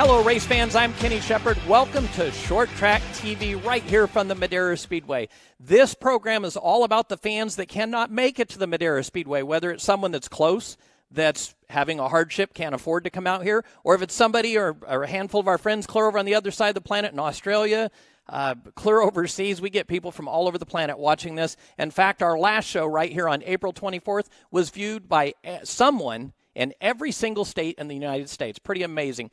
Hello, race fans. I'm Kenny Shepard. Welcome to Short Track TV right here from the Madera Speedway. This program is all about the fans that cannot make it to the Madera Speedway, whether it's someone that's close, that's having a hardship, can't afford to come out here, or if it's somebody or a handful of our friends clear over on the other side of the planet in Australia, clear overseas. We get people from all over the planet watching this. In fact, our last show right here on April 24th was viewed by someone in every single state in the United States. Pretty amazing.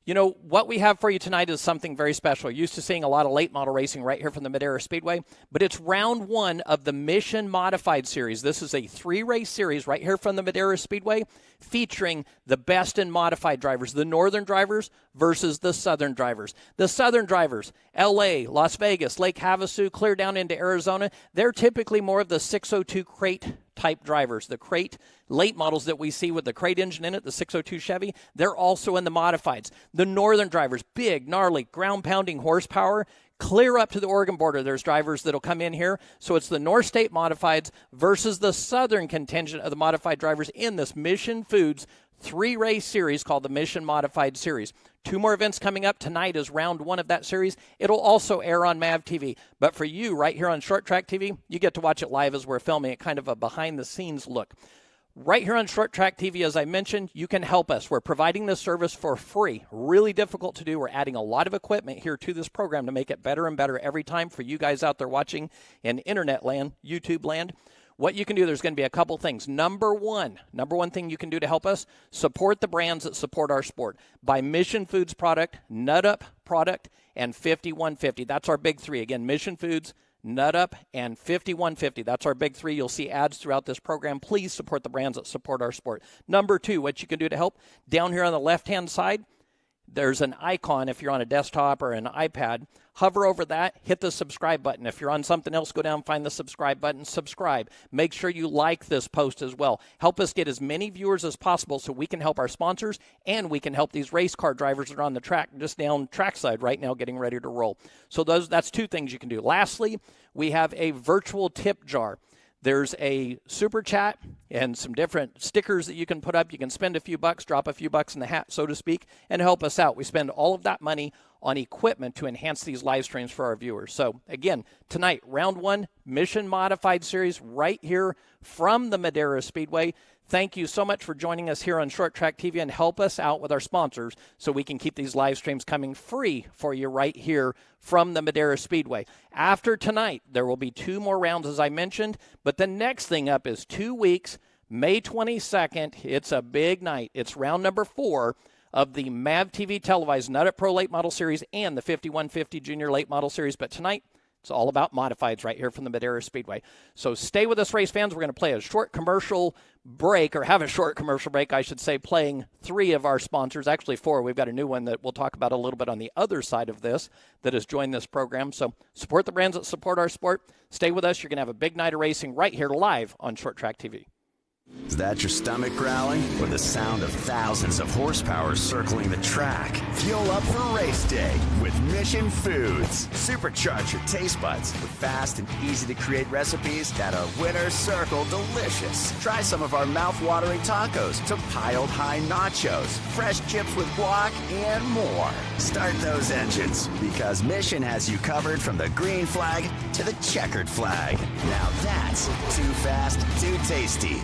You know, what we have for you tonight is something very special. You're used to seeing a lot of late model racing right here from the Madera Speedway, but it's round one of the Mission Modified Series. This is a 3-race series right here from the Madera Speedway featuring the best in modified drivers, the northern drivers versus the southern drivers. The southern drivers, L.A., Las Vegas, Lake Havasu, clear down into Arizona, they're typically more of the 602 crate type drivers. The crate late models that we see with the crate engine in it, the 602 Chevy, they're also in the modifieds. The northern drivers, big, gnarly, ground-pounding horsepower, clear up to the Oregon border. There's drivers that'll come in here. So it's the North State modifieds versus the southern contingent of the modified drivers in this Mission Foods 3-race series called the Mission Modified Series. 2 more events coming up. Tonight is round 1 of that series. It'll also air on MAVTV. But for you, right here on Short Track TV, you get to watch it live as we're filming it, kind of a behind-the-scenes look. Right here on Short Track TV, as I mentioned, you can help us. We're providing this service for free. Really difficult to do. We're adding a lot of equipment here to this program to make it better and better every time for you guys out there watching in internet land, YouTube land. What you can do, there's going to be a couple things. Number one thing you can do to help us, support the brands that support our sport. Buy Mission Foods product, Nut Up product, and 5150. That's our big 3. Again, Mission Foods, Nut Up, and 5150. That's our big 3. You'll see ads throughout this program. Please support the brands that support our sport. Number 2, what you can do to help, down here on the left-hand side, there's an icon if you're on a desktop or an iPad. Hover over that, hit the subscribe button. If you're on something else, go down, find the subscribe button, subscribe. Make sure you like this post as well. Help us get as many viewers as possible so we can help our sponsors and we can help these race car drivers that are on the track, just down trackside right now getting ready to roll. So that's 2 things you can do. Lastly, we have a virtual tip jar. There's a super chat and some different stickers that you can put up. You can spend a few bucks, drop a few bucks in the hat, so to speak, and help us out. We spend all of that money on equipment to enhance these live streams for our viewers. So, again, tonight, round 1, Mission Modified Series right here from the Madera Speedway. Thank you so much for joining us here on Short Track TV and help us out with our sponsors so we can keep these live streams coming free for you right here from the Madera Speedway. After tonight, there will be 2 more rounds, as I mentioned, but the next thing up is 2 weeks, May 22nd. It's a big night. It's round number 4 of the MAVTV televised Nut Up Pro Late Model Series and the 5150 Junior Late Model Series, but tonight, it's all about modifieds right here from the Madera Speedway. So stay with us, race fans. We're going to play a short commercial break, or have a short commercial break, I should say, playing 3 of our sponsors, actually 4. We've got a new one that we'll talk about a little bit on the other side of this that has joined this program. So support the brands that support our sport. Stay with us. You're going to have a big night of racing right here live on Short Track TV. Is that your stomach growling? Or the sound of thousands of horsepower circling the track? Fuel up for race day with Mission Foods. Supercharge your taste buds with fast and easy-to-create recipes that are winner circle delicious. Try some of our mouth-watering tacos to piled high nachos, fresh chips with guac, and more. Start those engines, because Mission has you covered from the green flag to the checkered flag. Now that's too fast, too tasty.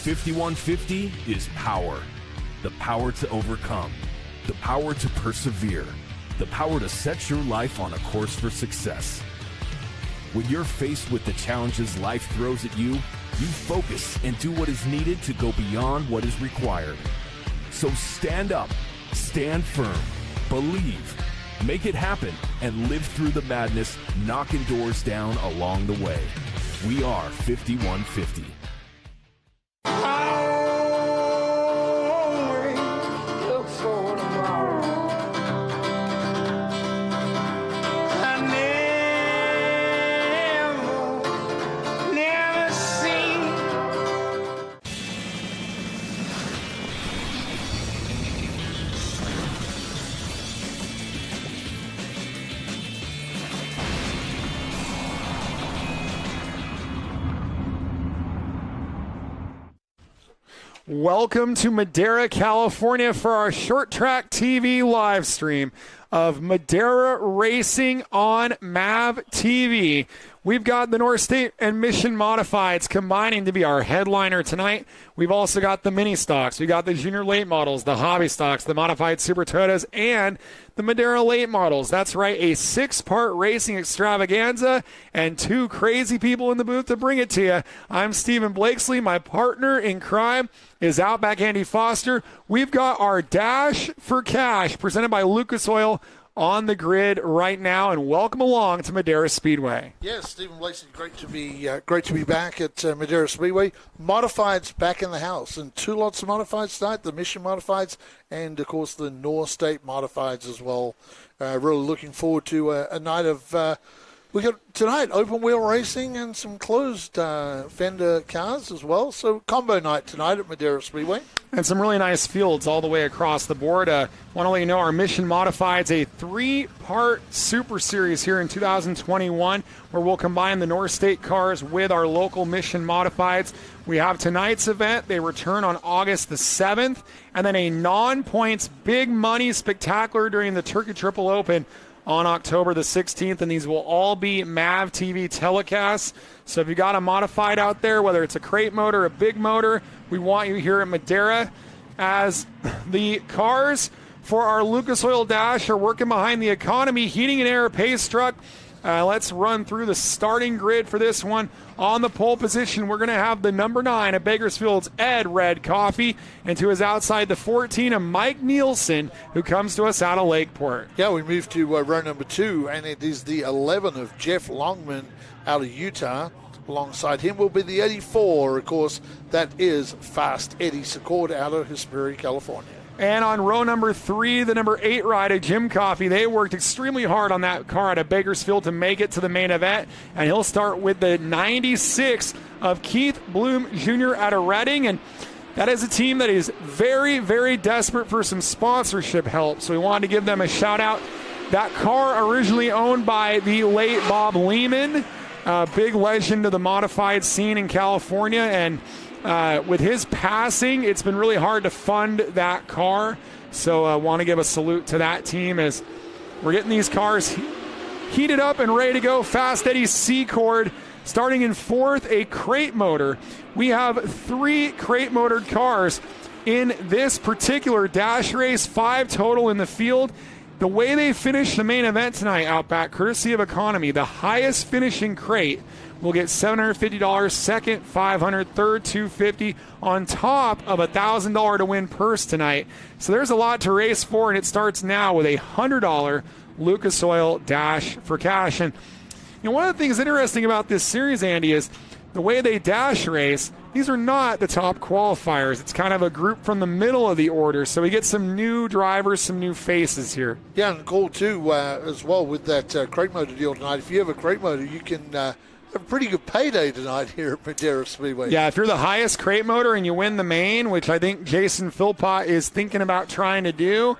.5150 is power. The power to overcome. the power to persevere, the power to set your life on a course for success. When you're faced with the challenges life throws at you, you focus and do what is needed to go beyond what is required. So stand up, stand firm, believe, make it happen, and live through the madness, knocking doors down along the way. We are 5150. Welcome to Madera, California for our Short Track TV live stream of Madera Racing on MAVTV. We've got the North State and Mission Modifieds combining to be our headliner tonight. We've also got the mini stocks. We got the junior late models, the hobby stocks, the modified Super Toyotas, and the Madera Late Models. That's right, a 6-part racing extravaganza and 2 crazy people in the booth to bring it to you. I'm Stephen Blakesley. My partner in crime is Outback Andy Foster. We've got our Dash for Cash presented by Lucas Oil on the grid right now, and welcome along to Madera Speedway. Yes, Stephen Blakesley, great to be back at Madera Speedway. Modifieds back in the house, and 2 lots of modifieds tonight, the Mission Modifieds and, of course, the North State Modifieds as well. Really looking forward to a night of we got tonight open wheel racing and some closed fender cars as well. So combo night tonight at Madera Speedway. And some really nice fields all the way across the board. Want to let you know our Mission Modifieds, a 3-part Super Series here in 2021, where we'll combine the North State cars with our local Mission Modifieds. We have tonight's event. They return on August the 7th, and then a non-points big money spectacular during the Turkey Triple Open on October the 16th, and these will all be MAVTV telecasts. So if you got a modified out there, whether it's a crate motor, a big motor, we want you here at Madera, as the cars for our Lucas Oil Dash are working behind the Economy Heating and Air Pace Truck. Let's run through the starting grid for this one. On the pole position, we're going to have the number 9 of Bakersfield's Ed Red Coffee, and to his outside, the 14 of Mike Nielsen, who comes to us out of Lakeport. Yeah, we move to row number 2, and it is the 11 of Jeff Longman out of Utah. Alongside him will be the 84, of course, that is Fast Eddie Secord out of Hesperia, California. And on row number 3, the number 8 ride of Jim Coffey. They worked extremely hard on that car out of Bakersfield to make it to the main event. And he'll start with the 96 of Keith Bloom Jr. out of Reading. And that is a team that is very, very desperate for some sponsorship help. So we wanted to give them a shout out. That car originally owned by the late Bob Lehman, big legend of the modified scene in California. And with his passing, it's been really hard to fund that car. So I want to give a salute to that team as we're getting these cars heated up and ready to go. Fast Eddie Secord starting in 4th, a crate motor. We have 3 crate motored cars in this particular dash race, 5 total in the field. The way they finished the main event tonight, Outback, courtesy of Economy, the highest finishing crate will get $750, second $500, third $250, on top of a $1,000 to win purse tonight. So there's a lot to race for, and it starts now with a $100 Lucas Oil Dash for Cash. And one of the things interesting about this series, Andy, is the way they dash race. These are not the top qualifiers. It's kind of a group from the middle of the order. So we get some new drivers, some new faces here. Yeah, and cool too as well with that crate motor deal tonight. If you have a crate motor, you can have a pretty good payday tonight here at Madera Speedway. Yeah, if you're the highest crate motor and you win the main, which I think Jason Philpott is thinking about trying to do,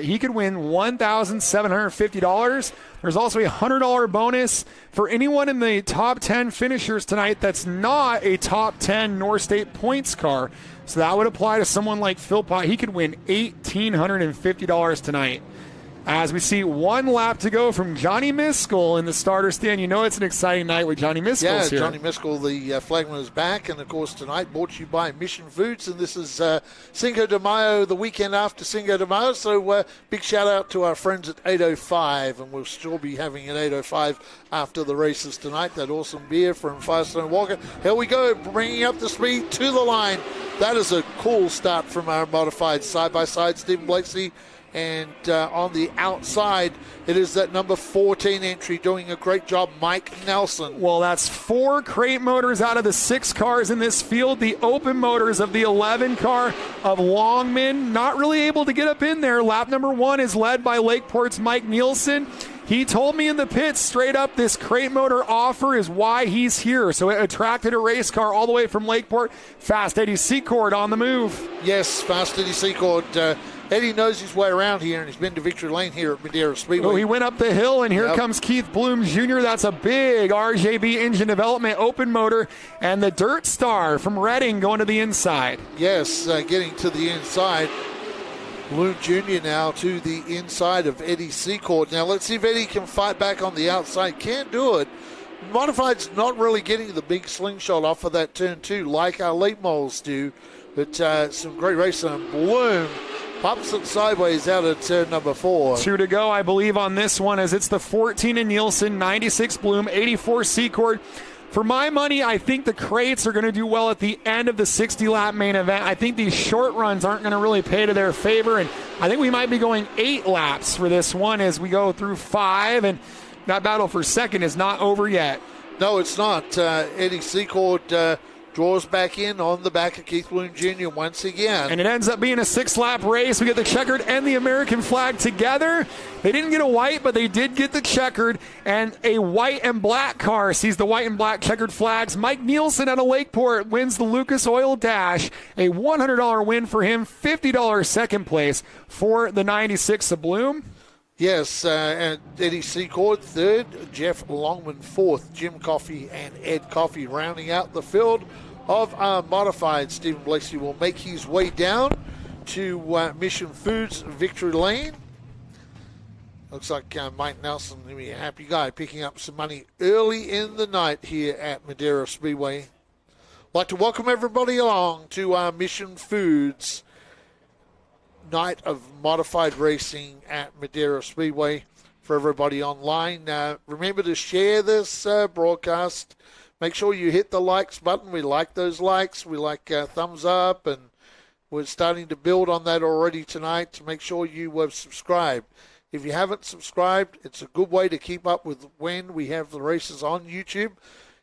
he could win $1,750. There's also a $100 bonus for anyone in the top 10 finishers tonight that's not a top 10 North State points car. So that would apply to someone like Philpott. He could win $1,850 tonight. as we see 1 lap to go from Johnny Miskell in the starter stand. You know it's an exciting night with Johnny Miskell here. Johnny Miskell, the flagman, is back. And, of course, tonight brought to you by Mission Foods. And this is Cinco de Mayo, the weekend after Cinco de Mayo. So big shout-out to our friends at 805. And we'll still be having an 805 after the races tonight. That awesome beer from Firestone Walker. Here we go, bringing up the speed to the line. That is a cool start from our modified side-by-side, Stephen Blakeslee. And on the outside, it is that number 14 entry doing a great job, Mike Nelson. Well, that's 4 crate motors out of the 6 cars in this field. The open motors of the 11 car of Longman not really able to get up in there. Lap number 1 is led by Lakeport's Mike Nielsen. He told me in the pits straight up this crate motor offer is why he's here. So it attracted a race car all the way from Lakeport. Fast Eddie Secord on the move. Yes, Fast Eddie Secord. Eddie knows his way around here, and he's been to Victory Lane here at Madera Speedway. Oh, he went up the hill, and here comes Keith Bloom Jr. That's a big RJB engine development open motor. And the Dirt Star from Reading going to the inside. Yes, getting to the inside. Bloom Jr. now to the inside of Eddie Secord. Now, let's see if Eddie can fight back on the outside. Can't do it. Modified's not really getting the big slingshot off of that turn 2 like our late models do. But some great racing. And Bloom pops it sideways out at turn number 4. 2 to go, I believe, on this one, as it's the 14 in Nielsen, 96 Bloom, 84 Secord. For my money, I think the crates are going to do well at the end of the 60-lap main event. I think these short runs aren't going to really pay to their favor, and I think we might be going 8 laps for this one as we go through 5, and that battle for second is not over yet. No, it's not. Eddie Secord draws back in on the back of Keith Bloom Jr. once again. And it ends up being a 6-lap race. We get the checkered and the American flag together. They didn't get a white, but they did get the checkered. And a white and black car sees the white and black checkered flags. Mike Nielsen out of Lakeport wins the Lucas Oil Dash. A $100 win for him, $50 second place for the 96 of Bloom. Yes, and Eddie Secord third, Jeff Longman fourth, Jim Coffey and Ed Coffey rounding out the field of modified. Stephen Blakeslee will make his way down to Mission Foods Victory Lane. Looks like Mike Nelson will be a happy guy picking up some money early in the night here at Madera Speedway. I'd like to welcome everybody along to Mission Foods night of modified racing at Madera Speedway. For everybody online, remember to share this broadcast. Make sure you hit the likes button. We like those likes. We like thumbs up, and we're starting to build on that already tonight. To make sure you subscribe. If you haven't subscribed, it's a good way to keep up with when we have the races on YouTube.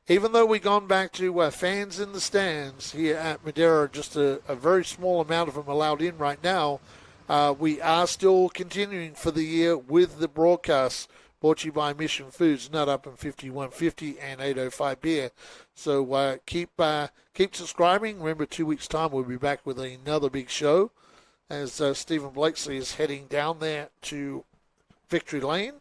Even though we've gone back to fans in the stands here at Madera, just a very small amount of them allowed in right now, we are still continuing for the year with the broadcasts brought to you by Mission Foods, Nut Up and 5150 and 805 Beer. So keep subscribing. Remember, 2 weeks' time we'll be back with another big show as Stephen Blakeslee is heading down there to Victory Lane.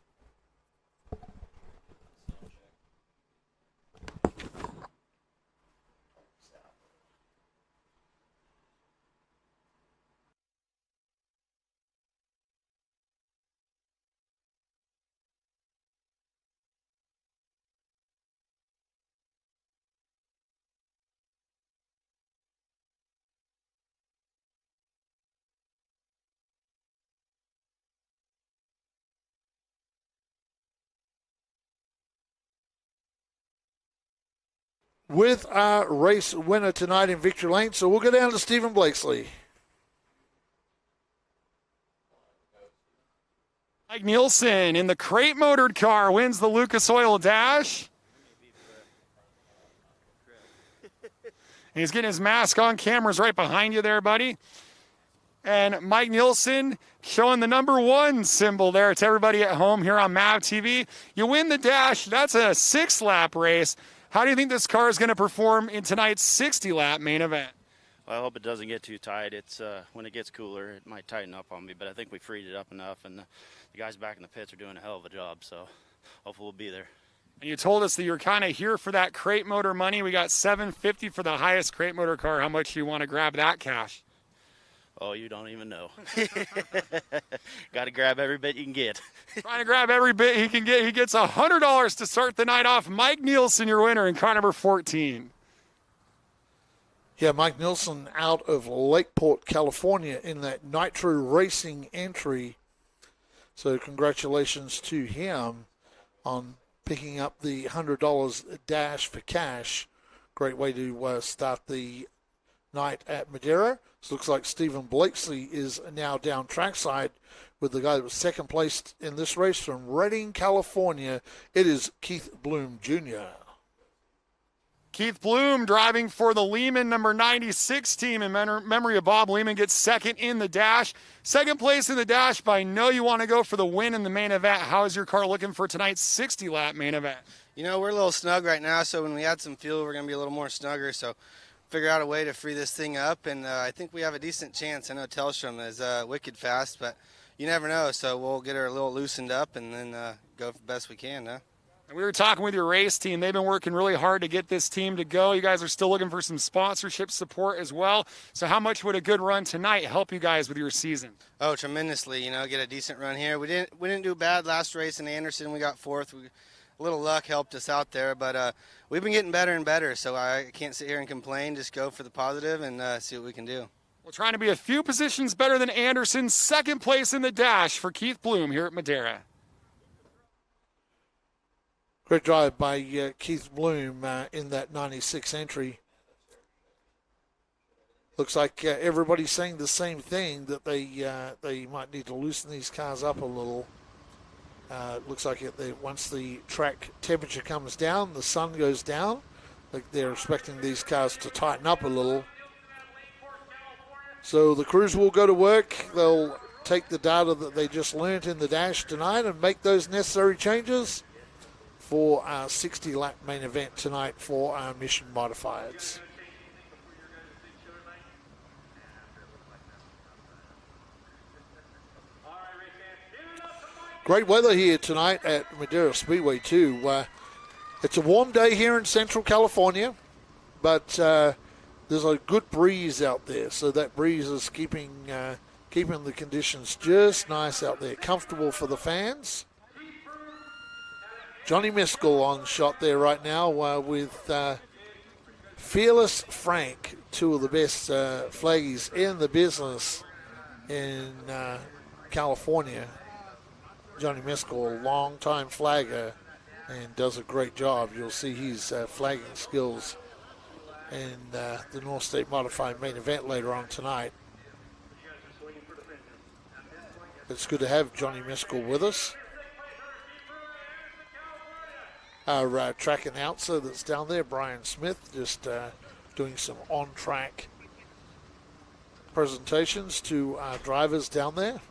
With our race winner tonight in Victory Lane. So we'll go down to Stephen Blakeslee. Mike Nielsen in the crate motored car wins the Lucas Oil Dash. He's getting his mask on. Camera's right behind you there, buddy. And Mike Nielsen showing the number 1 symbol there to everybody at home here on MAVTV. You win the dash. That's a 6-lap race. How do you think this car is going to perform in tonight's 60-lap main event? Well, I hope it doesn't get too tight. It's when it gets cooler, it might tighten up on me, but I think we freed it up enough, and the guys back in the pits are doing a hell of a job, so hopefully we'll be there. And you told us that you're kind of here for that crate motor money. We got $750 for the highest crate motor car. How much do you want to grab that cash? Oh, you don't even know. Got to grab every bit you can get. Trying to grab every bit he can get. He gets $100 to start the night off. Mike Nielsen, your winner in car number 14. Yeah, Mike Nielsen out of Lakeport, California in that Nitro Racing entry. So congratulations to him on picking up the $100 dash for cash. Great way to start the night at Madera. So looks like Stephen Blakesley is now down trackside with the guy that was second place in this race from Redding, California. It is Keith Bloom Jr. Keith Bloom driving for the Lehman number 96 team in memory of Bob Lehman, gets second in the dash. Second place in the dash, but I know you want to go for the win in the main event. How is your car looking for tonight's 60-lap main event? You know, we're a little snug right now, so when we add some fuel, we're going to be a little more snugger. So figure out a way to free this thing up, and I think we have a decent chance. I know Tellstrom is wicked fast, but you never know. So we'll get her a little loosened up and then go the best we can, huh? We were talking with your race team. They've been working really hard to get this team to go. You guys are still looking for some sponsorship support as well. So how much would a good run tonight help you guys with your season? Oh, tremendously. You know, get a decent run here. We didn't do bad last race in Anderson. We got fourth. A little luck helped us out there, but we've been getting better and better. So I can't sit here and complain. Just go for the positive and see what we can do. We're trying to be a few positions better than Anderson. Second place in the dash for Keith Bloom here at Madera. Great drive by Keith Bloom in that 96 entry. Looks like everybody's saying the same thing, that they might need to loosen these cars up a little. Looks like once the track temperature comes down, the sun goes down, like they're expecting these cars to tighten up a little. So the crews will go to work. They'll take the data that they just learned in the dash tonight and make those necessary changes for our 60-lap main event tonight for our Mission Modifieds. Great weather here tonight at Madera Speedway too. It's a warm day here in Central California, but there's a good breeze out there, so that breeze is keeping the conditions just nice out there, comfortable for the fans. Johnny Miskell on shot there right now with Fearless Frank, two of the best flaggies in the business in California. Johnny Miskell, a long-time flagger, and does a great job. You'll see his flagging skills in the North State Modified main event later on tonight. It's good to have Johnny Miskell with us. Our track announcer that's down there, Brian Smith, just doing some on-track presentations to our drivers down there.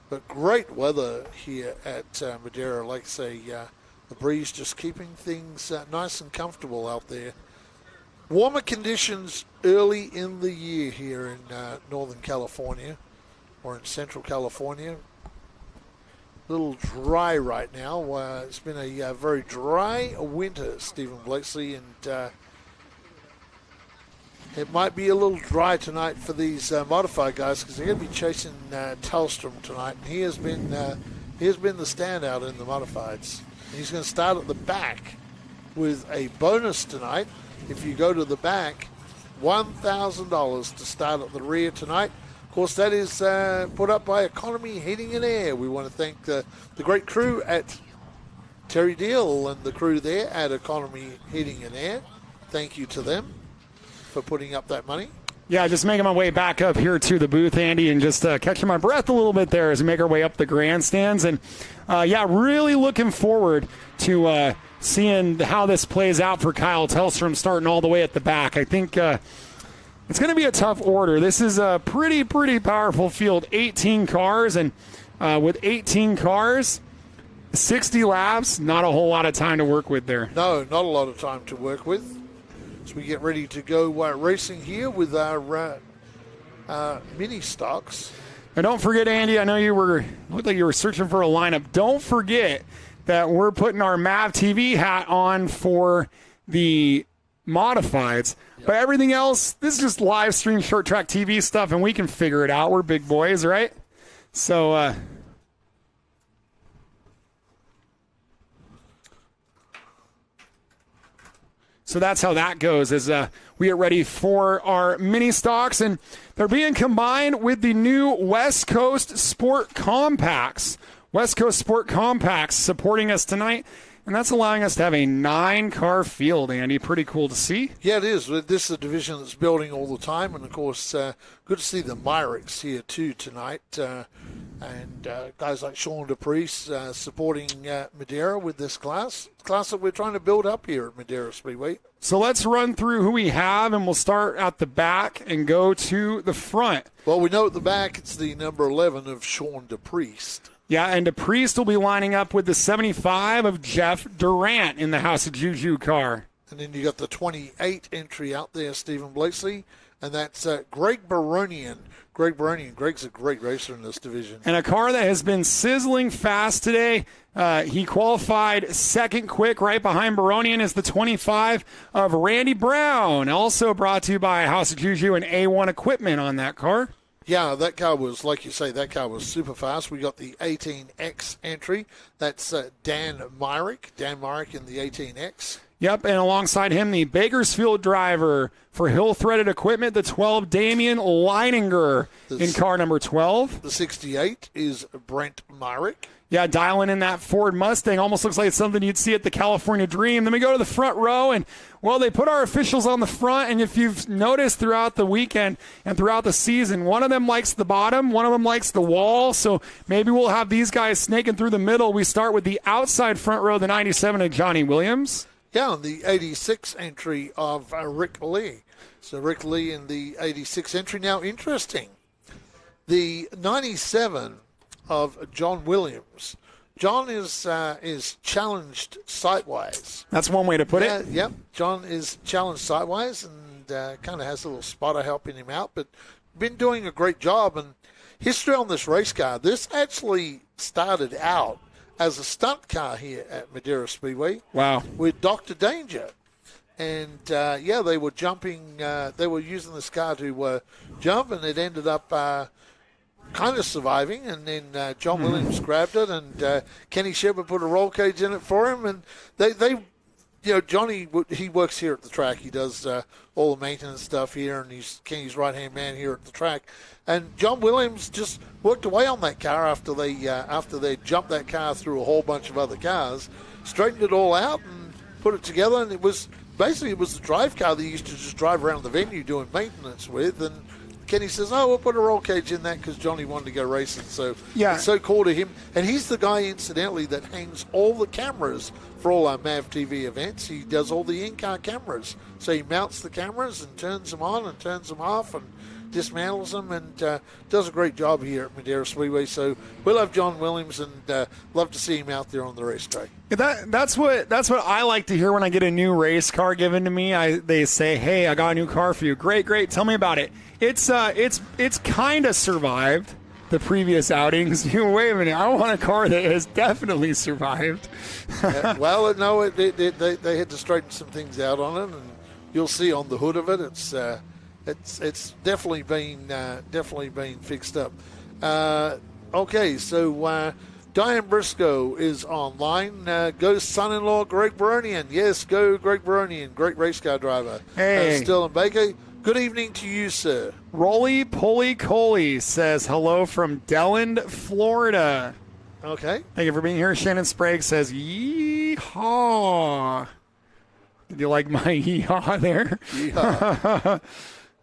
But great weather here at Madera. Like I say, the breeze just keeping things nice and comfortable out there. Warmer conditions early in the year here in Northern California or in Central California. A little dry right now. It's been a very dry winter, Stephen Blakesley, and it might be a little dry tonight for these modified guys because they're going to be chasing Tellstrom tonight, and he has been the standout in the modifieds. He's going to start at the back with a bonus tonight. If you go to the back, $1,000 to start at the rear tonight. Of course, that is put up by Economy Heating and Air. We want to thank the great crew at Terry Deal and the crew there at Economy Heating and Air. Thank you to them for putting up that money. Yeah, just making my way back up here to the booth, Andy, and just catching my breath a little bit there as we make our way up the grandstands. And, really looking forward to seeing how this plays out for Kyle Tellstrom starting all the way at the back. I think it's going to be a tough order. This is a pretty powerful field, 18 cars, and with 18 cars, 60 laps, not a whole lot of time to work with there. No, not a lot of time to work with. As we get ready to go racing here with our mini stocks. And don't forget, Andy, I know looked like you were searching for a lineup. Don't forget that we're putting our MAVTV hat on for the modifieds. But everything else, this is just live stream short track TV stuff, and we can figure it out. We're big boys, right? So, so that's how that goes as we get ready for our mini stocks, and they're being combined with the new West Coast Sport Compacts. West Coast Sport Compacts supporting us tonight, and that's allowing us to have a 9-car field, Andy. Pretty cool to see. Yeah, it is. This is a division that's building all the time, and, of course, good to see the Myrick's here, too, tonight. And guys like Sean DePriest supporting Madera with this class that we're trying to build up here at Madera Speedway. So let's run through who we have, and we'll start at the back and go to the front. Well, we know at the back it's the number 11 of Sean DePriest. Yeah, and DePriest will be lining up with the 75 of Jeff Durant in the House of Juju car. And then you got the 28 entry out there, Stephen Blakeslee, and that's Greg Baronian. Greg's a great racer in this division. And a car that has been sizzling fast today. He qualified second quick. Right behind Baronian is the 25 of Randy Brown, also brought to you by House of Juju and A1 Equipment on that car. Yeah, that car was, like you say, that car was super fast. We got the 18X entry. That's Dan Myrick in the 18X. Yep, and alongside him, the Bakersfield driver for Hill Threaded Equipment, the 12, Damian Leininger in car number 12. The 68 is Brent Myrick. Yeah, dialing in that Ford Mustang. Almost looks like it's something you'd see at the California Dream. Then we go to the front row, and, well, they put our officials on the front, and if you've noticed throughout the weekend and throughout the season, one of them likes the bottom, one of them likes the wall, so maybe we'll have these guys snaking through the middle. We start with the outside front row, the 97 of Johnny Williams. Yeah, and the 86 entry of Rick Lee. So Rick Lee in the 86 entry. Now, interesting, the 97 of John Williams. John is challenged sideways. That's one way to put it. Yep, John is challenged sideways and kind of has a little spotter helping him out, but been doing a great job. And history on this race car, this actually started out as a stunt car here at Madera Speedway. Wow. With Dr. Danger. And, they were jumping, they were using this car to jump, and it ended up kind of surviving. And then John Williams grabbed it, and Kenny Shepard put a roll cage in it for him. And they Johnny, he works here at the track. He does all the maintenance stuff here, and he's Kenny's right-hand man here at the track. And John Williams just worked away on that car after they jumped that car through a whole bunch of other cars, straightened it all out and put it together. And it was the drive car that he used to just drive around the venue doing maintenance with. And Kenny says, we'll put a roll cage in that because Johnny wanted to go racing. So it's so cool to him. And he's the guy, incidentally, that hangs all the cameras for all our MAVTV events. He does all the in-car cameras. So he mounts the cameras and turns them on and turns them off and dismantles them, and does a great job here at Madera Speedway. So we love John Williams and love to see him out there on the racetrack. That's what I like to hear when I get a new race car given to me. They say, "Hey, I got a new car for you." Great. Tell me about it. It's kind of survived the previous outings. Wait a minute, I want a car that has definitely survived. They had to straighten some things out on it, and you'll see on the hood of it, it's definitely been fixed up. Okay, so Diane Briscoe is online. Go son-in-law Greg Baronian. Yes, go Greg Baronian. Great race car driver. Hey. Sterling Baker. Good evening to you, sir. Rolly Polly Coley says hello from Deland, Florida. Okay. Thank you for being here. Shannon Sprague says, yeehaw. Did you like my yeehaw there? Yeehaw.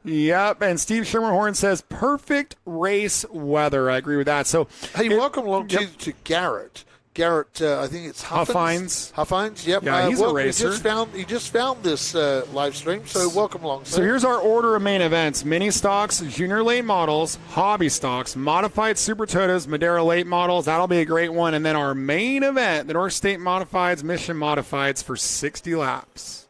Yep. And Steve Schermerhorn says, perfect race weather. I agree with that. So, hey, welcome along to Garrett. Garrett, I think it's Huffines. Huffines, yep. Yeah, he's a racer. He just found this live stream, so welcome along, sir. So here's our order of main events. Mini stocks, junior late models, hobby stocks, modified Super Toyotas, Madera late models. That'll be a great one. And then our main event, the North State Modifieds, Mission Modifieds for 60 laps.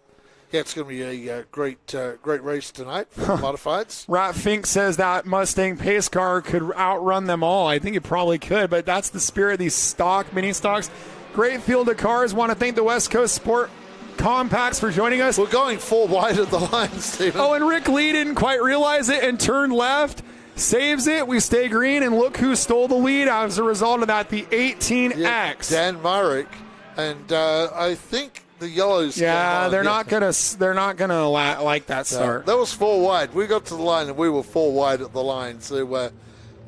Yeah, it's going to be a great race tonight for the Modifieds. Rat Fink says that Mustang pace car could outrun them all. I think it probably could, but that's the spirit of these mini stocks. Great field of cars. Want to thank the West Coast Sport Compacts for joining us. We're going 4 wide at the line, Stephen. Oh, and Rick Lee didn't quite realize it and turned left. Saves it. We stay green, and look who stole the lead as a result of that, the 18X. Yeah, Dan Myrick. And I think the yellows. Yeah, they're not gonna like that start. That was 4 wide. We got to the line, and we were 4 wide at the line. So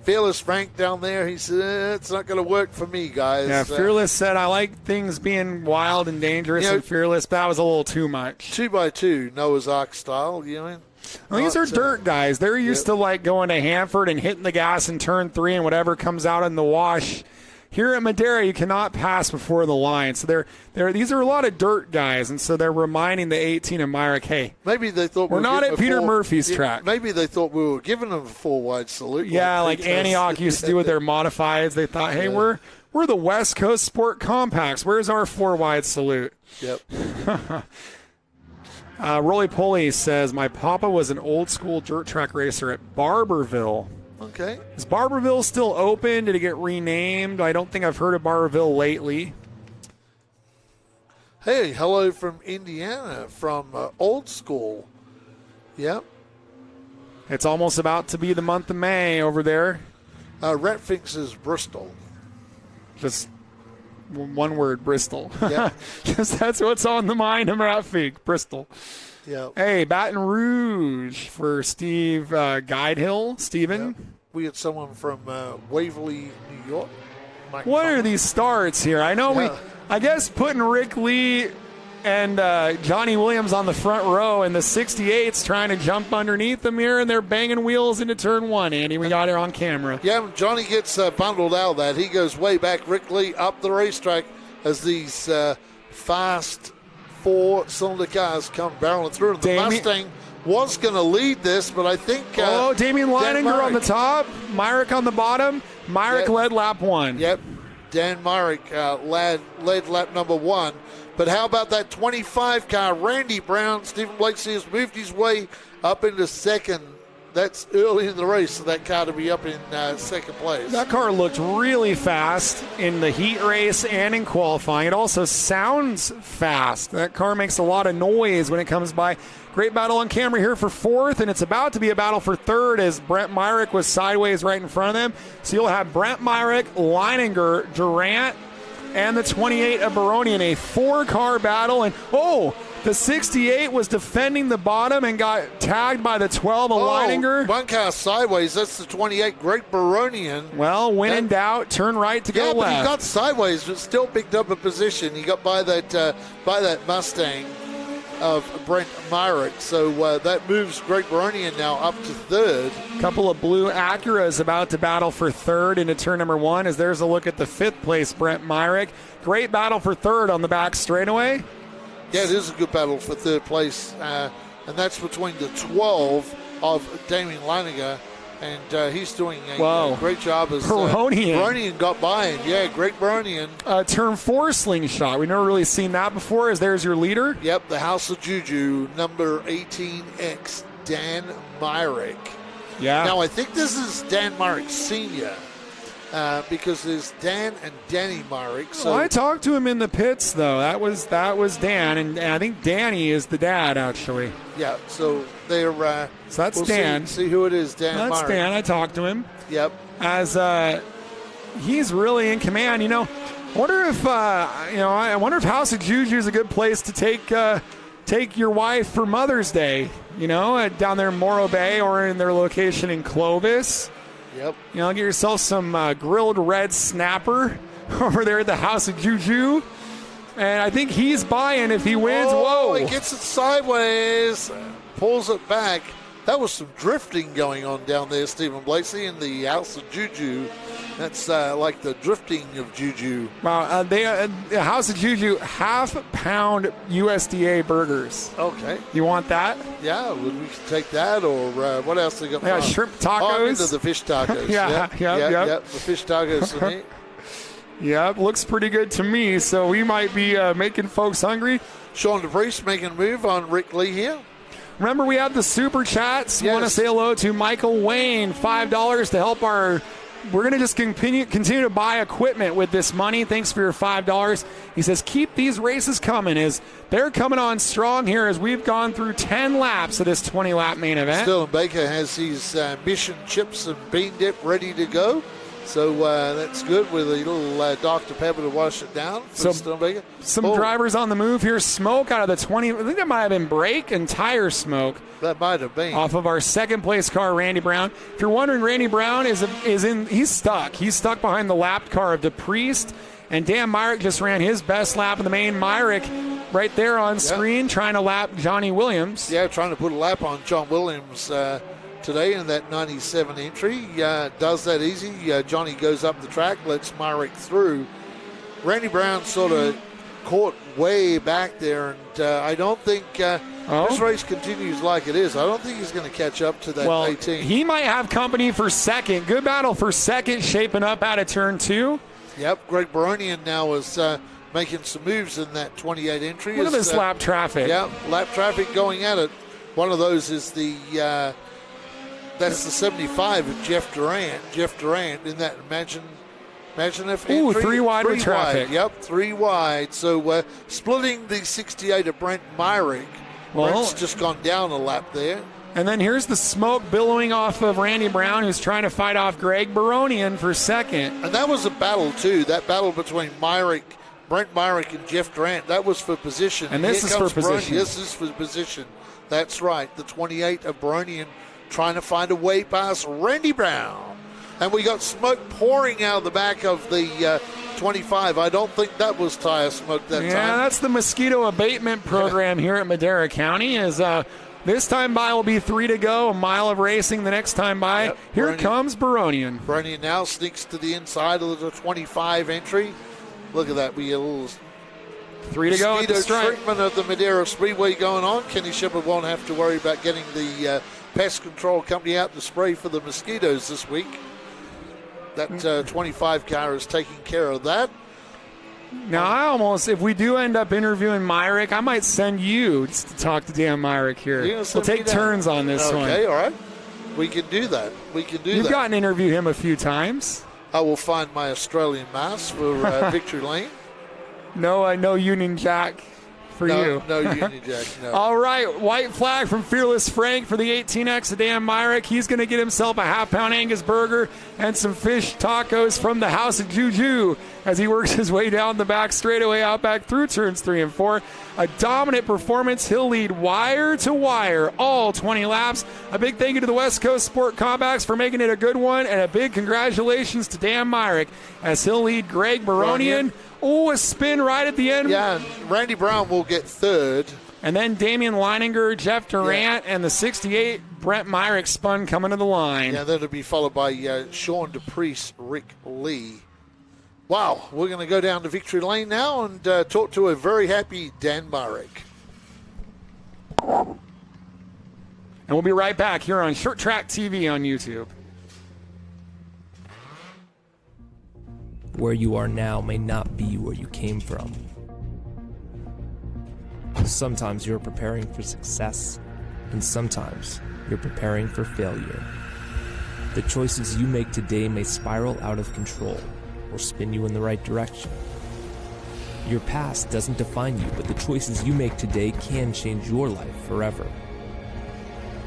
Fearless Frank down there, he said, it's not going to work for me, guys. Yeah, Fearless said, I like things being wild and dangerous and fearless, but that was a little too much. 2x2, Noah's Ark style, you know. Well, these are dirt guys. They're used to like going to Hanford and hitting the gas in turn 3 and whatever comes out in the wash. Here at Madera, you cannot pass before the line. So these are a lot of dirt guys, and so they're reminding the 18 and Myrick, hey, maybe they thought we're not at Peter Murphy's track. Maybe they thought we were giving them a 4 wide salute. Yeah, like Antioch used to do with their modifieds. They thought, hey, we're the West Coast Sport Compacts. Where's our 4 wide salute? Yep. Roly Poly says, my papa was an old school dirt track racer at Barberville. Okay. Is Barberville still open? Did it get renamed? I don't think I've heard of Barberville lately. Hey, hello from Indiana, from Old School. Yep. It's almost about to be the month of May over there. Ratfinks is Bristol. Just one word, Bristol. Yeah. Just that's what's on the mind of Ratfink, Bristol. Yeah. Hey, Baton Rouge for Steve Guidehill. Steven? Yep. We had someone from Waverly, New York. What are these starts here? I know I guess putting Rick Lee and Johnny Williams on the front row and the 68's trying to jump underneath them here, and they're banging wheels into turn 1, Andy. We got it on camera. Yeah, Johnny gets bundled out of that. He goes way back. Rick Lee up the racetrack as these fast 4-cylinder cars come barreling through. The Mustang was going to lead this, but I think... Damian Leininger on the top, Myrick on the bottom. Myrick led lap 1. Yep, Dan Myrick led lap number 1. But how about that 25 car? Randy Brown, Stephen Blakeslee has moved his way up into second. That's early in the race for that car to be up in second place. That car looked really fast in the heat race and in qualifying. It also sounds fast. That car makes a lot of noise when it comes by. Great battle on camera here for 4th, and it's about to be a battle for 3rd as Brent Myrick was sideways right in front of them. So you'll have Brent Myrick, Leininger, Durant, and the 28 of Baronian, a 4-car battle. And the 68 was defending the bottom and got tagged by the 12 of Leininger. 1 car sideways. That's the 28, Great Baronian. Well, when in doubt, turn right to go left. But he got sideways, but still picked up a position. He got by that Mustang of Brent Myrick. So that moves Great Baronian now up to 3rd. Couple of blue Acuras about to battle for 3rd into turn number 1 as there's a look at the 5th place Brent Myrick. Great battle for 3rd on the back straightaway. Yeah, it is a good battle for 3rd place, and that's between the 12 of Damien Leininger, and he's doing a great job as Baronian got by him. Yeah, Great Baronian. Turn 4 slingshot. We've never really seen that before, as there's your leader. Yep, the House of Juju, number 18X, Dan Myrick. Yeah. Now, I think this is Dan Myrick Sr., because there's Dan and Danny Myrick. So I talked to him in the pits, though. That was Dan, and I think Danny is the dad, actually. Yeah, so they're... so that's Dan. See who it is, Dan Myrick. That's Dan. I talked to him. Yep. As he's really in command. I wonder if House of Juju is a good place to take your wife for Mother's Day. Down there in Morro Bay or in their location in Clovis. Yep. Get yourself some grilled red snapper over there at the House of Juju. And I think he's buying if he wins. Whoa. He gets it sideways, pulls it back. That was some drifting going on down there, Stephen Blakeslee, in the House of Juju. That's like the drifting of Juju. Wow, the House of Juju, half-pound USDA burgers. Okay. You want that? Yeah, we could take that, or what else they got? Yeah, shrimp tacos. Into the fish tacos. Yep. The fish tacos for me. Yep, looks pretty good to me, so we might be making folks hungry. Sean DeVries making a move on Rick Lee here. Remember, we have the super chats. Yes. Want to say hello to Michael Wayne, $5 to help our we're going to just continue to buy equipment with this money. Thanks for your $5. He says, keep these races coming, as they're coming on strong here as we've gone through 10 laps of this 20-lap main event. Sterling Baker has his Mission chips and bean dip ready to go. So that's good with a little Dr. Pepper to wash it down for Sterling Baker. Some drivers on the move here. Smoke out of the 20. I think that might have been brake and tire smoke. That might have been. Off of our second place car, Randy Brown. If you're wondering, Randy Brown he's stuck. He's stuck behind the lapped car of DePriest. And Dan Myrick just ran his best lap in the main. Myrick right there on screen trying to lap Johnny Williams. Yeah, trying to put a lap on John Williams today in that 97 entry. Does that easy. Johnny goes up the track, lets Myrick through. Randy Brown sort of caught way back there, and I don't think this race continues like it is. I don't think he's going to catch up to that 18. He might have company for second. Good battle for second, shaping up out of turn 2. Yep, Greg Baronian now is making some moves in that 28 entry. Look at this lap traffic. Yeah, lap traffic going at it. One of those is the that's the 75 of Jeff Durant. Jeff Durant in that imagine if entry. 3 wide three with traffic. Wide. Yep, 3 wide. So splitting the 68 of Brent Myrick. Brent's just gone down a lap there. And then here's the smoke billowing off of Randy Brown, who's trying to fight off Greg Baronian for second. And that was a battle, too. That battle between Brent Myrick and Jeff Durant, that was for position. And this is for position. This is for position. That's right. The 28 of Baronian trying to find a way past Randy Brown. And we got smoke pouring out of the back of the 25. I don't think that was tire smoke that time. Yeah, that's the mosquito abatement program here at Madera County. This time by will be 3 to go, a mile of racing the next time by. Yep, here comes Baronian. Baronian now sneaks to the inside of the 25 entry. Look at that. We get a little 3 to go at the stripe. Treatment of the Madera Speedway going on. Kenny Shepard won't have to worry about getting the pest control company out to spray for the mosquitoes this week. That 25 car is taking care of that. Now, if we do end up interviewing Myrick, I might send you just to talk to Dan Myrick here. We'll take turns on this one. Okay, all right. We can do that. You've gotten to interview him a few times. I will find my Australian mask for Victory Lane. No Union Jack for you. No Union Jack, no. All right, white flag from Fearless Frank for the 18X of Dan Myrick. He's going to get himself a half-pound Angus burger and some fish tacos from the House of Juju as he works his way down the back straightaway out back through turns 3 and 4. A dominant performance. He'll lead wire to wire all 20 laps. A big thank you to the West Coast Sport Comebacks for making it a good one, and a big congratulations to Dan Myrick as he'll lead Greg Baronian. A spin right at the end. Yeah, Randy Brown will get third. And then Damian Leininger, Jeff Durant, and the 68, Brent Myrick spun coming to the line. Yeah, that'll be followed by Sean DePriest, Rick Lee. Wow, we're going to go down to Victory Lane now and talk to a very happy Dan Myrick. And we'll be right back here on Short Track TV on YouTube. Where you are now may not be where you came from. Sometimes you're preparing for success, and sometimes you're preparing for failure. The choices you make today may spiral out of control or spin you in the right direction. Your past doesn't define you, but the choices you make today can change your life forever.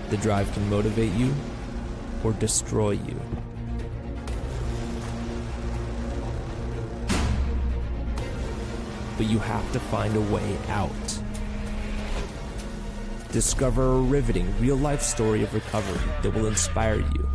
The drive can motivate you or destroy you. But you have to find a way out. Discover a riveting real-life story of recovery that will inspire you.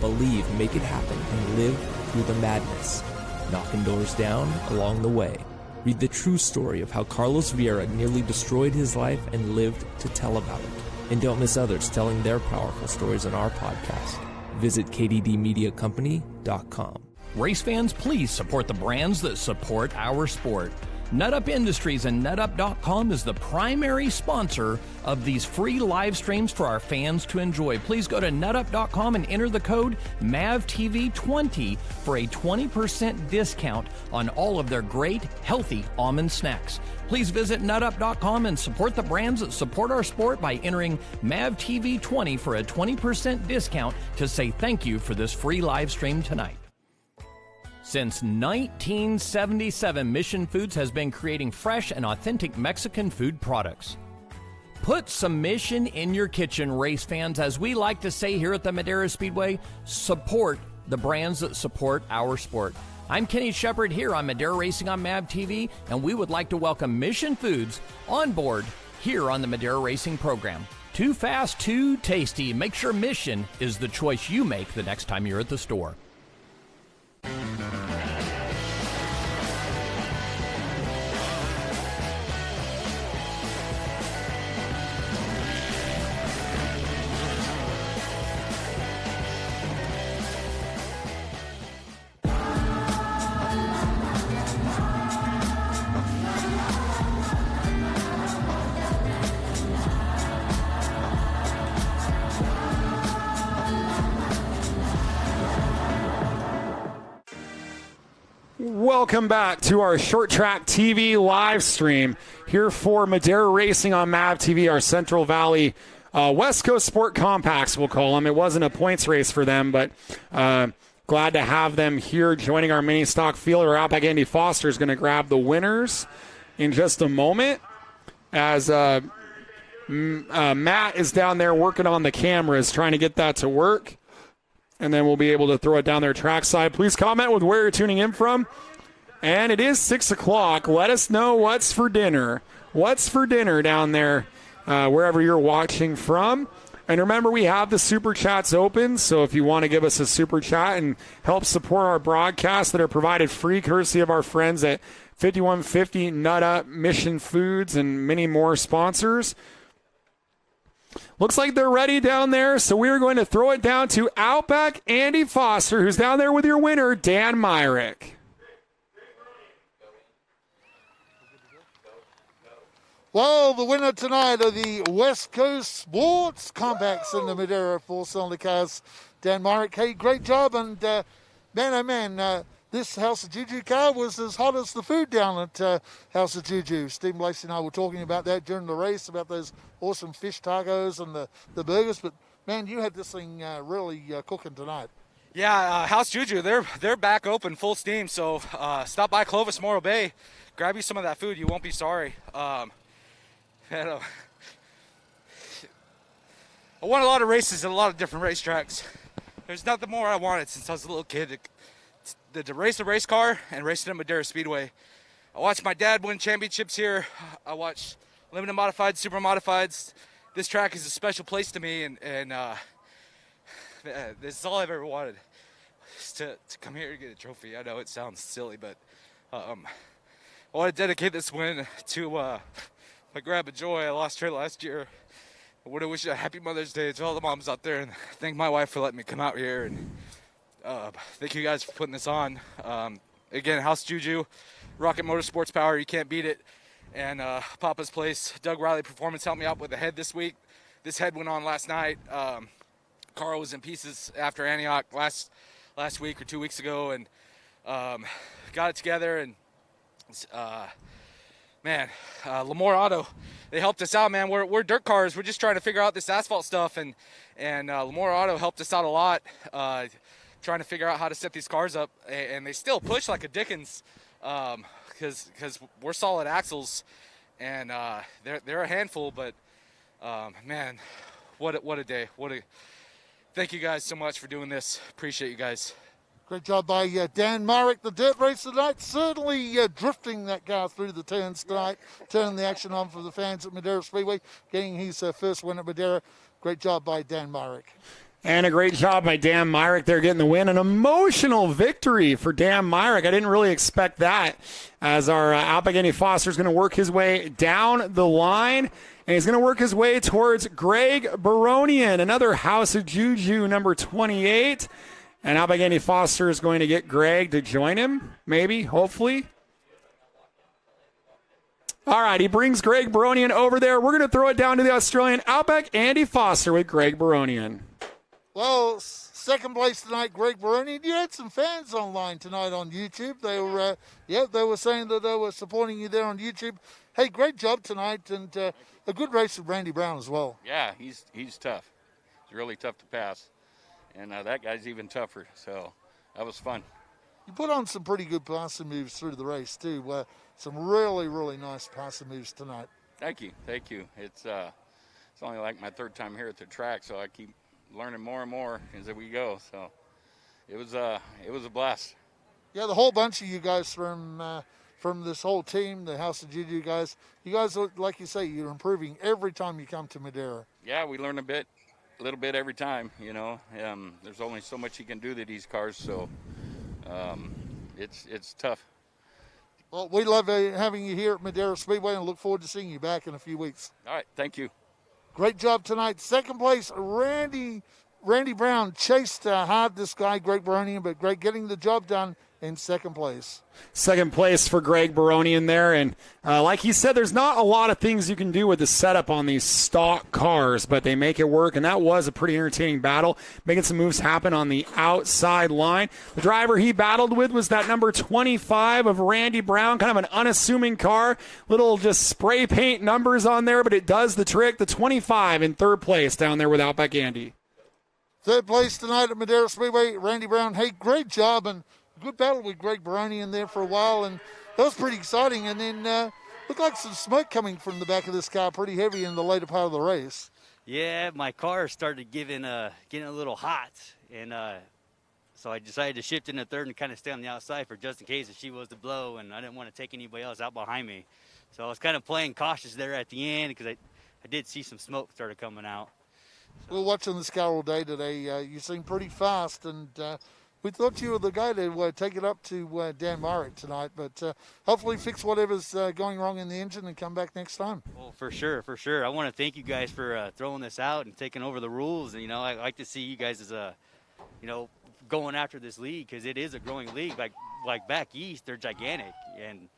Believe, make it happen, and live through the madness, knocking doors down along the way. Read the true story of how Carlos Vieira nearly destroyed his life and lived to tell about it. And don't miss others telling their powerful stories on our podcast. Visit kddmediacompany.com. Race fans, please support the brands that support our sport. NutUp Industries and NutUp.com is the primary sponsor of these free live streams for our fans to enjoy. Please go to NutUp.com and enter the code MAVTV20 for a 20% discount on all of their great, healthy almond snacks. Please visit NutUp.com and support the brands that support our sport by entering MAVTV20 for a 20% discount to say thank you for this free live stream tonight. Since 1977, Mission Foods has been creating fresh and authentic Mexican food products. Put some Mission in your kitchen, race fans. As we like to say here at the Madera Speedway, support the brands that support our sport. I'm Kenny Shepard here on Madera Racing on MAVTV, and we would like to welcome Mission Foods on board here on the Madera Racing program. Too fast, too tasty. Make sure Mission is the choice you make the next time you're at the store. Welcome back to our Short Track TV live stream here for Madera Racing on MAVTV, our Central Valley West Coast Sport Compacts, we'll call them. It wasn't a points race for them, but glad to have them here joining our mini stock field. Our Outback Andy Foster is going to grab the winners in just a moment as Matt is down there working on the cameras, trying to get that to work. And then we'll be able to throw it down there trackside. Please comment with where you're tuning in from. And it is 6 o'clock. Let us know what's for dinner. What's for dinner down there, wherever you're watching from. And remember, we have the Super Chats open. So if you want to give us a Super Chat and help support our broadcasts that are provided free, courtesy of our friends at 5150 Nut Up, Mission Foods, and many more sponsors. Looks like they're ready down there, so we are going to throw it down to Outback Andy Foster, who's down there with your winner, Dan Myrick. Well, the winner tonight of the West Coast Sports Compacts in the Madera four-cylinder cars, Dan Myrick. Hey, great job, and man, oh man, this House of Juju car was as hot as the food down at House of Juju. Steve Lacey and I were talking about that during the race, about those awesome fish tacos and the burgers. But, man, you had this thing really cooking tonight. Yeah, House Juju, they're back open full steam. So stop by Clovis Morro Bay, grab you some of that food. You won't be sorry. I won a lot of races at a lot of different racetracks. There's nothing more I wanted since I was a little kid to race a race car and race it at Madera Speedway. I watched my dad win championships here. I watched limited modifieds, super modifieds. This track is a special place to me, and this is all I've ever wanted, is to come here and get a trophy. I know it sounds silly, but I want to dedicate this win to my grandma Joy. I lost her last year. I want to wish a happy Mother's Day to all the moms out there, and thank my wife for letting me come out here, and thank you guys for putting this on. Again, House Juju, Rocket Motorsports Power, you can't beat it. And Papa's Place, Doug Riley Performance helped me out with the head this week. This head went on last night. Carl was in pieces after Antioch last week or 2 weeks ago, and got it together. And Lamore Auto, they helped us out, man. We're dirt cars. We're just trying to figure out this asphalt stuff, and Lamore Auto helped us out a lot. Trying to figure out how to set these cars up, and they still push like a Dickens, because we're solid axles, and they're a handful. But man, what a day! Thank you guys so much for doing this. Appreciate you guys. Great job by Dan Myrick, the dirt racer tonight. Certainly drifting that car through the turns tonight, turning the action on for the fans at Madera Speedway, getting his first win at Madera. Great job by Dan Myrick. And a great job by Dan Myrick there getting the win. An emotional victory for Dan Myrick. I didn't really expect that, as our Outback Andy Foster is going to work his way down the line. And he's going to work his way towards Greg Baronian, another House of Juju, number 28. And Outback Andy Foster is going to get Greg to join him, maybe, hopefully. All right, he brings Greg Baronian over there. We're going to throw it down to the Australian Outback Andy Foster with Greg Baronian. Well, second place tonight, Greg Baronian. You had some fans online tonight on YouTube. They were, they were saying that they were supporting you there on YouTube. Hey, great job tonight, and a good race with Randy Brown as well. Yeah, he's tough. He's really tough to pass, and that guy's even tougher. So that was fun. You put on some pretty good passing moves through the race, too. Some really, really nice passing moves tonight. Thank you. It's only like my third time here at the track, so I keep learning more and more as we go. So it was a blast. Yeah, the whole bunch of you guys from this whole team, the House of Juju guys, you guys, like you say, you're improving every time you come to Madera. Yeah, we learn a little bit every time, you know. There's only so much you can do to these cars, so it's tough. Well, we love having you here at Madera Speedway and look forward to seeing you back in a few weeks. All right, thank you. Great job tonight. Second place, Randy Brown chased hard this guy, Greg Baronian, but Greg getting the job done in second place. Second place for Greg Baronian there. And like he said, there's not a lot of things you can do with the setup on these stock cars, but they make it work. And that was a pretty entertaining battle, making some moves happen on the outside line. The driver he battled with was that number 25 of Randy Brown, kind of an unassuming car. Little just spray paint numbers on there, but it does the trick. The 25 in third place down there with Outback Andy. Third place tonight at Madera Speedway, Randy Brown. Hey, great job and good battle with Greg Baronian there for a while, and that was pretty exciting. And then looked like some smoke coming from the back of this car pretty heavy in the later part of the race. Yeah, my car started getting a little hot, and so I decided to shift into third and kind of stay on the outside for just in case if she was to blow, and I didn't want to take anybody else out behind me. So I was kind of playing cautious there at the end because I did see some smoke started coming out. We were watching this car all day today. You seem pretty fast, and we thought you were the guy to take it up to Dan Myrick tonight, but hopefully fix whatever's going wrong in the engine and come back next time. Well, for sure. I want to thank you guys for throwing this out and taking over the rules. And, I like to see you guys as going after this league because it is a growing league. Like back east, they're gigantic, and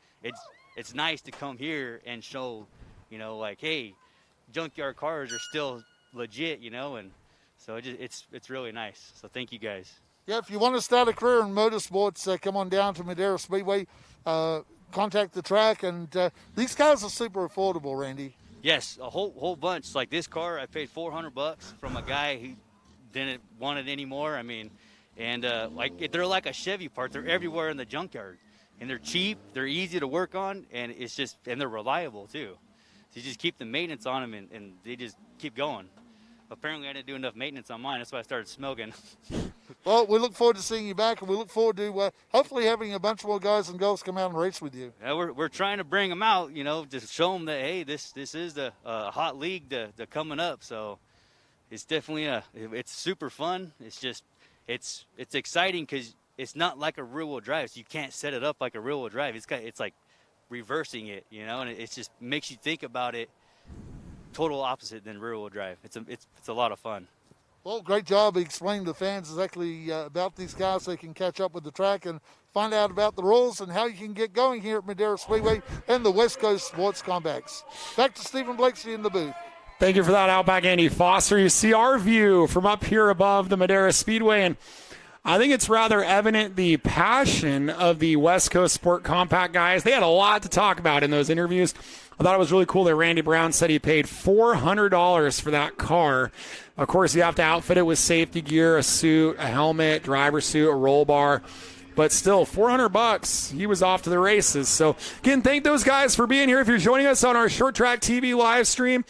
it's nice to come here and show, hey, junkyard cars are still legit, and so it's really nice. So thank you guys. Yeah, if you want to start a career in motorsports, come on down to Madera Speedway, contact the track, and these cars are super affordable, Randy. Yes, a whole bunch. Like this car, I paid $400 from a guy who didn't want it anymore. I mean, and they're like a Chevy part. They're everywhere in the junkyard, and they're cheap. They're easy to work on, and and they're reliable too. So you just keep the maintenance on them, and they just keep going. Apparently, I didn't do enough maintenance on mine. That's why I started smoking. Well, we look forward to seeing you back, and we look forward to hopefully having a bunch more guys and girls come out and race with you. Yeah, we're trying to bring them out, to show them that, hey, this is a hot league to coming up. So it's definitely it's super fun. It's just it's exciting because it's not like a rear-wheel drive. So you can't set it up like a rear-wheel drive. It's like reversing it, and it just makes you think about it. Total opposite than rear-wheel drive. It's a lot of fun. Well, great job explaining to the fans exactly about these cars so they can catch up with the track and find out about the rules and how you can get going here at Madera Speedway and the West Coast Sports Compacts. Back to Stephen Blakeslee in the booth. Thank you for that, Outback Andy Foster. You see our view from up here above the Madera Speedway, and I think it's rather evident the passion of the West Coast Sport Compact guys. They had a lot to talk about in those interviews. I thought it was really cool that Randy Brown said he paid $400 for that car. Of course, you have to outfit it with safety gear, a suit, a helmet, driver suit, a roll bar. But still, $400, he was off to the races. So, again, thank those guys for being here. If you're joining us on our Short Track TV live stream,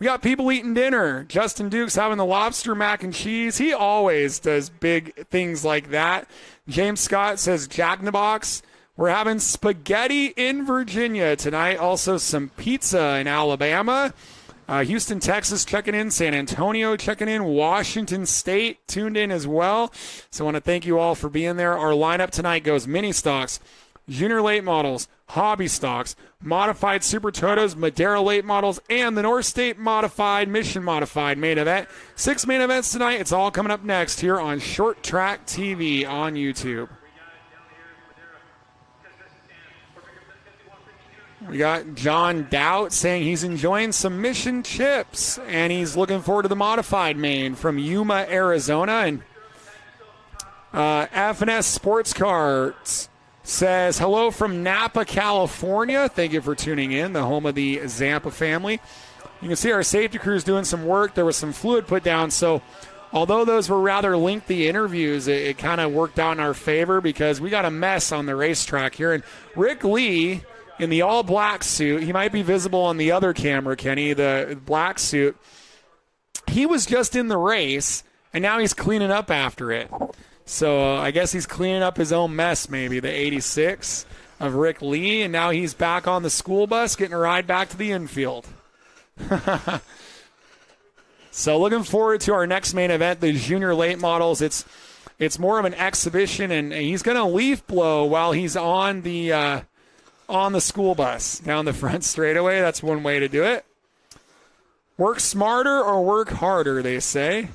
we got people eating dinner. Justin Duke's having the lobster mac and cheese. He always does big things like that. James Scott says Jack in the Box. We're having spaghetti in Virginia tonight. Also some pizza in Alabama. Houston, Texas checking in. San Antonio checking in. Washington State tuned in as well. So I want to thank you all for being there. Our lineup tonight goes mini stocks, junior late models, hobby stocks, modified Super Totos, Madera Late Models, and the North State Modified, Mission Modified main event. 6 main events tonight. It's all coming up next here on Short Track TV on YouTube. We got John Doubt saying he's enjoying some Mission chips, and he's looking forward to the modified main from Yuma, Arizona. And F&S Sports Cards says, hello from Napa, California. Thank you for tuning in, the home of the Zampa family. You can see our safety crew is doing some work. There was some fluid put down, so although those were rather lengthy interviews, it kind of worked out in our favor because we got a mess on the racetrack here. And Rick Lee in the all-black suit, he might be visible on the other camera, Kenny, the black suit. He was just in the race, and now he's cleaning up after it. So I guess he's cleaning up his own mess, maybe, the 86 of Rick Lee, and now he's back on the school bus getting a ride back to the infield. So looking forward to our next main event, the junior late models. It's more of an exhibition, and he's going to leaf blow while he's on the school bus down the front straightaway. That's one way to do it. Work smarter or work harder, they say.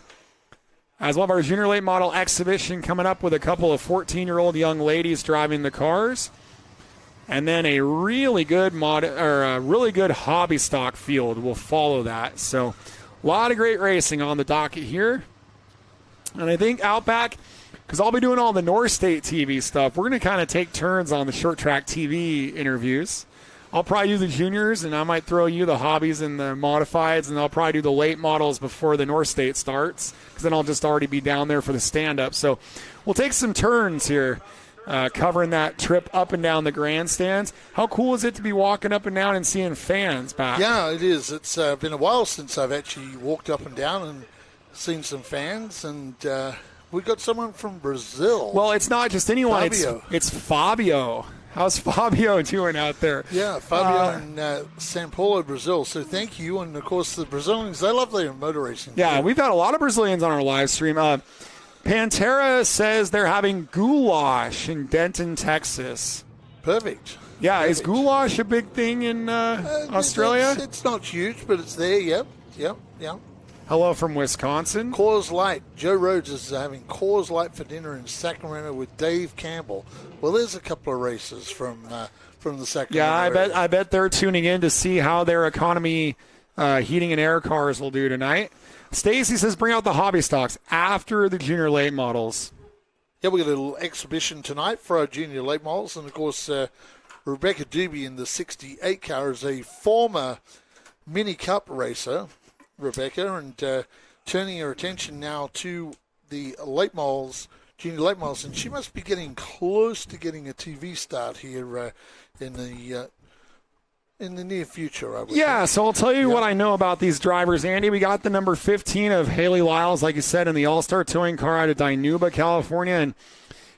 As one of our junior late model exhibition coming up with a couple of 14-year-old young ladies driving the cars. And then a really good hobby stock field will follow that. So a lot of great racing on the docket here. And I think Outback, because I'll be doing all the North State TV stuff, we're going to kind of take turns on the short track TV interviews. I'll probably do the juniors, and I might throw you the hobbies and the modifieds, and I'll probably do the late models before the North State starts, because then I'll just already be down there for the stand-up. So we'll take some turns here. Covering that trip up and down the grandstands. How cool is it to be walking up and down and seeing fans back? Yeah, it is. It's been a while since I've actually walked up and down and seen some fans, and we got someone from Brazil. Well, it's not just anyone. Fabio. It's Fabio. How's Fabio doing out there? Yeah, Fabio in Sao Paulo, Brazil. So thank you. And, of course, the Brazilians, they love their motor racing. Yeah, we've had a lot of Brazilians on our live stream. Pantera says they're having goulash in Denton, Texas. Perfect. Yeah, Perfect. Is goulash a big thing in Australia? It's not huge, but it's there. Yep. Hello from Wisconsin. Coors Light. Joe Rhodes is having Coors Light for dinner in Sacramento with Dave Campbell. Well, there's a couple of races from the Sacramento. Yeah, area. I bet they're tuning in to see how their economy heating and air cars will do tonight. Stacy says bring out the hobby stocks after the junior late models. Yeah, we got a little exhibition tonight for our junior late models. And, of course, Rebecca Doobie in the 68 car is a former Mini Cup racer, Rebecca, and turning her attention now to the late models, junior late models. And she must be getting close to getting a TV start here in the near future, I would think. So I'll tell you what I know about these drivers, Andy. We got the number 15 of Haley Lyles, like you said, in the All-Star Towing car out of Dinuba, California, and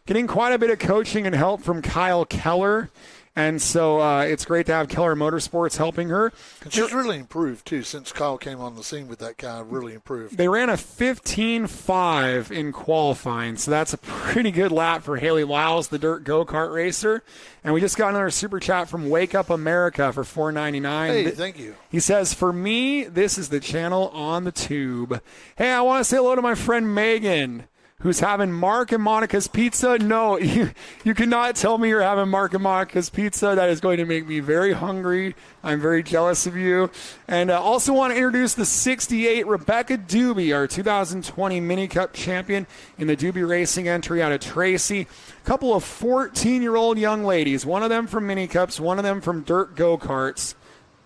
getting quite a bit of coaching and help from Kyle Keller. And so it's great to have Keller Motorsports helping her. And she's really improved, too, since Kyle came on the scene with that car, really improved. They ran a 15.5 in qualifying, so that's a pretty good lap for Haley Lyles, the dirt go-kart racer. And we just got another super chat from Wake Up America for $4.99. Hey, thank you. He says, for me, this is the channel on the tube. Hey, I want to say hello to my friend Megan, who's having Mark and Monica's pizza. No, you cannot tell me you're having Mark and Monica's pizza. That is going to make me very hungry. I'm very jealous of you. And I also want to introduce the 68 Rebecca Doobie, our 2020 Mini Cup champion in the Doobie Racing entry out of Tracy. A couple of 14-year-old young ladies, one of them from Mini Cups, one of them from dirt go-karts,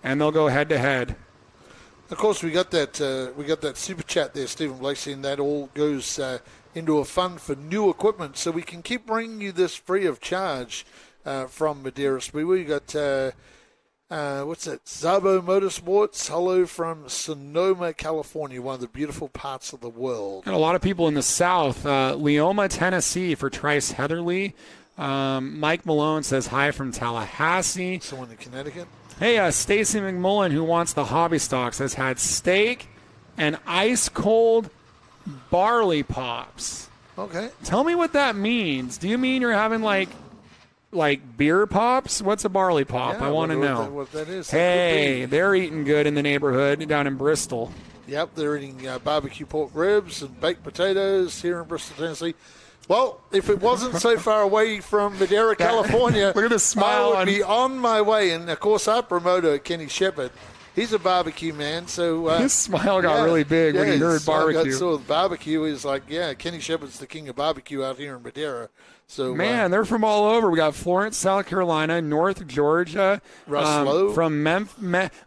and they'll go head-to-head. Of course, we got that super chat there, Stephen Blakesy, and that all goes into a fund for new equipment, so we can keep bringing you this free of charge from Madera Speedway. You got what's that? Zabo Motorsports. Hello from Sonoma, California, one of the beautiful parts of the world. And a lot of people in the South. Leoma, Tennessee for Trice Heatherly. Mike Malone says hi from Tallahassee. Someone in Connecticut. Hey, Stacy McMullen, who wants the hobby stocks, has had steak and ice cold barley pops. Okay. Tell me what that means. Do you mean you're having like beer pops? What's a barley pop? Yeah, I want to know. What that is. Hey, they're eating good in the neighborhood down in Bristol. Yep, they're eating barbecue pork ribs and baked potatoes here in Bristol, Tennessee. Well, if it wasn't so far away from Madera, California, look at the smile. I would be on my way. And, of course, our promoter, Kenny Shepard, he's a barbecue man. So his smile got really big when he heard barbecue. So the barbecue is like, Kenny Shepard's the king of barbecue out here in Madera. So man, they're from all over. We got Florence, South Carolina, North Georgia, Russ Lowe. from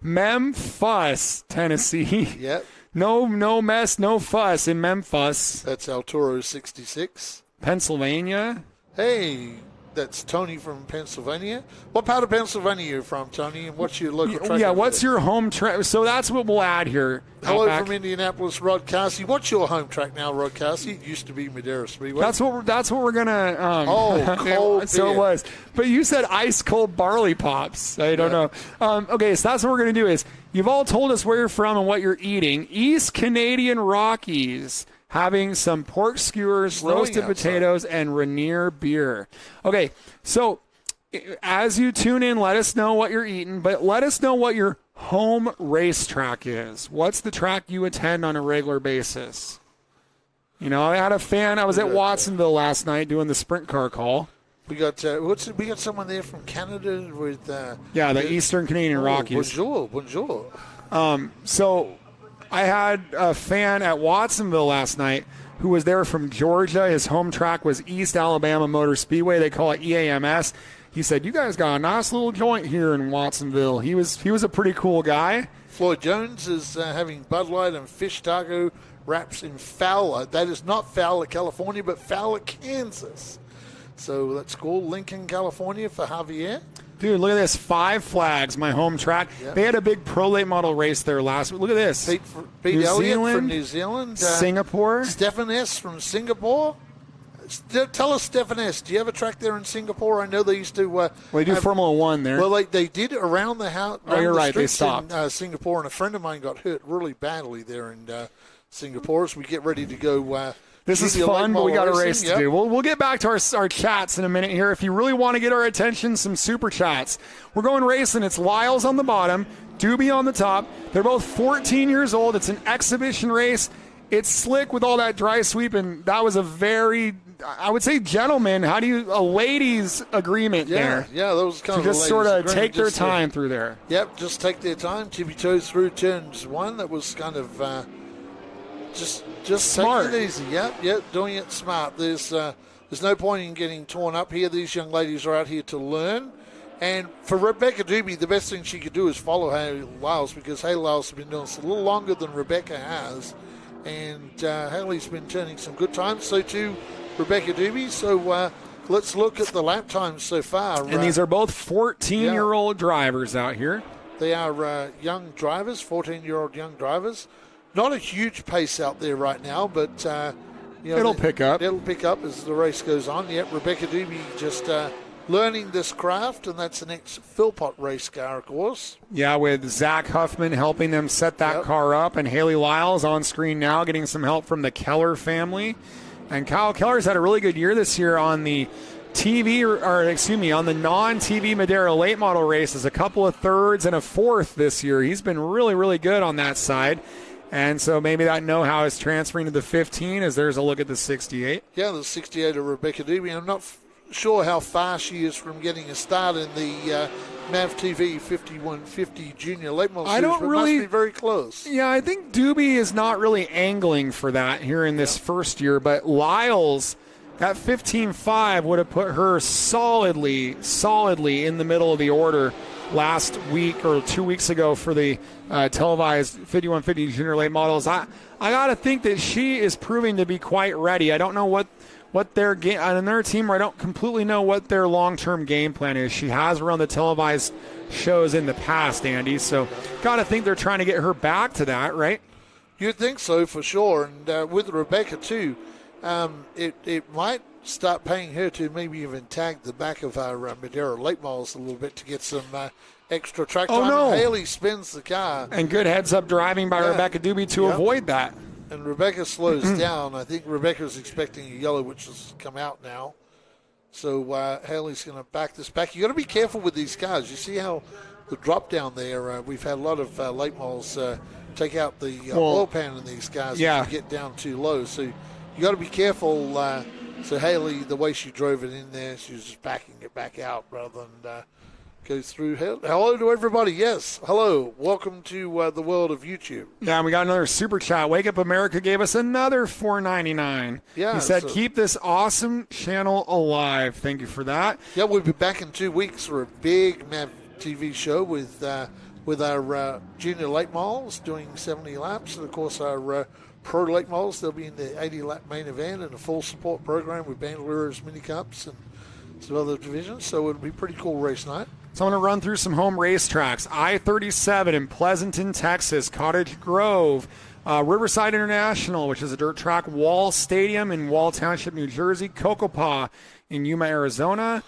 Memphis, Tennessee. Yep. No mess, no fuss in Memphis. That's El Toro 66. Pennsylvania. Hey, that's Tony from Pennsylvania. What part of Pennsylvania are you from, Tony? And what's your local track? Yeah, what's your home track? So that's what we'll add here. Hello from Indianapolis, Rod Carsey. What's your home track now, Rod Carsey? It used to be Madera Speedway. That's what we're gonna. Cold so beer. it was. But you said ice cold barley pops. I don't know. Okay, so that's what we're gonna do. Is you've all told us where you're from and what you're eating. East Canadian Rockies. Having some pork skewers, roasted potatoes, and Rainier beer. Okay, so as you tune in, let us know what you're eating, but let us know what your home racetrack is. What's the track you attend on a regular basis? You know, I had a fan. I was at Watsonville last night doing the sprint car call. We got someone there from Canada with the Eastern Canadian Rockies. Bonjour. So I had a fan at Watsonville last night who was there from Georgia. His home track was East Alabama Motor Speedway. They call it EAMS. He said, "You guys got a nice little joint here in Watsonville." He was a pretty cool guy. Floyd Jones is having Bud Light and fish taco wraps in Fowler. That is not Fowler, California, but Fowler, Kansas. So that's cool. Lincoln, California for Javier. Dude, look at this. 5 Flags, my home track. Yep. They had a big pro late model race there last week. Look at this. Pete Elliott from New Zealand. Singapore. Stefan S. from Singapore. Tell us, Stefan S., do you have a track there in Singapore? I know they used to. They do Formula 1 there. Well, they did around the house. Oh, you're right. They stopped. In Singapore, and a friend of mine got hurt really badly there in Singapore as we get ready to go. This is fun, but we got a race to do. We'll get back to our chats in a minute here. If you really want to get our attention, some super chats. We're going racing. It's Lyles on the bottom, Doobie on the top. They're both 14 years old. It's an exhibition race. It's slick with all that dry sweep, and that was a very, I would say, gentleman. A ladies' agreement there. Yeah, that was kind of just sort of take their time through there. Yep, just take their time. Tippy toes through turns 1. That was kind of just smart. Taking it easy. Yep, doing it smart. There's no point in getting torn up here. These young ladies are out here to learn. And for Rebecca Doobie, the best thing she could do is follow Haley Lyles, because Haley Lyles has been doing this a little longer than Rebecca has. And Haley's been turning some good times. So too Rebecca Doobie. So let's look at the lap times so far. And these are both 14-year-old drivers out here. They are young drivers, 14-year-old young drivers. Not a huge pace out there right now, but it'll pick up. It'll pick up as the race goes on. Yep, Rebecca Doobie just learning this craft, and that's the next Philpott race car, of course. Yeah, with Zach Huffman helping them set that car up, and Haley Lyles on screen now getting some help from the Keller family. And Kyle Keller's had a really good year this year on the on the non-TV Madera late model races. A couple of thirds and a fourth this year. He's been really, really good on that side. And so maybe that know-how is transferring to the 15 as there's a look at the 68. Yeah, the 68 of Rebecca Doobie. I'm not sure how far she is from getting a start in the MAVTV 5150 Junior Late Model Series, but must be very close. Yeah, I think Doobie is not really angling for that here in this first year, but Lyles, that 15.5 would have put her solidly in the middle of the order last week or 2 weeks ago for the televised 5150 Junior Late Models. I got to think that she is proving to be quite ready. I don't know what their game on their team. I don't completely know what their long-term game plan is. She has run the televised shows in the past, Andy. So, got to think they're trying to get her back to that, right? You'd think so for sure. And with Rebecca too, it might start paying her to maybe even tag the back of our Madera Late Models a little bit to get some extra track time. No. Haley spins the car. And good heads-up driving by Rebecca Doobie to avoid that. And Rebecca slows down. I think Rebecca's expecting a yellow, which has come out now. So Haley's going to back this back. You got to be careful with these cars. You see how the drop down there. We've had a lot of late models take out the oil pan in these cars if you get down too low. So you got to be careful. So Haley, the way she drove it in there, she was just backing it back out rather than go through. Hello to everybody. Yes, hello. Welcome to the world of YouTube. Yeah, we got another super chat. Wake Up America gave us another $4.99. Yeah, he said, keep this awesome channel alive. Thank you for that. Yeah, we'll be back in 2 weeks for a big MAVTV show with with our junior late models doing 70 laps. And, of course, our pro late models, they'll be in the 80-lap main event and a full support program with Banderillas mini cups and some other divisions. So it'll be a pretty cool race night. So I'm going to run through some home racetracks. I-37 in Pleasanton, Texas, Cottage Grove, Riverside International, which is a dirt track, Wall Stadium in Wall Township, New Jersey, Cocopah in Yuma, Arizona,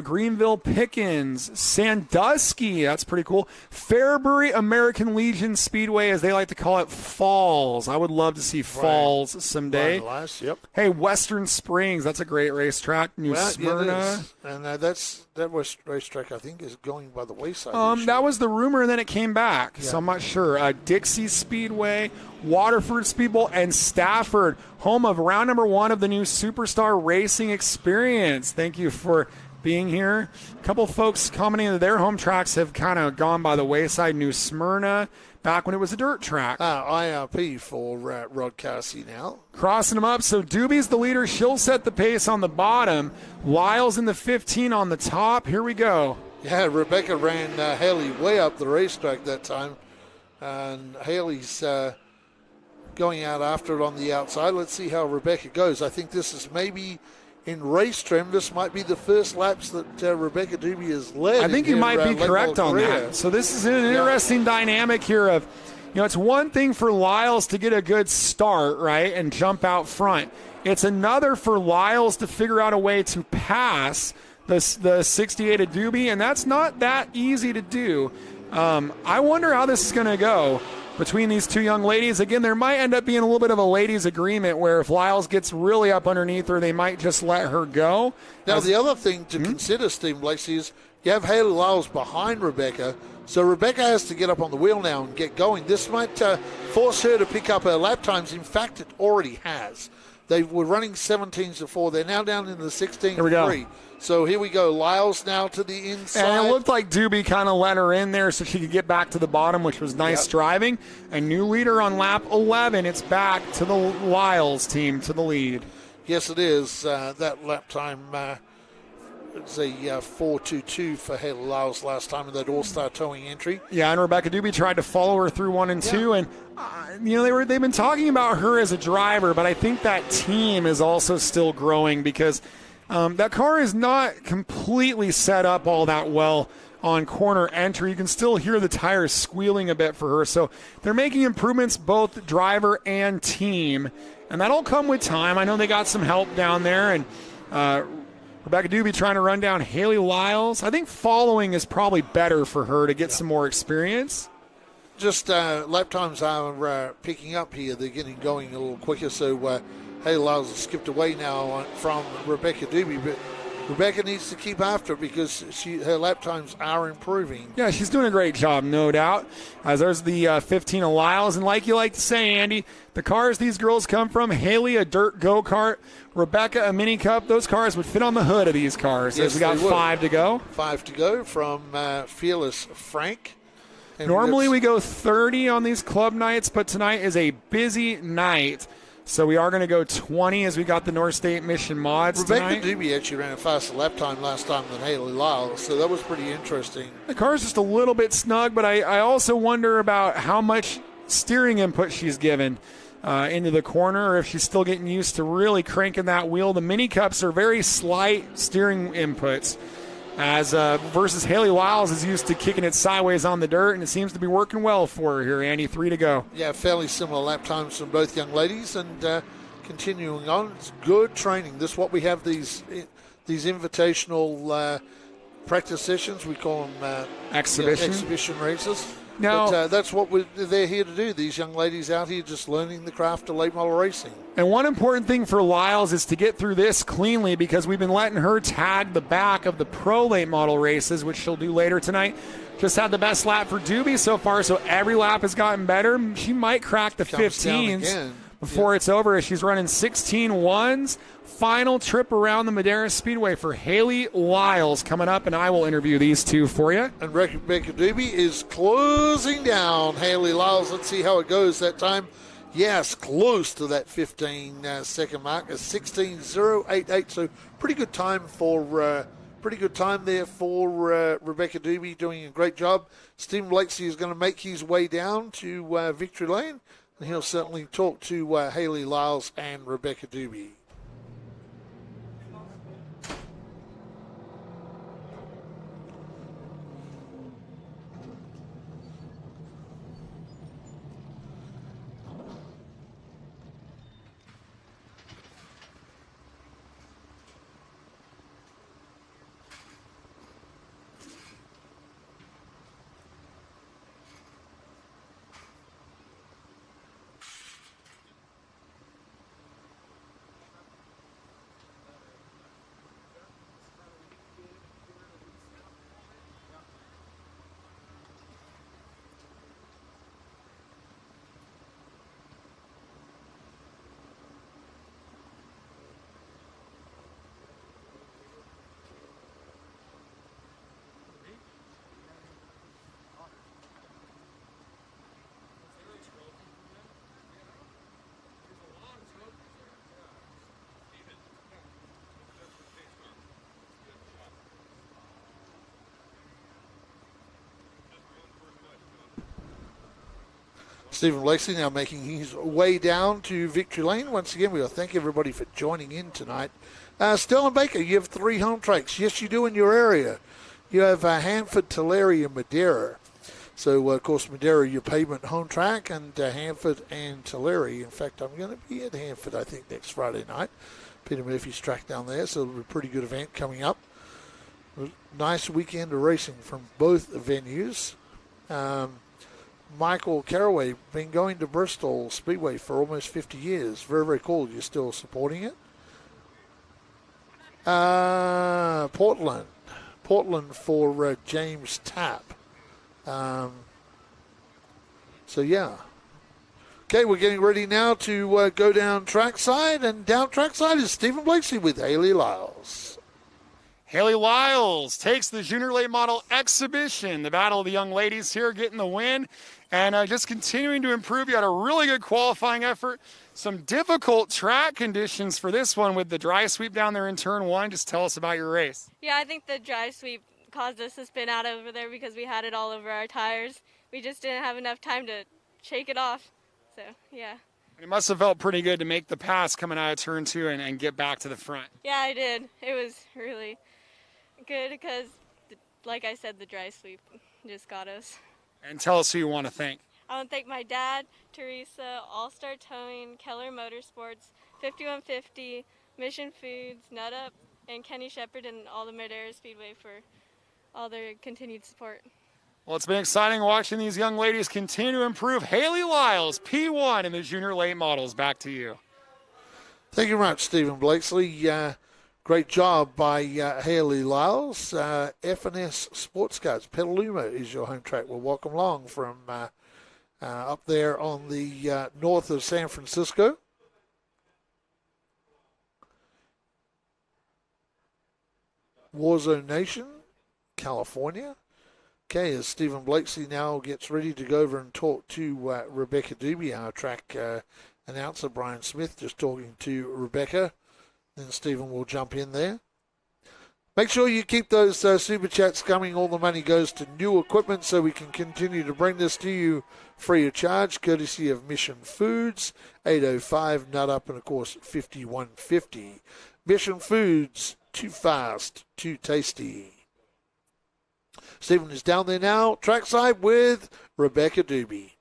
Greenville Pickens, Sandusky, that's pretty cool, Fairbury American Legion Speedway, as they like to call it, Falls. I would love to see Falls someday. Yep. Hey, Western Springs, that's a great racetrack. New Smyrna. Yeah, and that racetrack, I think, is going by the wayside. That was the rumor, and then it came back, so I'm not sure. Dixie Speedway, Waterford Speedbowl, and Stafford, home of round number 1 of the new Superstar Racing Experience. Thank you for being here. A couple folks commenting that their home tracks have kind of gone by the wayside. New Smyrna, back when it was a dirt track. IRP for Rod Carsey now. Crossing them up. So Doobie's the leader. She'll set the pace on the bottom. Lyle's in the 15 on the top. Here we go. Yeah, Rebecca ran Haley way up the racetrack that time. And Haley's going out after it on the outside. Let's see how Rebecca goes. I think this is maybe in race trim. This might be the first laps that Rebecca Doobie has led. I think you might be correct on that. So this is an interesting dynamic here of, it's one thing for Lyles to get a good start, right, and jump out front. It's another for Lyles to figure out a way to pass the 68 of Doobie, and that's not that easy to do. I wonder how this is going to go between these two young ladies. Again, there might end up being a little bit of a ladies' agreement where if Lyles gets really up underneath her, they might just let her go. Now, the other thing to consider, Steve Lacey, is you have Haley Lyles behind Rebecca, so Rebecca has to get up on the wheel now and get going. This might force her to pick up her lap times. In fact, it already has. They were running 17s before. They're now down in the 16th. Here we go. So here we go. Lyles now to the inside. And it looked like Doobie kind of let her in there so she could get back to the bottom, which was nice driving. A new leader on lap 11. It's back to the Lyles team to the lead. Yes, it is. That lap time, it's a 4.22 for Haley Lyles last time in that all-star towing entry. Yeah, and Rebecca Doobie tried to follow her through 1 and 2. And, they've been talking about her as a driver, but I think that team is also still growing because that car is not completely set up all that well on corner entry. You can still hear the tires squealing a bit for her. So they're making improvements, both driver and team. And that'll come with time. I know they got some help down there. And Rebecca Doobie trying to run down Haley Lyles. I think following is probably better for her to get some more experience. Just lap times are picking up here. They're getting going a little quicker. So Haley Lyles has skipped away now from Rebecca Doobie, but Rebecca needs to keep after it because her lap times are improving. Yeah, she's doing a great job, no doubt. As there's the 15 of Lyles, and like you like to say, Andy, the cars these girls come from, Haley, a dirt go-kart, Rebecca, a mini cup, those cars would fit on the hood of these cars. Yes, we got 5 to go. 5 to go from Fearless Frank. And normally we go 30 on these club nights, but tonight is a busy night. So we are going to go 20 as we got the North State Mission mods Rebecca tonight. Doobie actually ran a faster lap time last time than Haley Lyles, so that was pretty interesting. The car's just a little bit snug, but I also wonder about how much steering input she's given into the corner, or if she's still getting used to really cranking that wheel. The mini cups are very slight steering inputs, as versus Haley Lyles is used to kicking it sideways on the dirt, and it seems to be working well for her here, Andy. 3 to go. Yeah, fairly similar lap times from both young ladies, and continuing on. It's good training. This is what we have, these invitational practice sessions. We call them exhibition races. Now, but that's what they're here to do. These young ladies out here just learning the craft of late model racing. And one important thing for Lyles is to get through this cleanly, because we've been letting her tag the back of the pro late model races, which she'll do later tonight. Just had the best lap for Doobie so far, so every lap has gotten better. She might crack the 15s before it's over, as she's running 16-1s. Final trip around the Madera Speedway for Haley Lyles coming up, and I will interview these two for you. And Rebecca Doobie is closing down Haley Lyles. Let's see how it goes that time. Yes, close to that 15-second mark, a 16.088. So pretty good time for pretty good time there for Rebecca Doobie, doing a great job. Stephen Blakeslee is going to make his way down to Victory Lane, and he'll certainly talk to Haley Lyles and Rebecca Doobie. Stephen Blakeslee now making his way down to Victory Lane. Once again, we will thank everybody for joining in tonight. Stellan Baker, you have 3 home tracks. Yes, you do in your area. You have Hanford, Tulare, and Madera. So, of course, Madera, your pavement home track, and Hanford and Tulare. In fact, I'm going to be at Hanford, I think, next Friday night. Peter Murphy's track down there, so it'll be a pretty good event coming up. Nice weekend of racing from both venues. Michael Carraway, been going to Bristol Speedway for almost 50 years. Very, very cool. You're still supporting it. Portland for James Tapp. So, yeah. Okay, we're getting ready now to go down trackside, and down trackside is Stephen Blakeslee with Haley Lyles. Haley Lyles takes the Junior Late Model Exhibition. The Battle of the Young Ladies here, getting the win. And just continuing to improve. You had a really good qualifying effort. Some difficult track conditions for this one with the dry sweep down there in turn 1. Just tell us about your race. Yeah, I think the dry sweep caused us to spin out over there because we had it all over our tires. We just didn't have enough time to shake it off. So, yeah. It must have felt pretty good to make the pass coming out of turn 2 and get back to the front. Yeah, I did. It was really good because, like I said, the dry sweep just got us. And tell us who you want to thank. I want to thank my dad, Teresa, All-Star Towing, Keller Motorsports, 5150, Mission Foods, Nut Up, and Kenny Shepard and all the Madera Speedway for all their continued support. Well, it's been exciting watching these young ladies continue to improve. Haley Lyles, P1 in the Junior Late Models. Back to you. Thank you very much, Stephen Blakeslee. Great job by Haley Lyles. F&S Sports Cars, Petaluma is your home track. Well, welcome along from up there on the north of San Francisco. Warzone Nation, California. Okay, as Stephen Blakeslee now gets ready to go over and talk to Rebecca Doobie, our track announcer, Brian Smith, just talking to Rebecca. Then Stephen will jump in there. Make sure you keep those super chats coming. All the money goes to new equipment so we can continue to bring this to you free of charge, courtesy of Mission Foods, 805 Nut Up, and of course 5150. Mission Foods, too fast, too tasty. Stephen is down there now, trackside with Rebecca Doobie.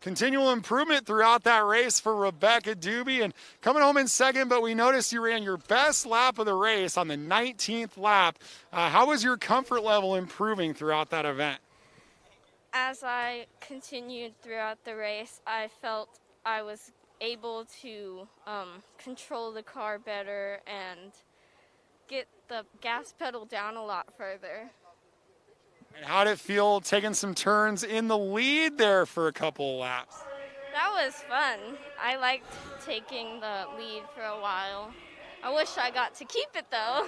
Continual improvement throughout that race for Rebecca Doobie, and coming home in second, but we noticed you ran your best lap of the race on the 19th lap. How was your comfort level improving throughout that event? As I continued throughout the race, I felt I was able to control the car better and get the gas pedal down a lot further. And how did it feel taking some turns in the lead there for a couple of laps? That was fun. I liked taking the lead for a while. I wish I got to keep it, though.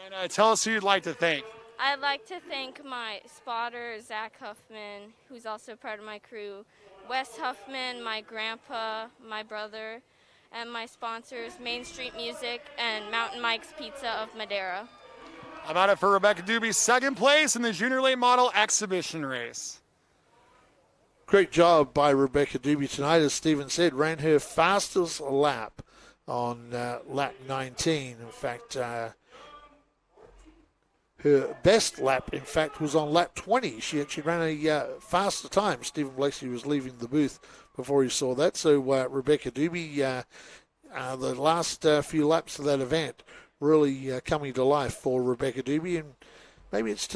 And tell us who you'd like to thank. I'd like to thank my spotter, Zach Huffman, who's also part of my crew, Wes Huffman, my grandpa, my brother, and my sponsors, Main Street Music and Mountain Mike's Pizza of Madera. How about it for Rebecca Doobie, second place in the Junior Late Model Exhibition race. Great job by Rebecca Doobie tonight. As Stephen said, ran her fastest lap on lap 19. In fact, her best lap, in fact, was on lap 20. She actually ran a faster time. Stephen Blakeslee was leaving the booth before he saw that. So Rebecca Doobie, the last few laps of that event, really coming to life for Rebecca Doobie, and maybe it's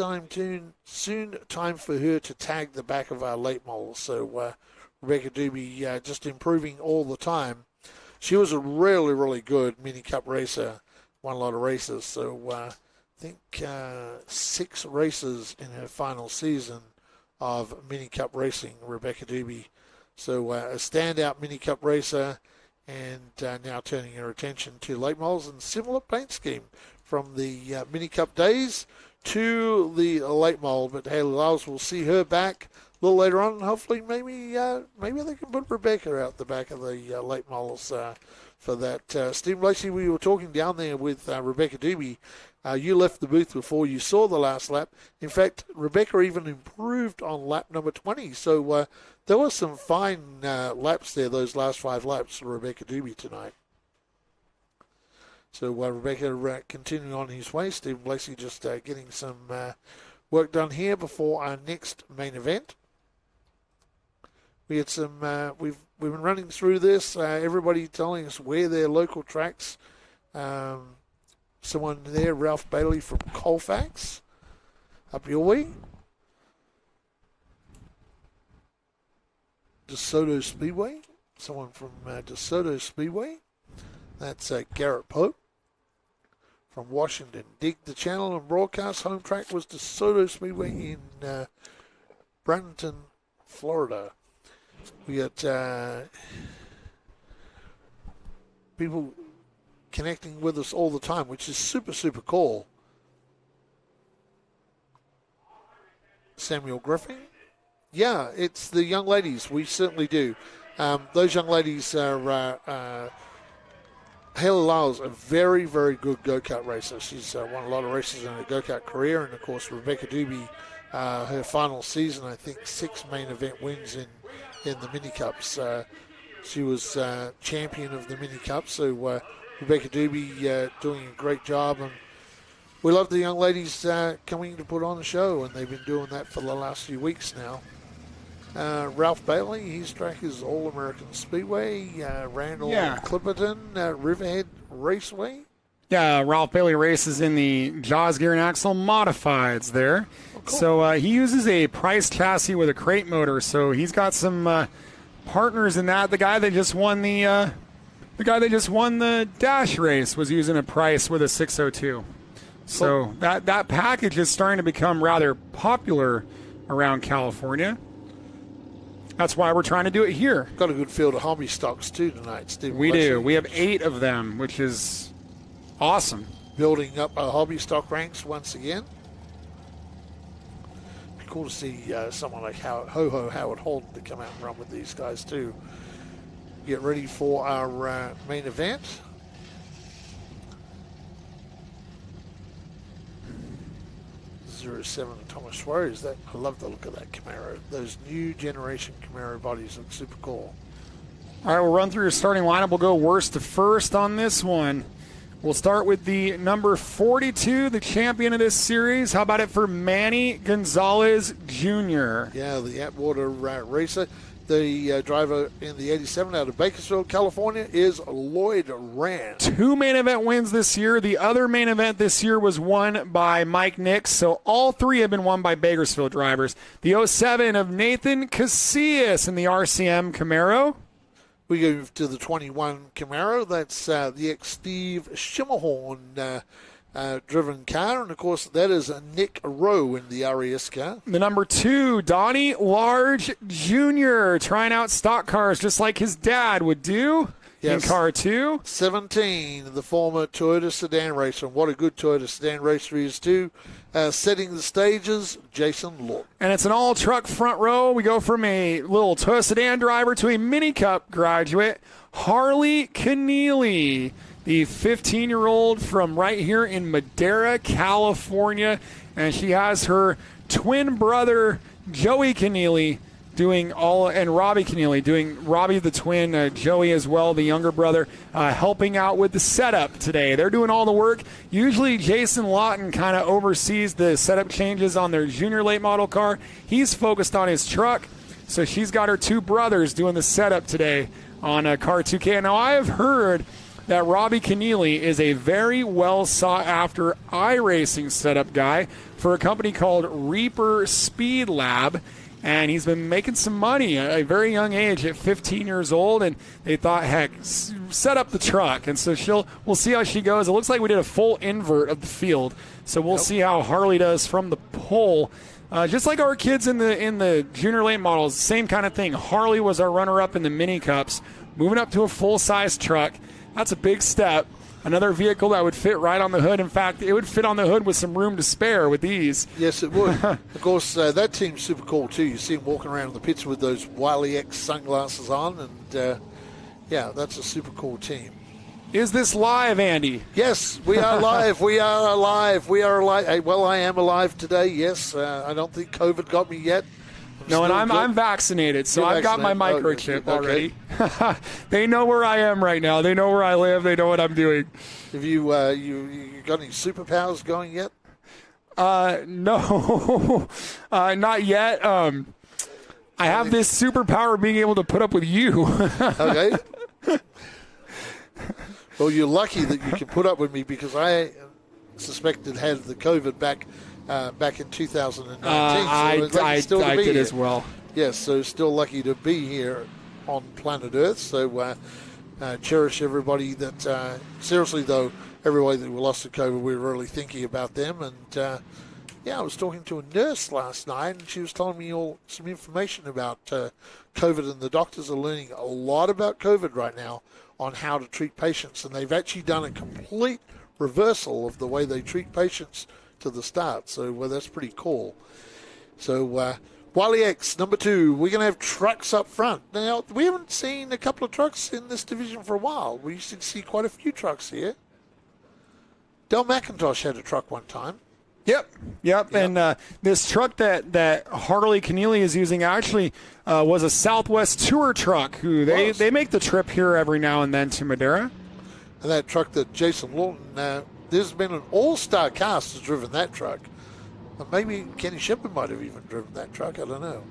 soon time for her to tag the back of our late models. So Rebecca Doobie just improving all the time. She was a really, really good mini cup racer, won a lot of races. So I think 6 races in her final season of mini cup racing, Rebecca Doobie. So a standout mini cup racer, and now turning her attention to late models and similar paint scheme from the mini cup days to the late model. But Haley Lyles will see her back a little later on, and hopefully maybe they can put Rebecca out the back of the late models for that. Steve Lacey, we were talking down there with Rebecca Doobie. You left the booth before you saw the last lap. In fact, Rebecca even improved on lap number 20. So there were some fine laps there, those last 5 laps for Rebecca Doobie tonight. So Rebecca continuing on his way. Stephen Blakeslee just getting some work done here before our next main event. We had some. We've been running through this. Everybody telling us where their local tracks. Someone there, Ralph Bailey from Colfax, up your way. DeSoto Speedway. Someone from DeSoto Speedway. That's Garrett Pope from Washington. Dig the channel and broadcast. Home track was DeSoto Speedway in Bradenton, Florida. We got people connecting with us all the time, which is super, super cool. Samuel Griffin. Yeah, it's the young ladies. We certainly do. Those young ladies are Haley Lyles, a very, very good go-kart racer. She's won a lot of races in her go-kart career. And, of course, Rebecca Doobie, her final season, I think 6 main event wins in the mini cups. She was champion of the mini cups. So Rebecca Doobie doing a great job. And we love the young ladies coming to put on the show, and they've been doing that for the last few weeks now. Ralph Bailey, his track is All-American Speedway. Randall Clipperton, Riverhead Raceway. Yeah, Ralph Bailey races in the Jaws Gear and Axle Modifieds there. Oh, cool. So he uses a Price chassis with a crate motor. So he's got some partners in that. The guy that just won the Dash race was using a Price with a 602. So that package is starting to become rather popular around California. That's why we're trying to do it here. Got a good field of hobby stocks too tonight, Steve. We do. We have 8 of them, which is awesome. Building up our hobby stock ranks once again. Be cool to see someone like Howard Holden to come out and run with these guys too. Get ready for our main event. 07 Thomas Suarez. I love the look of that Camaro. Those new generation Camaro bodies look super cool. All right, we'll run through your starting lineup. We'll go worst to first on this one. We'll start with the number 42, the champion of this series. How about it for Manny Gonzalez Jr.? Yeah, the Atwater racer. The driver in the 87 out of Bakersfield, California, is Lloyd Rand. 2 main event wins this year. The other main event this year was won by Mike Nix, so all 3 have been won by Bakersfield drivers. The 07 of Nathan Casillas in the RCM Camaro. We go to the 21 Camaro. That's the ex-Steve Schimmelhorn driven car, and of course that is Nick Rowe in the RES car. The number 2, Donnie Large Jr., trying out stock cars just like his dad would do. Yes. In car 2. 17, the former Toyota sedan racer, and what a good Toyota sedan racer he is too. Setting the stages, Jason Lord. And it's an all-truck front row. We go from a little Toyota sedan driver to a mini cup graduate. Harley Keneally, the 15-year-old from right here in Madera, California. And she has her twin brother, Joey Keneally, and Robbie Keneally, doing Robbie the twin, Joey as well, the younger brother, helping out with the setup today. They're doing all the work. Usually Jason Lawton kind of oversees the setup changes on their junior late model car. He's focused on his truck, so she's got her two brothers doing the setup today on car 2K. Now, I have heard that Robbie Keneally is a very well sought-after iRacing setup guy for a company called Reaper Speed Lab. And he's been making some money at a very young age, at 15 years old. And they thought, heck, set up the truck. And so we'll see how she goes. It looks like we did a full invert of the field. So we'll see how Harley does from the pole. Just like our kids in the junior late models, same kind of thing. Harley was our runner-up in the mini cups, moving up to a full-size truck. That's a big step. Another vehicle that would fit right on the hood. In fact, it would fit on the hood with some room to spare with these. Yes, it would. Of course, that team's super cool, too. You see them walking around in the pits with those Wiley X sunglasses on. And, yeah, that's a super cool team. Is this live, Andy? Yes, we are live. We are alive. We are alive. Well, I am alive today, yes. I don't think COVID got me yet. I'm vaccinated, so I've got my microchip already. They know where I am right now. They know where I live. They know what I'm doing. Have you got any superpowers going yet? No, not yet. I have this superpower being able to put up with you. Okay. Well, you're lucky that you can put up with me because I suspected had the COVID back in 2019. I did as well. Yes, so still lucky to be here on planet Earth. So cherish everybody that, seriously though, everybody that we lost to COVID, we're really thinking about them. And I was talking to a nurse last night, and she was telling me some information about COVID, and the doctors are learning a lot about COVID right now on how to treat patients. And they've actually done a complete reversal of the way they treat patients to the start, so that's pretty cool. So Wiley X, number 2, we're going to have trucks up front. Now, we haven't seen a couple of trucks in this division for a while. We used to see quite a few trucks here. Del McIntosh had a truck one time. Yep. And this truck that Harley Keneally is using actually was a Southwest Tour truck. They make the trip here every now and then to Madera. And that truck that Jason Lawton, there's been an all-star cast has driven that truck. Maybe Kenny Shepard might have even driven that truck. I don't know.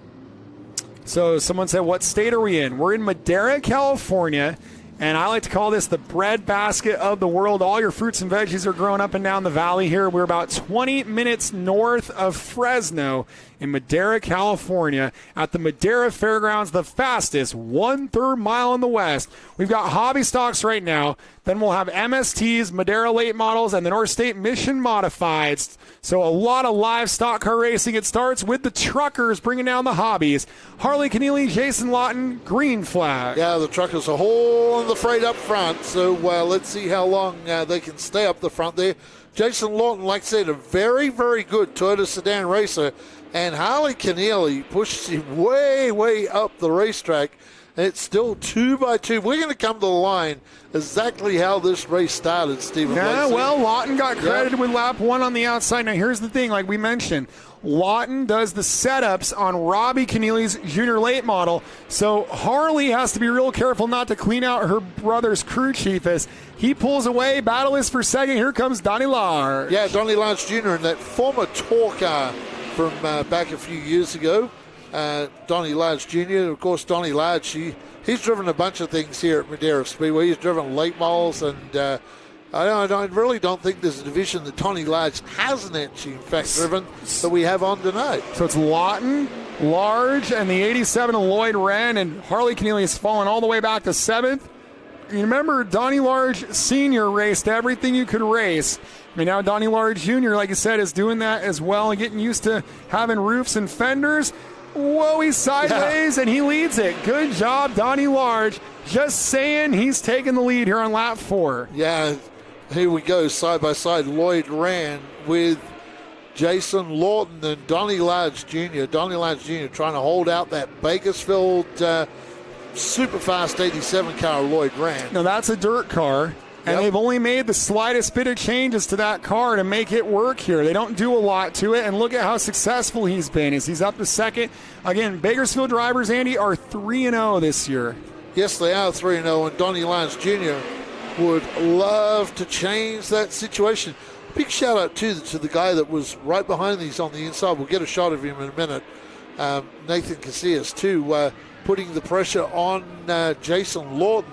So someone said, what state are we in? We're in Madera, California, and I like to call this the bread basket of the world. All your fruits and veggies are growing up and down the valley here. We're about 20 minutes north of Fresno in Madera, California, at the Madera Fairgrounds, the fastest 1/3 mile in the west. We've got hobby stocks right now. Then we'll have MSTs, Madera Late Models, and the North State Mission Modifieds. So a lot of live stock car racing. It starts with the truckers bringing down the hobbies. Harley Keneally, Jason Lawton, green flag. Yeah, the truckers are holding the freight up front. So let's see how long they can stay up the front there. Jason Lawton, like I said, a very, very good Toyota sedan racer. And Harley Keneally pushes him way, way up the racetrack. And it's still 2x2. We're going to come to the line exactly how this race started, Stephen. Yeah, well, Lawton got credited with lap 1 on the outside. Now, here's the thing, like we mentioned. Lawton does the setups on Robbie Keneally's junior late model. So Harley has to be real careful not to clean out her brother's crew chief as he pulls away. Battle is for second. Here comes Donnie Large. Yeah, Donnie Large Jr. and that former tour car from back a few years ago. Donnie Large Jr. Of course, Donnie Large, he's driven a bunch of things here at Madera Speedway. He's driven late models, and I really don't think there's a division that Donnie Large hasn't actually, in fact, driven that we have on tonight. So it's Lawton, Large, and the 87 of Lloyd Wren, and Harley Keneally has fallen all the way back to 7th. You remember, Donnie Large Sr. raced everything you could race. I mean, now Donnie Large Jr., like you said, is doing that as well and getting used to having roofs and fenders. Whoa, he's sideways, and he leads it. Good job, Donnie Large. Just saying, he's taking the lead here on lap 4. Yeah, here we go, side by side. Lloyd Rand with Jason Lawton and Donnie Large Jr. Donnie Large Jr. trying to hold out that Bakersfield super fast 87 car Lloyd ran. Now, that's a dirt car. And they've only made the slightest bit of changes to that car to make it work here. They don't do a lot to it, and look at how successful he's been as he's up to second. Again, Bakersfield drivers, Andy, are 3-0 this year. Yes, they are 3-0, and Donnie Lyons Jr. would love to change that situation. Big shout-out, too, to the guy that was right behind these on the inside. We'll get a shot of him in a minute. Nathan Casillas, too, putting the pressure on Jason Lawton.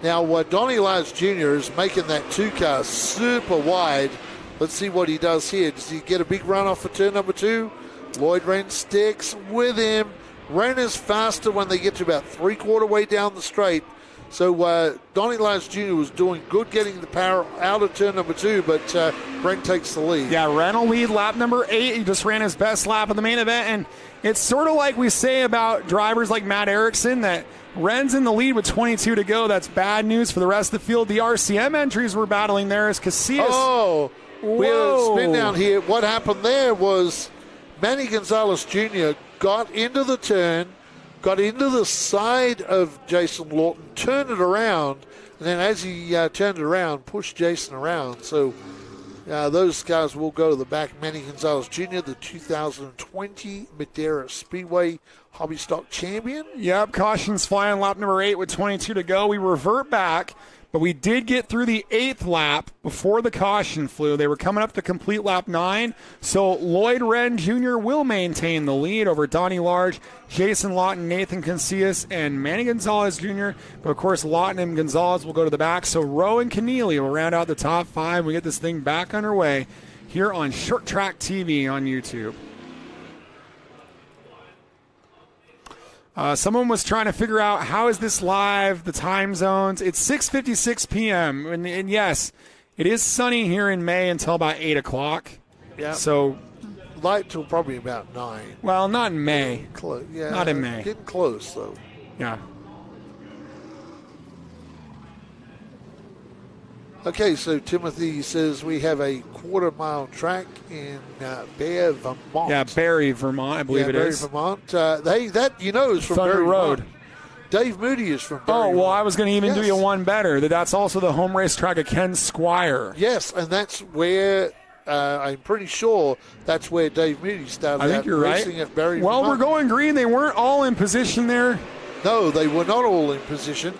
Now, Donnie Lyons Jr. is making that 2-car super wide. Let's see what he does here. Does he get a big run off for turn number 2? Lloyd Wren sticks with him. Wren is faster when they get to about three-quarter way down the straight. So Donnie Lyons Jr. was doing good getting the power out of turn number 2, but Wren takes the lead. Yeah, Wren will lead lap number 8. He just ran his best lap of the main event, and it's sort of like we say about drivers like Matt Erickson that Wren's in the lead with 22 to go. That's bad news for the rest of the field. The RCM entries we're battling there is Casillas. Oh, we had a spin down here. What happened there was Manny Gonzalez Jr. got into the turn, got into the side of Jason Lawton, turned it around, and then as he turned it around, pushed Jason around. So those guys will go to the back. Manny Gonzalez Jr., the 2020 Madera Speedway Hobby Stock Champion. Yep, cautions flying lap number 8 with 22 to go. We revert back, but we did get through the 8th lap before the caution flew. They were coming up to complete lap 9, so Lloyd Wren Jr. will maintain the lead over Donnie Large, Jason Lawton, Nathan Casillas, and Manny Gonzalez Jr. But, of course, Lawton and Gonzalez will go to the back, so Rowe and Keneally will round out the top 5. We get this thing back underway here on Short Track TV on YouTube. Someone was trying to figure out how is this live, the time zones. It's 6:56 p.m. And yes, it is sunny here in May until about 8 o'clock. Yeah. So light till probably about 9. Well, not in May. Yeah, not in May. Getting close, though. Yeah. Okay, so Timothy says we have a quarter-mile track in Barre, Vermont. Yeah, Barre, Vermont, I believe it Barre, is. Vermont. That is from Thunder Barre, Road. Vermont. Dave Moody is from Barre. Oh, well, I was going to even Yes. do you one better. That's also the home race track of Ken Squire. Yes, and that's where I'm pretty sure that's where Dave Moody started. I think you're right. Racing at Barre, well, Vermont. we're going green. They weren't all in position there. No, they were not all in position.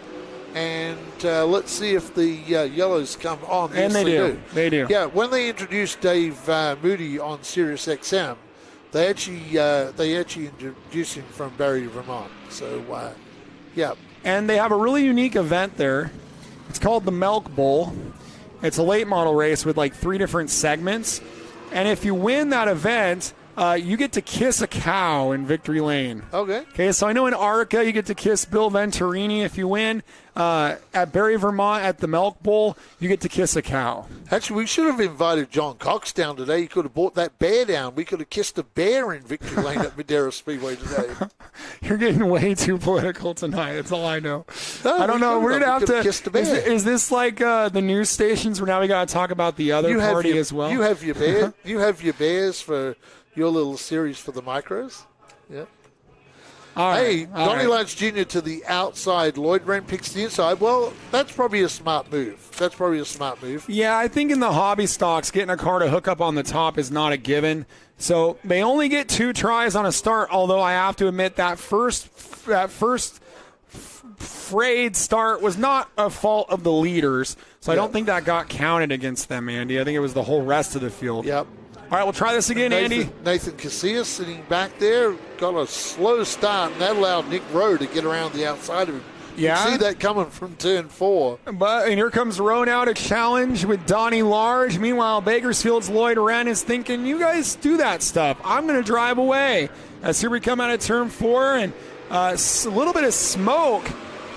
And let's see if the yellows come on. And yes, they do. They do. Yeah, when they introduced Dave Moody on Sirius XM, they actually introduced him from Barre, Vermont. So, yeah. And they have a really unique event there. It's called the Milk Bowl. It's a late model race with like 3 different segments. And if you win that event, you get to kiss a cow in Victory Lane. Okay, so I know in ARCA you get to kiss Bill Venturini if you win. At Barre, Vermont, at the Milk Bowl, you get to kiss a cow. Actually, we should have invited John Cox down today. He could have brought that bear down. We could have kissed a bear in Victory Lane at Madera Speedway today. You're getting way too political tonight. That's all I know. No, I don't know. We're going to have to. Kissed a bear. Is this like the news stations where now we got to talk about the other party as well? You have your bear. You have your bears for your little series for the micros. Yeah. Donnie Lyons Jr. to the outside. Lloyd Wren picks the inside. Well, that's probably a smart move. Yeah, I think in the hobby stocks, getting a car to hook up on the top is not a given. So they only get 2 tries on a start, although I have to admit that first frayed start was not a fault of the leaders. So I don't think that got counted against them, Andy. I think it was the whole rest of the field. Yep. All right, we'll try this again, Andy. Nathan Casillas sitting back there got a slow start, and that allowed Nick Rowe to get around the outside of him. Yeah. You see that coming from turn 4. And here comes Rowe now to challenge with Donnie Large. Meanwhile, Bakersfield's Lloyd Wren is thinking, you guys do that stuff. I'm going to drive away. As here we come out of turn 4, and a little bit of smoke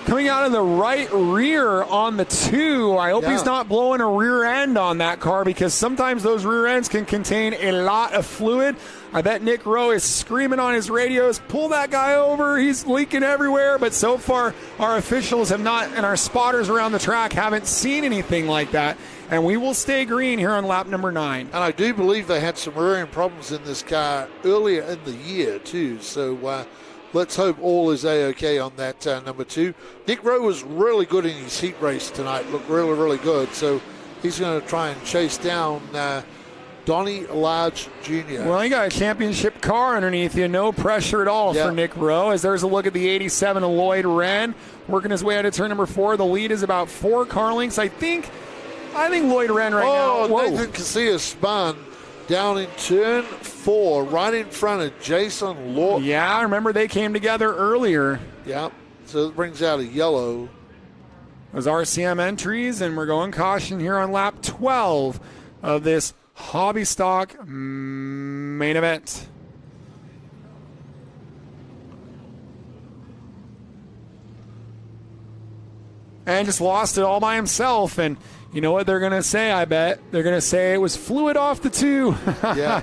coming out of the right rear on the 2. I hope he's not blowing a rear end on that car, because sometimes those rear ends can contain a lot of fluid. I bet Nick Rowe is screaming on his radios, pull that guy over, he's leaking everywhere. But so far, our officials have not, and our spotters around the track haven't seen anything like that. And we will stay green here on lap number 9. And I do believe they had some rear end problems in this car earlier in the year, too. So let's hope all is A-OK on that number 2. Nick Rowe was really good in his heat race tonight. Looked really, really good. So he's going to try and chase down Donnie Large Jr. Well, you got a championship car underneath you. No pressure at all for Nick Rowe. As there's a look at the 87 of Lloyd Wren working his way out of turn number 4. The lead is about 4 car lengths. I think Lloyd Wren now. Oh, Nathan Casillas spun down in turn 4, right in front of Jason Lawton. Yeah, I remember they came together earlier. Yeah, so it brings out a yellow. Those RCM entries, and we're going caution here on lap 12 of this hobby stock main event. And just lost it all by himself. And you know what they're going to say, I bet? They're going to say it was fluid off the 2. Yeah.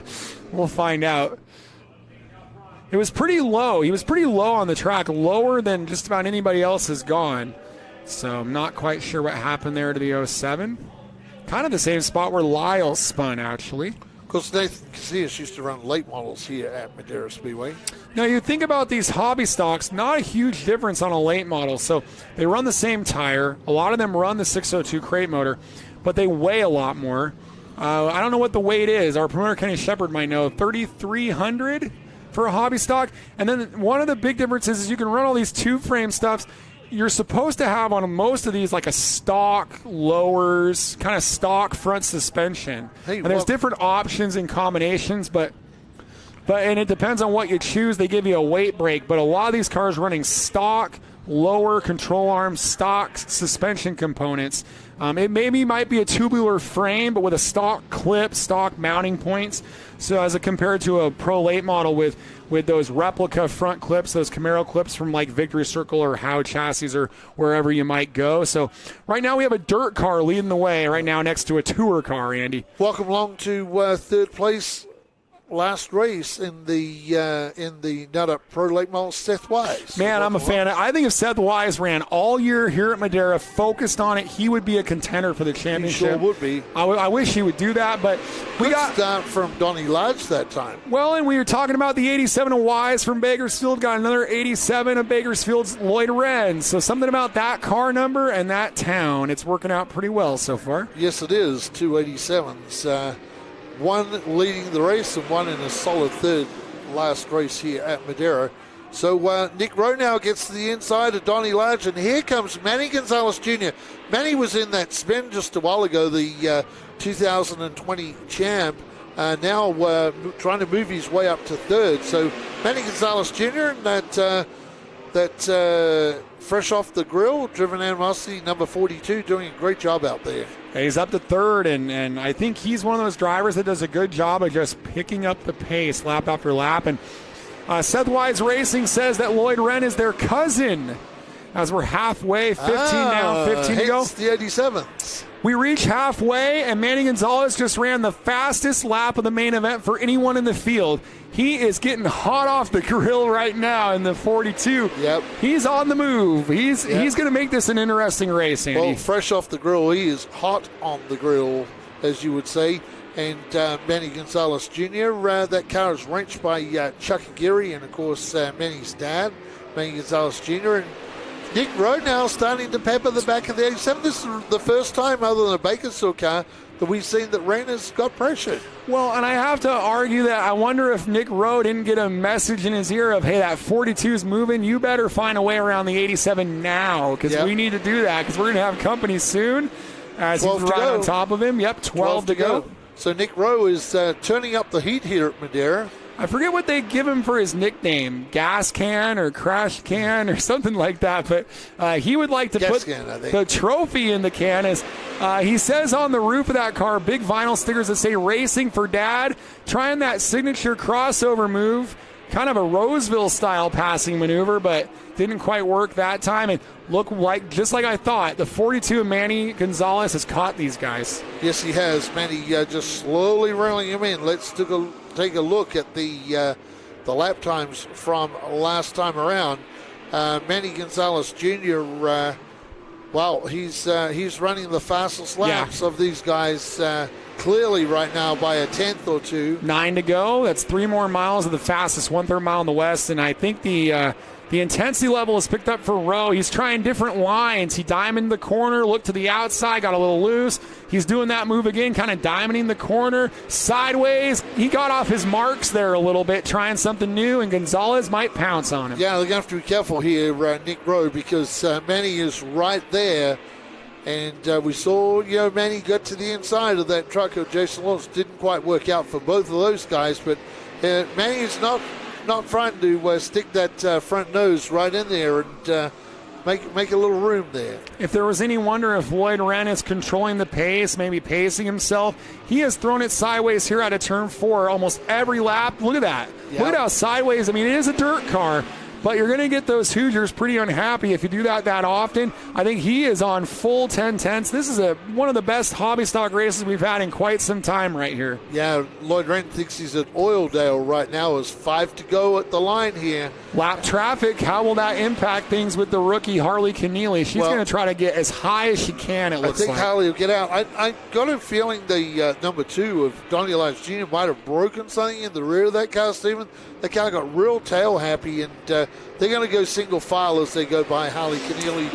We'll find out. It was pretty low. He was pretty low on the track, lower than just about anybody else has gone. So I'm not quite sure what happened there to the 07. Kind of the same spot where Lyle spun, actually. Of course, Nathan Casillas used to run late models here at Madera Speedway. Now, you think about these hobby stocks, not a huge difference on a late model. So they run the same tire. A lot of them run the 602 crate motor, but they weigh a lot more. I don't know what the weight is. Our promoter, Kenny Shepard, might know. 3,300 for a hobby stock. And then one of the big differences is you can run all these two-frame stuffs. You're supposed to have on most of these like a stock lowers, kind of stock front suspension. And there's different options and combinations, but and it depends on what you choose. They give you a weight break, but a lot of these cars running stock lower control arm, stock suspension components. It might be a tubular frame, but with a stock clip, stock mounting points. So as compared to a Pro Late model with those replica front clips, those Camaro clips from like Victory Circle or Howe chassis or wherever you might go. So right now we have a dirt car leading the way right now next to a tour car, Andy. Welcome along to third place. Last race in the Nutter Pro Late Model, Seth Wise. Man, I'm a fan. I think if Seth Wise ran all year here at Madera, focused on it, he would be a contender for the championship. He sure would be. I wish he would do that, but we got start from Donnie Lodge that time. Well, and we were talking about the 87 of Wise from Bakersfield, got another 87 of Bakersfield's Lloyd Wren. So something about that car number and that town, it's working out pretty well so far. Yes, it is. 2 87s. One leading the race and one in a solid third last race here at Madera. So Nick Rowe now gets to the inside of Donnie Large, and here comes Manny Gonzalez Jr. Manny was in that spin just a while ago, the 2020 champ. Now trying to move his way up to third. So Manny Gonzalez Jr. and that fresh off the grill, driven animosity, number 42, doing a great job out there. He's up to third, and I think he's one of those drivers that does a good job of just picking up the pace lap after lap. And Seth Wise Racing says that Lloyd Wren is their cousin. As we're halfway, 15 down, 15 to go. The 87s. We reach halfway, and Manny Gonzalez just ran the fastest lap of the main event for anyone in the field. He is getting hot off the grill right now in the 42. Yep. He's on the move. He's going to make this an interesting race, Andy. Well, fresh off the grill, he is hot on the grill, as you would say. And Manny Gonzalez Jr., that car is wrenched by Chuck Aguirre and, of course, Manny's dad, Manny Gonzalez Jr., and Nick Rowe now starting to pepper the back of the 87. This is the first time, other than a Bakersfield car, that we've seen that Wren has got pressured. Well, and I have to argue that I wonder if Nick Rowe didn't get a message in his ear of, hey, that 42 is moving. You better find a way around the 87 now, because we need to do that, because we're going to have company soon. As he's right on top of him. Yep, 12 to go. So Nick Rowe is turning up the heat here at Madera. I forget what they give him for his nickname, gas can or crash can or something like that, but he would like to put the trophy in the can. As he says on the roof of that car, big vinyl stickers that say Racing for Dad, trying that signature crossover move, kind of a Roseville-style passing maneuver, but didn't quite work that time. And look, just like I thought, the 42 of Manny Gonzalez has caught these guys. Yes, he has. Manny just slowly rolling him in. Let's take a look at the lap times from last time around. Manny Gonzalez Jr., he's running the fastest laps of these guys clearly right now by a tenth or two. 9 to go. That's 3 more miles of the fastest 1/3 mile in the West, and I think the intensity level is picked up for Rowe. He's trying different lines. He diamonded the corner, looked to the outside, got a little loose. He's doing that move again, kind of diamonding the corner, sideways. He got off his marks there a little bit, trying something new, and Gonzalez might pounce on him. Yeah, they're going to have to be careful here, Nick Rowe, because Manny is right there. And we saw, Manny got to the inside of that truck of Jason Lawrence. Didn't quite work out for both of those guys, but Manny is not frightened to stick that front nose right in there and make a little room there. If there was any wonder if Lloyd Wren is controlling the pace, maybe pacing himself, he has thrown it sideways here out of turn 4 almost every lap. Look at that. Yep. Look at how sideways. I mean, it is a dirt car, but you're going to get those Hoosiers pretty unhappy if you do that often. I think he is on full 10/10ths. This is one of the best hobby stock races we've had in quite some time right here. Yeah, Lloyd Wren thinks he's at Oildale right now. There's 5 to go at the line here. Lap traffic, how will that impact things with the rookie Harley Keneally? She's going to try to get as high as she can, it looks like. I think Harley will get out. I got a feeling the number 2 of Donnie Lyons Jr. might have broken something in the rear of that car, Stephen. That car got real tail happy, and they're going to go single file as they go by Harley Keneally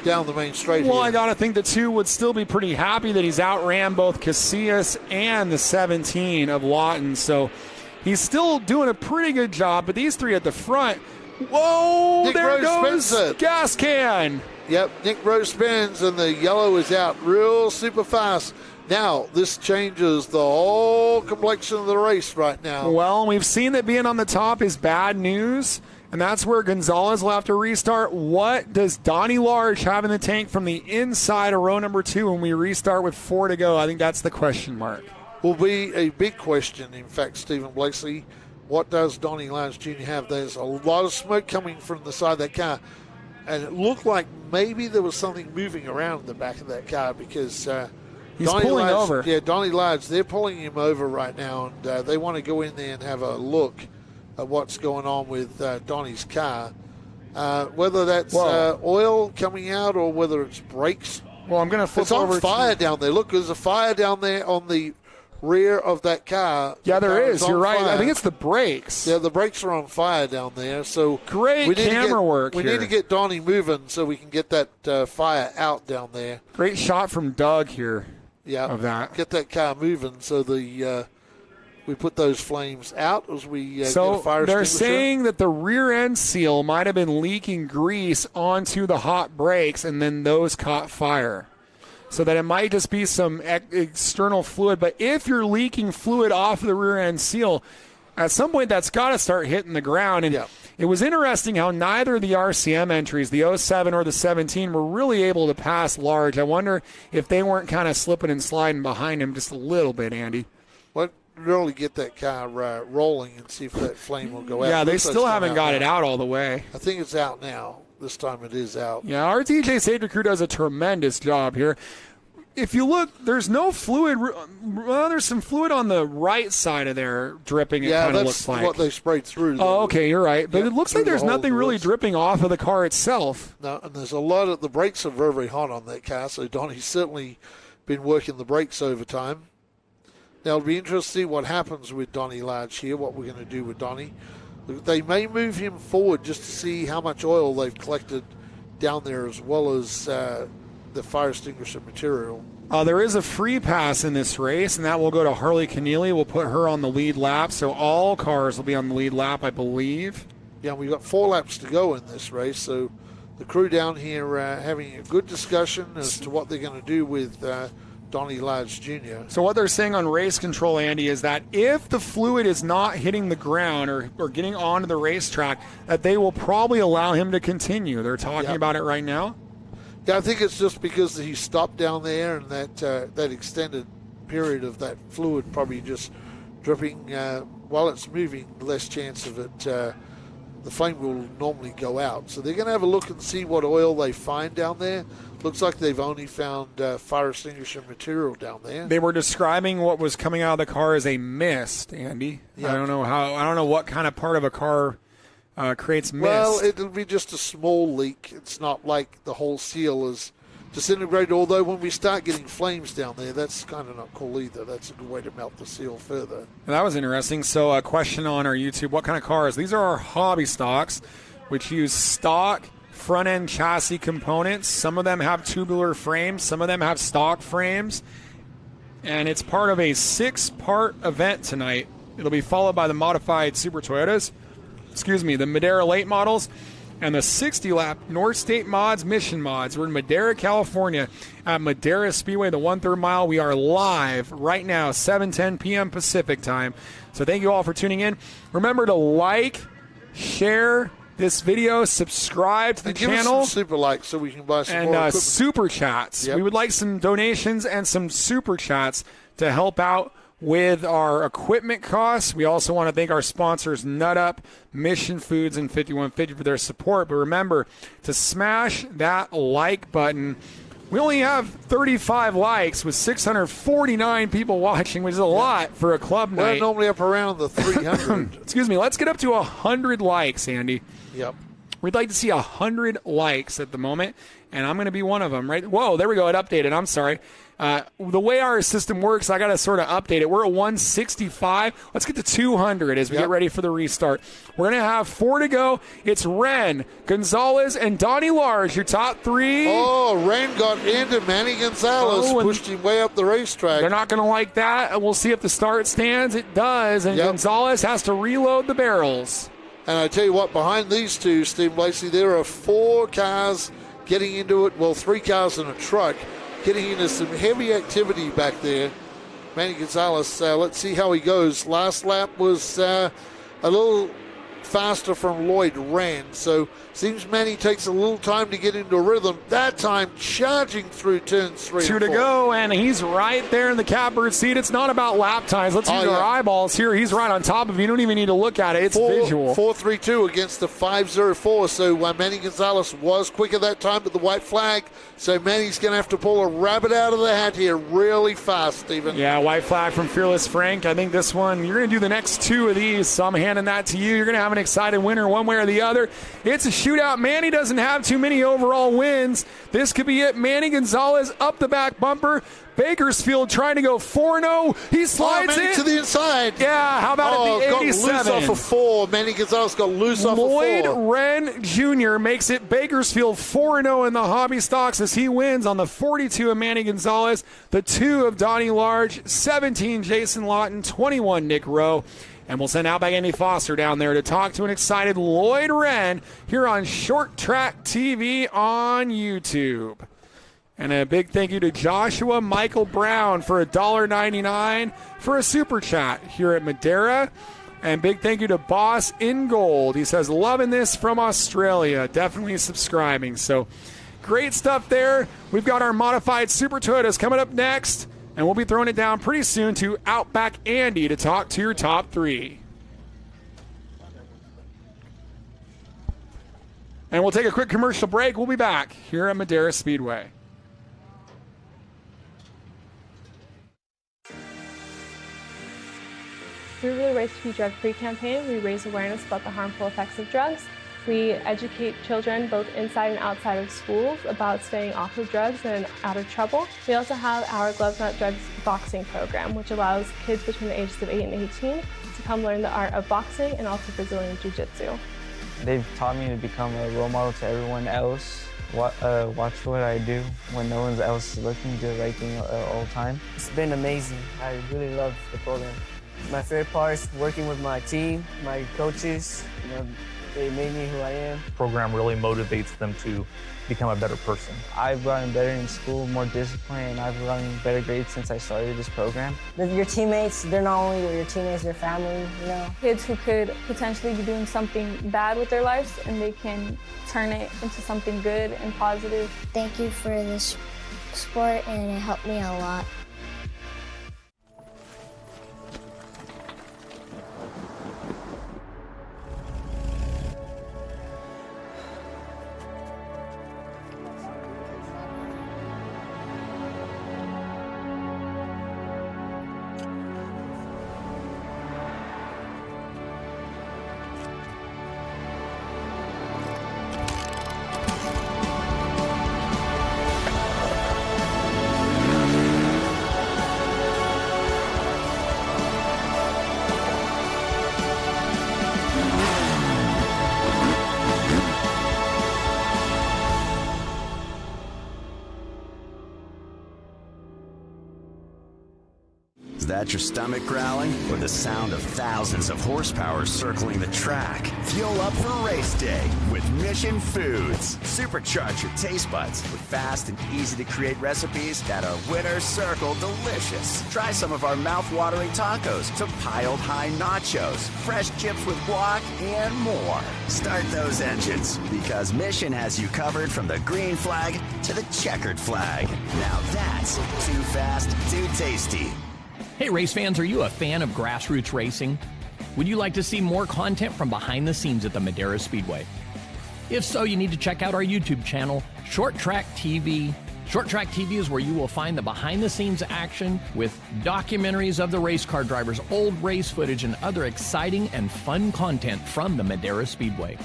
down the main straight. Well, I got to think the 2 would still be pretty happy that he's outran both Casillas and the 17 of Lawton. So he's still doing a pretty good job. But these 3 at the front, whoa, Nick there Rose goes spins it. gas can. Yep, Nick Rose spins, and the yellow is out real super fast. Now, this changes the whole complexion of the race right now. Well, we've seen that being on the top is bad news, and that's where Gonzalez will have to restart. What does Donnie Large have in the tank from the inside of row number 2 when we restart with 4 to go? I think that's the question mark. Will be a big question, in fact, Stephen Blakeslee. What does Donnie Lyons Jr. have? There's a lot of smoke coming from the side of that car, and it looked like maybe there was something moving around in the back of that car because he's pulling over. Yeah, Donnie Lyons, they're pulling him over right now, and they want to go in there and have a look at what's going on with Donnie's car. Whether that's oil coming out or whether it's brakes. Well, I'm going to flip over. It's on fire down there. Look, there's a fire down there on the rear of that car. Yeah, there is. You're right. Fire. I think it's the brakes. Yeah, the brakes are on fire down there. So great camera work here. We need to get Donnie moving so we can get that fire out down there. Great shot from Doug here. Yeah, of that. Get that car moving so we put those flames out as we get a fire extinguisher. They're saying that the rear end seal might have been leaking grease onto the hot brakes, and then those caught fire. So that it might just be some external fluid. But if you're leaking fluid off the rear end seal, at some point that's got to start hitting the ground. And it was interesting how neither of the RCM entries, the 07 or the 17, were really able to pass Large. I wonder if they weren't kind of slipping and sliding behind him just a little bit, Andy. What really get that car rolling and see if that flame will go out. Yeah, they still haven't got it out all the way. I think it's out now. This time it is out. Yeah, our TJ Safety crew does a tremendous job here. If you look, there's no fluid. Well, there's some fluid on the right side of there dripping, it kind of looks like. Yeah, that's what they sprayed through. Oh, okay, you're right. But it looks like there's nothing really dripping off of the car itself. No, and there's a lot of, the brakes are very, very hot on that car, so Donnie's certainly been working the brakes overtime. Now, it'll be interesting to see what happens with Donnie Large here, what we're going to do with Donnie. They may move him forward just to see how much oil they've collected down there, as well as the fire extinguisher material. There is a free pass in this race, and that will go to Harley Keneally. We'll put her on the lead lap, so all cars will be on the lead lap, I believe. Yeah, we've got 4 laps to go in this race, so the crew down here having a good discussion as to what they're going to do with Donnie Large Jr. So what they're saying on race control, Andy, is that if the fluid is not hitting the ground or getting onto the racetrack, that they will probably allow him to continue. They're talking about it right now. Yeah, I think it's just because he stopped down there and that extended period of that fluid probably just dripping while it's moving, less chance of it. The flame will normally go out. So they're going to have a look and see what oil they find down there. Looks like they've only found fire extinguisher material down there. They were describing what was coming out of the car as a mist, Andy. Yep. I don't know what kind of part of a car creates mist. Well, it'll be just a small leak. It's not like the whole seal is disintegrated, although when we start getting flames down there, that's kind of not cool either. That's a good way to melt the seal further. And that was interesting. So a question on our YouTube, what kind of cars? These are our hobby stocks, which use stock front-end chassis components. Some of them have tubular frames. Some of them have stock frames. And it's part of a 6-part event tonight. It'll be followed by the modified Super Toyotas, the Madera Late Models, and the 60-lap North State Mods Mission Mods. We're in Madera, California at Madera Speedway, the 1/3 mile. We are live right now, 7:10 p.m. Pacific time. So thank you all for tuning in. Remember to like, share this video, subscribe to the channel. Give us some super likes so we can buy some more equipment. And super chats. Yep. We would like some donations and some super chats to help out with our equipment costs. We also want to thank our sponsors, NutUp, Mission Foods, and 5150 for their support. But remember to smash that like button. We only have 35 likes with 649 people watching, which is a lot for a club night. We're normally up around the 300. Excuse me. Let's get up to 100 likes, Andy. Yep. We'd like to see 100 likes at the moment, and I'm going to be one of them, right? Whoa, there we go. It updated. I'm sorry. The way our system works, I got to sort of update it. We're at 165. Let's get to 200 as we get ready for the restart. We're going to have 4 to go. It's Ren, Gonzalez, and Donnie Large, your top 3. Oh, Ren got into Manny Gonzalez, pushed him way up the racetrack. They're not going to like that, and we'll see if the start stands. It does, and Gonzalez has to reload the barrels. And I tell you what, behind these two, Steve Lacey, there are 4 cars getting into it. Well, 3 cars and a truck getting into some heavy activity back there. Manny Gonzalez, let's see how he goes. Last lap was a little faster from Lloyd Rand, so seems Manny takes a little time to get into a rhythm. That time charging through turns 3 2 and to 4. go, and he's right there in the catbird seat. It's not about lap times. Let's use our eyeballs here. He's right on top of you. You don't even need to look at it. It's visual. 4.32 against the 5.04, so Manny Gonzalez was quicker that time at the white flag, so Manny's going to have to pull a rabbit out of the hat here really fast, Stephen. Yeah, white flag from Fearless Frank. I think this one, you're going to do the next 2 of these, so I'm handing that to you. You're going to have an excited winner one way or the other. It's a shootout. Manny doesn't have too many overall wins. This could be it. Manny Gonzalez up the back bumper. Bakersfield trying to go 4-0. He slides Manny it to the inside. Yeah, how about at the 87? Got loose off of 4. Manny Gonzalez got loose off of 4. Lloyd Wren Jr. makes it Bakersfield 4-0 in the hobby stocks as he wins on the 42 of Manny Gonzalez, the 2 of Donnie Large, 17 Jason Lawton, 21 Nick Rowe. And we'll send Outback Andy Foster down there to talk to an excited Lloyd Wren here on Short Track TV on YouTube. And a big thank you to Joshua Michael Brown for $1.99 for a super chat here at Madera. And big thank you to Boss in Gold. He says, loving this from Australia. Definitely subscribing. So great stuff there. We've got our modified Super Toyotas coming up next. And we'll be throwing it down pretty soon to Outback Andy to talk to your top 3. And we'll take a quick commercial break. We'll be back here at Madera Speedway. Through the Race to Be Drug-Free campaign, we raise awareness about the harmful effects of drugs. We educate children both inside and outside of schools about staying off of drugs and out of trouble. We also have our Gloves Not Drugs boxing program, which allows kids between the ages of 8 and 18 to come learn the art of boxing and also Brazilian Jiu-Jitsu. They've taught me to become a role model to everyone else. Watch what I do when no one else is looking, do the right thing all the time. It's been amazing. I really love the program. My favorite part is working with my team, my coaches. They made me who I am. The program really motivates them to become a better person. I've gotten better in school, more discipline, and I've gotten better grades since I started this program. Your teammates, they're not only your teammates, they're family, Kids who could potentially be doing something bad with their lives, and they can turn it into something good and positive. Thank you for this sport, and it helped me a lot. that your stomach growling or the sound of thousands of horsepower circling the track? Fuel up for race day with Mission Foods. Supercharge your taste buds with fast and easy-to-create recipes that are winner circle delicious. Try some of our mouth-watering tacos to piled high nachos, fresh chips with guac, and more. Start those engines, because Mission has you covered from the green flag to the checkered flag. Now that's too fast, too tasty. Hey, race fans, are you a fan of grassroots racing? Would you like to see more content from behind the scenes at the Madera Speedway? If so, you need to check out our YouTube channel, Short Track TV. Short Track TV is where you will find the behind-the-scenes action with documentaries of the race car drivers, old race footage, and other exciting and fun content from the Madera Speedway.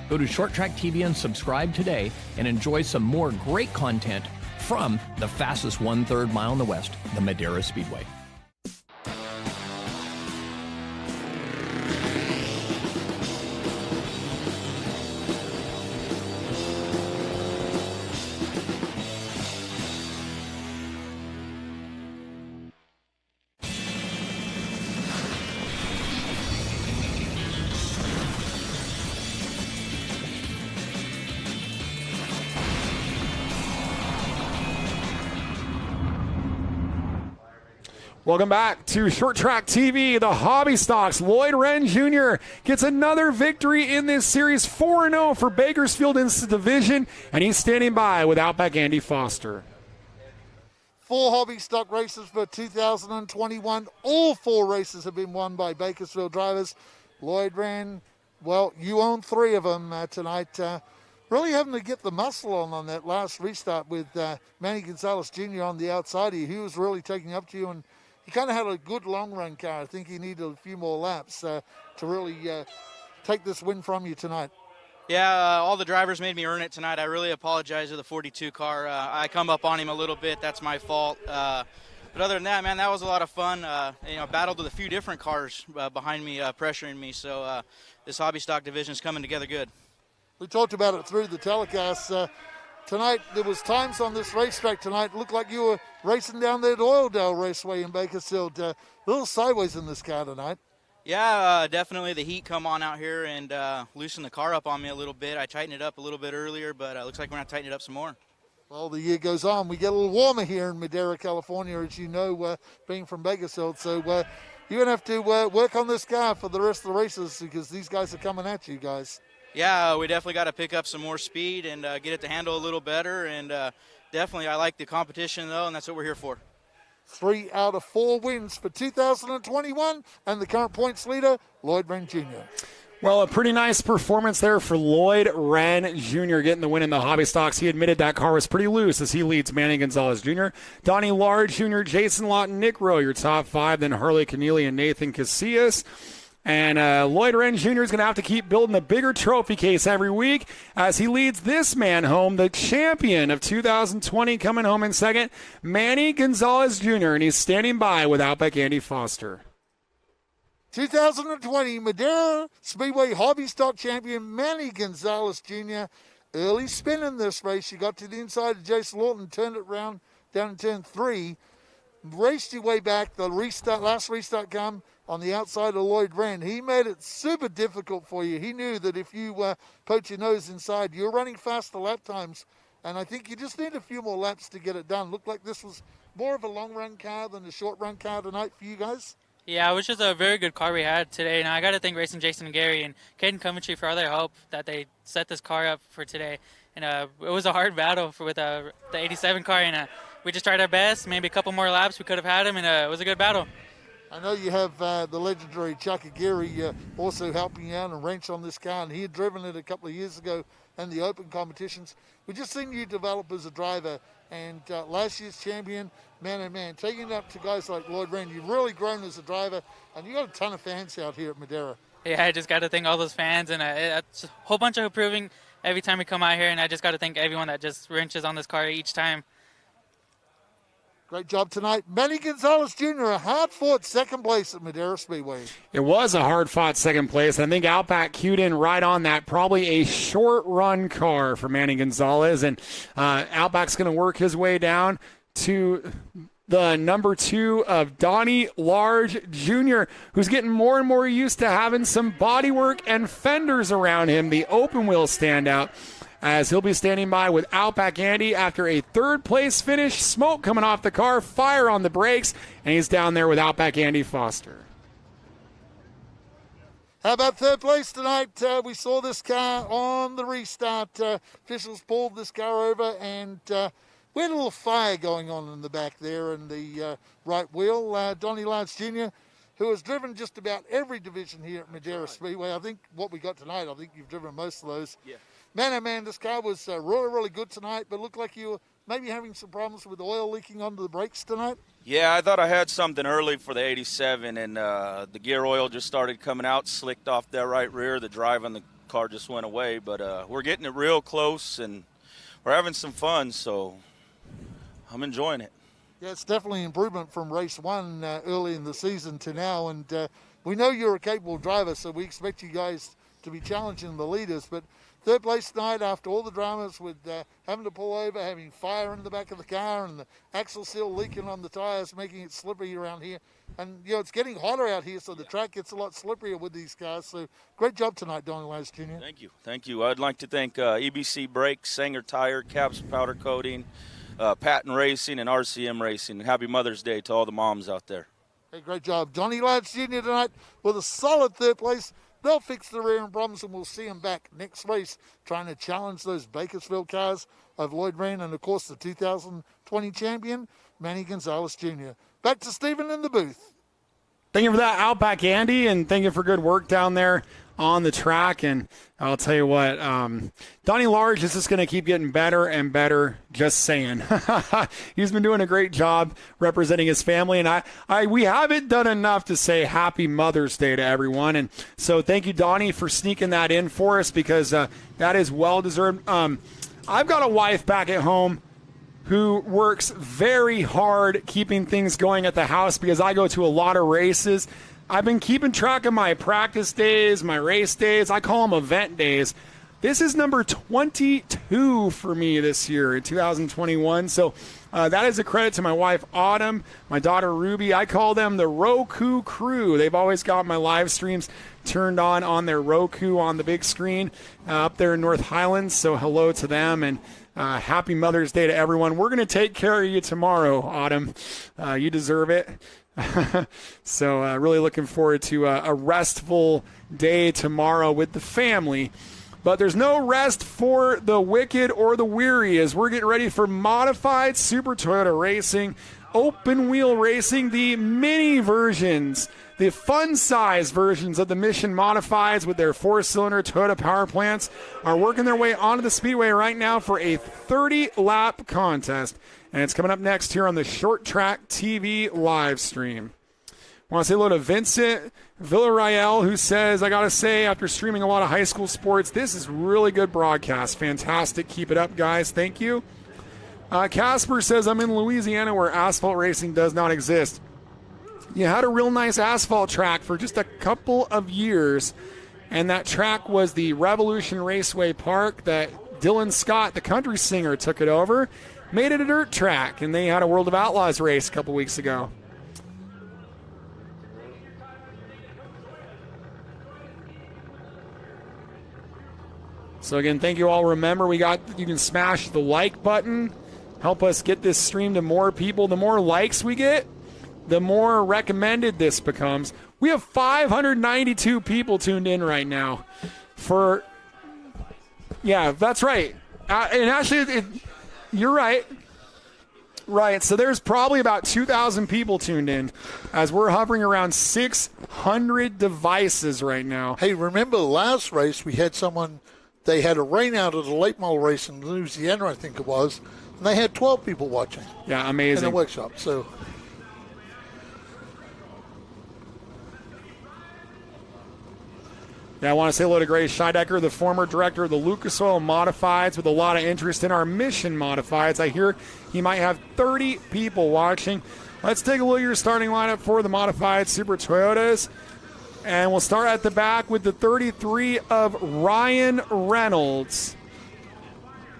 Go to Short Track TV and subscribe today and enjoy some more great content from the fastest 1/3 mile in the West, the Madera Speedway. Welcome back to Short Track TV. The Hobby Stocks. Lloyd Wren Jr. gets another victory in this series, 4-0 for Bakersfield in the division, and he's standing by with Outback Andy Foster. 4 hobby stock races for 2021. All 4 races have been won by Bakersfield drivers. Lloyd Wren, well, you own 3 of them tonight. Really having to get the muscle on that last restart with Manny Gonzalez Jr. on the outside here. He was really taking up to you, and he kind of had a good long-run car. I think he needed a few more laps to really take this win from you tonight. Yeah, all the drivers made me earn it tonight. I really apologize to the 42 car. I come up on him a little bit. That's my fault. But other than that, man, that was a lot of fun. Battled with a few different cars behind me, pressuring me. So this hobby stock division is coming together good. We talked about it through the telecast. Tonight, there was times on this racetrack tonight, it looked like you were racing down there at Oildale Raceway in Bakersfield. A little sideways in this car tonight. Yeah, definitely the heat come on out here and loosen the car up on me a little bit. I tightened it up a little bit earlier, but it looks like we're going to tighten it up some more. Well, the year goes on. We get a little warmer here in Madera, California, as you know, being from Bakersfield. So you're going to have to work on this car for the rest of the races, because these guys are coming at you guys. Yeah, we definitely got to pick up some more speed and get it to handle a little better. And definitely I like the competition, though, and that's what we're here for. 3 out of 4 wins for 2021, and the current points leader, Lloyd Wren Jr. Well, a pretty nice performance there for Lloyd Wren Jr. getting the win in the hobby stocks. He admitted that car was pretty loose as he leads Manny Gonzalez Jr., Donnie Large Jr., Jason Lawton, Nick Rowe, your top 5, then Harley Keneally and Nathan Casillas. And Lloyd Wren Jr. is going to have to keep building a bigger trophy case every week as he leads this man home, the champion of 2020, coming home in second, Manny Gonzalez Jr., and he's standing by with Outback Andy Foster. 2020 Madera Speedway Hobby Stock Champion Manny Gonzalez Jr. Early spin in this race. You got to the inside of Jason Lawton, turned it around down in turn 3, raced your way back. The last restart come on the outside of Lloyd Wren. He made it super difficult for you. He knew that if you poke your nose inside, you're running faster lap times, and I think you just need a few more laps to get it done. Looked like this was more of a long-run car than a short-run car tonight for you guys. Yeah, it was just a very good car we had today, and I got to thank Racing Jason and Gary and Caden Coventry for all their help that they set this car up for today. And it was a hard battle with the 87 car, and we just tried our best. Maybe a couple more laps we could have had him, and it was a good battle. I know you have the legendary Chuck Aguirre also helping you out and wrench on this car, and he had driven it a couple of years ago in the open competitions. We've just seen you develop as a driver, and last year's champion, man, oh man, taking it up to guys like Lloyd Wren, you've really grown as a driver, and you got a ton of fans out here at Madera. Yeah, I just got to thank all those fans, and it's a whole bunch of improving every time we come out here, and I just got to thank everyone that just wrenches on this car each time. Great job tonight. Manny Gonzalez Jr., a hard-fought second place at Madera Speedway. It was a hard-fought second place. I think Outback cued in right on that. Probably a short-run car for Manny Gonzalez, and Outback's going to work his way down to the number 2 of Donnie Large Jr., who's getting more and more used to having some bodywork and fenders around him, the open wheel standout, as he'll be standing by with Outback Andy after a third-place finish. Smoke coming off the car, fire on the brakes, and he's down there with Outback Andy Foster. How about third place tonight? We saw this car on the restart. Officials pulled this car over, and we had a little fire going on in the back there in the right wheel. Donnie Large Jr., who has driven just about every division here at Madera Speedway. I think what we got tonight, I think you've driven most of those. Yeah. Man, oh man, this car was really, really good tonight, but looked like you were maybe having some problems with oil leaking onto the brakes tonight. Yeah, I thought I had something early for the 87, and the gear oil just started coming out, slicked off that right rear. The drive on the car just went away, but we're getting it real close, and we're having some fun, so I'm enjoying it. Yeah, it's definitely an improvement from race 1 early in the season to now, and we know you're a capable driver, so we expect you guys to be challenging the leaders, but third place tonight after all the dramas with having to pull over, having fire in the back of the car, and the axle seal leaking on the tires, making it slippery around here. And, you know, it's getting hotter out here, so the track gets a lot slipperier with these cars. So great job tonight, Donnie Large Jr. Thank you. Thank you. I'd like to thank EBC Brakes, Sanger Tire, Caps Powder Coating, Patton Racing, and RCM Racing. And happy Mother's Day to all the moms out there. Hey, great job. Donnie Large Jr. tonight with a solid third place. They'll fix the rear end problems, and we'll see them back next race trying to challenge those Bakersfield cars of Lloyd Rain and, of course, the 2020 champion, Manny Gonzalez Jr. Back to Stephen in the booth. Thank you for that, Outback Andy, and thank you for good work down there on the track. And I'll tell you what, Donnie Large is just going to keep getting better and better, just saying. He's been doing a great job representing his family, and we haven't done enough to say happy Mother's Day to everyone. And so thank you, Donnie, for sneaking that in for us, because that is well-deserved. I've got a wife back at home who works very hard keeping things going at the house because I go to a lot of races. I've been keeping track of my practice days, my race days. I call them event days. This is number 22 for me this year in 2021. So that is a credit to my wife, Autumn, my daughter, Ruby. I call them the Roku crew. They've always got my live streams turned on their Roku on the big screen up there in North Highlands. So hello to them, and happy Mother's Day to everyone. We're going to take care of you tomorrow, Autumn. You deserve it. So really looking forward to a restful day tomorrow with the family. But there's no rest for the wicked or the weary as we're getting ready for modified Super Toyota racing, open wheel racing, the mini versions, the fun size versions of the Mission Modifieds with their 4-cylinder Toyota power plants are working their way onto the speedway right now for a 30-lap contest. And it's coming up next here on the Short Track TV live stream. I want to say hello to Vincent Villarreal, who says, I got to say, after streaming a lot of high school sports, this is really good broadcast. Fantastic. Keep it up, guys. Thank you. Casper says, I'm in Louisiana where asphalt racing does not exist. You had a real nice asphalt track for just a couple of years, and that track was the Revolution Raceway Park that Dylan Scott, the country singer, took it over, made it a dirt track, and they had a World of Outlaws race a couple weeks ago. So again, thank you all. Remember, you can smash the like button, help us get this stream to more people. The more likes we get, the more recommended this becomes. We have 592 people tuned in right now. Yeah, that's right. And actually, you're right. Right, so there's probably about 2,000 people tuned in as we're hovering around 600 devices right now. Hey, remember the last race we had someone, they had a rain out at a late model race in Louisiana, I think it was, and they had 12 people watching. Yeah, amazing. In a workshop, so... Yeah, I want to say hello to Grace Scheidecker, the former director of the Lucas Oil Modifieds, with a lot of interest in our Mission Modifieds. I hear he might have 30 people watching. Let's take a look at your starting lineup for the Modified Super Toyotas. And we'll start at the back with the 33 of Ryan Reynolds.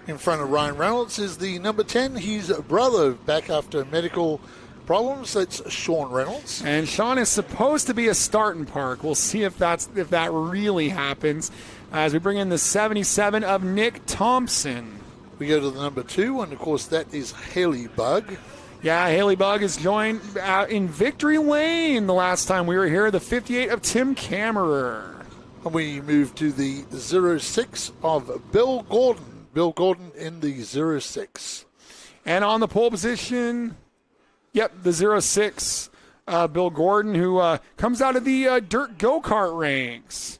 In front of Ryan Reynolds is the number 10. He's a brother back after medical problems. That's Sean Reynolds. And Sean is supposed to be a starting park. We'll see if that really happens as we bring in the 77 of Nick Thompson. We go to the number 2, and of course that is Haley Bug. Yeah, Haley Bug is joined out in Victory Lane the last time we were here, the 58 of Tim Kammerer. And we move to the 06 of Bill Gordon. Bill Gordon in the 06. And on the pole position, the 06, Bill Gordon, who comes out of the dirt go-kart ranks.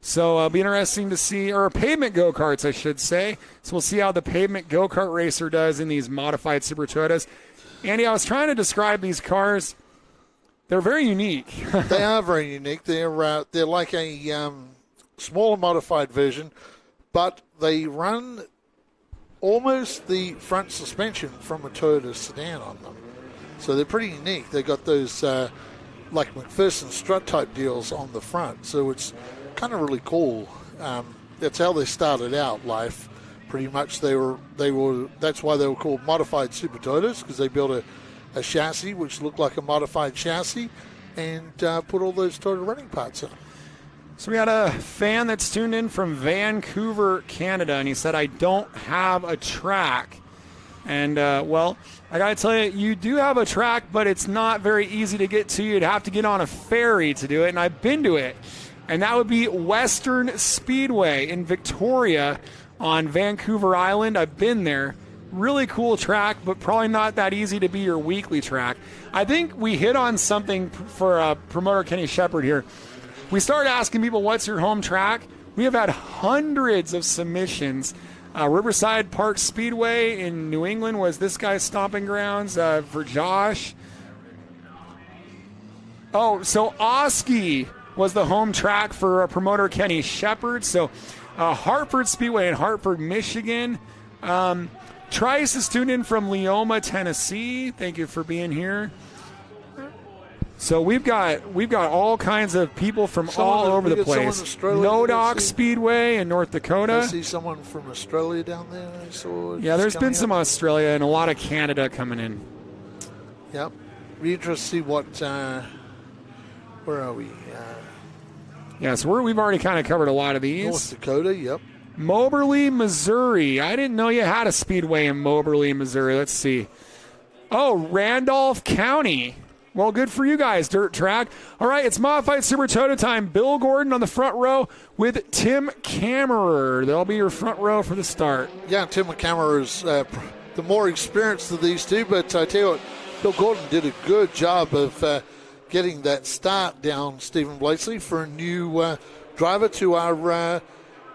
So it'll be interesting to see, or pavement go-karts, I should say. So we'll see how the pavement go-kart racer does in these modified Super Toyotas. Andy, I was trying to describe these cars. They're very unique. They are very unique. They're like a smaller modified version, but they run almost the front suspension from a Toyota sedan on them. So they're pretty unique. They got those like McPherson strut type deals on the front. So it's kind of really cool. That's how they started out life. Pretty much they were. That's why they were called modified Super Toyotas, because they built a chassis which looked like a modified chassis and put all those Toyota running parts in. So we got a fan that's tuned in from Vancouver, Canada, and he said, I don't have a track. And, well, I got to tell you, you do have a track, but it's not very easy to get to. You'd have to get on a ferry to do it, and I've been to it. And that would be Western Speedway in Victoria on Vancouver Island. I've been there. Really cool track, but probably not that easy to be your weekly track. I think we hit on something for promoter Kenny Shepard here. We started asking people, what's your home track? We have had hundreds of submissions. Riverside Park Speedway in New England was this guy's stomping grounds for Josh. Oh, so Oski was the home track for promoter Kenny Shepard. So Hartford Speedway in Hartford, Michigan. Trice is tuned in from Leoma, Tennessee. Thank you for being here. So we've got all kinds of people from all over the place. Nodoc Speedway in North Dakota. I see someone from Australia down there. I saw. Yeah, there's been some Australia and a lot of Canada coming in. Yep. Be interested to see what. Where are we? Yeah, so we've already kind of covered a lot of these. North Dakota. Yep. Moberly, Missouri. I didn't know you had a speedway in Moberly, Missouri. Let's see. Oh, Randolph County. Well, good for you guys, dirt track. All right, it's modified Super Toyota time. Bill Gordon on the front row with Tim Kammerer. They'll be your front row for the start. Yeah, Tim Kammerer is the more experienced of these two, but I tell you what, Bill Gordon did a good job of getting that start down Stephen Blakesley for a new driver to our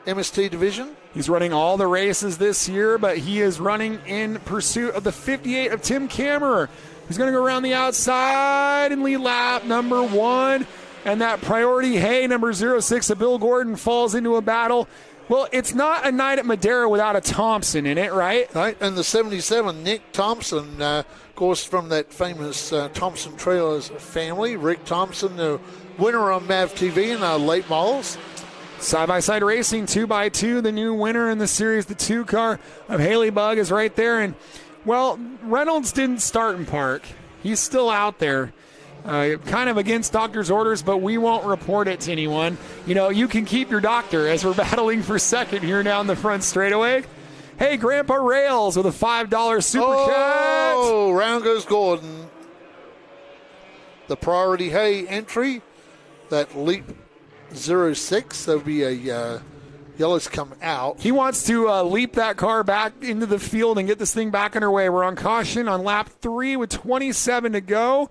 MST division. He's running all the races this year, but he is running in pursuit of the 58 of Tim Kammerer. He's going to go around the outside and lead lap number 1. And that priority, number 06 of Bill Gordon falls into a battle. Well, it's not a night at Madera without a Thompson in it, right? Right, and the 77, Nick Thompson, of course, from that famous Thompson Trailers family. Rick Thompson, the winner on MAVTV in our late models. Side-by-side racing, 2x2, the new winner in the series. The 2 car of Haley Bug is right there. And, well, Reynolds didn't start in park. He's still out there. Kind of against doctor's orders, but we won't report it to anyone. You know, you can keep your doctor as we're battling for second here down the front straightaway. Hey, Grandpa Rails with a $5 super chat. Oh, round goes Gordon. The priority entry, that leap 06, there'll be a yellows come out. He wants to leap that car back into the field and get this thing back underway. We're on caution on lap 3 with 27 to go.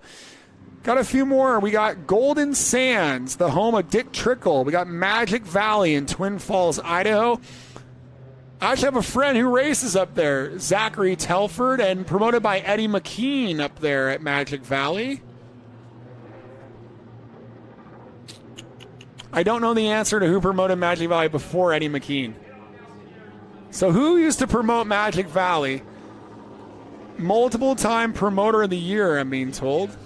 Got a few more. We got Golden Sands, the home of Dick Trickle. We got Magic Valley in Twin Falls, Idaho. I actually have a friend who races up there, Zachary Telford, and promoted by Eddie McKean up there at Magic Valley. I don't know the answer to who promoted Magic Valley before Eddie McKean. So who used to promote Magic Valley? Multiple-time promoter of the year, I'm being told.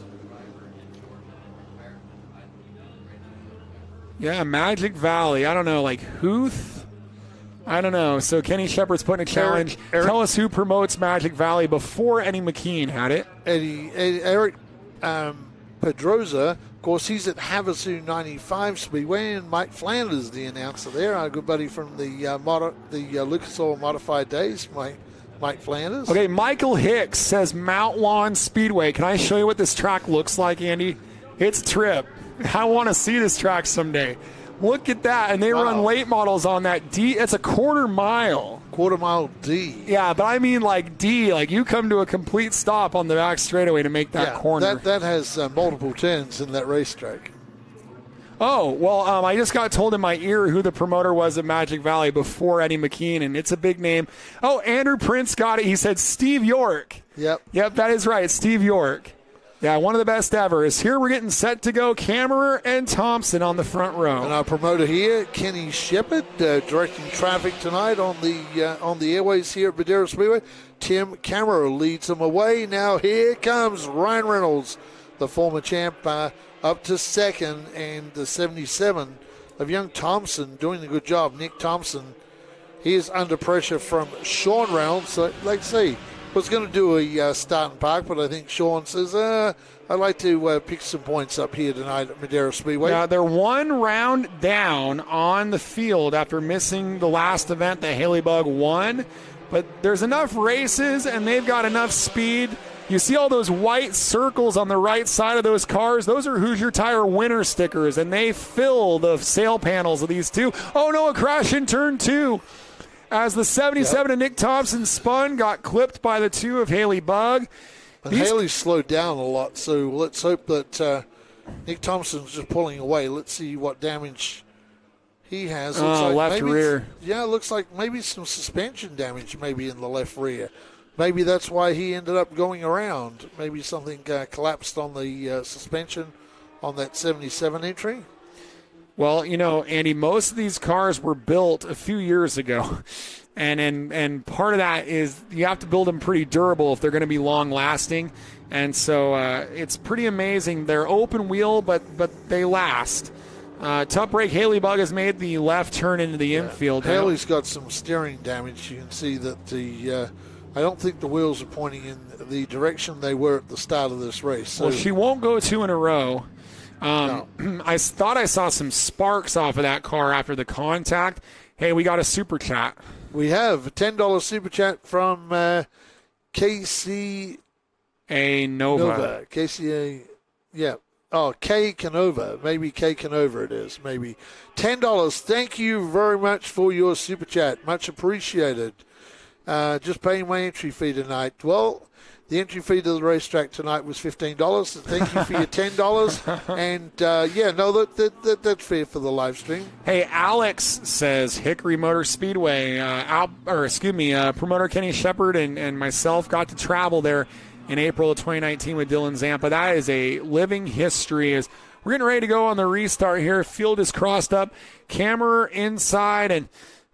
Yeah, Magic Valley. I don't know, like Huth? I don't know. So Kenny Shepard's putting a challenge. Eric? Tell us who promotes Magic Valley before Eddie McKean had it. Eric Pedroza, of course, he's at Havasu 95 Speedway, and Mike Flanders, the announcer there, our good buddy from the Lucas Oil Modified Days, Mike Flanders. Okay, Michael Hicks says Mount Lawn Speedway. Can I show you what this track looks like, Andy? It's a trip. I want to see this track someday. Look at that. And they run late models on that D. It's a quarter mile. Quarter mile D. Yeah, but I mean like D. Like you come to a complete stop on the back straightaway to make that corner. That has multiple turns in that racetrack. Oh, well, I just got told in my ear who the promoter was at Magic Valley before Eddie McKean, and it's a big name. Oh, Andrew Prince got it. He said Steve York. Yep, that is right. Steve York. Yeah, one of the best ever. Is here we're getting set to go. Kammerer and Thompson on the front row. And our promoter here, Kenny Shepard, directing traffic tonight on the airways here at Madera Speedway. Tim Kammerer leads them away. Now here comes Ryan Reynolds, the former champ, up to second, and the 77 of young Thompson doing a good job. Nick Thompson, he is under pressure from Sean Reynolds. So let's see. Was going to do a start and park, but I think Sean says, I'd like to pick some points up here tonight at Madera Speedway. Yeah, they're one round down on the field after missing the last event that Haley Bug won. But there's enough races, and they've got enough speed. You see all those white circles on the right side of those cars? Those are Hoosier Tire winner stickers, and they fill the sail panels of these two. Oh, no, a crash in turn 2. As the 77 of Nick Thompson spun, got clipped by the 2 of Haley Bug. And Haley slowed down a lot, so let's hope that Nick Thompson's just pulling away. Let's see what damage he has. Looks like left rear. Yeah, looks like maybe some suspension damage maybe in the left rear. Maybe that's why he ended up going around. Maybe something collapsed on the suspension on that 77 entry. Well, you know, Andy, most of these cars were built a few years ago. And part of that is you have to build them pretty durable if they're going to be long-lasting. And so it's pretty amazing. They're open wheel, but they last. Top brake Haley Bug has made the left turn into the infield. Haley's got some steering damage. You can see that I don't think the wheels are pointing in the direction they were at the start of this race. So. Well, she won't go 2 in a row. No. I thought I saw some sparks off of that car after the contact. Hey, we got a super chat. We have a $10 super chat from KC Nova. KCA, yeah. Oh, K Canova. Maybe K Canova it is. Maybe $10. Thank you very much for your super chat. Much appreciated. Just paying my entry fee tonight. Well, the entry fee to the racetrack tonight was $15. So thank you for your $10. And, that's fair for the live stream. Hey, Alex says Hickory Motor Speedway, promoter Kenny Shepard and myself got to travel there in April of 2019 with Dylan Zampa. That is a living history. As we're getting ready to go on the restart here. Field is crossed up. Kammerer inside and...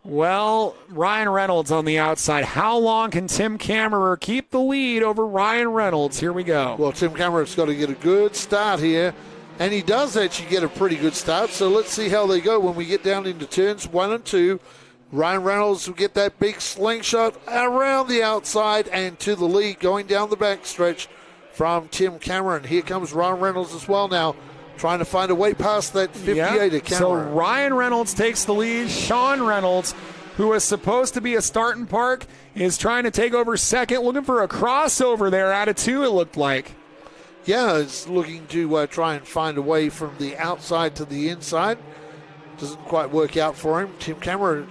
Well, Ryan Reynolds on the outside. How long can Tim Kammerer keep the lead over Ryan Reynolds? Here we go. Well, Tim Kammerer's got to get a good start here, and he does actually get a pretty good start. So let's see how they go when we get down into turns 1 and 2. Ryan Reynolds will get that big slingshot around the outside and to the lead going down the back stretch from Tim Kammerer. And here comes Ryan Reynolds as well now. Trying to find a way past that 58 of Kammerer. So Ryan Reynolds takes the lead. Sean Reynolds, who was supposed to be a start and park, is trying to take over second, looking for a crossover there out of 2, it looked like. Yeah, it's looking to try and find a way from the outside to the inside. Doesn't quite work out for him. Tim Kammerer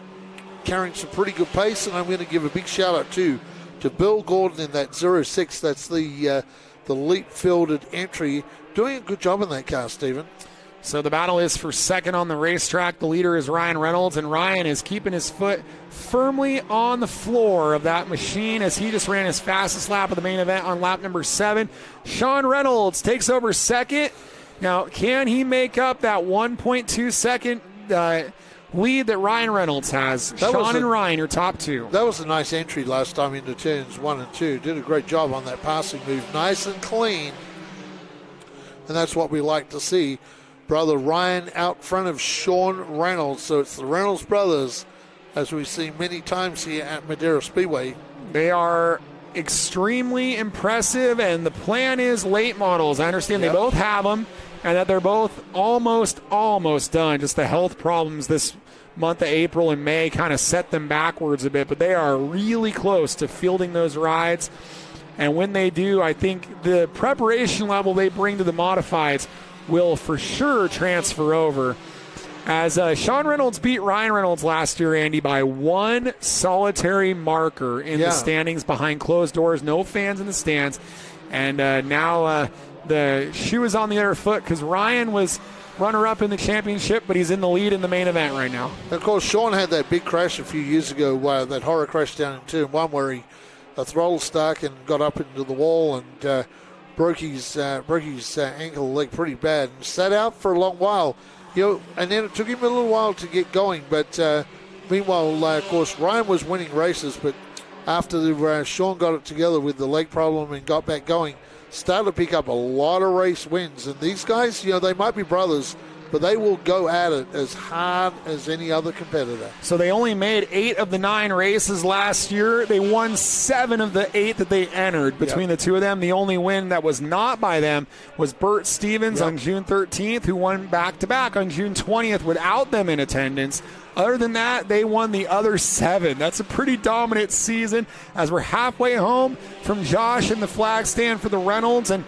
carrying some pretty good pace, and I'm going to give a big shout-out to Bill Gordon in that 06. That's the leap-fielded entry. Doing a good job in that car, Stephen. So the battle is for second on the racetrack. The leader is Ryan Reynolds, and Ryan is keeping his foot firmly on the floor of that machine as he just ran his fastest lap of the main event on lap number 7. Sean Reynolds takes over second. Now, can he make up that 1.2 second lead that Ryan Reynolds has? Sean and Ryan are top 2. That was a nice entry last time into turns 1 and 2. Did a great job on that passing move. Nice and clean. And that's what we like to see. Brother Ryan out front of Sean Reynolds. So it's the Reynolds brothers as we've seen many times here at Madera Speedway. They are extremely impressive, and the plan is late models. I understand they both have them, and that they're both almost done. Just the health problems this month of April and May kind of set them backwards a bit, but they are really close to fielding those rides. And when they do, I think the preparation level they bring to the modifieds will for sure transfer over. As Sean Reynolds beat Ryan Reynolds last year, Andy, by one solitary marker in the standings behind closed doors, no fans in the stands. And now the shoe is on the other foot because Ryan was runner-up in the championship, but he's in the lead in the main event right now. And of course, Sean had that big crash a few years ago, that horror crash down in turn one where he throttle stuck and got up into the wall and broke his ankle leg pretty bad and sat out for a long while. And then it took him a little while to get going. But meanwhile, of course, Ryan was winning races. But after Sean got it together with the leg problem and got back going, started to pick up a lot of race wins. And these guys, they might be brothers, but they will go at it as hard as any other competitor. So they only made 8 of the 9 races last year. They won 7 of the 8 that they entered between the two of them. The only win that was not by them was Burt Stevens on June 13th, who won back-to-back on June 20th without them in attendance. Other than that, they won the other 7. That's a pretty dominant season as we're halfway home from Josh in the flag stand for the Reynolds. And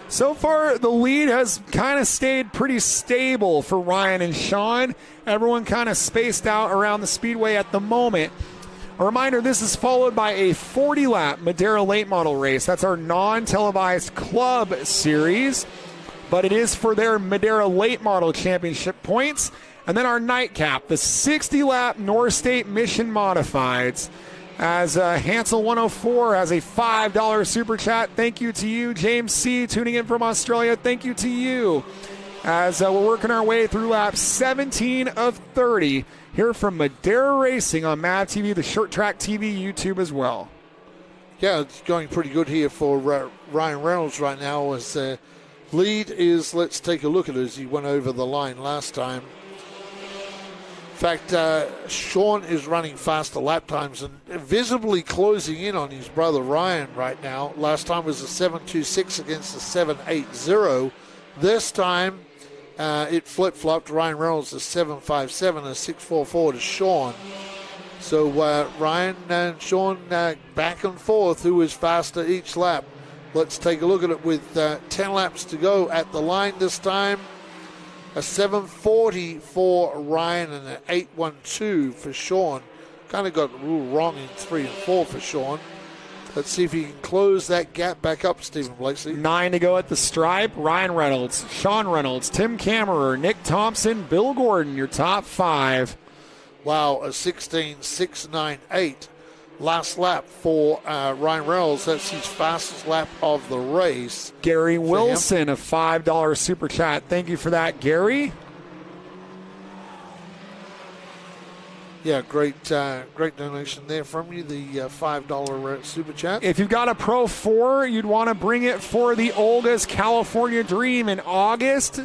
so far, the lead has kind of stayed pretty stable for Ryan and Sean. Everyone kind of spaced out around the speedway at the moment. A reminder, this is followed by a 40-lap Madera Late Model race. That's our non-televised club series, but it is for their Madera Late Model Championship points. And then our nightcap, the 60-lap North State Mission Modifieds. As Hansel 104 has a $5 super chat. Thank you to you. James C. tuning in from Australia. Thank you to you. As we're working our way through lap 17 of 30 here from Madera Racing on MAVTV, the Short Track TV YouTube as well. Yeah, it's going pretty good here for Ryan Reynolds right now. As lead is, let's take a look at it as he went over the line last time. In fact, Sean is running faster lap times and visibly closing in on his brother Ryan right now. Last time was a 7.26 against a 7.80. This time it flip-flopped. Ryan Reynolds is 7.57, a 6.44 to Sean. So Ryan and Sean back and forth, who is faster each lap. Let's take a look at it with 10 laps to go at the line this time. A 7.40 for Ryan and an 8.12 for Sean. Kind of got a little wrong in 3 and 4 for Sean. Let's see if he can close that gap back up, Stephen Blakeslee. 9 to go at the stripe. Ryan Reynolds, Sean Reynolds, Tim Kammerer, Nick Thompson, Bill Gordon, your top 5. Wow, a 16.698 last lap for Ryan Reynolds. That's his fastest lap of the race. Gary Wilson, a $5 super chat. Thank you for that, Gary. Yeah, great donation there from you, the $5 super chat. If you've got a Pro 4, you'd want to bring it for the Olga's California Dream in August.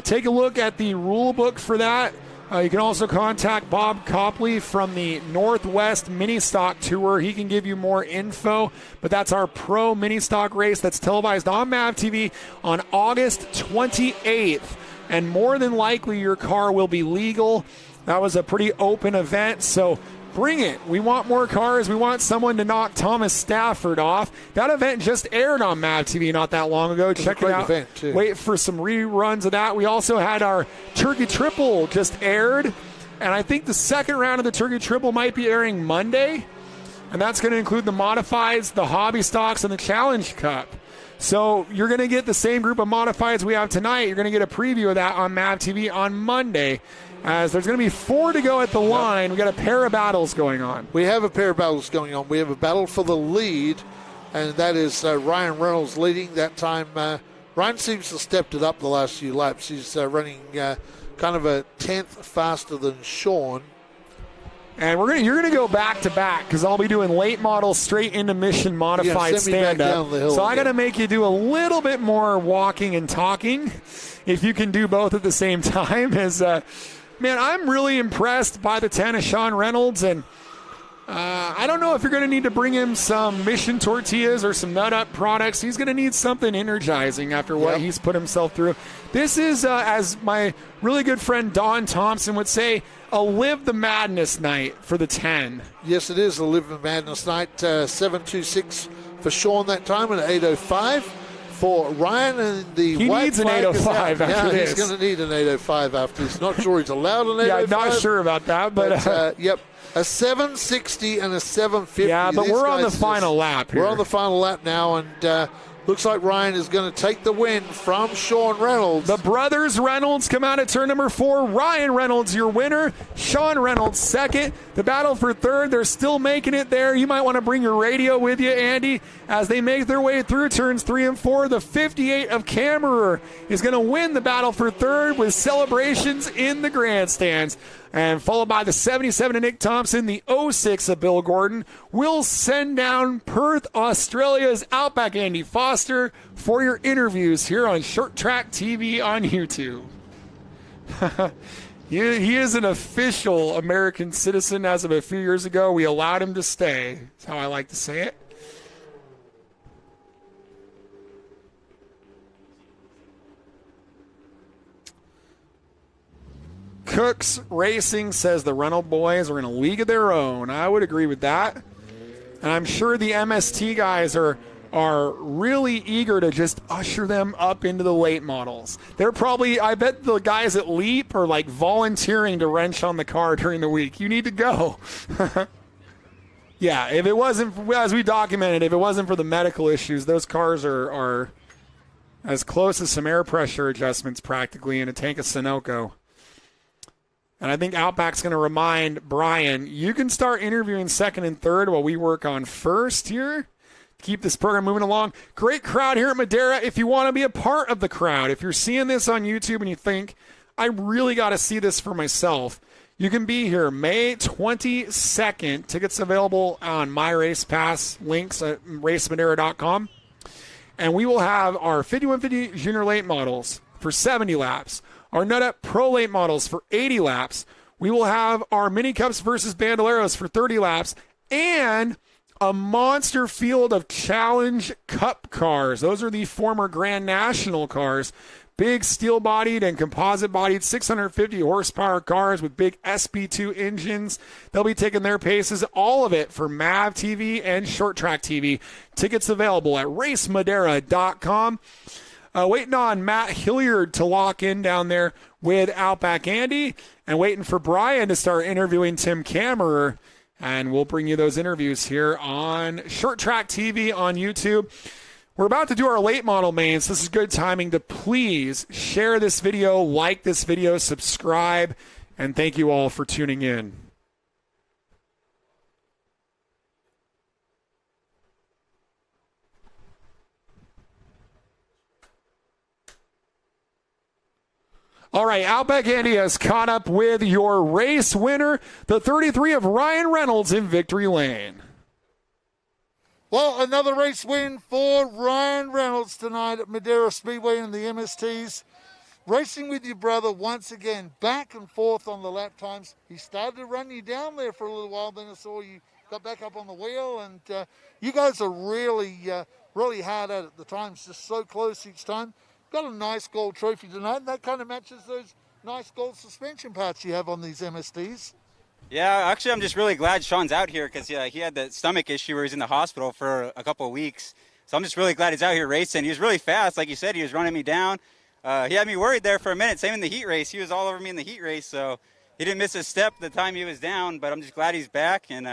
Take a look at the rule book for that. You can also contact Bob Copley from the Northwest Mini Stock Tour. He can give you more info, but that's our Pro Mini Stock race that's televised on MAVTV on August 28th. And more than likely, your car will be legal. That was a pretty open event, so bring it. We want more cars. We want someone to knock Thomas Stafford off. That event just aired on MAVTV not that long ago. Check it out. Event too. Wait for some reruns of that. We also had our Turkey Triple just aired, and I think the second round of the Turkey Triple might be airing Monday, and that's going to include the Modifieds, the Hobby Stocks, and the Challenge Cup. So you're going to get the same group of Modifieds we have tonight. You're going to get a preview of that on MAVTV on Monday. As there's going to be 4 to go at the line. We got a pair of battles going on. We have a pair of battles going on. We have a battle for the lead, and that is Ryan Reynolds leading. That time, Ryan seems to have stepped it up the last few laps. He's running kind of a 10th faster than Sean. And you're gonna go back to back because I'll be doing late models straight into Mission Modified stand up. So I got to make you do a little bit more walking and talking, if you can do both at the same time. As man, I'm really impressed by the 10 of Sean Reynolds, and I don't know if you're going to need to bring him some Mission tortillas or some Nut Up products. He's going to need something energizing after what he's put himself through. This is, as my really good friend Don Thompson would say, a Live the Madness night for the 10. Yes, it is a Live the Madness night. 7:26 for Sean that time, and 8:05 for Ryan. And the he white needs an flag 8:05 after this. He's going to need an 8:05 after this. Not sure he's allowed an 8:05. Yeah, I'm not sure about that, but yep. A 7:60 and a 7:50. Yeah, but we're on the final lap here. We're on the final lap now, and looks like Ryan is going to take the win from Sean Reynolds. The brothers Reynolds come out at turn number 4. Ryan Reynolds, your winner. Sean Reynolds, second. The battle for third, they're still making it there. You might want to bring your radio with you, Andy, as they make their way through turns 3 and 4. The 58 of Kammerer is going to win the battle for third with celebrations in the grandstands. And followed by the 77 of Nick Thompson, the 06 of Bill Gordon. We'll send down Perth, Australia's Outback Andy Foster for your interviews here on Short Track TV on YouTube. He is an official American citizen as of a few years ago. We allowed him to stay. That's how I like to say it. Cooks Racing says the Reynolds boys are in a league of their own. I would agree with that. And I'm sure the MST guys are really eager to just usher them up into the late models. They're probably, I bet the guys at Leap are like volunteering to wrench on the car during the week. You need to go. Yeah, if it wasn't, as we documented, if it wasn't for the medical issues, those cars are as close as some air pressure adjustments practically in a tank of Sunoco. And I think Outback's going to remind Brian, you can start interviewing second and third while we work on first here. Keep this program moving along. Great crowd here at Madera. If you want to be a part of the crowd, if you're seeing this on YouTube and you think, I really got to see this for myself, you can be here May 22nd. Tickets available on My Race Pass, links at racemadera.com. And we will have our 5150 Junior Late Models for 70 laps. Our Nut Up Pro Late Models for 80 laps. We will have our Mini Cups versus Bandoleros for 30 laps. And a monster field of Challenge Cup cars. Those are the former Grand National cars. Big steel-bodied and composite-bodied 650 horsepower cars with big SP2 engines. They'll be taking their paces, all of it for MAVTV and Short Track TV. Tickets available at racemadera.com. Waiting on Matt Hilliard to lock in down there with Outback Andy, and waiting for Brian to start interviewing Tim Kammerer. And we'll bring you those interviews here on Short Track TV on YouTube. We're about to do our late model mains. This is good timing to please share this video, like this video, subscribe, and thank you all for tuning in. All right, Outback Andy has caught up with your race winner, the 33 of Ryan Reynolds in Victory Lane. Well, another race win for Ryan Reynolds tonight at Madera Speedway in the MSTs. Racing with your brother once again, back and forth on the lap times. He started to run you down there for a little while, then I saw you got back up on the wheel, and you guys are really hard at it. The time's just so close each time. Got a nice gold trophy tonight, and that kind of matches those nice gold suspension parts you have on these MSTs. Yeah, actually, I'm just really glad Sean's out here because he had that stomach issue where he's in the hospital for a couple of weeks. So I'm just really glad he's out here racing. He was really fast. Like you said, he was running me down. He had me worried there for a minute. Same in the heat race. He was all over me in the heat race, so he didn't miss a step the time he was down. But I'm just glad he's back and,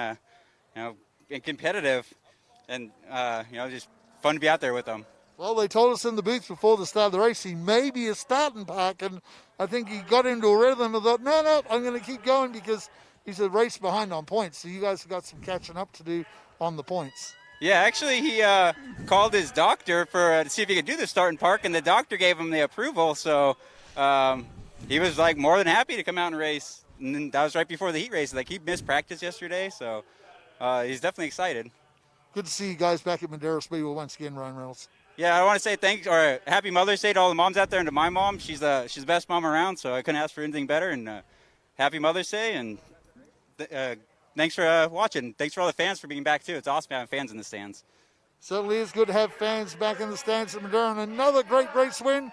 and competitive. And, just fun to be out there with him. Well, they told us in the booth before the start of the race he may be a starting pack, and I think he got into a rhythm and thought, no, I'm going to keep going because he's a race behind on points. So you guys have got some catching up to do on the points. Yeah, actually he called his doctor to see if he could do the starting park, and the doctor gave him the approval. So he was like more than happy to come out and race. And then that was right before the heat race. Like he missed practice yesterday, so he's definitely excited. Good to see you guys back at Madera Speedway once again, Ryan Reynolds. Yeah, I want to say happy Mother's Day to all the moms out there and to my mom. She's the best mom around, so I couldn't ask for anything better. And happy Mother's Day, and thanks for watching. Thanks for all the fans for being back, too. It's awesome having fans in the stands. Certainly is good to have fans back in the stands at Madera, and another great race win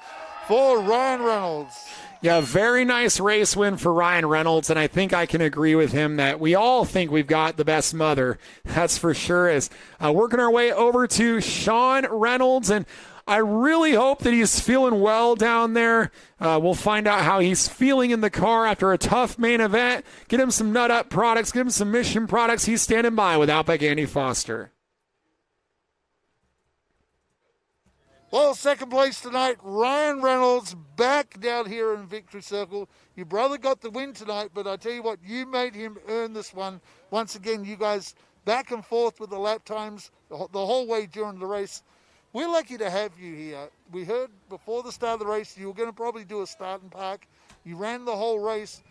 for Ryan Reynolds. Yeah, very nice race win for Ryan Reynolds, and I think I can agree with him that we all think we've got the best mother. That's for sure. Is working our way over to Sean Reynolds, and I really hope that he's feeling well down there. We'll find out how he's feeling in the car after a tough main event. Get him some Nut Up products, get him some Mission products. He's standing by with Outback Andy Foster. Well, second place tonight, Ryan Reynolds back down here in Victory Circle. Your brother got the win tonight, but I tell you what, you made him earn this one. Once again, you guys back and forth with the lap times the whole way during the race. We're lucky to have you here. We heard before the start of the race you were going to probably do a start and park. You ran the whole race.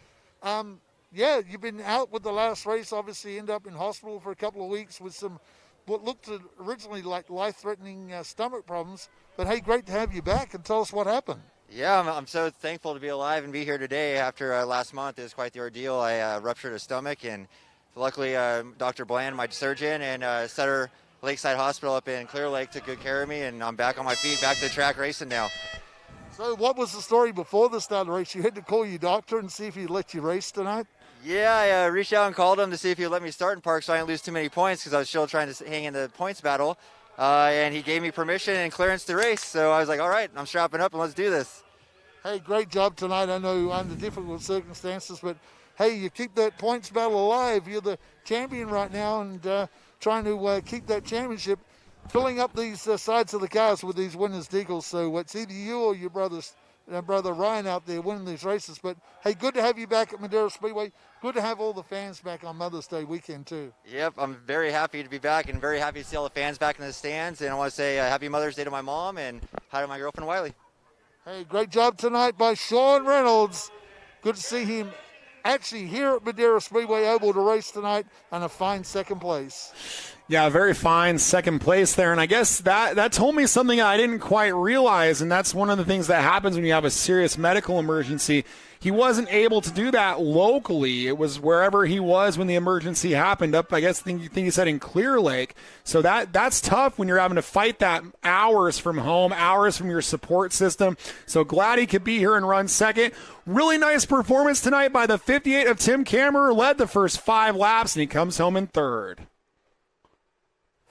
Yeah, you've been out with the last race, obviously end up in hospital for a couple of weeks with some what looked originally like life-threatening stomach problems. But, hey, great to have you back, and tell us what happened. Yeah, I'm so thankful to be alive and be here today after last month. It was quite the ordeal. I ruptured a stomach, and luckily Dr. Bland, my surgeon, and Sutter Lakeside Hospital up in Clear Lake took good care of me, and I'm back on my feet, back to the track racing now. So what was the story before the start of the race? You had to call your doctor and see if he'd let you race tonight? Yeah, I reached out and called him to see if he'd let me start in park so I didn't lose too many points because I was still trying to hang in the points battle. And he gave me permission and clearance to race. So I was like, all right, I'm strapping up and let's do this. Hey, great job tonight. I know under difficult circumstances, but, hey, you keep that points battle alive. You're the champion right now and trying to keep that championship, filling up these sides of the cars with these winners' decals. So it's either you or your brother Ryan out there winning these races. But, hey, good to have you back at Madera Speedway. Good to have all the fans back on Mother's Day weekend, too. Yep, I'm very happy to be back and very happy to see all the fans back in the stands. And I want to say happy Mother's Day to my mom and hi to my girlfriend, Wiley. Hey, great job tonight by Sean Reynolds. Good to see him actually here at Madera Speedway able to race tonight and a fine second place. Yeah, very fine second place there. And I guess that told me something I didn't quite realize, and that's one of the things that happens when you have a serious medical emergency. He wasn't able to do that locally. It was wherever he was when the emergency happened, up, I guess, think he said in Clear Lake. So that's tough when you're having to fight that hours from home, hours from your support system. So glad he could be here and run second. Really nice performance tonight by the 58 of Tim Kammerer. Led the first 5 laps, and he comes home in third.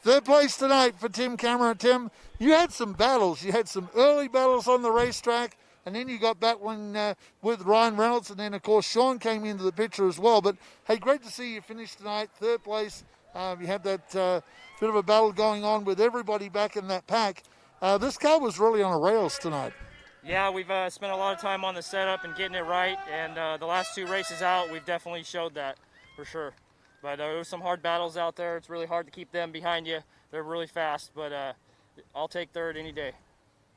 Third place tonight for Tim Kammerer. Tim, you had some battles. You had some early battles on the racetrack, and then you got back with Ryan Reynolds, and then, of course, Sean came into the picture as well. But, hey, great to see you finish tonight, third place. You had that bit of a battle going on with everybody back in that pack. This car was really on the rails tonight. Yeah, we've spent a lot of time on the setup and getting it right, and the last 2 races out, we've definitely showed that for sure. But there were some hard battles out there. It's really hard to keep them behind you. They're really fast, but I'll take third any day.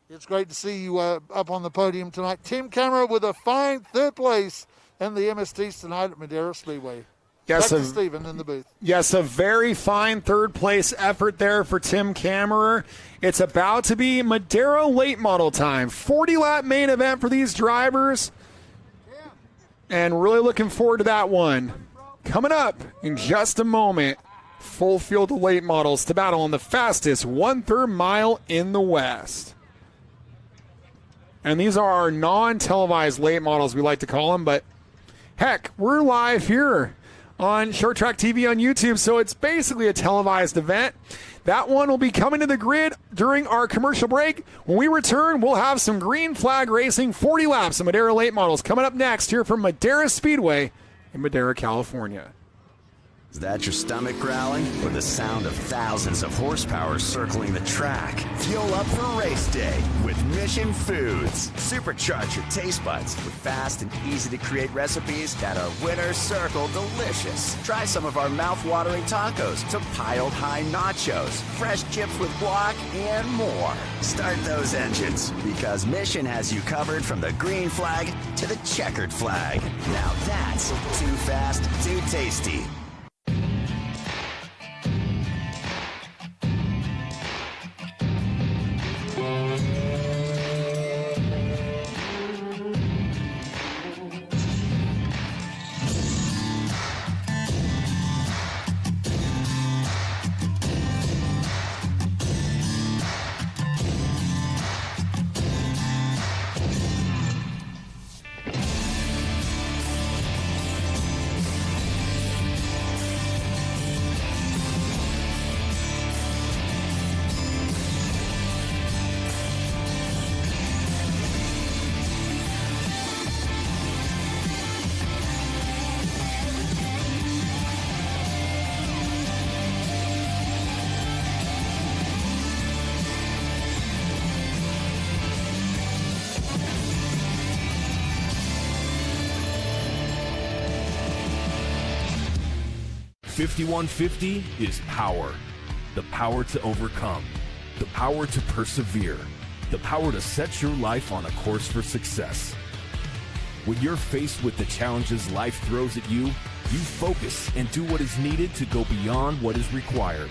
It's great to see you up on the podium tonight. Tim Kammerer with a fine third place in the MSTs tonight at Madera Speedway. Yes, back to Stephen in the booth. Yes, a very fine third-place effort there for Tim Kammerer. It's about to be Madera Late Model time. 40-lap main event for these drivers. And really looking forward to that one. Coming up in just a moment, full field of late models to battle on the fastest 1/3 mile in the West. And these are our non-televised late models, we like to call them. But, heck, we're live here on Short Track TV on YouTube, so it's basically a televised event. That one will be coming to the grid during our commercial break. When we return, we'll have some green flag racing, 40 laps of Madera Late Models coming up next here from Madera Speedway in Madera, California. Is that your stomach growling or the sound of thousands of horsepower circling the track? Fuel up for race day with Mission Foods. Supercharge your taste buds with fast and easy to create recipes that are winner circle delicious. Try some of our mouth-watering tacos to piled high nachos, fresh chips with guac, and more. Start those engines because Mission has you covered from the green flag to the checkered flag. Now that's too fast, too tasty. 5150 is power. The power to overcome. The power to persevere. The power to set your life on a course for success. When you're faced with the challenges life throws at you, you focus and do what is needed to go beyond what is required.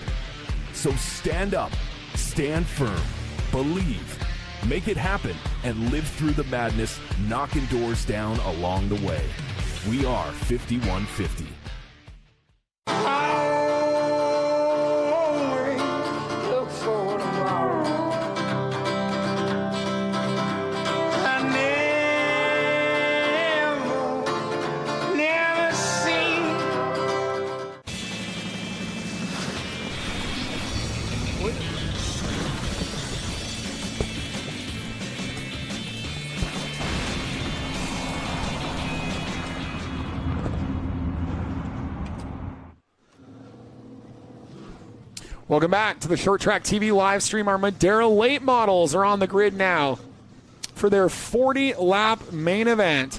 So stand up, stand firm, believe, make it happen, and live through the madness, knocking doors down along the way. We are 5150. Welcome back to the Short Track TV live stream. Our Madera Late Models are on the grid now for their 40-lap main event.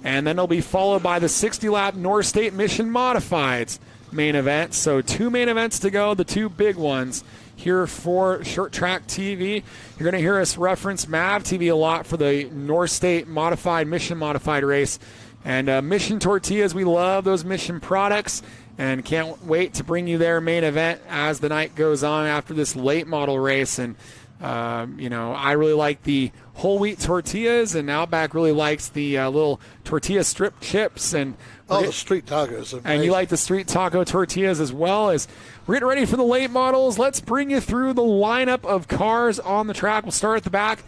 And then they'll be followed by the 60-lap North State Mission Modifieds main event. So 2 main events to go, the 2 big ones here for Short Track TV. You're going to hear us reference MAVTV a lot for the North State Modified Mission Modified race. And Mission Tortillas, we love those Mission products. And can't wait to bring you their main event as the night goes on after this late model race. And, I really like the whole wheat tortillas, and Outback really likes the little tortilla strip chips. And the street tacos. And you like the street taco tortillas as well. As we're getting ready for the late models, let's bring you through the lineup of cars on the track. We'll start at the back.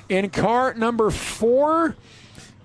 In car number 4,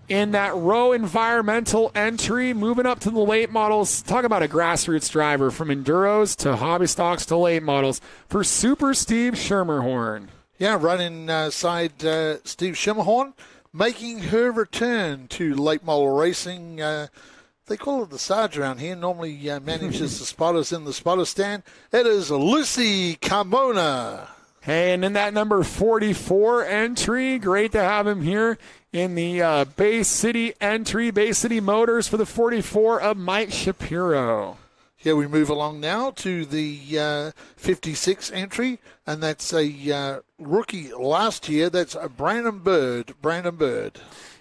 in that row environmental entry, moving up to the late models. Talk about a grassroots driver from enduros to hobby stocks to late models for Super Steve Schermerhorn. Yeah, running side Steve Schermerhorn, making her return to late model racing. They call it the Sarge around here. Normally manages the spotters in the spotter stand. It is Lucy Carmona. Hey, and in that number 44 entry, great to have him here in the Bay City entry, Bay City Motors for the 44 of Mike Shapiro. Yeah, we move along now to the 56 entry, and that's a rookie last year. That's Brandon Bird.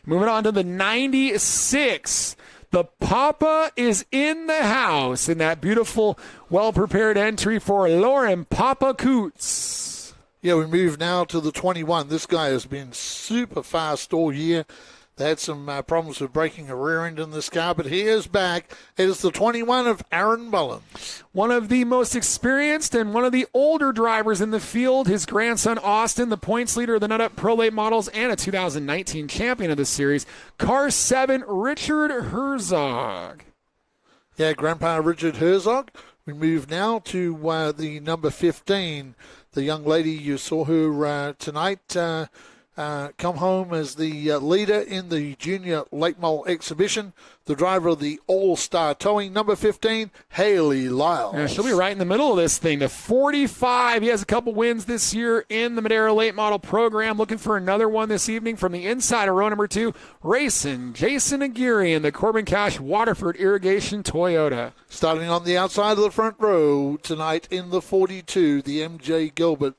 Moving on to the 96. The Papa is in the house in that beautiful, well-prepared entry for Lauren Papa Coots. Yeah, we move now to the 21. This guy has been super fast all year. They had some problems with breaking a rear end in this car, but he is back. It is the 21 of Aaron Mullins. One of the most experienced and one of the older drivers in the field. His grandson, Austin, the points leader of the Nut Up Pro Late Models and a 2019 champion of the series. Car 7, Richard Herzog. Yeah, Grandpa Richard Herzog. We move now to the number 15. The young lady, you saw her tonight come home as the leader in the Junior Late Model Exhibition. The driver of the All-Star Towing, number 15, Haley Lyles. Yeah, she'll be right in the middle of this thing. The 45, he has a couple wins this year in the Madera Late Model program. Looking for another one this evening from the inside of row number 2, racing Jason Aguirre in the Corbin Cash Waterford Irrigation Toyota. Starting on the outside of the front row tonight in the 42, the MJ Gilbert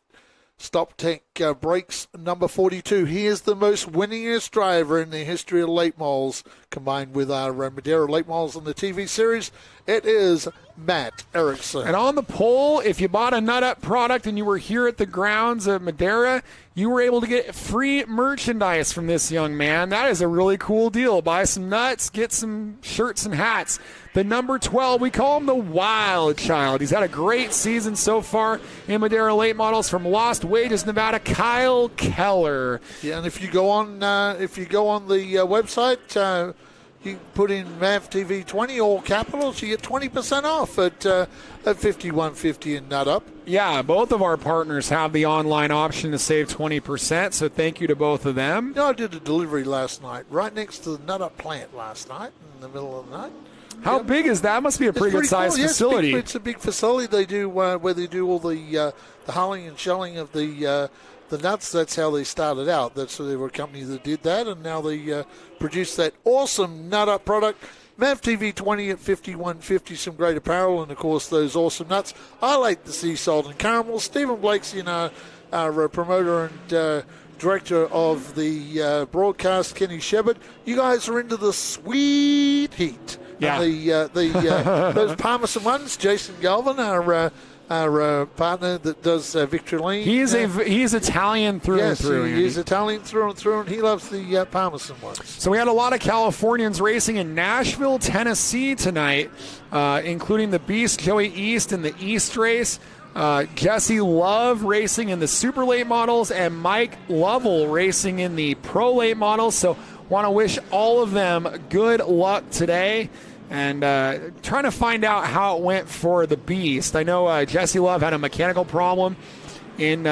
Stop Tech Brakes, number 42. He is the most winningest driver in the history of late models, combined with our Madera Late Models in the TV series. It is Matt Erickson. And on the pole, if you bought a Nut Up product and you were here at the grounds of Madera, you were able to get free merchandise from this young man. That is a really cool deal. Buy some nuts, get some shirts and hats. The number 12, we call him the Wild Child. He's had a great season so far in Madera Late Models from Lost Wages, Nevada, Kyle Keller. Yeah, and if you go on the website, you put in MAVTV 20, all capitals, you get 20% off at 5150 in Nut Up. Yeah, both of our partners have the online option to save 20%, so thank you to both of them. I did a delivery last night, right next to the Nut Up plant last night, in the middle of the night. How big is that? Must be a pretty good sized facility. It's a big facility. They do where they do all the hulling and shelling of the nuts. That's how they started out. They were a company that did that, and now they produce that awesome Nut Up product. MAVTV 20 at 51.50, some great apparel, and, of course, those awesome nuts. I like the sea salt and caramel. Stephen Blake's, our promoter and director of the broadcast, Kenny Shepard. You guys are into the sweet heat. Yeah. And those Parmesan ones, Jason Galvin, our partner that does Victory Lane. He's Italian through and through. Yes, he is Italian through and through, and he loves the Parmesan ones. So we had a lot of Californians racing in Nashville, Tennessee tonight, including the Beast, Joey East, in the East race. Jesse Love racing in the Super Late Models, and Mike Lovell racing in the Pro Late Models. So want to wish all of them good luck today. And trying to find out how it went for the Beast. I know Jesse Love had a mechanical problem in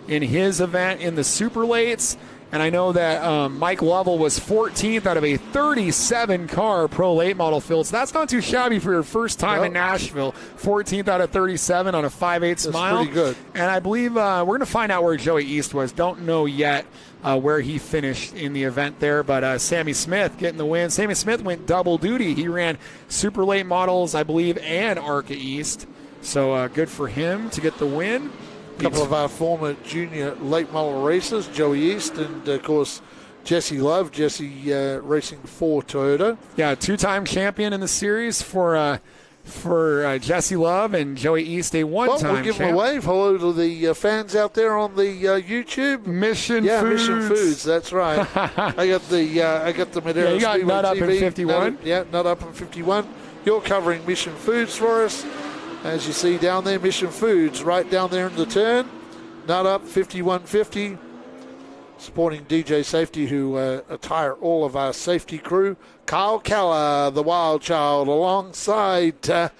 his event in the Super Lates. And I know that Mike Lovell was 14th out of a 37-car Pro Late Model field. So that's not too shabby for your first time in Nashville. 14th out of 37 on a 5/8 mile. That's pretty good. And I believe we're going to find out where Joey East was. Don't know yet where he finished in the event there. But Sammy Smith getting the win. Sammy Smith went double duty. He ran Super Late Models, I believe, and ARCA East. So good for him to get the win. A couple of our former junior late model racers, Joey East and, of course, Jesse Love. Jesse racing for Toyota. Yeah, two-time champion in the series for Jesse Love, and Joey East a one-time champion. We'll give him a wave. Hello to the fans out there on the YouTube. Mission Foods. Mission Foods. That's right. I got the Madera. Yeah, you got Speedway Nut Up TV. in 51. Nut Up in 51. You're covering Mission Foods for us. As you see down there, Mission Foods, right down there in the turn. Nut Up, 51.50. Supporting DJ Safety, who attire all of our safety crew. Kyle Keller, the wild child, alongside the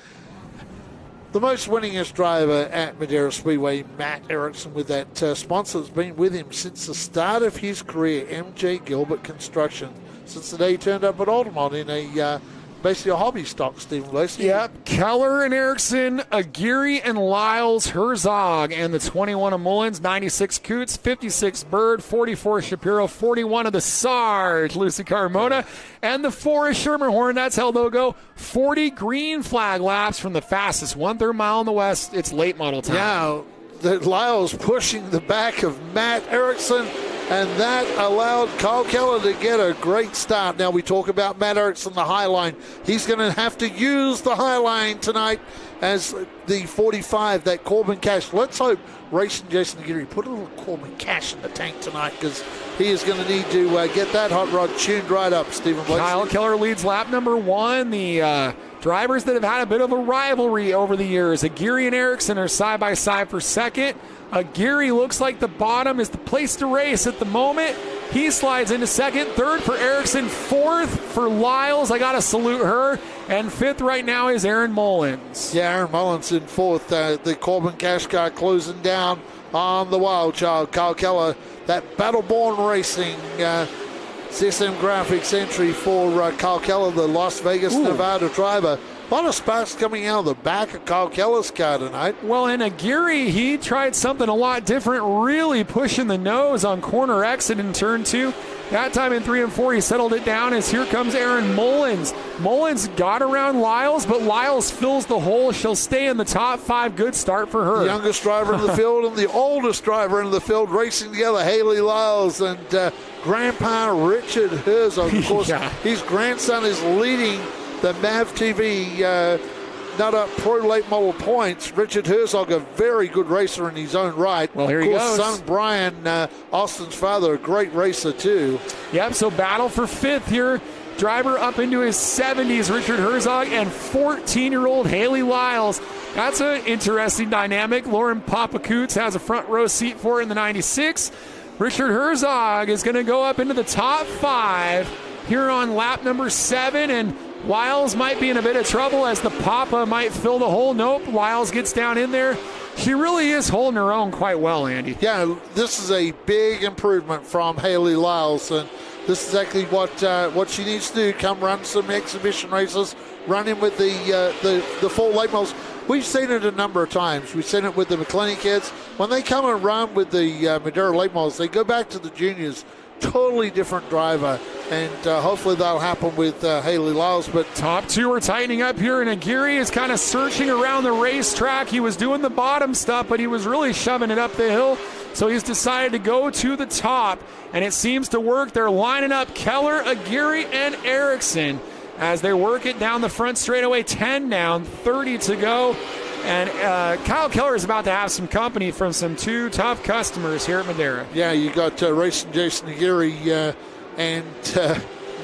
most winningest driver at Madera Speedway, Matt Erickson, with that sponsor that's been with him since the start of his career, MJ Gilbert Construction, since the day he turned up at Altamont in basically a hobby stock, Stephen Lacey. Yep. Keller and Erickson, Aguirre and Lyles, Herzog, and the 21 of Mullins, 96 Coots, 56 Bird, 44 Shapiro, 41 of the Sarge, Lucy Carmona, and the 4 is Sherman Horn. That's how they'll go. 40 green flag laps from the fastest 1/3 mile in the West. It's late model time. Yeah, Lyles pushing the back of Matt Erickson, and that allowed Kyle Keller to get a great start. Now we talk about Matt Erickson, the high line. He's going to have to use the high line tonight as the 45, that Corbin Cash. Let's hope racing Jason Aguirre put a little Corbin Cash in the tank tonight, because he is going to need to get that hot rod tuned right up, Stephen Blake. Kyle Keller leads lap number 1. The drivers that have had a bit of a rivalry over the years, Aguirre and Erickson, are side by side for second. Aguirre looks like the bottom is the place to race at the moment. He slides into second. Third for Erickson. Fourth for Lyles. I got to salute her. And fifth right now is Aaron Mullins. Yeah, Aaron Mullins in fourth. The Corbin Cash car closing down on the wild child, Kyle Keller. That Battleborn Racing CSM Graphics entry for Kyle Keller, the Las Vegas, Nevada driver. A lot of sparks coming out of the back of Kyle Keller's car tonight. Well, and Aguirre, he tried something a lot different, really pushing the nose on corner exit in turn 2. That time in 3 and 4, he settled it down as here comes Aaron Mullins. Mullins got around Lyles, but Lyles fills the hole. She'll stay in the top 5. Good start for her. The youngest driver in the field and the oldest driver in the field racing together, Haley Lyles and Grandpa Richard Herzog. Of course, his grandson is leading the MAVTV Nut Up Pro Late Model points. Richard Herzog, a very good racer in his own right. Well, here he goes. Son Brian, Austin's father, a great racer too. Yep, so battle for 5th here. Driver up into his 70s, Richard Herzog, and 14-year-old Haley Lyles. That's an interesting dynamic. Lauren Papakoots has a front row seat for it in the 96. Richard Herzog is going to go up into the top 5 here on lap number 7, and Lyles might be in a bit of trouble as the Papa might fill the hole. Nope, Lyles gets down in there. She really is holding her own quite well, Andy. Yeah, this is a big improvement from Haley Lyles, and this is exactly what she needs to do. Come run some exhibition races, run in with the full late models. We've seen it a number of times. We've seen it with the McClenny kids. When they come and run with the Madera late models, they go back to the juniors totally different driver. And hopefully that'll happen with Haley Lyles. But top two are tightening up here, and Aguirre is kind of searching around the racetrack. He was doing the bottom stuff, but he was really shoving it up the hill. So he's decided to go to the top, and it seems to work. They're lining up Keller, Aguirre, and Erickson as they work it down the front straightaway. 10 down, 30 to go. And Kyle Keller is about to have some company from some two tough customers here at Madera. Yeah, you got racing Jason Aguirre and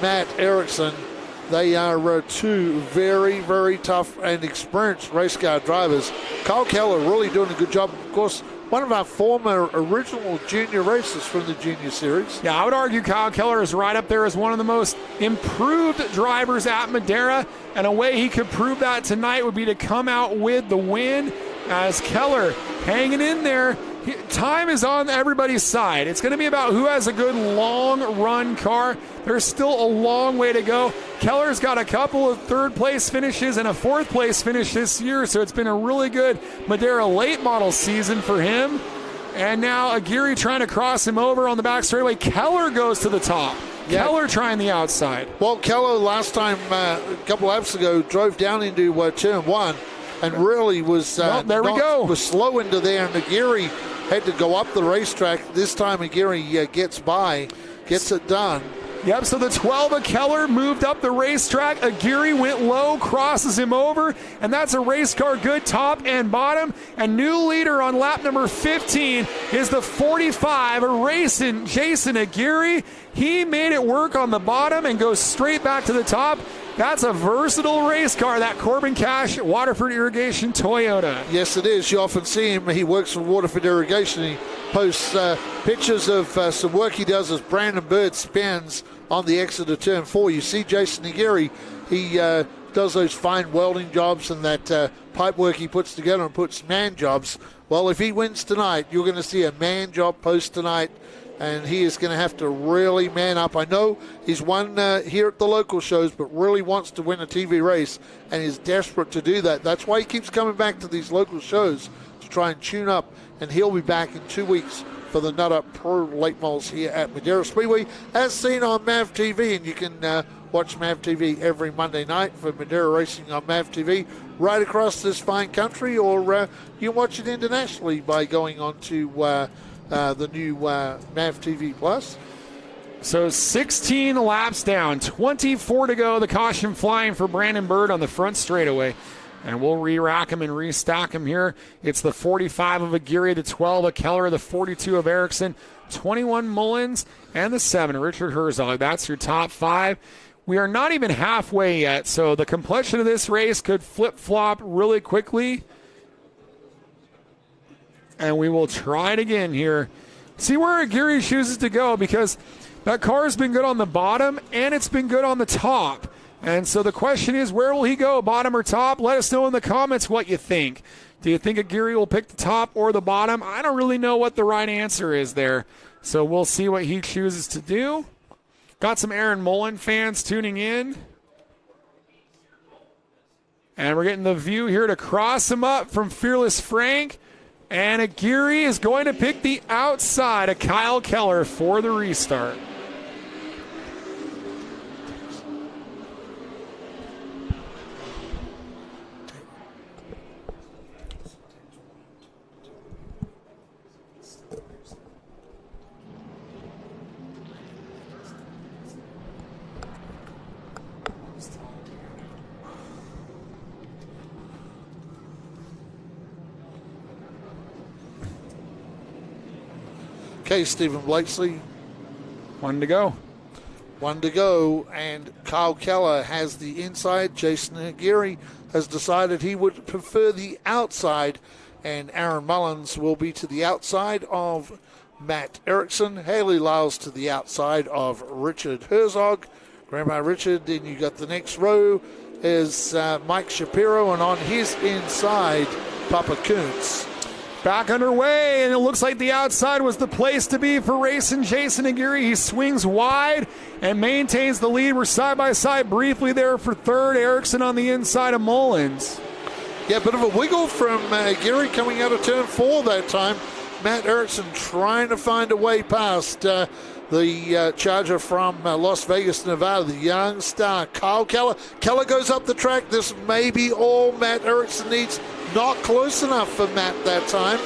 Matt Erickson. They are two very, very tough and experienced race car drivers. Kyle Keller really doing a good job. Of course, one of our former original junior racers from the junior series. Yeah, I would argue Kyle Keller is right up there as one of the most improved drivers at Madera, and a way he could prove that tonight would be to come out with the win, as Keller hanging in there. Time is on everybody's side. It's going to be about who has a good long-run car. There's still a long way to go. Keller's got a couple of third-place finishes and a fourth-place finish this year, so it's been a really good Madera Late Models season for him. And now Aguirre trying to cross him over on the back straightaway. Keller goes to the top. Yeah. Keller trying the outside. Well, Keller last time, a couple laps ago, drove down into turn one and really was was slow into there, and Aguirre had to go up the racetrack. This time Aguirre gets by, gets it done. Yep, so the 12 of Keller moved up the racetrack. Aguirre went low, crosses him over, and that's a race car good top and bottom. And new leader on lap number 15 is the 45, racing Jason Aguirre. He made it work on the bottom and goes straight back to the top. That's a versatile race car, that Corbin Cash Waterford Irrigation Toyota. Yes, it is. You often see him. He works for Waterford Irrigation. He posts pictures of some work he does as Brandon Bird spins on the exit of turn 4. You see Jason Aguirre. He does those fine welding jobs and that pipe work he puts together and puts man jobs. Well, if he wins tonight, you're going to see a man job post tonight, and he is going to have to really man up. I know he's won here at the local shows, but really wants to win a TV race and is desperate to do that. That's why he keeps coming back to these local shows to try and tune up, and he'll be back in 2 weeks for the Nut Up Pro Late Models here at Madera Speedway, as seen on MAVTV, and you can watch MAVTV every Monday night for Madera Racing on MAVTV right across this fine country, or you can watch it internationally by going on to the new MAVTV Plus. So 16 laps down, 24 to go. The caution flying for Brandon Bird on the front straightaway. And we'll re-rack him and restack him here. It's the 45 of Aguirre, the 12 of Keller, the 42 of Erickson, 21 Mullins, and the 7 Richard Herzog. That's your top 5. We are not even halfway yet, so the complexion of this race could flip-flop really quickly. And we will try it again here. See where Aguirre chooses to go, because that car has been good on the bottom and it's been good on the top. And so the question is, where will he go, bottom or top? Let us know in the comments what you think. Do you think Aguirre will pick the top or the bottom? I don't really know what the right answer is there. So we'll see what he chooses to do. Got some Aaron Mullen fans tuning in. And we're getting the view here to cross him up from Fearless Frank. And Aguirre is going to pick the outside of Kyle Keller for the restart. Okay, Stephen Blakesley. One to go. One to go, and Kyle Keller has the inside. Jason Aguirre has decided he would prefer the outside, and Aaron Mullins will be to the outside of Matt Erickson. Haley Lyles to the outside of Richard Herzog. Grandma Richard, then you got the next row is Mike Shapiro, and on his inside, Papa Kuntz. Back underway, and it looks like the outside was the place to be for racing Jason Aguirre. He swings wide and maintains the lead. We're side by side briefly there for third. Erickson on the inside of Mullins. Yeah, a bit of a wiggle from Aguirre coming out of turn 4 that time. Matt Erickson trying to find a way past the Charger from Las Vegas, Nevada, the young star, Kyle Keller. Keller goes up the track. This may be all Matt Erickson needs. Not close enough for Matt that time.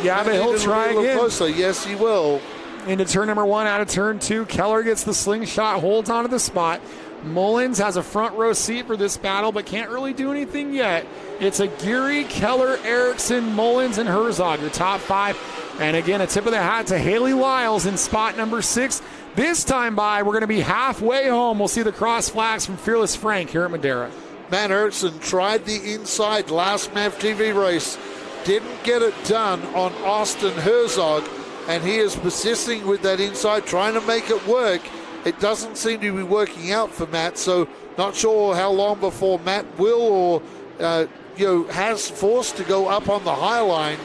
Yeah, but he'll try again. Closer. Yes, he will. Into turn number 1, out of turn 2. Keller gets the slingshot, holds onto the spot. Mullins has a front row seat for this battle, but can't really do anything yet. It's a Geary, Keller, Erickson, Mullins, and Herzog, your top 5. And again, a tip of the hat to Haley Lyles in spot number 6. This time by, we're going to be halfway home. We'll see the cross flags from Fearless Frank here at Madera. Matt Erickson tried the inside last MAVTV race. Didn't get it done on Austin Herzog. And he is persisting with that inside, trying to make it work. It doesn't seem to be working out for Matt, so not sure how long before Matt will or has forced to go up on the high line.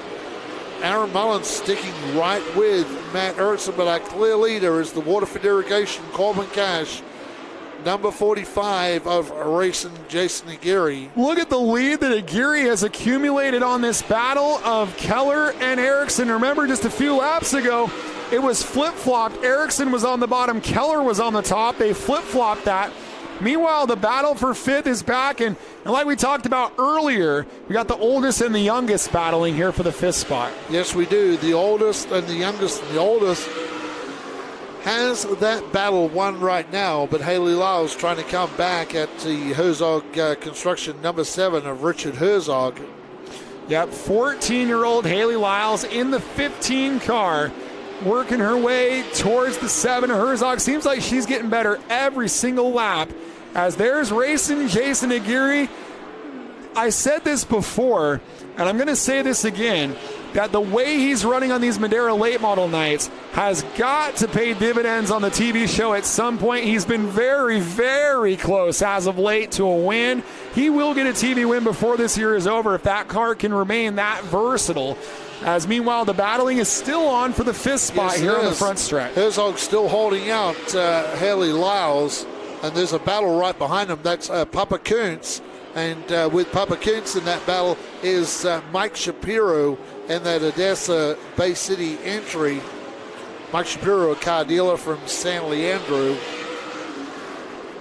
Aaron Mullins sticking right with Matt Erickson, but our clear leader is the Waterford Irrigation, Corbin Cash, number 45 of racing Jason Aguirre. Look at the lead that Aguirre has accumulated on this battle of Keller and Erickson. Remember, just a few laps ago, it was flip-flopped. Erickson was on the bottom, Keller was on the top. They flip-flopped that. Meanwhile, the battle for 5th is back, and like we talked about earlier, we got the oldest and the youngest battling here for the 5th spot. Yes, we do. The oldest and the youngest. And the oldest has that battle won right now, but Haley Lyles trying to come back at the Herzog construction number 7 of Richard Herzog. Yep, 14-year-old Haley Lyles in the 15 car, working her way towards the 7 of Herzog. Seems like she's getting better every single lap. As there's racing Jason Aguirre. I said this before, and I'm going to say this again, that the way he's running on these Madera late model nights has got to pay dividends on the TV show at some point. He's been very, very close as of late to a win. He will get a TV win before this year is over if that car can remain that versatile. As meanwhile, the battling is still on for the 5th spot here on the front stretch. Herzog still holding out Haley Lyles, and there's a battle right behind him. That's Papa Kuntz. And with Papa Kuntz in that battle is Mike Shapiro in that Odessa Bay City entry. Mike Shapiro, a car dealer from San Leandro.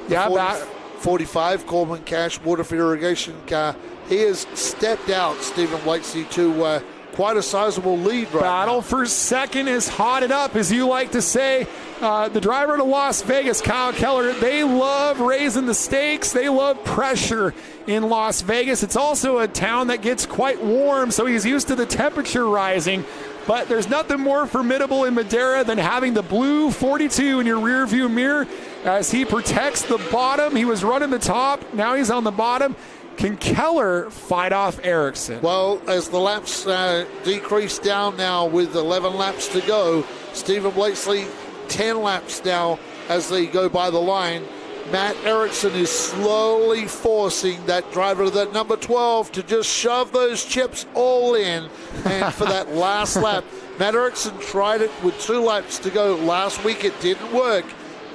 Yeah, 45 Coleman Cash Waterford Irrigation car. He has stepped out, Stephen Blakeslee, to quite a sizable lead right Battle now. For 2nd is hotted up, as you like to say. The driver to Las Vegas, Kyle Keller, they love raising the stakes. They love pressure in Las Vegas. It's also a town that gets quite warm, so he's used to the temperature rising. But there's nothing more formidable in Madera than having the blue 42 in your rearview mirror as he protects the bottom. He was running the top. Now he's on the bottom. Can Keller fight off Erickson? Well, as the laps decrease down now with 11 laps to go, Stephen Blakeslee 10 laps now as they go by the line. Matt Erickson is slowly forcing that driver, that number 12, to just shove those chips all in. And for that last lap, Matt Erickson tried it with 2 laps to go last week. It didn't work.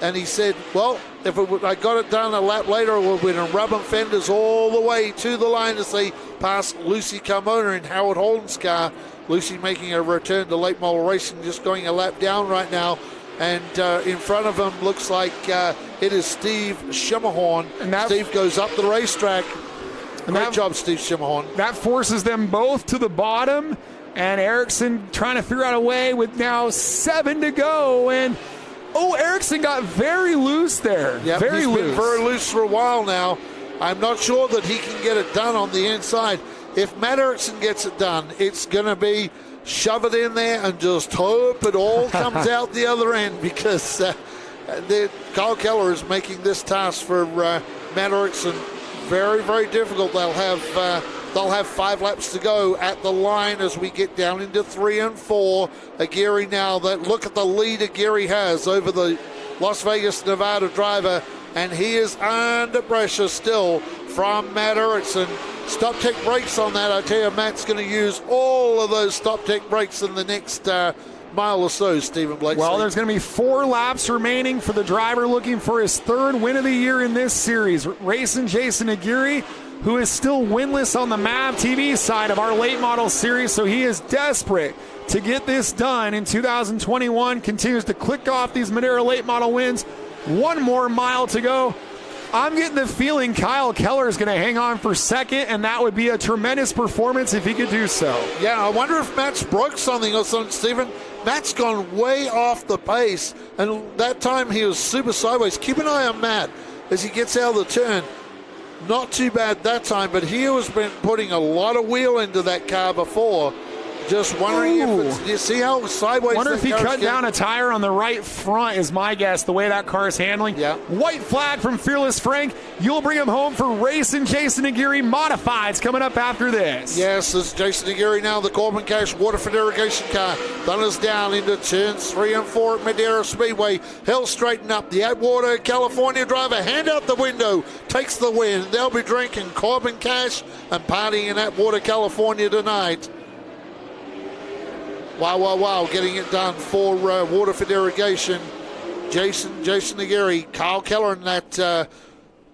And he said, well, if I got it done a lap later, it would have been rubber fenders all the way to the line as they pass Lucy Carmona in Howard Holden's car. Lucy making a return to late model racing, just going a lap down right now. And in front of him looks like it is Steve Schimmerhorn. And Steve goes up the racetrack. Great job, Steve Schimmerhorn. That forces them both to the bottom. And Erickson trying to figure out a way with now 7 to go. And Erickson got very loose there. Yep, he's been very loose for a while now. I'm not sure that he can get it done on the inside. If Matt Erickson gets it done, it's going to be shove it in there and just hope it all comes out the other end, because Kyle Keller is making this task for Matt Erickson very, very difficult. They'll have 5 laps to go at the line as we get down into 3 and 4. Aguirre now, look at the lead Aguirre has over the Las Vegas, Nevada driver, and he is under pressure still from Matt Erickson. Stop tech brakes on that. I tell you, Matt's going to use all of those stop tech brakes in the next mile or so, Stephen Blakeslee. Well, there's going to be 4 laps remaining for the driver looking for his 3rd win of the year in this series. Racing Jason Aguirre, who is still winless on the MAVTV side of our late model series, so he is desperate to get this done in 2021. Continues to click off these Madera late model wins. One more mile to go. I'm getting the feeling Kyle Keller is going to hang on for second, and that would be a tremendous performance if he could do so. Yeah, I wonder if Matt's broke something or something, Stephen. Matt's gone way off the pace, and that time he was super sideways. Keep an eye on Matt as he gets out of the turn. Not too bad that time, but he has been putting a lot of wheel into that car before. Just wondering if it's, you see how sideways. Wonder if he cut down a tire on the right front is my guess, the way that car is handling. Yeah. White flag from Fearless Frank. You'll bring him home for racing Jason Aguirre Modifieds coming up after this. Yes, this is Jason Aguirre now, the Corbin Cash Waterford irrigation car. Thunders down into turns 3 and 4 at Madera Speedway. He'll straighten up. The Atwater California driver, hand out the window, takes the win. They'll be drinking Corbin Cash and partying in Atwater, California tonight. Wow, getting it done for Waterford Irrigation. Jason Aguirre, Kyle Keller in that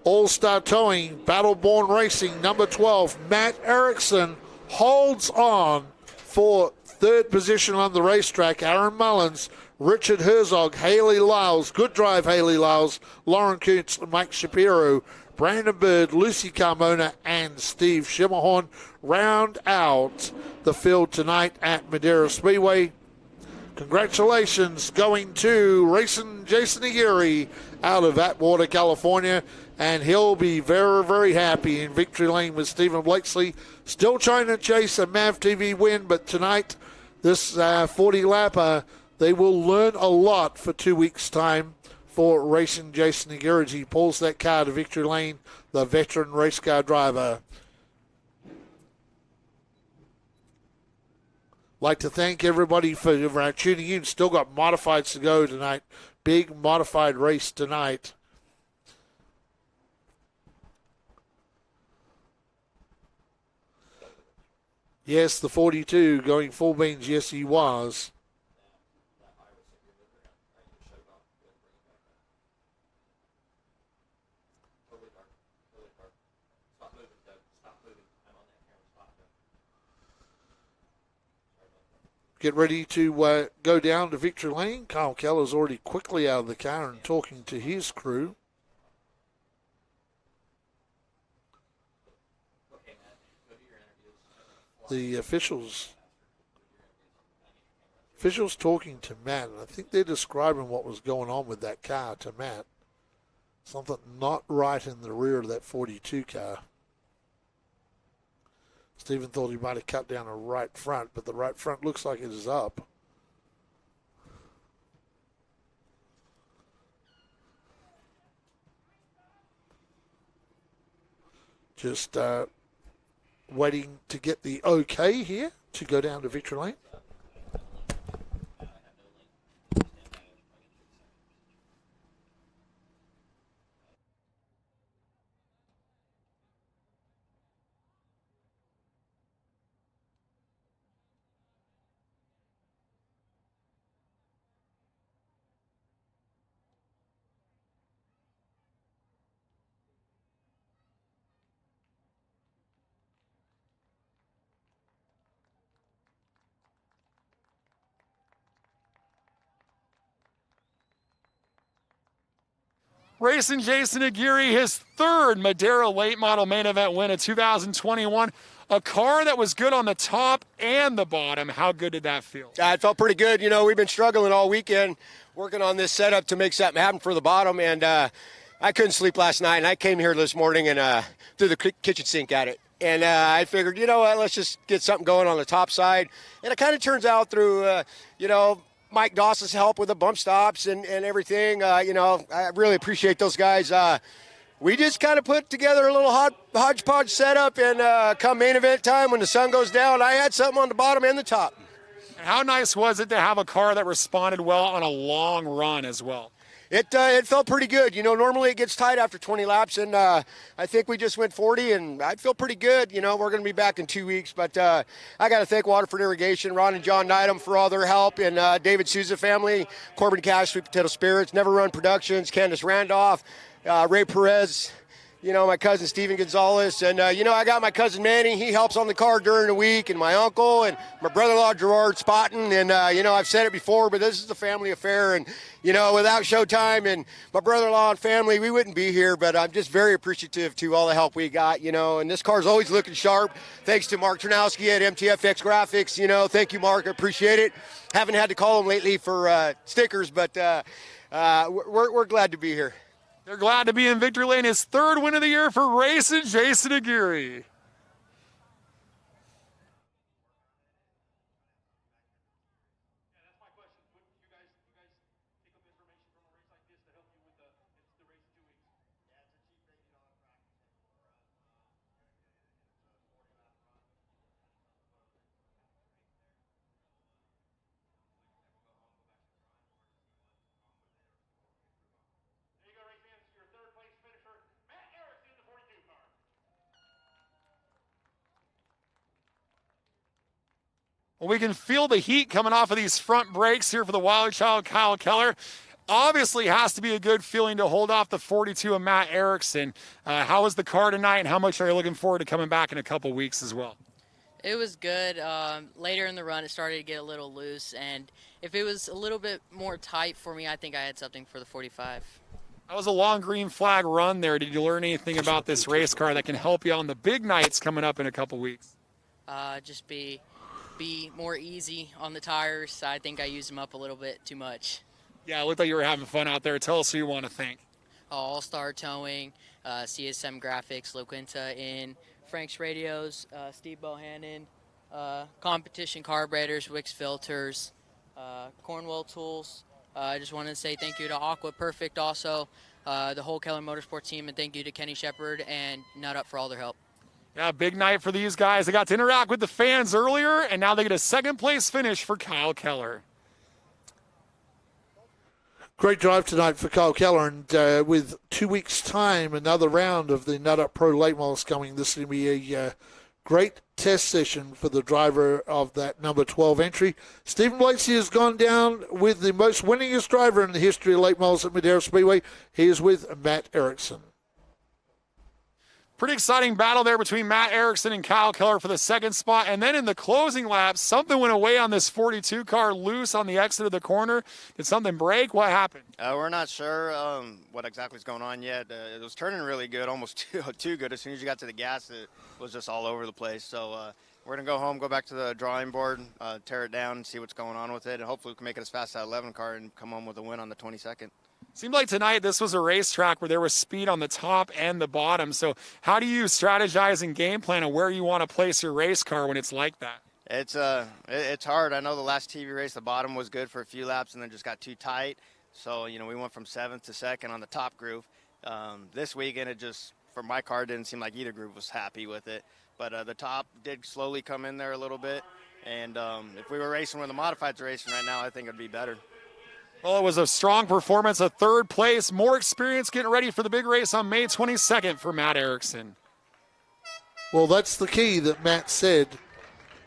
All-Star Towing, Battleborn Racing, number 12. Matt Erickson holds on for third position on the racetrack. Aaron Mullins, Richard Herzog, Haley Lyles, good drive Haley Lyles, Lauren Kuntz, Mike Shapiro, Brandon Bird, Lucy Carmona, and Steve Schimmerhorn round out the field tonight at Madera Speedway. Congratulations going to racing Jason Aguirre out of Atwater, California, and he'll be very, very happy in victory lane with Stephen Blakesley. Still trying to chase a MAVTV win, but tonight, this 40-lapper, they will learn a lot for 2 weeks' time for racing Jason Aguirre. He pulls that car to victory lane, the veteran race car driver. Like to thank everybody for tuning in. Still got modifieds to go tonight. Big modified race tonight. Yes, the 42 going full beans. Yes, he was. Get ready to go down to victory lane. Kyle Keller's already quickly out of the car and talking to his crew. The officials talking to Matt, and I think they're describing what was going on with that car to Matt. Something not right in the rear of that 42 car. Stephen thought he might have cut down a right front, but the right front looks like it is up. Just waiting to get the okay here to go down to victory lane. Racing Jason Aguirre, his third Madera late model main event win of 2021. A car that was good on the top and the bottom. How good did that feel? It felt pretty good. You know, we've been struggling all weekend working on this setup to make something happen for the bottom, and I couldn't sleep last night, and I came here this morning and threw the kitchen sink at it. And I figured, you know what, let's just get something going on the top side. And it kind of turns out through, Mike Doss's help with the bump stops and everything. I really appreciate those guys. We just kind of put together a little hodgepodge setup, and come main event time when the sun goes down, I had something on the bottom and the top. How nice was it to have a car that responded well on a long run as well? It felt pretty good. You know, normally it gets tight after 20 laps, and I think we just went 40, and I feel pretty good. You know, we're going to be back in 2 weeks, but I got to thank Waterford Irrigation, Ron and John Neidham for all their help, and David Souza family, Corbin Cash, Sweet Potato Spirits, Never Run Productions, Candace Randolph, Ray Perez, my cousin Steven Gonzalez, and I got my cousin Manny. He helps on the car during the week, and my uncle and my brother-in-law Gerard Spotton. And I've said it before, but this is a family affair, and without Showtime and my brother-in-law and family, we wouldn't be here. But I'm just very appreciative to all the help we got. And this car's always looking sharp. Thanks to Mark Ternowski at MTFX Graphics. Thank you, Mark. I appreciate it. Haven't had to call him lately for stickers, but we're glad to be here. They're glad to be in victory lane. His third win of the year for racing Jason Aguirre. Well, we can feel the heat coming off of these front brakes here for the wild child, Kyle Keller. Obviously has to be a good feeling to hold off the 42 of Matt Erickson. How was the car tonight, and how much are you looking forward to coming back in a couple weeks as well? It was good. Later in the run, it started to get a little loose, and if it was a little bit more tight for me, I think I had something for the 45. That was a long green flag run there. Did you learn anything about this race car that can help you on the big nights coming up in a couple weeks? Just be more easy on the tires. I think I used them up a little bit too much. Yeah, it looked like you were having fun out there. Tell us who you want to thank. All-Star Towing, CSM Graphics, La Quinta Inn, Frank's Radios, Steve Bohannon, Competition Carburetors, Wix Filters, Cornwell Tools. I just wanted to say thank you to Aqua Perfect also, the whole Keller Motorsports team, and thank you to Kenny Shepard and Nut Up for all their help. Yeah, big night for these guys. They got to interact with the fans earlier, and now they get a second-place finish for Kyle Keller. Great drive tonight for Kyle Keller, and with 2 weeks' time, another round of the Nut Up Pro Late Models coming. This is going to be a great test session for the driver of that number 12 entry. Stephen Blasey has gone down with the most winningest driver in the history of late models at Madera Speedway. He is with Matt Erickson. Pretty exciting battle there between Matt Erickson and Kyle Keller for the second spot. And then in the closing laps, something went away on this 42 car loose on the exit of the corner. Did something break? What happened? We're not sure what exactly is going on yet. It was turning really good, almost too good. As soon as you got to the gas, it was just all over the place. So we're going to go home, go back to the drawing board, tear it down and see what's going on with it. And hopefully we can make it as fast as that 11 car and come home with a win on the 22nd. Seemed like tonight this was a racetrack where there was speed on the top and the bottom. So how do you strategize and game plan on where you want to place your race car when it's like that? It's hard. I know the last TV race, the bottom was good for a few laps and then just got too tight. So, we went from 7th to 2nd on the top groove. This weekend, it just, for my car, didn't seem like either group was happy with it. But the top did slowly come in there a little bit. And if we were racing where the modifieds are racing right now, I think it would be better. Well, it was a strong performance, a third place, more experience getting ready for the big race on May 22nd for Matt Erickson. Well, that's the key that Matt said,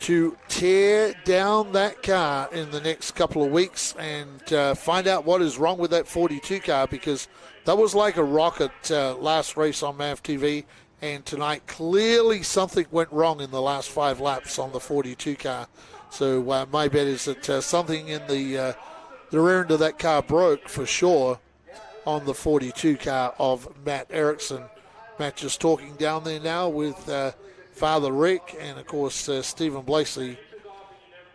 to tear down that car in the next couple of weeks and find out what is wrong with that 42 car, because that was like a rocket last race on MAVTV, and tonight clearly something went wrong in the last 5 laps on the 42 car. So my bet is that something in the rear end of that car broke for sure on the 42 car of Matt Erickson. Matt just talking down there now with Father Rick and, of course, Stephen Blasey.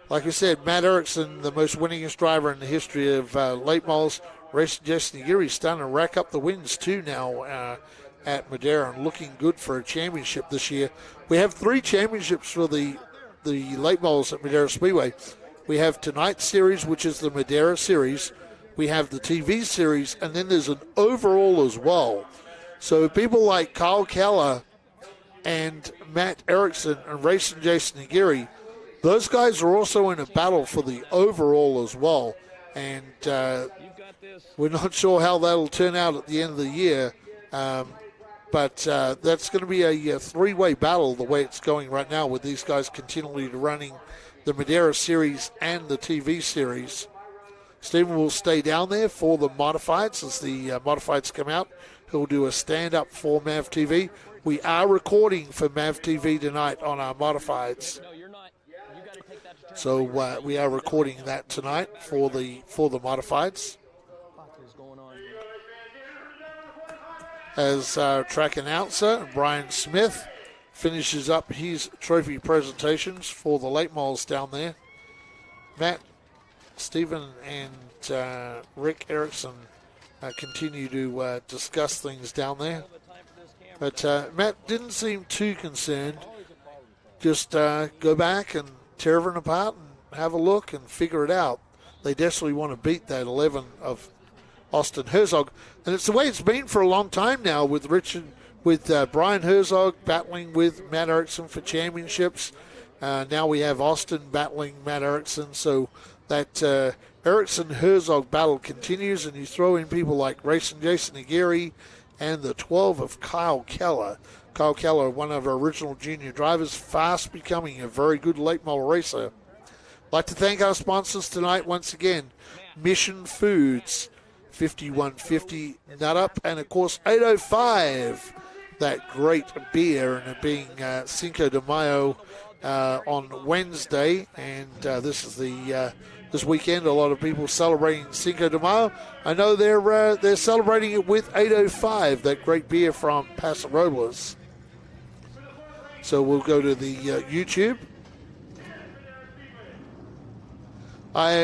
Like I said, Matt Erickson, the most winningest driver in the history of late models. Racing Jason Aguirre's starting to rack up the wins, too, now at Madera, and looking good for a championship this year. We have 3 championships for the late models at Madera Speedway. We have tonight's series, which is the Madera Series. We have the TV Series, and then there's an overall as well. So people like Kyle Keller and Matt Erickson and Racing Jason Aguirre, those guys are also in a battle for the overall as well. And we're not sure how that'll turn out at the end of the year. But that's going to be a 3-way battle the way it's going right now, with these guys continually running the Madera Series and the TV Series. Stephen will stay down there for the modifieds as the modifieds come out. He'll do a stand-up for MAVTV. We are recording for MAVTV tonight on our modifieds. So we are recording that tonight for the modifieds. As our track announcer, Brian Smith, finishes up his trophy presentations for the late models down there. Matt, Stephen, and Rick Erickson continue to discuss things down there. But Matt didn't seem too concerned. Just go back and tear everyone apart and have a look and figure it out. They desperately want to beat that 11 of Austin Herzog. And it's the way it's been for a long time now with Brian Herzog battling with Matt Erickson for championships. Now we have Austin battling Matt Erickson. So that Erickson-Herzog battle continues, and you throw in people like Racing Jason Aguirre and the 12 of Kyle Keller. Kyle Keller, one of our original junior drivers, fast becoming a very good late model racer. I'd like to thank our sponsors tonight once again. Mission Foods, 5150 Nut Up, and of course 805, that great beer, and it being Cinco de Mayo on Wednesday, and this is this weekend. A lot of people celebrating Cinco de Mayo. I know they're celebrating it with 805, that great beer from Paso Robles. So we'll go to the YouTube.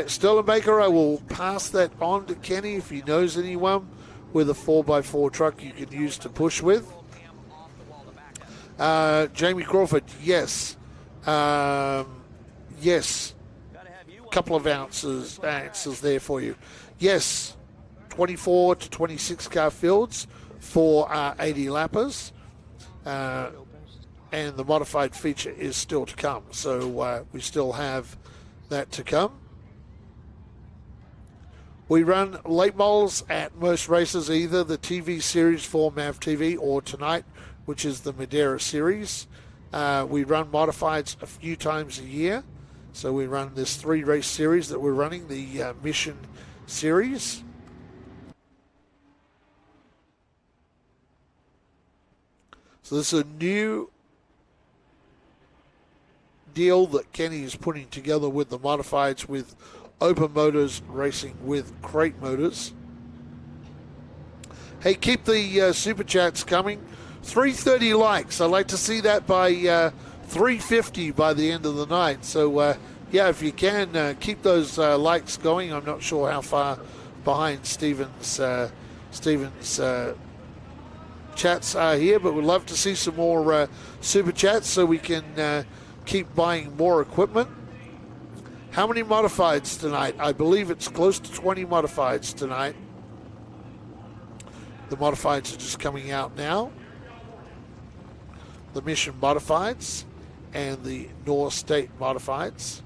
Stellar Baker, I will pass that on to Kenny if he knows anyone with a 4x4 truck you can use to push with. Jamie Crawford, yes. Yes. A couple of answers there for you. Yes, 24 to 26 car fields for 80 lappers. And the modified feature is still to come. So we still have that to come. We run late models at most races, either the TV series for MAVTV or tonight, which is the Madera series. We run modifieds a few times a year. So we run this 3-race series that we're running, the Mission series. So this is a new deal that Kenny is putting together with the modifieds, with Open Motors racing with Crate Motors. Hey, keep the super chats coming. 330 likes. I'd like to see that by 350 by the end of the night. So, yeah, if you can, keep those likes going. I'm not sure how far behind Stephen's chats are here, but we'd love to see some more super chats so we can keep buying more equipment. How many modifieds tonight? I believe it's close to 20 modifieds tonight. The modifieds are just coming out now. The Mission modifieds and the North State modifieds.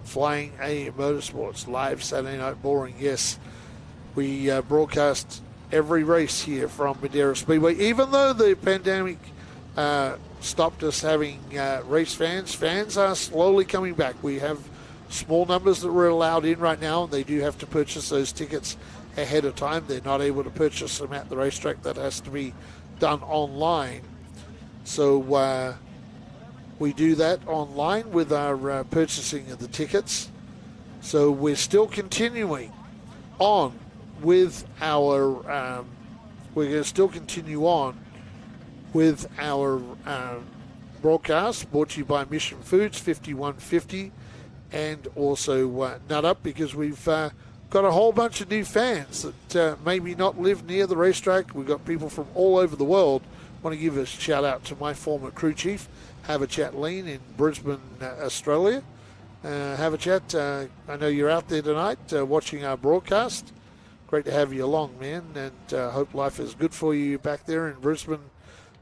Flying A Motorsports live Saturday Night Boring. Yes, we broadcast every race here from Madera Speedway. Even though the pandemic stopped us having race fans, fans are slowly coming back. We have small numbers that we're allowed in right now, and they do have to purchase those tickets ahead of time. They're not able to purchase them at the racetrack. That has to be done online. So we do that online with our purchasing of the tickets. So we're still continuing on with our we're going to still continue on with our broadcast, brought to you by Mission Foods 5150 and also Nut Up, because we've got a whole bunch of new fans that maybe not live near the racetrack. We've got people from all over the world. I want to give a shout out to my former crew chief, Have a Chat Lean in Brisbane, Australia. Have a chat. I know you're out there tonight watching our broadcast. Great to have you along, man, and hope life is good for you back there in Brisbane,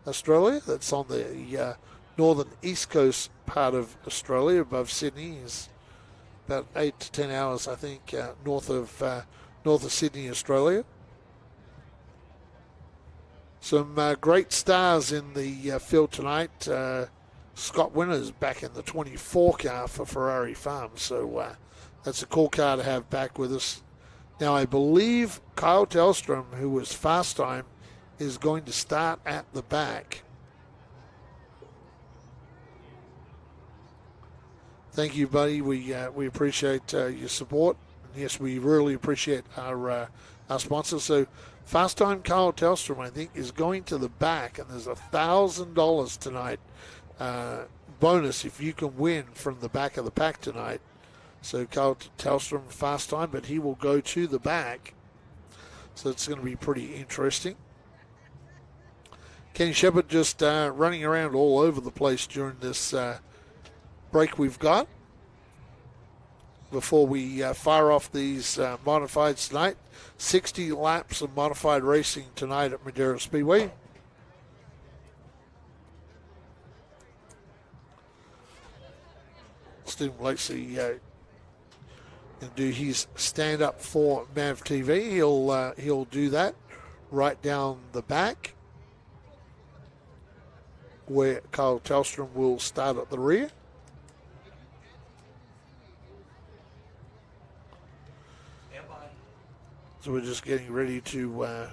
Australia. That's on the northern east coast part of Australia, above Sydney. Is about 8 to 10 hours, I think, north of Sydney, Australia. Some great stars in the field tonight. Scott Winters back in the 24 car for Ferrari Farms. So that's a cool car to have back with us. Now, I believe Kyle Tellstrom, who was fast time, is going to start at the back. Thank you, buddy. We appreciate your support. And yes, we really appreciate our sponsors. So, fast time Kyle Tellstrom, I think, is going to the back, and there's $1,000 tonight bonus if you can win from the back of the pack tonight. So Kyle Tellstrom fast time, but he will go to the back. So it's going to be pretty interesting. Kenny Shepard just running around all over the place during this break we've got. Before we fire off these modifieds tonight. 60 laps of modified racing tonight at Madera Speedway. Stephen Lacey and do his stand up for MAVTV. He'll do that right down the back, where Kyle Tellstrom will start at the rear. So we're just getting ready to.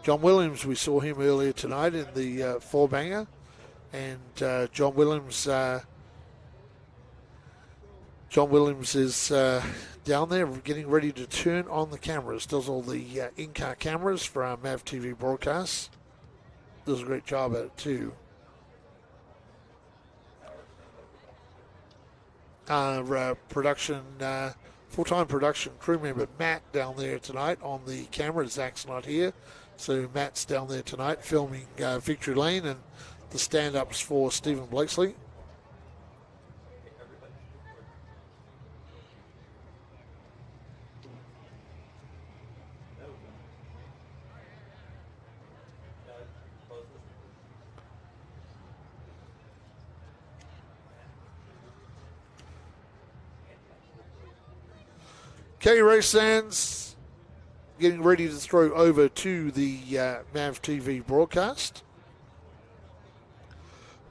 John Williams, we saw him earlier tonight in the four-banger, and John Williams. John Williams is down there getting ready to turn on the cameras. Does all the in-car cameras for our MAVTV broadcasts. Does a great job at it too. Production, full-time production crew member Matt down there tonight on the camera. Zach's not here, so Matt's down there tonight filming Victory Lane and the stand-ups for Stephen Blakesley. Okay, race fans, getting ready to throw over to the MAVTV broadcast.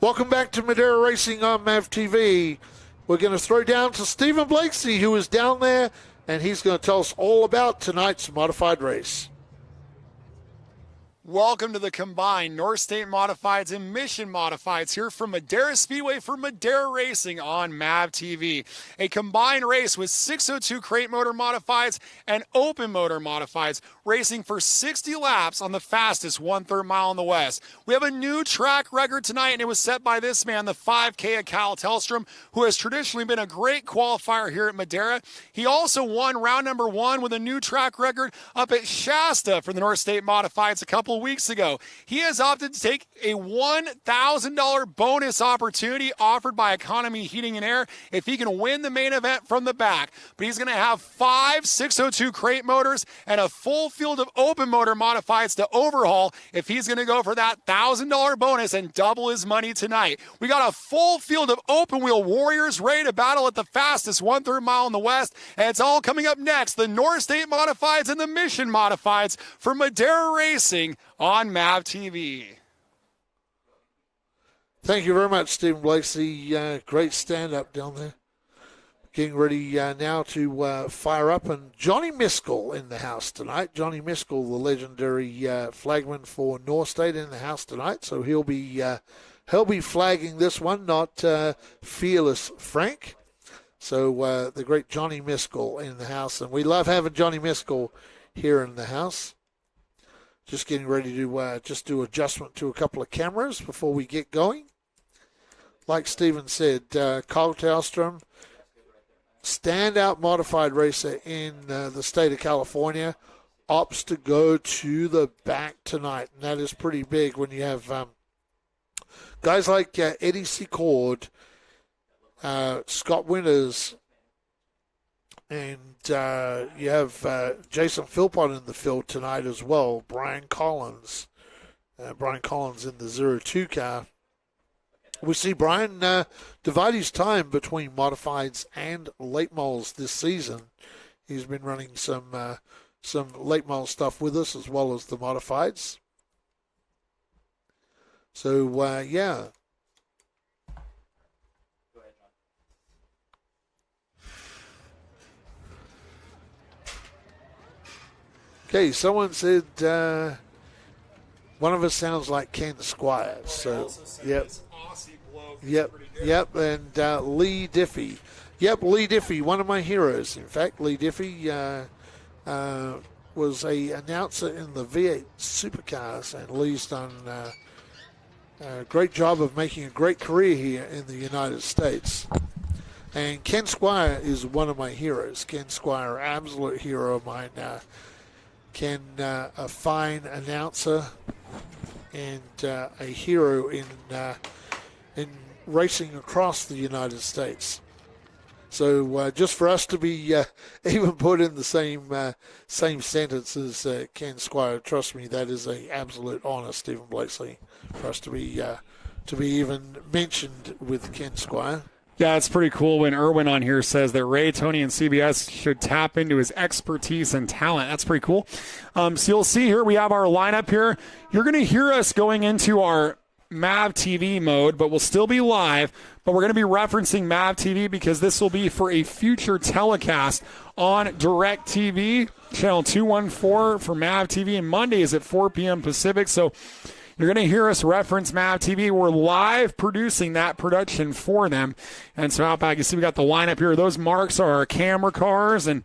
Welcome back to Madera Racing on MAVTV. We're going to throw down to Stephen Blakesley, who is down there, and he's going to tell us all about tonight's modified race. Welcome to the combined North State Modifieds and Mission Modifieds here from Madera Speedway for Madera Racing on MAVTV. A combined race with 602 crate motor modifieds and open motor modifieds racing for 60 laps on the fastest 1/3 mile in the West. We have a new track record tonight, and it was set by this man, the 5K of Kyle Tellstrom, who has traditionally been a great qualifier here at Madera. He also won round number 1 with a new track record up at Shasta for the North State Modifieds a couple weeks ago. He has opted to take a $1,000 bonus opportunity offered by Economy Heating and Air if he can win the main event from the back. But he's going to have 5 602 crate motors and a full field of open motor modifieds to overhaul if he's going to go for that $1,000 bonus and double his money tonight. We got a full field of open wheel warriors ready to battle at the fastest 1/3 mile in the West, and it's all coming up next. The North State Modifieds and the Mission Modifieds for Madera Racing on MAVTV. Thank you very much, Stephen Blakesley. Great stand-up down there. Getting ready now to fire up, and Johnny Miskell in the house tonight. Johnny Miskell, the legendary flagman for North State, in the house tonight. So he'll be flagging this one, not Fearless Frank. So the great Johnny Miskell in the house, and we love having Johnny Miskell here in the house. Just getting ready to just do adjustment to a couple of cameras before we get going. Like Stephen said, Kyle Tellstrom, standout modified racer in the state of California, opts to go to the back tonight. And that is pretty big when you have guys like Eddie Secord, Scott Winters, and you have Jason Philpott in the field tonight as well. Brian Collins in the 02 car. We see Brian divide his time between modifieds and late models this season. He's been running some late model stuff with us as well as the modifieds. So, yeah. Okay, someone said one of us sounds like Ken Squires. So, yep. Yep, and Lee Diffie. Yep, Lee Diffie, one of my heroes. In fact, Lee Diffie was a announcer in the V8 Supercars, and Lee's done a great job of making a great career here in the United States. And Ken Squire is one of my heroes. Ken Squire, absolute hero of mine. Ken, a fine announcer and a hero in racing across the United States. So just for us to be even put in the same sentence as Ken Squire, trust me, that is an absolute honor, Stephen Blakesley, for us to be even mentioned with Ken Squire. Yeah, it's pretty cool when Irwin on here says that Ray, Tony, and CBS should tap into his expertise and talent. That's pretty cool. So you'll see here we have our lineup here. You're going to hear us going into our MAVTV mode, but we'll still be live. But we're going to be referencing MAVTV because this will be for a future telecast on DirecTV, channel 214 for MAVTV, and Monday is at 4 p.m. Pacific. So you're going to hear us reference MAVTV. We're live producing that production for them. And so out back, you see we got the lineup here. Those marks are our camera cars, and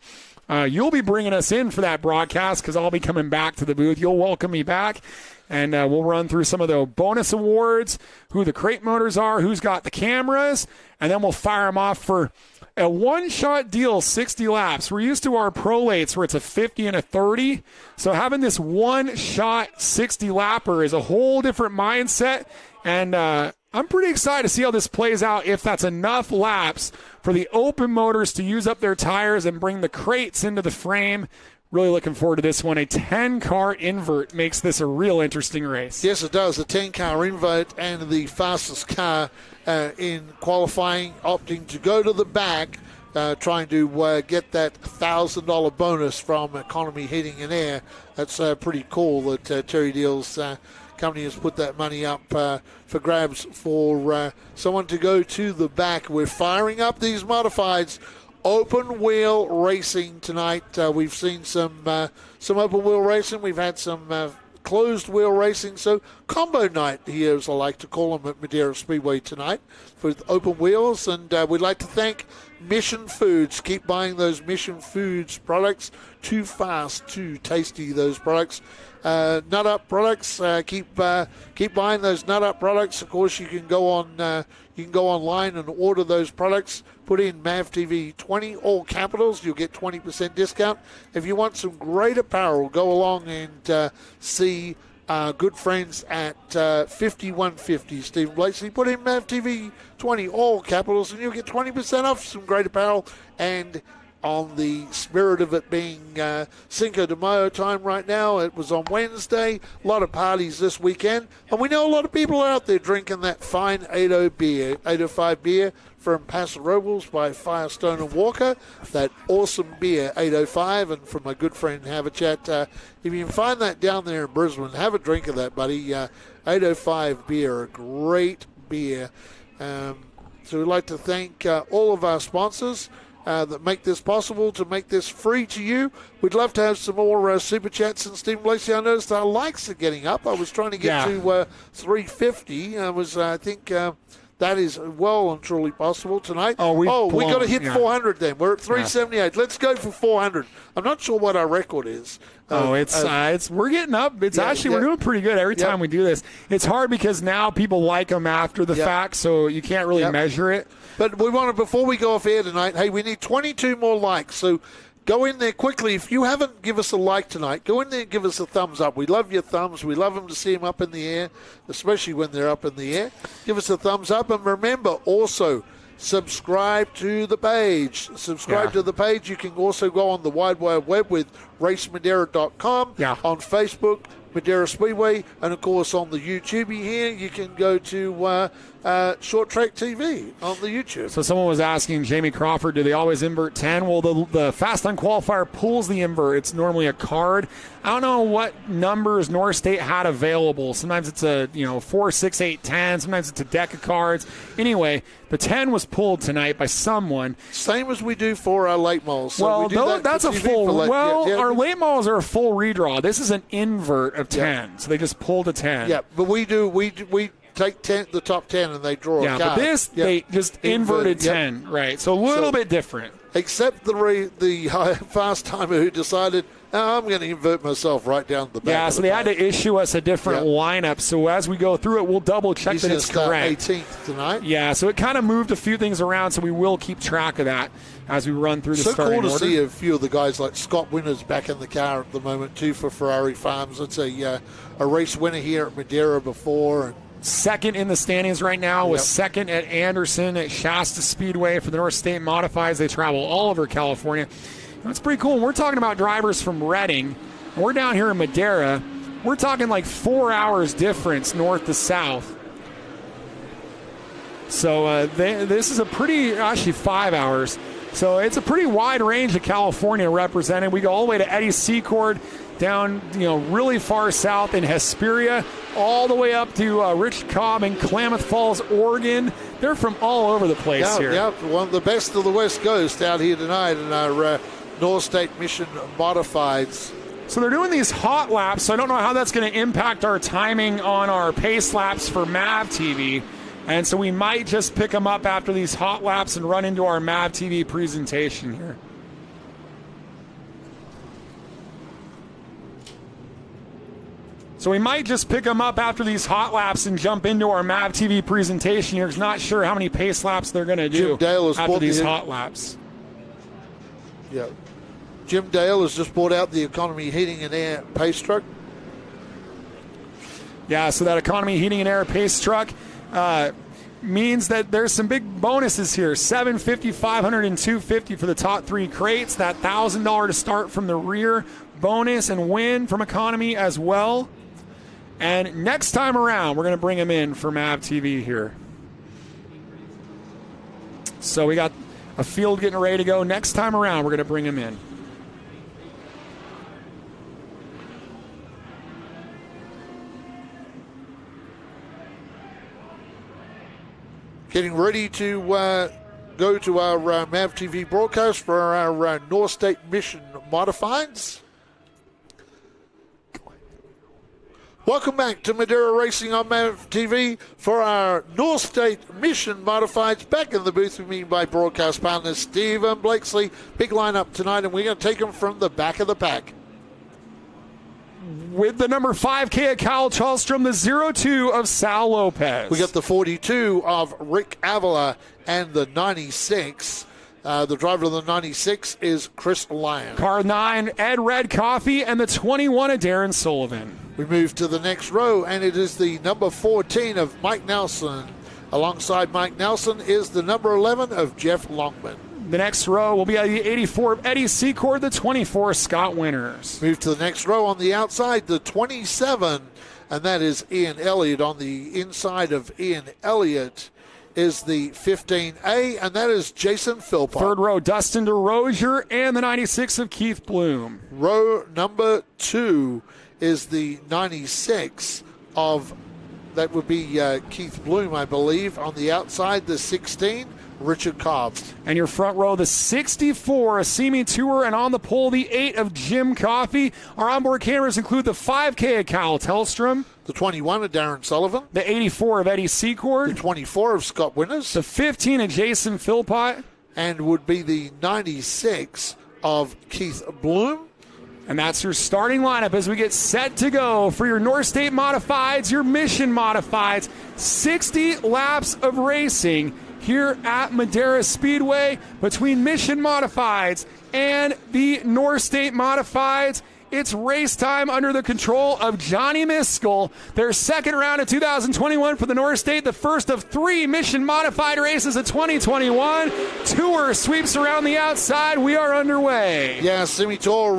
you'll be bringing us in for that broadcast because I'll be coming back to the booth. You'll welcome me back. And we'll run through some of the bonus awards, who the crate motors are, who's got the cameras, and then we'll fire them off for a one-shot deal, 60 laps. We're used to our Pro Lates where it's a 50 and a 30. So having this one-shot 60-lapper is a whole different mindset. And I'm pretty excited to see how this plays out, if that's enough laps for the open motors to use up their tires and bring the crates into the frame. Really looking forward to this one. A 10-car invert makes this a real interesting race. Yes, it does. A 10-car invert and the fastest car in qualifying, opting to go to the back, trying to get that $1,000 bonus from Economy Heating and Air. That's pretty cool that Terry Deal's company has put that money up for grabs for someone to go to the back. We're firing up these modifieds. Open wheel racing tonight. We've seen some open wheel racing. We've had some closed wheel racing. So combo night here, as I like to call them, at Madera Speedway tonight with open wheels. And we'd like to thank Mission Foods. Keep buying those Mission Foods products. Too fast, too tasty, those products. Nut Up products. Keep buying those Nut Up products. Of course, you can go online and order those products. Put in MAVTV 20, all capitals. You'll get 20% discount. If you want some great apparel, go along and see our good friends at 5150 Stephen Blakesley. Put in MAVTV 20, all capitals, and you'll get 20% off some great apparel. And on the spirit of it being Cinco de Mayo time right now, it was on Wednesday. A lot of parties this weekend. And we know a lot of people are out there drinking that fine 805 beer from Paso Robles by Firestone and Walker. That awesome beer, 805. And from my good friend Haverchat, if you can find that down there in Brisbane, have a drink of that, buddy. 805 beer, a great beer. So we'd like to thank all of our sponsors that make this possible, to make this free to you. We'd love to have some more Super Chats. And Stephen Blakesley, I noticed our likes are getting up. I was trying to get to 350. I think that is well and truly possible tonight. We got to hit 400 then. We're at 378. Let's go for 400. I'm not sure what our record is. We're getting up. We're doing pretty good every time we do this. It's hard because now people like them after the fact, so you can't really measure it. But we want to, before we go off air tonight, hey, we need 22 more likes. So go in there quickly. If you haven't give us a like tonight, go in there and give us a thumbs up. We love your thumbs. We love them to see them up in the air, especially when they're up in the air. Give us a thumbs up. And remember, also, subscribe to the page. To the page. You can also go on the Wide Web with racemadera.com. On Facebook, Madera Speedway, and of course on the YouTube here, you can go to Short Track TV on the YouTube. So someone was asking Jamie Crawford, do they always invert 10? Well, the Fast Time Qualifier pulls the invert. It's normally a card. I don't know what numbers North State had available. Sometimes it's a 4, 6, 8, 10. Sometimes it's a deck of cards. Anyway, the 10 was pulled tonight by someone. Same as we do for our late models. So well, that's a full. Our late models are a full redraw. This is an invert of 10, so they just pulled a 10. Yeah, but we take the top 10 and they draw a card. But this, they just inverted 10, right? So a little bit different. Except the fast timer who decided, I'm going to invert myself right down the back. Yeah, so they had to issue us a different lineup. So as we go through it, we'll double check that it's correct. 18th tonight. Yeah, so it kind of moved a few things around, so we will keep track of that as we run through the starting order. So cool to see a few of the guys like Scott Winters back in the car at the moment too for Ferrari Farms. It's a race winner here at Madera before. And second in the standings right now was second at Anderson at Shasta Speedway for the North State Modifieds. They travel all over California. That's pretty cool. We're talking about drivers from Redding. We're down here in Madera. We're talking like 4 hours difference north to south. So this is actually 5 hours. So it's a pretty wide range of California represented. We go all the way to Eddie Secord, down really far south in Hesperia, all the way up to Rich Cobb in Klamath Falls, Oregon. They're from all over the place here. Yeah, one of the best of the West Coast out here tonight in our North State Mission Modifieds. So they're doing these hot laps, so I don't know how that's going to impact our timing on our pace laps for MAVTV. And so we might just pick them up after these hot laps and run into our MAVTV presentation here. So we might just pick them up after these hot laps and jump into our MAVTV presentation here. Because not sure how many pace laps they're going to do after these hot laps. Yeah. Jim Dale has just brought out the Economy Heating and Air pace truck. Yeah, so that Economy Heating and Air pace truck means that there's some big bonuses here. $750, $500, and $250 for the top 3 crates. That $1,000 to start from the rear bonus and win from Economy as well. And next time around, we're going to bring them in for MAVTV here. So we got a field getting ready to go. Next time around, we're going to bring them in. Getting ready to go to our MAVTV broadcast for our North State Mission Modifieds. Welcome back to Madera Racing on MAVTV for our North State Mission Modifieds. Back in the booth with me, my broadcast partner, Stephen Blakesley. Big lineup tonight, and we're going to take them from the back of the pack. With the number 5K of Kyle Chalstrom, the 02 of Sal Lopez. We got the 42 of Rick Avila and the 96. The driver of the 96 is Chris Lyon. Car 9, Ed Red Coffee, and the 21 of Darren Sullivan. We move to the next row, and it is the number 14 of Mike Nelson. Alongside Mike Nelson is the number 11 of Jeff Longman. The next row will be the 84 of Eddie Secord, the 24 Scott Winters. Move to the next row on the outside, the 27, and that is Ian Elliott. On the inside of Ian Elliott is the 15A, and that is Jason Philpott. Third row, Dustin DeRozier, and the 96 of Keith Bloom. Row number 2 is the 96 of, that would be Keith Bloom, I believe. On the outside, the 16, Richard Cobb. And your front row, the 64, a Semi Tour, and on the pole, the 8 of Jim Coffey. Our onboard cameras include the 5K of Kyle Tellstrom, the 21 of Darren Sullivan, the 84 of Eddie Secord, the 24 of Scott Winters, the 15 of Jason Philpott, and would be the 96 of Keith Bloom. And that's your starting lineup as we get set to go for your North State Modifieds, your Mission Modifieds. 60 laps of racing here at Madera Speedway between Mission Modifieds and the North State Modifieds. It's race time under the control of Johnny Miskell. Their second round of 2021 for the North State, the first of 3 Mission Modified races of 2021. Tour sweeps around the outside. We are underway. Yeah, Semi Tour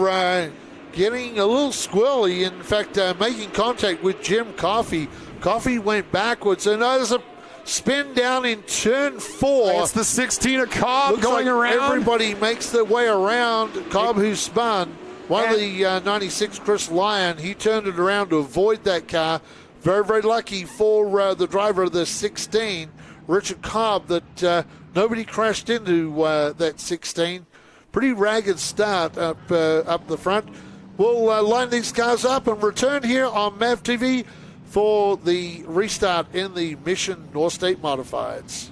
getting a little squirrely. In fact, making contact with Jim Coffey. Coffey went backwards, and there's a spin down in turn 4. It's the 16 of Cobb Looks going like around. Everybody makes their way around. Cobb, who spun. One of the 96 Chris Lyon, he turned it around to avoid that car. Very, very lucky for the driver of the 16, Richard Cobb, that nobody crashed into that 16. Pretty ragged start up the front. We'll line these cars up and return here on MAVTV for the restart in the Mission North State Modifieds.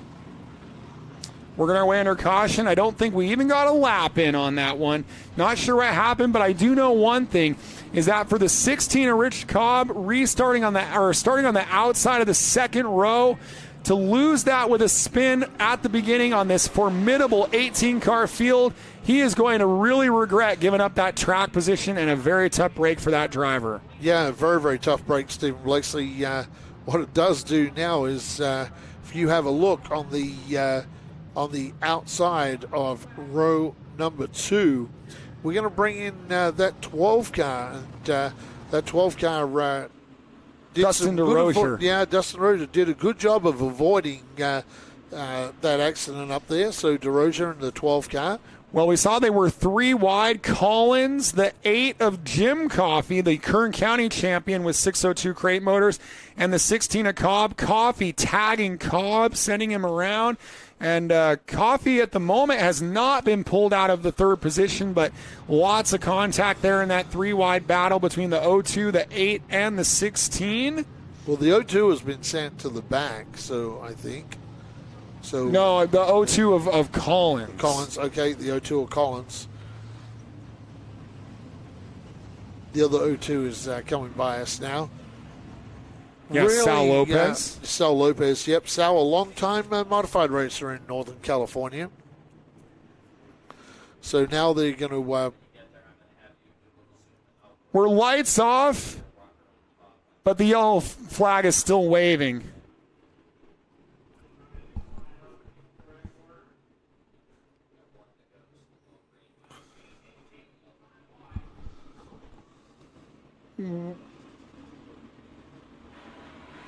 Working our way under caution. I don't think we even got a lap in on that one. Not sure what happened, but I do know one thing is that for the 16 of Rich Cobb, starting on the outside of the second row, to lose that with a spin at the beginning on this formidable 18-car field, he is going to really regret giving up that track position, and a very tough break for that driver. Yeah, very, very tough break, Stephen Blakeslee. What it does do now is, if you have a look on the outside of row number 2, we're going to bring in that 12 car, and that 12 car Dustin DeRozier. Dustin DeRozier did a good job of avoiding that accident up there. So DeRozier in the 12 car. Well, we saw they were 3 wide. Collins, the 8 of Jim Coffey, the Kern County champion with 602 crate motors, and the 16 of Cobb. Coffey tagging Cobb, sending him around. And Coffey at the moment has not been pulled out of the third position, but lots of contact there in that 3 wide battle between the 02, the 8, and the 16. Well, the 02 has been sent to the back, so I think. No, the 02 of Collins. Collins, okay, the 02 of Collins. The other 02 is coming by us now. Yeah, really, Sal Lopez. Sal Lopez, yep. Sal, a long-time modified racer in Northern California. So now they're going to... We're lights off, but the yellow flag is still waving.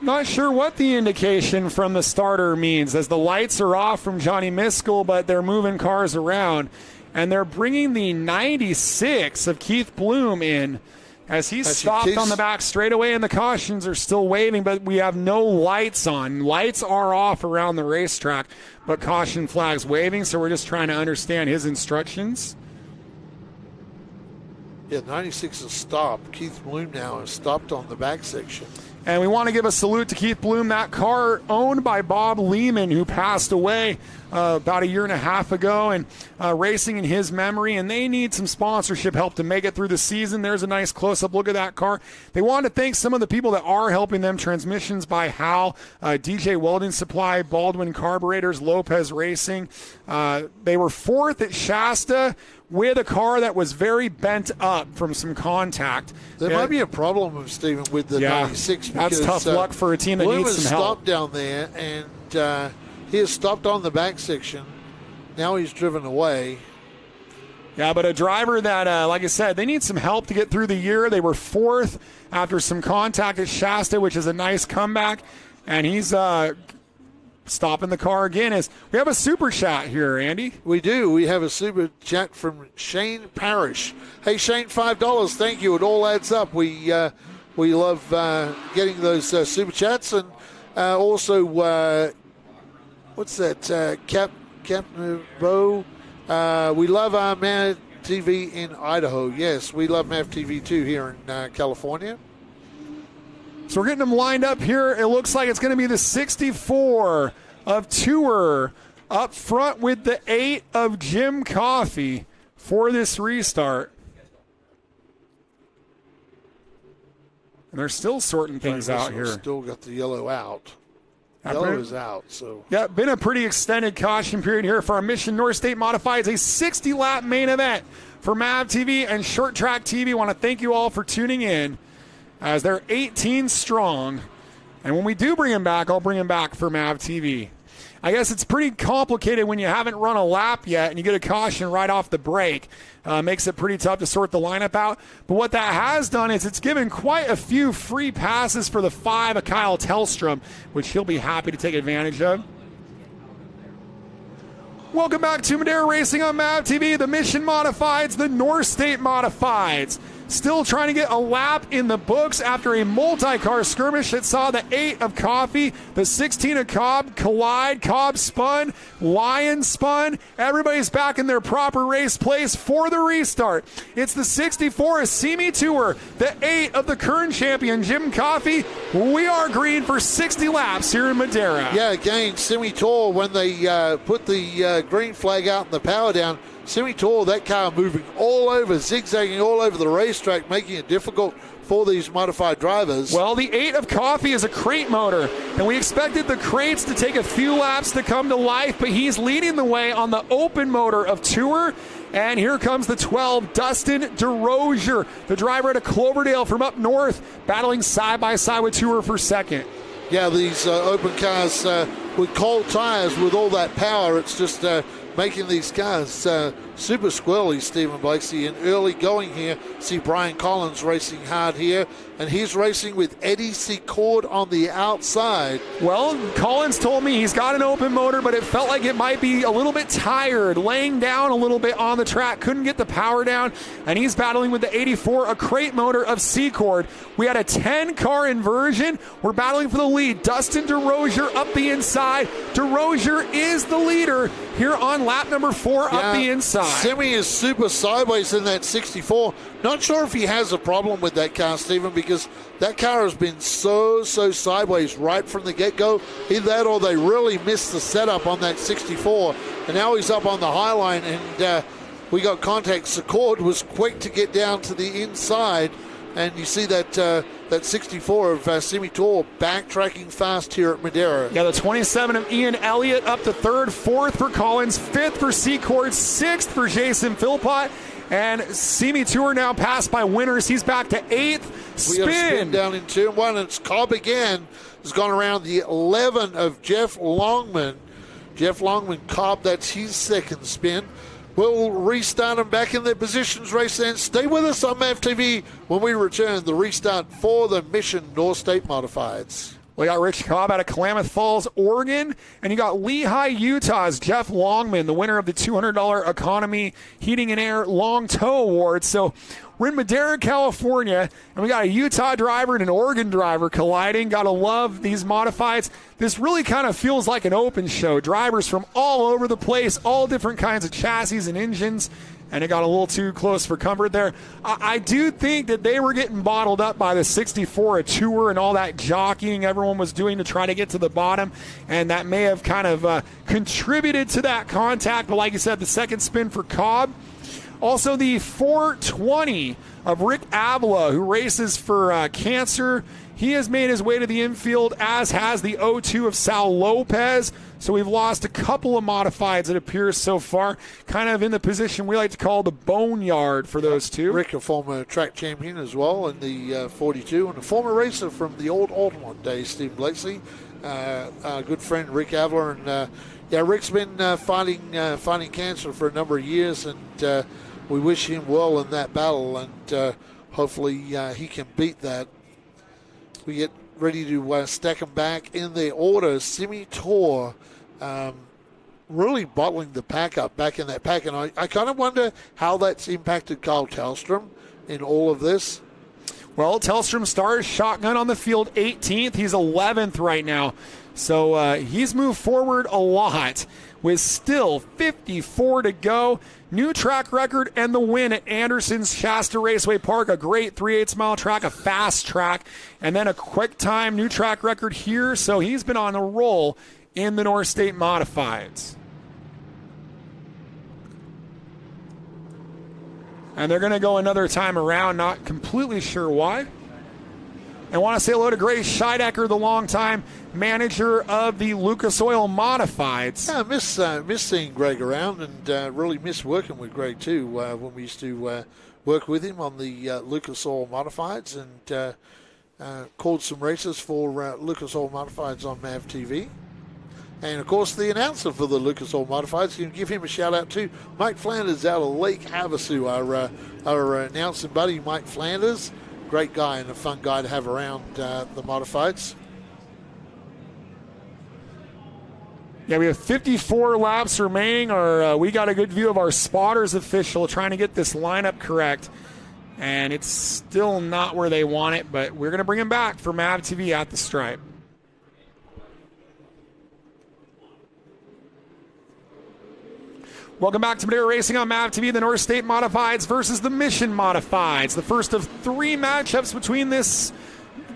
Not sure what the indication from the starter means, as the lights are off from Johnny Miskell, but they're moving cars around. And they're bringing the 96 of Keith Bloom in as he's stopped on the back straightaway, and the cautions are still waving, but we have no lights on. Lights are off around the racetrack, but caution flags waving, so we're just trying to understand his instructions. Yeah, 96 has stopped. Keith Bloom now has stopped on the back section. And we want to give a salute to Keith Bloom, that car owned by Bob Lehman, who passed away about 1.5 years ago, and racing in his memory. And they need some sponsorship help to make it through the season. There's a nice close-up look at that car. They want to thank some of the people that are helping them. Transmissions by Hal, DJ Welding Supply, Baldwin Carburetors, Lopez Racing. They were 4th at Shasta with a car that was very bent up from some contact. There might be a problem, Stephen, with the 96. That's tough luck for a team that needs some help. Stopped down there, and he has stopped on the back section. Now he's driven away. Yeah, but a driver that, like I said, they need some help to get through the year. They were 4th after some contact at Shasta, which is a nice comeback, and he's stopping the car again. As we have a super chat here, Andy. We do. We have a super chat from Shane Parrish. Hey, Shane, $5. Thank you. It all adds up. We love getting those super chats, and also what's that? Captain Bo. We love our MAVTV in Idaho. Yes, we love MAVTV too here in California. So we're getting them lined up here. It looks like it's going to be the 64 of Tour up front with the 8 of Jim Coffey for this restart. And they're still sorting things out here. Still got the yellow out. Yellow is out. So yeah, been a pretty extended caution period here for our Mission North State Modified. It's a 60-lap main event for MAVTV and Short Track TV. Want to thank you all for tuning in, as they're 18 strong. And when we do bring him back, I'll bring him back for MAVTV. I guess it's pretty complicated when you haven't run a lap yet and you get a caution right off the break. Makes it pretty tough to sort the lineup out. But what that has done is it's given quite a few free passes for the 5 of Kyle Tellstrom, which he'll be happy to take advantage of. Welcome back to Madera Racing on MAVTV, the Mission Modifieds, the North State Modifieds. Still trying to get a lap in the books after a multi-car skirmish that saw the 8 of Coffee, the 16 of Cobb collide. Cobb spun, Lion spun. Everybody's back in their proper race place for the restart. It's the 64 of Simi Tour, the 8 of the current champion, Jim Coffey. We are green for 60 laps here in Madera. Yeah, again, Simi Tour, when they put the green flag out and the power down, Simi Tour, that car moving all over, zigzagging all over the racetrack, making it difficult for these modified drivers. Well, the 8 of Coffee is a crate motor, and we expected the crates to take a few laps to come to life, but he's leading the way on the open motor of Tour. And here comes the 12, Dustin DeRozier, the driver out of Cloverdale from up north, battling side by side with Tour for second. Yeah, these open cars with cold tires, with all that power, it's just making these cars super squirrely, Stephen Blakesy. And early going here, see Brian Collins racing hard here, and he's racing with Eddie Secord on the outside. Well, Collins told me he's got an open motor, but it felt like it might be a little bit tired, laying down a little bit on the track, couldn't get the power down, and he's battling with the 84, a crate motor of Secord. We had a 10-car inversion. We're battling for the lead. Dustin DeRozier up the inside. DeRozier is the leader here on lap number 4 up the inside. Simi is super sideways in that 64. Not sure if he has a problem with that car, Stephen, because that car has been so sideways right from the get-go. Either that or they really missed the setup on that 64. And now he's up on the high line, and we got contact. Secord was quick to get down to the inside. And you see that 64 of Simi Tour backtracking fast here at Madera. Yeah, the 27 of Ian Elliott up to 3rd, 4th for Collins, 5th for Secord, 6th for Jason Philpott. And Simi Tour now passed by Winners. He's back to 8th. We got a spin down in turn 1. And it's Cobb again. Has gone around the 11 of Jeff Longman. Jeff Longman, Cobb, that's his second spin. We'll restart them back in their positions, race and stay with us on MAVTV when we return the restart for the Mission North State Modifieds. We got Rich Cobb out of Klamath Falls, Oregon, and you got Lehigh, Utah's Jeff Longman, the winner of the $200 Economy Heating and Air Long Tow Award. So we're in Madera, California, and we got a Utah driver and an Oregon driver colliding. Gotta love these modifieds. This really kind of feels like an open show. Drivers from all over the place, all different kinds of chassis and engines. And it got a little too close for comfort there. I do think that they were getting bottled up by the 64 Tour and all that jockeying everyone was doing to try to get to the bottom, and that may have kind of contributed to that contact. But like you said, the second spin for Cobb. Also the 420 of Rick Avila, who races for Cancer. He has made his way to the infield, as has the 02 of Sal Lopez. So we've lost a couple of modifieds, it appears, so far. Kind of in the position we like to call the boneyard for those two. Rick, a former track champion as well in the 42, and a former racer from the old Altamont days, Steve Blakesy. Our good friend Rick Avila. And Rick's been fighting cancer for a number of years, and we wish him well in that battle, and hopefully he can beat that. We get ready to stack them back in their order. Simi Tour really bottling the pack up back in that pack. And I kind of wonder how that's impacted Kyle Tellstrom in all of this. Well, Tellstrom starts shotgun on the field 18th. He's 11th right now. So he's moved forward a lot with still 54 to go. New track record and the win at Anderson's Shasta Raceway Park. A great 3/8 mile track, a fast track, and then a quick time new track record here. So he's been on a roll in the North State Modifieds. And they're going to go another time around, not completely sure why. I want to say hello to Grace Scheidecker, the longtime manager of the Lucas Oil Modifieds. Yeah, I miss seeing Greg around, and really miss working with Greg too when we used to work with him on the Lucas Oil Modifieds, and called some races for Lucas Oil Modifieds on MAVTV. And, of course, the announcer for the Lucas Oil Modifieds. You can give him a shout-out, too. Mike Flanders out of Lake Havasu, our announcing buddy, Mike Flanders. Great guy and a fun guy to have around the Modifieds. Yeah, we have 54 laps remaining. We got a good view of our spotters official trying to get this lineup correct. And it's still not where they want it, but we're going to bring him back for MAVTV at the stripe. Welcome back to Madera Racing on MAVTV, the North State Modifieds versus the Mission Modifieds. The first of 3 matchups between this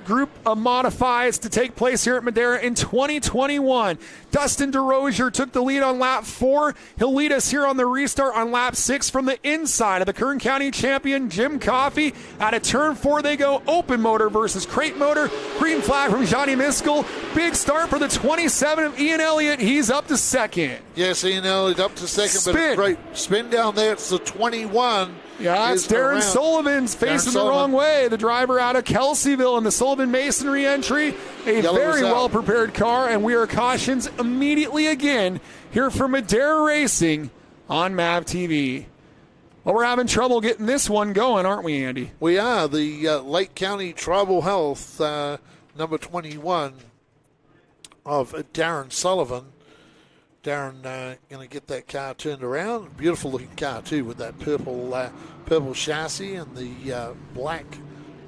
group of modifieds to take place here at Madera in 2021. Dustin DeRozier took the lead on lap 4. He'll lead us here on the restart on lap 6 from the inside of the Kern County champion, Jim Coffey. Out of turn 4, they go open motor versus crate motor. Green flag from Johnny Miskell. Big start for the 27 of Ian Elliott. He's up to second. Yes, Ian Elliott up to second, Spin. but a great spin down there. It's the 21. Yeah, it's Darren Sullivan's facing the wrong way. The driver out of Kelseyville in the Sullivan Masonry entry. A very well-prepared car, and we are cautions immediately again here from Madera Racing on MAVTV. Well, we're having trouble getting this one going, aren't we, Andy? We are. The Lake County Tribal Health, number 21 of Darren Sullivan. Darren going to get that car turned around. Beautiful looking car too, with that purple chassis and the black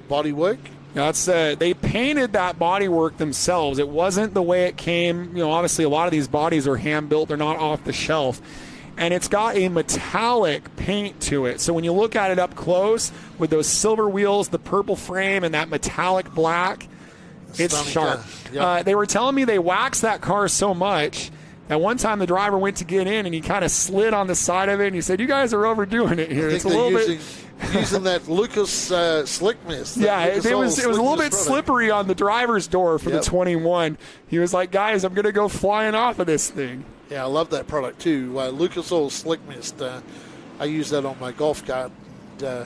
bodywork. That's they painted that bodywork themselves. It wasn't the way it came. You know, obviously a lot of these bodies are hand built. They're not off the shelf. And it's got a metallic paint to it. So when you look at it up close with those silver wheels, the purple frame, and that metallic black, it's sharp. Yep. They were telling me they waxed that car so much. At one time, the driver went to get in, and he kind of slid on the side of it, and he said, "You guys are overdoing it here. I think it's a little bit using that Lucas slick mist." Yeah, it was a little bit slippery on the driver's door for the 21. He was like, "Guys, I'm going to go flying off of this thing." Yeah, I love that product too. Lucas Oil Slick Mist. I use that on my golf cart, and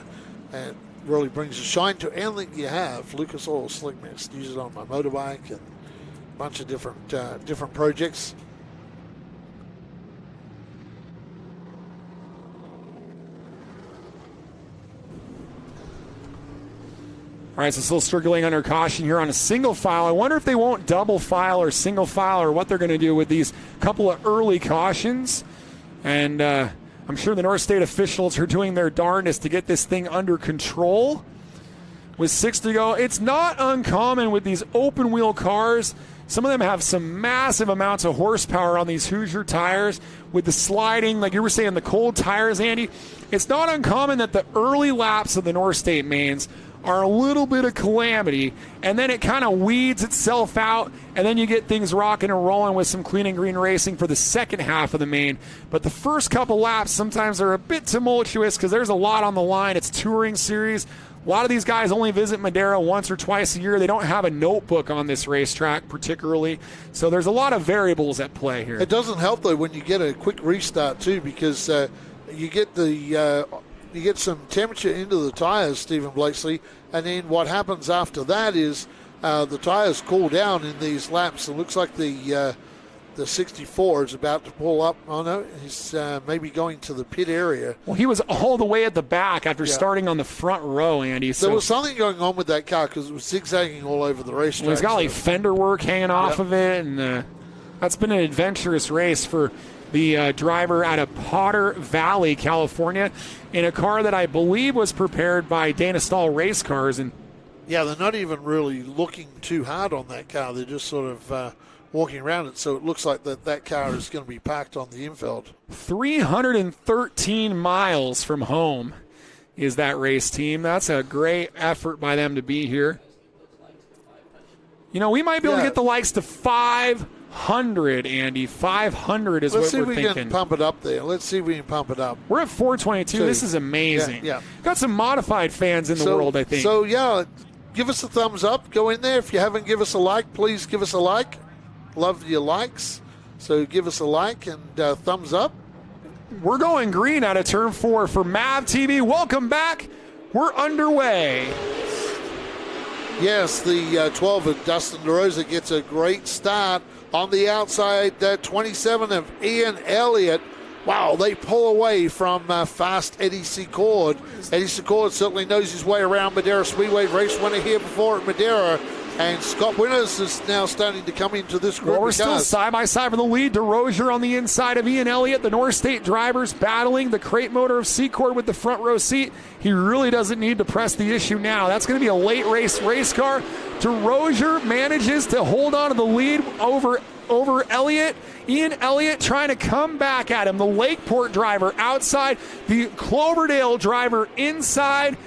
it really brings a shine to anything you have. Lucas Oil Slick Mist. Use it on my motorbike and a bunch of different projects. All right, so still struggling under caution here on a single file. I wonder if they won't double file or single file or what they're going to do with these couple of early cautions. And I'm sure the North State officials are doing their darndest to get this thing under control. With 6 to go, it's not uncommon with these open wheel cars. Some of them have some massive amounts of horsepower on these Hoosier tires with the sliding, like you were saying, the cold tires, Andy. It's not uncommon that the early laps of the North State mains are a little bit of calamity, and then it kind of weeds itself out, and then you get things rocking and rolling with some clean and green racing for the second half of the main. But the first couple laps sometimes are a bit tumultuous because there's a lot on the line. It's touring series. A lot of these guys only visit Madera once or twice a year. They don't have a notebook on this racetrack particularly, so there's a lot of variables at play here. It doesn't help, though, when you get a quick restart, too, because you get the... you get some temperature into the tires, Stephen Blakesley, and then what happens after that is the tires cool down in these laps. It looks like the 64 is about to pull up. Oh, no, he's maybe going to the pit area. Well, he was all the way at the back after starting on the front row, Andy. So there was something going on with that car because it was zigzagging all over the racetrack. Well, he's got like fender work hanging off of it, and that's been an adventurous race for the driver out of Potter Valley, California, in a car that I believe was prepared by Dana Stahl Race Cars. And yeah, they're not even really looking too hard on that car. They're just sort of walking around it, so it looks like that car is going to be parked on the infield. 313 miles from home is that race team. That's a great effort by them to be here. You know, we might be able to get the likes to 500, Andy. 500 is what we're thinking. Let's see if we can pump it up there. Let's see if we can pump it up. We're at 422. This is amazing. Yeah. Got some modified fans in the world, I think. So, yeah, give us a thumbs up. Go in there. If you haven't, give us a like. Please give us a like. Love your likes. So give us a like and thumbs up. We're going green out of turn 4 for MAVTV. Welcome back. We're underway. Yes, the 12 of Dustin DeRosa gets a great start on the outside. 27 of Ian Elliott. Wow, they pull away from fast Eddie Secord. Eddie Secord certainly knows his way around Madera Speedway. Race winner here before at Madera. And Scott Winters is now starting to come into this group. Well, we're still side-by-side for the lead. DeRozier on the inside of Ian Elliott. The North State drivers battling. The crate motor of Secord with the front row seat. He really doesn't need to press the issue now. That's going to be a late race car. DeRozier manages to hold on to the lead over Elliott. Ian Elliott trying to come back at him. The Lakeport driver outside. The Cloverdale driver inside.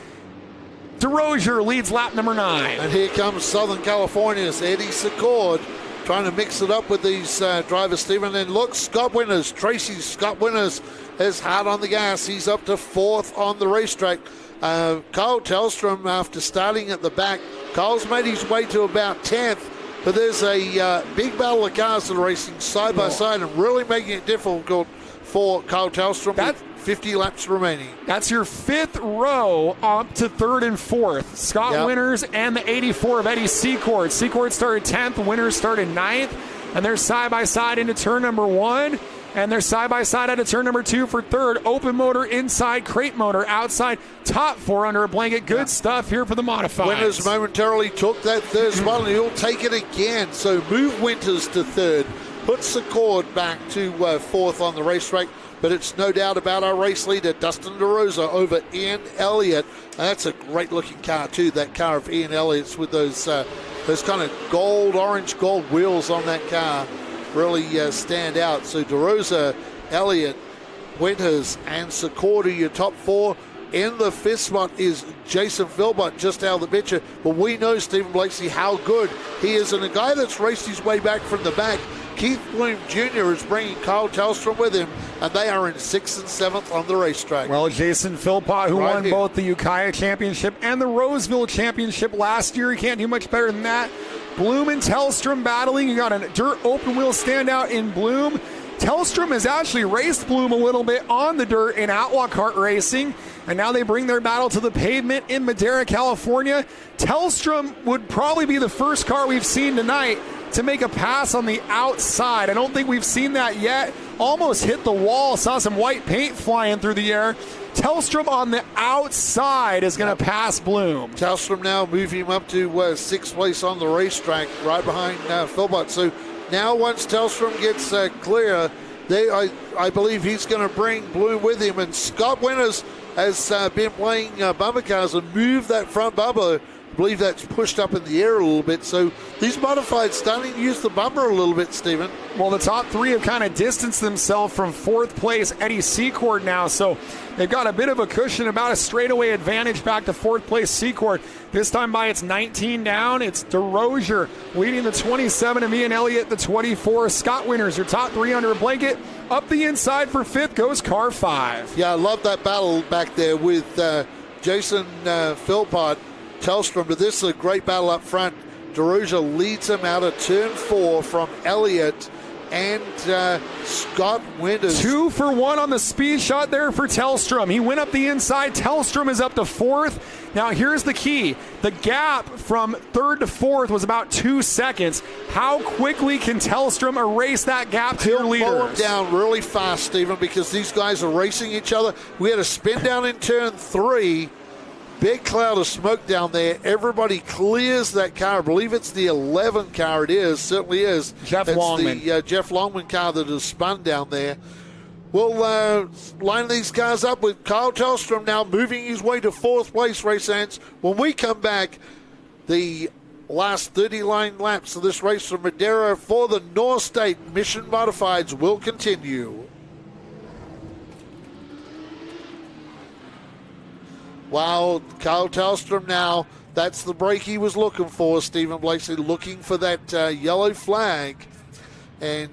DeRozier leads lap number 9. And here comes Southern California's Eddie Secord trying to mix it up with these drivers, Stephen. And look, Scott Winters, Scott Winters is hard on the gas. He's up to 4th on the racetrack. Kyle Tellstrom, after starting at the back, Kyle's made his way to about 10th. But there's a big battle of cars that are racing side by side and really making it difficult for Kyle Tellstrom. With 50 laps remaining. That's your 5th row up to 3rd and 4th. Scott Winters and the 84 of Eddie Secord. Secord started 10th, Winters started 9th, and they're side by side into turn number 1. And they're side by side out of turn number 2 for 3rd. Open motor inside, crate motor outside, top 4 under a blanket. Good stuff here for the modifieds. Winters momentarily took that 3rd spot, and he'll take it again. So move Winters to 3rd. Put Secord back to 4th on the racetrack. But it's no doubt about our race leader, Dustin DeRosa, over Ian Elliott. And that's a great-looking car, too, that car of Ian Elliott's with those kind of orange gold wheels on that car really stand out. So DeRosa, Elliott, Winters, and Secord are your top 4. In the 5th spot is Jason Philbott, just out of the picture. But we know, Stephen Blakeslee, how good he is. And a guy that's raced his way back from the back, Keith Bloom Jr. is bringing Kyle Tellstrom with him, and they are in 6th and 7th on the racetrack. Well, Jason Philpott, who won both the Ukiah Championship and the Roseville Championship last year, he can't do much better than that. Bloom and Tellstrom battling. You got a dirt open wheel standout in Bloom. Tellstrom has actually raced Bloom a little bit on the dirt in Outlaw Kart racing, and now they bring their battle to the pavement in Madera, California. Tellstrom would probably be the first car we've seen tonight to make a pass on the outside. I don't think we've seen that yet. Almost hit the wall, saw some white paint flying through the air. Tellstrom on the outside is going to pass Bloom. Tellstrom now moving him up to 6th place on the racetrack, right behind Philbott. So now once Tellstrom gets clear, I believe he's going to bring Bloom with him. And Scott Winters has been playing bumper cars and moved that front bumper. I believe that's pushed up in the air a little bit. So these modifieds starting to use the bumper a little bit, Stephen. Well, the top 3 have kind of distanced themselves from 4th place Eddie Secord now. So they've got a bit of a cushion, about a straightaway advantage back to 4th place Secord. This time by it's 19 down. It's DeRozier leading the 27 of Ian Elliott, the 24. Scott Winters, your top 3 under a blanket. Up the inside for 5th goes car 5. Yeah, I love that battle back there with Jason Philpott, Tellstrom, but this is a great battle up front. DeRozier leads him out of turn 4 from Elliott and Scott Winters. 2 for 1 on the speed shot there for Tellstrom. He went up the inside. Tellstrom is up to 4th. Now here's the key. The gap from 3rd to 4th was about 2 seconds. How quickly can Tellstrom erase that gap to your leaders? He'll slow him down really fast, Stephen, because these guys are racing each other. We had a spin down in turn 3. Big cloud of smoke down there. Everybody clears that car. I believe it's the 11 car. It is. Certainly is. Jeff Longman. The Jeff Longman car that has spun down there. We'll line these cars up with Kyle Tellstrom now moving his way to 4th place, race ends. When we come back, the last 39 laps of this race from Madera for the North State Mission Modifieds will continue. Wow, Kyle Tellstrom now, that's the break he was looking for, Stephen Blakeslee, looking for that yellow flag and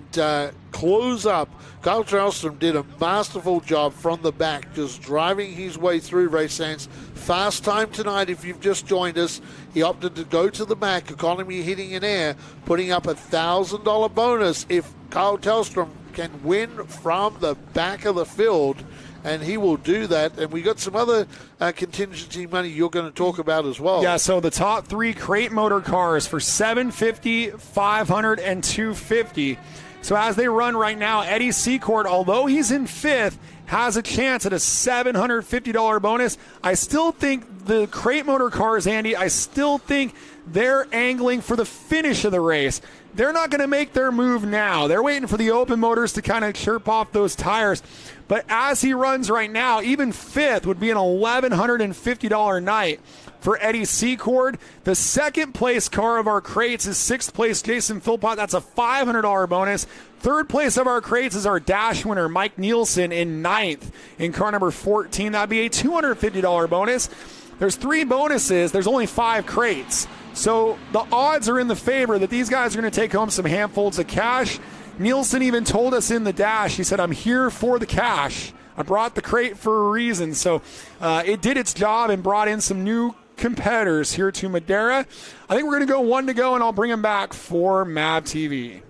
close up. Kyle Tellstrom did a masterful job from the back, just driving his way through race ends. Fast time tonight if you've just joined us. He opted to go to the back, economy hitting in air, putting up a $1,000 bonus if Kyle Tellstrom can win from the back of the field, and he will do that. And we got some other contingency money you're going to talk about as well. Yeah, so the top 3 crate motor cars for $750, $500, and $250. So as they run right now, Eddie Secord, although he's in 5th, has a chance at a $750 bonus. I still think the crate motor cars, Andy, I still think they're angling for the finish of the race. They're not going to make their move now. They're waiting for the open motors to kind of chirp off those tires. But as he runs right now, even 5th would be an $1,150 night for Eddie Secord. The second place car of our crates is 6th place Jason Philpott. That's a $500 bonus. Third place of our crates is our dash winner, Mike Nielsen, in 9th in car number 14. That'd be a $250 bonus. There's 3 bonuses. There's only 5 crates. So the odds are in the favor that these guys are going to take home some handfuls of cash. Nielsen even told us in the dash, he said, I'm here for the cash. I brought the crate for a reason. So it did its job and brought in some new competitors here to Madera. I think we're going to go 1 to go, and I'll bring them back for MAVTV.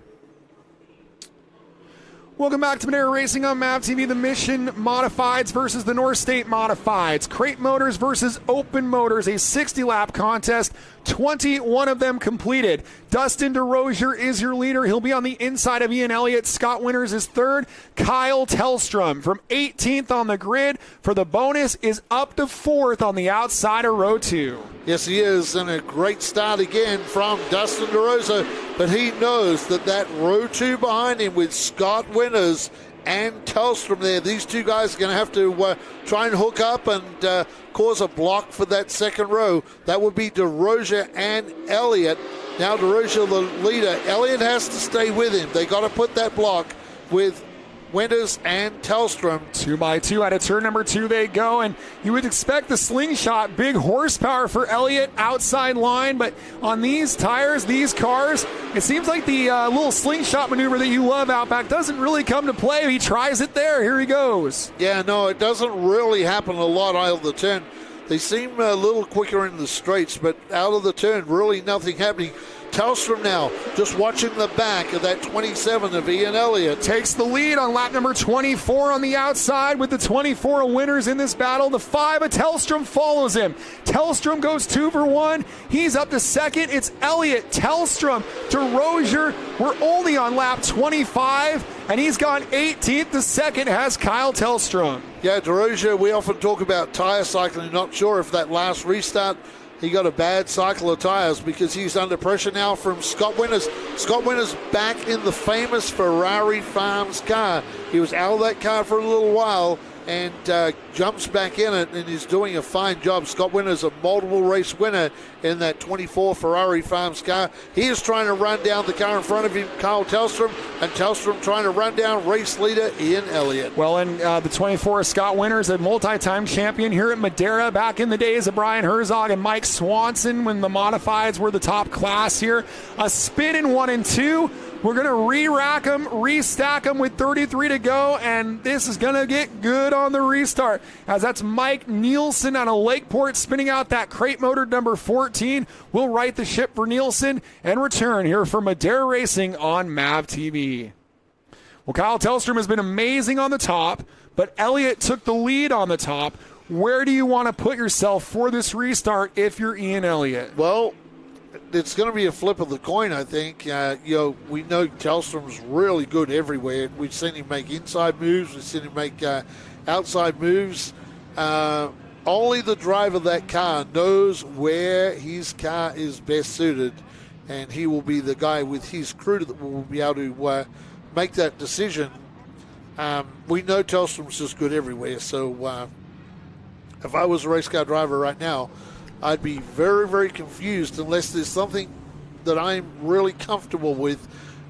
Welcome back to Madera Racing on MAVTV. The Mission Modifieds versus the North State Modifieds. Crate Motors versus Open Motors, a 60-lap contest. 21 of them completed. Dustin DeRozier is your leader. He'll be on the inside of Ian Elliott. Scott Winters is 3rd. Kyle Tellstrom from 18th on the grid for the bonus is up to 4th on the outside of row 2. Yes, he is, and a great start again from Dustin DeRosa, but he knows that row 2 behind him with Scott Winters and Tellstrom there, these 2 guys are going to have to try and hook up and cause a block for that second row. That would be DeRozier and Elliott. Now DeRozier, the leader. Elliott has to stay with him. They got to put that block with Winters and Tellstrom. 2 by 2 out of turn number 2 they go, and you would expect the slingshot, big horsepower for Elliott, outside line, but on these tires, these cars, it seems like the little slingshot maneuver that you love out back doesn't really come to play. He tries it there. Here he goes. Yeah, no, it doesn't really happen a lot out of the turn. They seem a little quicker in the straights, but out of the turn, really nothing happening. Tellstrom now just watching the back of that 27 of Ian Elliott. Takes the lead on lap number 24 on the outside with the 24 winners in this battle. The 5 of Tellstrom follows him. Tellstrom goes 2 for 1. He's up to 2nd. It's Elliott, Tellstrom, DeRozier. We're only on lap 25, and he's gone 18th. The 2nd has Kyle Tellstrom. Yeah, DeRozier, we often talk about tire cycling. Not sure if that last restart he got a bad cycle of tires because he's under pressure now from Scott Winters. Scott Winters back in the famous Ferrari Farms car. He was out of that car for a little while and jumps back in it and is doing a fine job. Scott Winters, a multiple race winner in that 24 Ferrari Farms car. He is trying to run down the car in front of him, Kyle Tellstrom, and Tellstrom trying to run down race leader Ian Elliott. Well, and the 24 Scott Winters, a multi-time champion here at Madera back in the days of Brian Herzog and Mike Swanson when the modifieds were the top class here. A spin in 1 and 2. We're going to re-rack them, restack them with 33 to go, and this is going to get good on the restart, as that's Mike Nielsen out of Lakeport spinning out that crate motor number 14. We'll right the ship for Nielsen and return here for Madera Racing on MAVTV. Well, Kyle Tellstrom has been amazing on the top, but Elliott took the lead on the top. Where do you want to put yourself for this restart if you're Ian Elliott? Well, it's going to be a flip of the coin, I think. We know Tellstrom's really good everywhere. We've seen him make inside moves. We've seen him make outside moves. Only the driver of that car knows where his car is best suited, and he will be the guy with his crew that will be able to make that decision. We know Tellstrom's just good everywhere, so if I was a race car driver right now, I'd be very, very confused unless there's something that I'm really comfortable with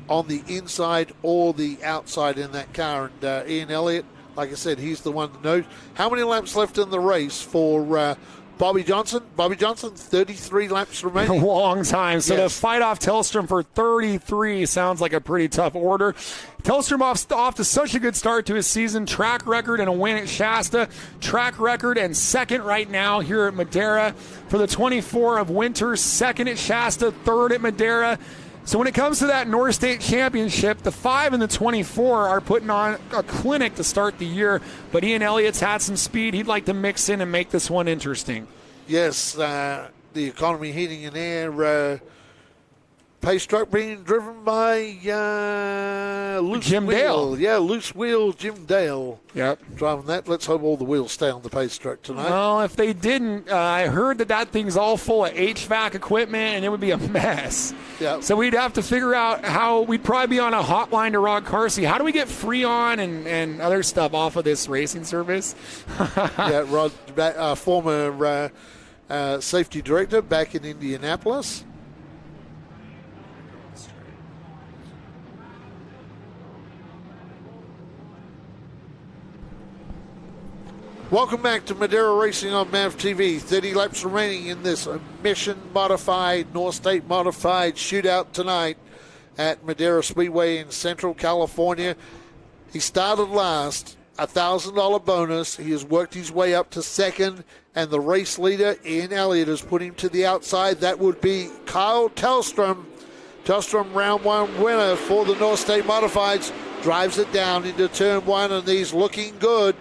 on the inside or the outside in that car. And Ian Elliott, like I said, he's the one that knows. How many laps left in the race for Bobby Johnson? Bobby Johnson, 33 laps remaining. A long time. So yes. To fight off Tellstrom for 33 sounds like a pretty tough order. Tellstrom off to such a good start to his season. Track record and a win at Shasta. Track record and second right now here at Madera. For the 24 of Winters, second at Shasta, third at Madera. So when it comes to that North State Championship, the 5 and the 24 are putting on a clinic to start the year, but Ian Elliott's had some speed. He'd like to mix in and make this one interesting. Yes, the Economy Heating and Air pace truck being driven by Loose Jim Wheel. Dale. Yeah, Loose Wheel Jim Dale. Yep. Driving that. Let's hope all the wheels stay on the pace truck tonight. Well, if they didn't, I heard that thing's all full of HVAC equipment, and it would be a mess. Yeah. So we'd have to figure out how we'd probably be on a hotline to Rod Carsey. How do we get Freon and other stuff off of this racing service? Yeah, Rod, former safety director back in Indianapolis. Welcome back to Madera Racing on MAVTV. 30 laps remaining in this Mission Modified, North State Modified shootout tonight at Madera Speedway in Central California. He started last, $1,000 bonus. He has worked his way up to second, and the race leader, Ian Elliott, has put him to the outside. That would be Kyle Tellstrom. Tellstrom, round one winner for the North State Modifieds, drives it down into turn one, and he's looking good.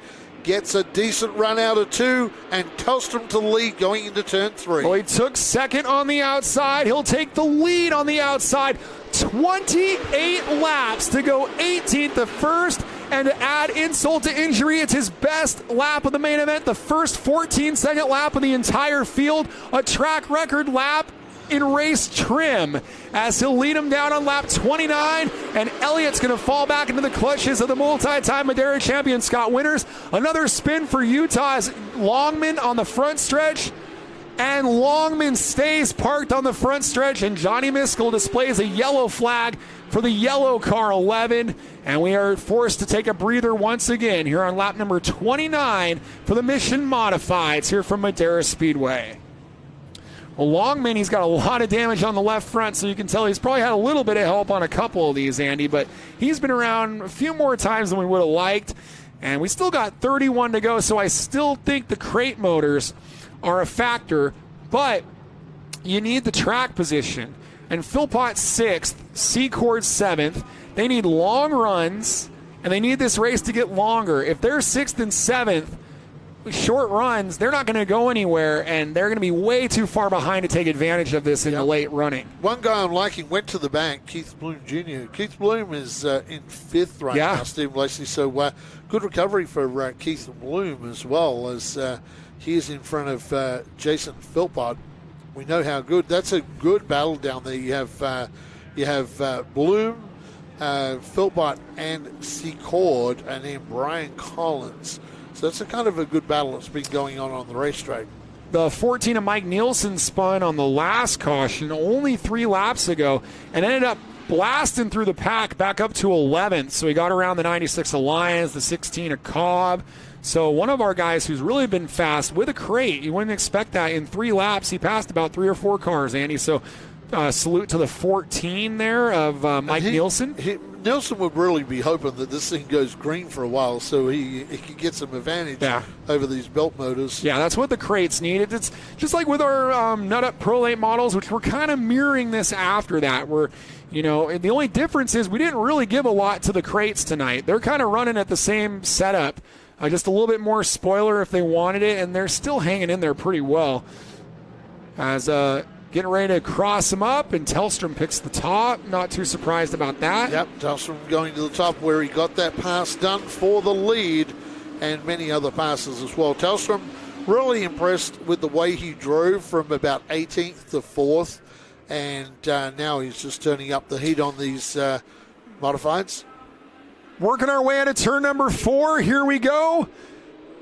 Gets a decent run out of two, and Tellstrom to the lead going into turn three. Well, he took second on the outside. He'll take the lead on the outside. 28 laps to go 18th to first. And to add insult to injury, it's his best lap of the main event, the first 14-second lap of the entire field, a track record lap in race trim, as he'll lead him down on lap 29, and Elliott's going to fall back into the clutches of the multi-time Madera champion Scott Winters. Another spin for Utah's Longman on the front stretch, and Longman stays parked on the front stretch, and Johnny Miskell displays a yellow flag for the yellow car 11, and we are forced to take a breather once again here on lap number 29 for the Mission Modifieds here from Madera Speedway. Well, Longman, he's got a lot of damage on the left front, so you can tell he's probably had a little bit of help on a couple of these, Andy, but he's been around a few more times than we would have liked, and we still got 31 to go, so I still think the crate motors are a factor, but you need the track position. And Philpott 6th, Secord 7th, they need long runs, and they need this race to get longer. If they're 6th and 7th, short runs, they're not going to go anywhere, and they're going to be way too far behind to take advantage of this in the late running. One guy I'm liking went to the bank, Keith Bloom Jr. Keith Bloom is in 5th right now, Steve Lacey. So good recovery for Keith Bloom as well, as he is in front of Jason Philpott. We know how good. That's a good battle down there. You have Bloom, Philpott, and Secord, and then Brian Collins. So that's a kind of a good battle that's been going on the racetrack. The 14 of Mike Nielsen spun on the last caution only 3 laps ago and ended up blasting through the pack back up to 11th. So he got around the 96 Alliance, the 16 of Cobb. So one of our guys who's really been fast with a crate, you wouldn't expect that. In 3 laps, he passed about 3 or 4 cars, Andy. So salute to the 14 there of Mike Nielsen. Nielsen would really be hoping that this thing goes green for a while so he could get some advantage over these belt motors. Yeah, that's what the crates need. It's just like with our Nut Up Pro Late models, which we're kind of mirroring this after that. Where, the only difference is we didn't really give a lot to the crates tonight. They're kind of running at the same setup. Just a little bit more spoiler if they wanted it, and they're still hanging in there pretty well. As getting ready to cross them up, and Tellstrom picks the top. Not too surprised about that. Yep, Tellstrom going to the top where he got that pass done for the lead, and many other passes as well. Tellstrom really impressed with the way he drove from about 18th to 4th, and now he's just turning up the heat on these modifieds. Working our way into turn number 4. Here we go.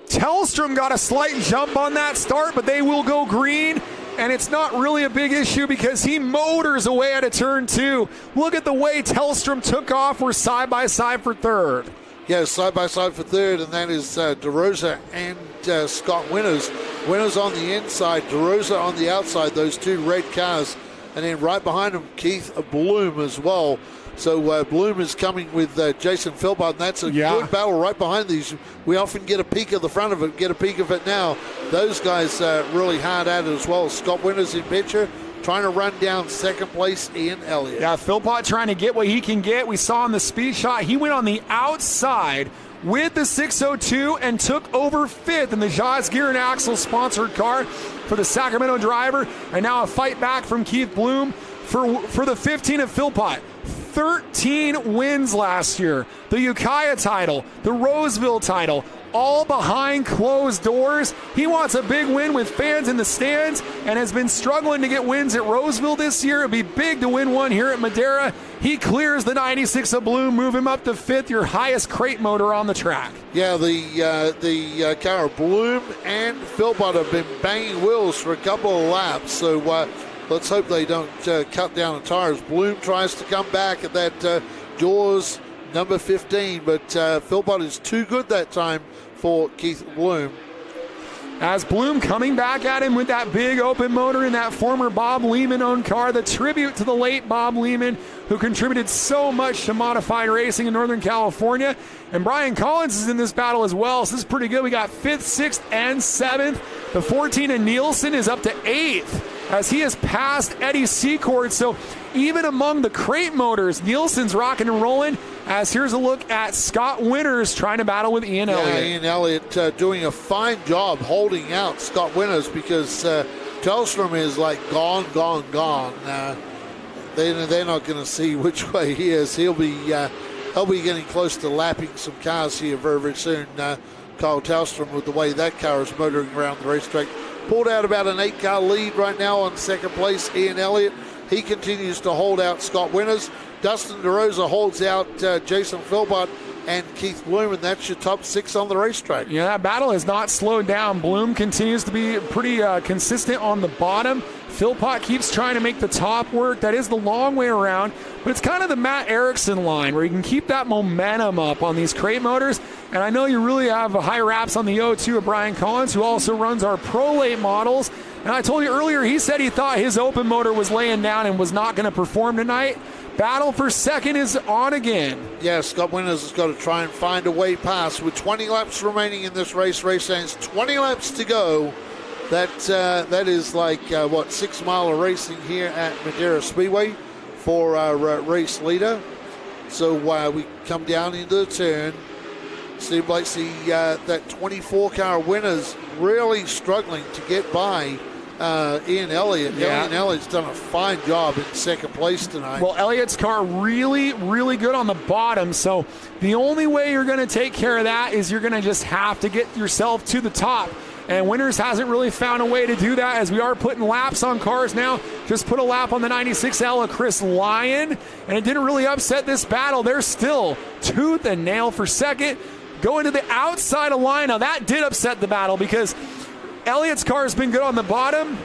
Tellstrom got a slight jump on that start, but they will go green. And it's not really a big issue because he motors away out of turn 2. Look at the way Tellstrom took off. We're side by side for 3rd. Yeah, side by side for 3rd, and that is DeRosa and Scott Winters. Winters on the inside, DeRosa on the outside, those 2 red cars. And then right behind him, Keith Bloom as well. So Bloom is coming with Jason Philpott, and that's a good battle right behind these. We often get a peek of the front of it, get a peek of it now. Those guys really hard at it as well. Scott Winters in picture, trying to run down second place Ian Elliott. Yeah, Philpott trying to get what he can get. We saw in the speed shot, he went on the outside with the 602 and took over fifth in the Jaws Gear and Axle sponsored car for the Sacramento driver. And now a fight back from Keith Bloom for the 15 of Philpott. 13 wins last year. The Ukiah title, the Roseville title, all behind closed doors. He wants a big win with fans in the stands and has been struggling to get wins at Roseville this year. It'd be big to win one here at Madera. He clears the 96 of Bloom, move him up to fifth, your highest crate motor on the track. Yeah, the car Bloom and Philpott have been banging wheels for a couple of laps, so let's hope they don't cut down the tires. Bloom tries to come back at that Jaws number 15, but Philpott is too good that time for Keith Bloom. As Bloom coming back at him with that big open motor in that former Bob Lehman-owned car, the tribute to the late Bob Lehman, who contributed so much to modified racing in Northern California. And Brian Collins is in this battle as well, so this is pretty good. We got 5th, 6th, and 7th. The 14 of Nielsen is up to 8th as he has passed Eddie Secord. So even among the crate motors, Nielsen's rocking and rolling. As here's a look at Scott Winters trying to battle with Ian Elliott. Yeah, Ian Elliott doing a fine job holding out Scott Winters because Tellstrom is like gone. They're not going to see which way he is. He'll be getting close to lapping some cars here very, very soon. Kyle Tellstrom, with the way that car is motoring around the racetrack, pulled out about an 8-car lead right now on second place. Ian Elliott, he continues to hold out Scott Winters. Dustin DeRosa holds out Jason Philpott and Keith Bloom, and that's your top 6 on the racetrack. Yeah, that battle has not slowed down. Bloom continues to be pretty consistent on the bottom. Philpott keeps trying to make the top work. That is the long way around, but it's kind of the Matt Erickson line where you can keep that momentum up on these crate motors. And I know you really have high wraps on the O2 of Brian Collins, who also runs our Pro Late models. And I told you earlier, he said he thought his open motor was laying down and was not going to perform tonight. Battle for second is on again. Yeah, Scott Winters has got to try and find a way past. With 20 laps remaining in this race ends 20 laps to go. That is like, 6 mile of racing here at Madera Speedway for our race leader. So we come down into the turn. Seems like that 24-car Winters really struggling to get by Ian Elliott. Yeah. Ian Elliott's done a fine job in second place tonight. Well, Elliott's car really, really good on the bottom. So the only way you're going to take care of that is you're going to just have to get yourself to the top. And Winters hasn't really found a way to do that, as we are putting laps on cars now. Just put a lap on the 96L of Chris Lyon, and it didn't really upset this battle. They're still tooth and nail for second. Going to the outside of line. Now that did upset the battle because Elliott's car has been good on the bottom,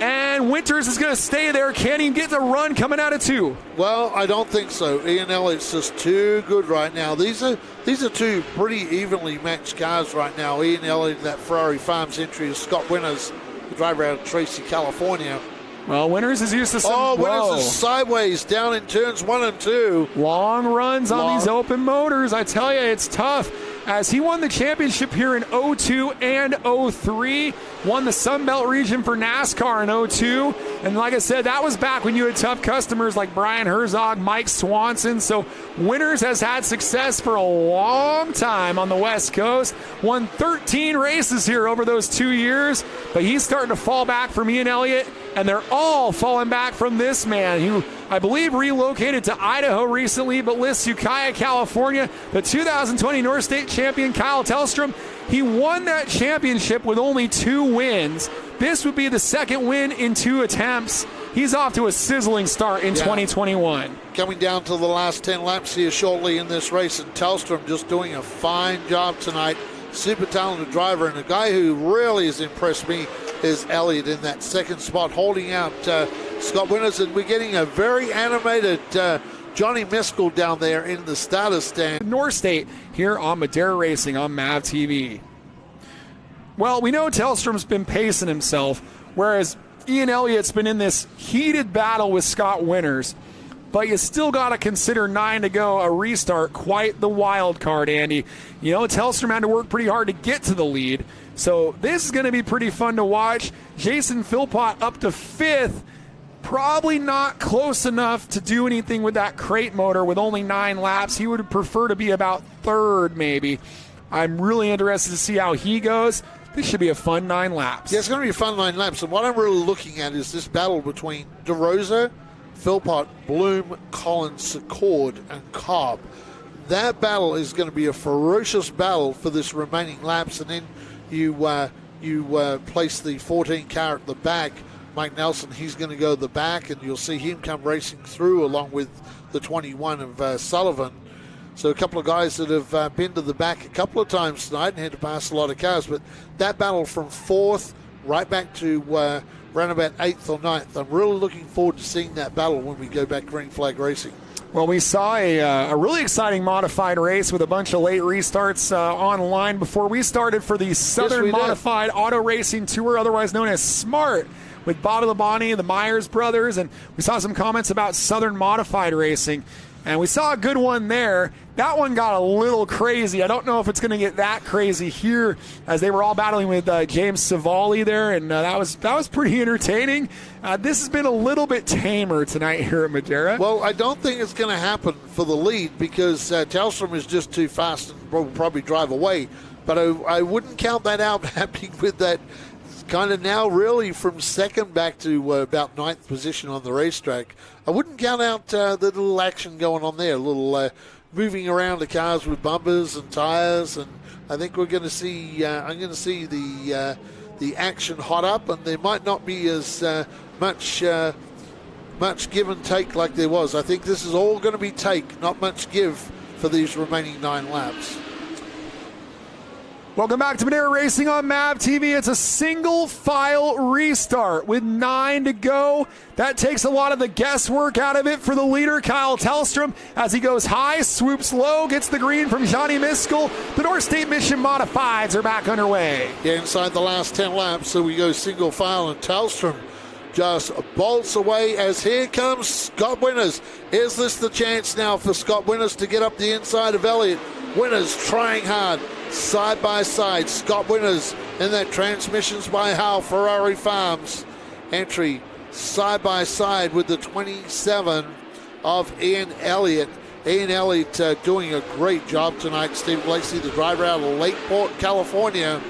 and Winters is going to stay there. Can he get the run coming out of 2? Well, I don't think so. Ian Elliott's just too good right now. These are two pretty evenly matched cars right now. Ian Elliott, that Ferrari Farms entry, is Scott Winters, the driver out of Tracy, California. Well, Winters is used to some... Winters is sideways down in turns 1 and 2. Long runs on these open motors. I tell you, it's tough. As he won the championship here in 02 and 03, won the Sun Belt region for NASCAR in 02. And like I said, that was back when you had tough customers like Brian Herzog, Mike Swanson. So Winters has had success for a long time on the West Coast. Won 13 races here over those 2 years. But he's starting to fall back from Ian Elliott. And they're all falling back from this man, who I believe relocated to Idaho recently, but lists Ukiah, California. The 2020 North State champion, Kyle Tellstrom, he won that championship with only 2 wins. This would be the second win in 2 attempts. He's off to a sizzling start in 2021. Coming down to the last 10 laps here shortly in this race, and Tellstrom just doing a fine job tonight. Super talented driver, and a guy who really has impressed me is Elliott in that second spot, holding out Scott Winters, and we're getting a very animated Johnny Miskell down there in the starter stand. North State here on Madera Racing on MAVTV. Well, we know Tellstrom's been pacing himself, whereas Ian Elliott's been in this heated battle with Scott Winters. But you still got to consider 9 to go, a restart, quite the wild card, Andy. You know, Tellstrom had to work pretty hard to get to the lead. So this is going to be pretty fun to watch. Jason Philpott up to 5th. Probably not close enough to do anything with that crate motor with only 9 laps. He would prefer to be about 3rd maybe. I'm really interested to see how he goes. This should be a fun 9 laps. Yeah, it's going to be a fun 9 laps. And what I'm really looking at is this battle between DeRosa, Philpott, Bloom, Collins, Secord, and Cobb. That battle is going to be a ferocious battle for this remaining laps. And then you place the 14 car at the back. Mike Nelson, he's going to go to the back, and you'll see him come racing through along with the 21 of Sullivan. So a couple of guys that have been to the back a couple of times tonight and had to pass a lot of cars. But that battle from 4th right back to around about 8th or 9th, I'm really looking forward to seeing that battle when we go back green flag racing. Well, we saw a really exciting modified race with a bunch of late restarts online before we started for the Southern Modified Auto Racing Tour, otherwise known as SMART, with Bobby Labonte and the Myers brothers. And we saw some comments about Southern Modified Racing. And we saw a good one there. That one got a little crazy. I don't know if it's going to get that crazy here, as they were all battling with James Savali there, and that was pretty entertaining. This has been a little bit tamer tonight here at Madera. Well, I don't think it's going to happen for the lead because Telstra is just too fast and will probably drive away. But I wouldn't count that out happening with that kind of now really from 2nd back to about 9th position on the racetrack. I wouldn't count out the little action going on there, a little moving around the cars with bumpers and tires, and I think we're going to see. I'm going to see the action hot up, and there might not be as much give and take like there was. I think this is all going to be take, not much give for these remaining 9 laps. Welcome back to Madera Racing on MAVTV. It's a single file restart with 9 to go. That takes a lot of the guesswork out of it for the leader, Kyle Tellstrom, as he goes high, swoops low, gets the green from Johnny Miskell. The North State Mission Modifieds are back underway. Yeah, inside the last 10 laps, so we go single file, and Tellstrom just bolts away as here comes Scott Winters. Is this the chance now for Scott Winters to get up the inside of Elliott? Winters trying hard. Side by side, Scott Winters in that Transmissions by Howe Ferrari Farms entry, side by side with the 27 of Ian Elliott. Ian Elliott doing a great job tonight. Steve Lacey, the driver out of Lakeport, California,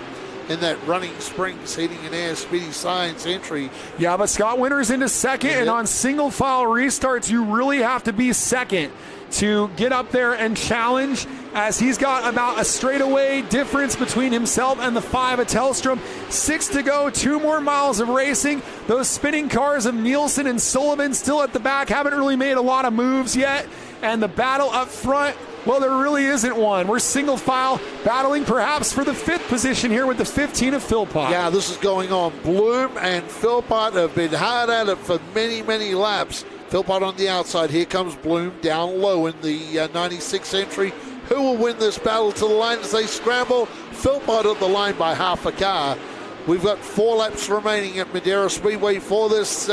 in that Running Springs Heating and Air Speedy Science entry. Yeah, but Scott Winters into 2nd, and on single file restarts, you really have to be 2nd to get up there and challenge, as he's got about a straightaway difference between himself and the 5 of Tellstrom. 6 to go, 2 more miles of racing. Those spinning cars of Nielsen and Sullivan still at the back haven't really made a lot of moves yet. And the battle up front, well, there really isn't one. We're single file battling perhaps for the 5th position here with the 15 of Philpott. Yeah, this is going on. Bloom and Philpott have been hard at it for many, many laps. Philpott on the outside. Here comes Bloom down low in the 96 entry. Who will win this battle to the line as they scramble? Philpott at the line by half a car. We've got 4 laps remaining at Madera Speedway for this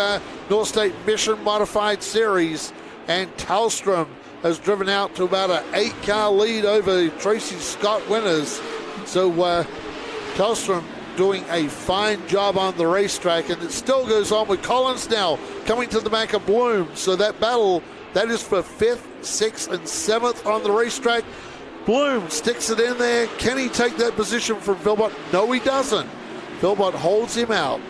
North State Mission Modified Series. And Tellstrom has driven out to about an 8-car lead over Tracy Scott Winters. So Tellstrom doing a fine job on the racetrack, and it still goes on with Collins now coming to the back of Bloom. So that battle, that is for 5th, 6th, and 7th on the racetrack. Bloom sticks it in there. Can he take that position from Philpott? No, he doesn't. Philpott holds him out.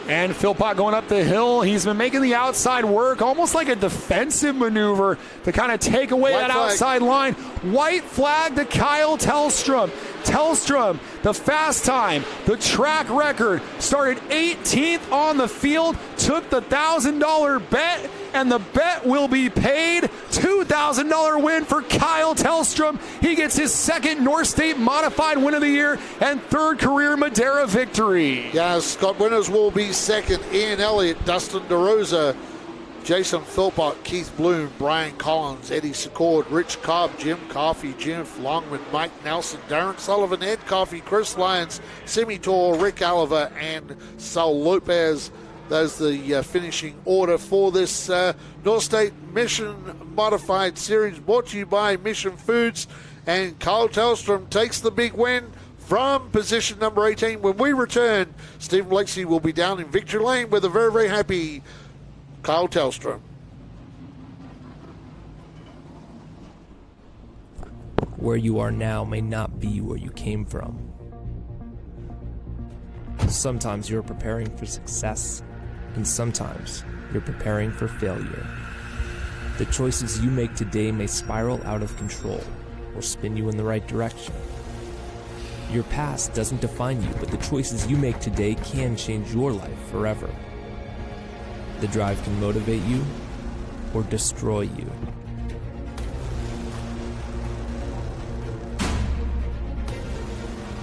And Philpott going up the hill. He's been making the outside work, almost like a defensive maneuver to kind of take away that outside line. White flag to Kyle Tellstrom. Tellstrom, the fast time, the track record, started 18th on the field, took the $1,000 bet, and the bet will be paid. $2,000 win for Kyle Tellstrom. He gets his 2nd North State Modified Win of the Year and 3rd career Madera victory. Yeah, Scott Winters will be 2nd. Ian Elliott, Dustin DeRosa, Jason Philpott, Keith Bloom, Brian Collins, Eddie Secord, Rich Cobb, Jim Coffey, Jeff Longman, Mike Nelson, Darren Sullivan, Ed Coffey, Chris Lyons, Simi Tor, Rick Oliver, and Saul Lopez. That's the finishing order for this North State Mission Modified Series, brought to you by Mission Foods. And Kyle Tellstrom takes the big win, from position number 18. When we return, Stephen Blakeslee will be down in victory lane with a very, very happy Kyle Tellstrom. Where you are now may not be where you came from. Sometimes you're preparing for success, and sometimes you're preparing for failure. The choices you make today may spiral out of control or spin you in the right direction. Your past doesn't define you, but the choices you make today can change your life forever. The drive can motivate you or destroy you.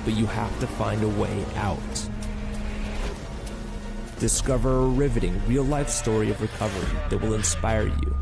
But you have to find a way out. Discover a riveting, real-life story of recovery that will inspire you.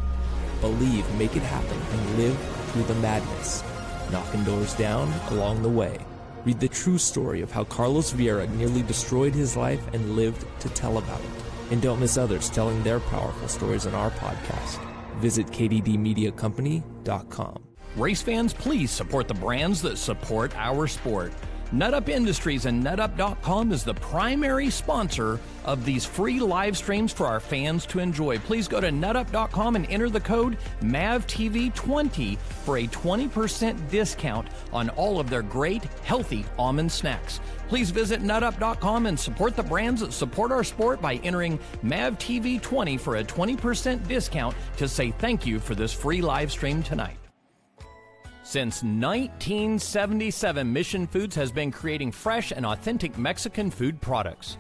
Believe, make it happen, and live through the madness, knocking doors down along the way. Read the true story of how Carlos Vieira nearly destroyed his life and lived to tell about it. And don't miss others telling their powerful stories on our podcast. Visit kddmediacompany.com. Race fans, please support the brands that support our sport. NutUp Industries and NutUp.com is the primary sponsor of these free live streams for our fans to enjoy. Please go to NutUp.com and enter the code MAVTV20 for a 20% discount on all of their great, healthy almond snacks. Please visit NutUp.com and support the brands that support our sport by entering MAVTV20 for a 20% discount to say thank you for this free live stream tonight. Since 1977, Mission Foods has been creating fresh and authentic Mexican food products.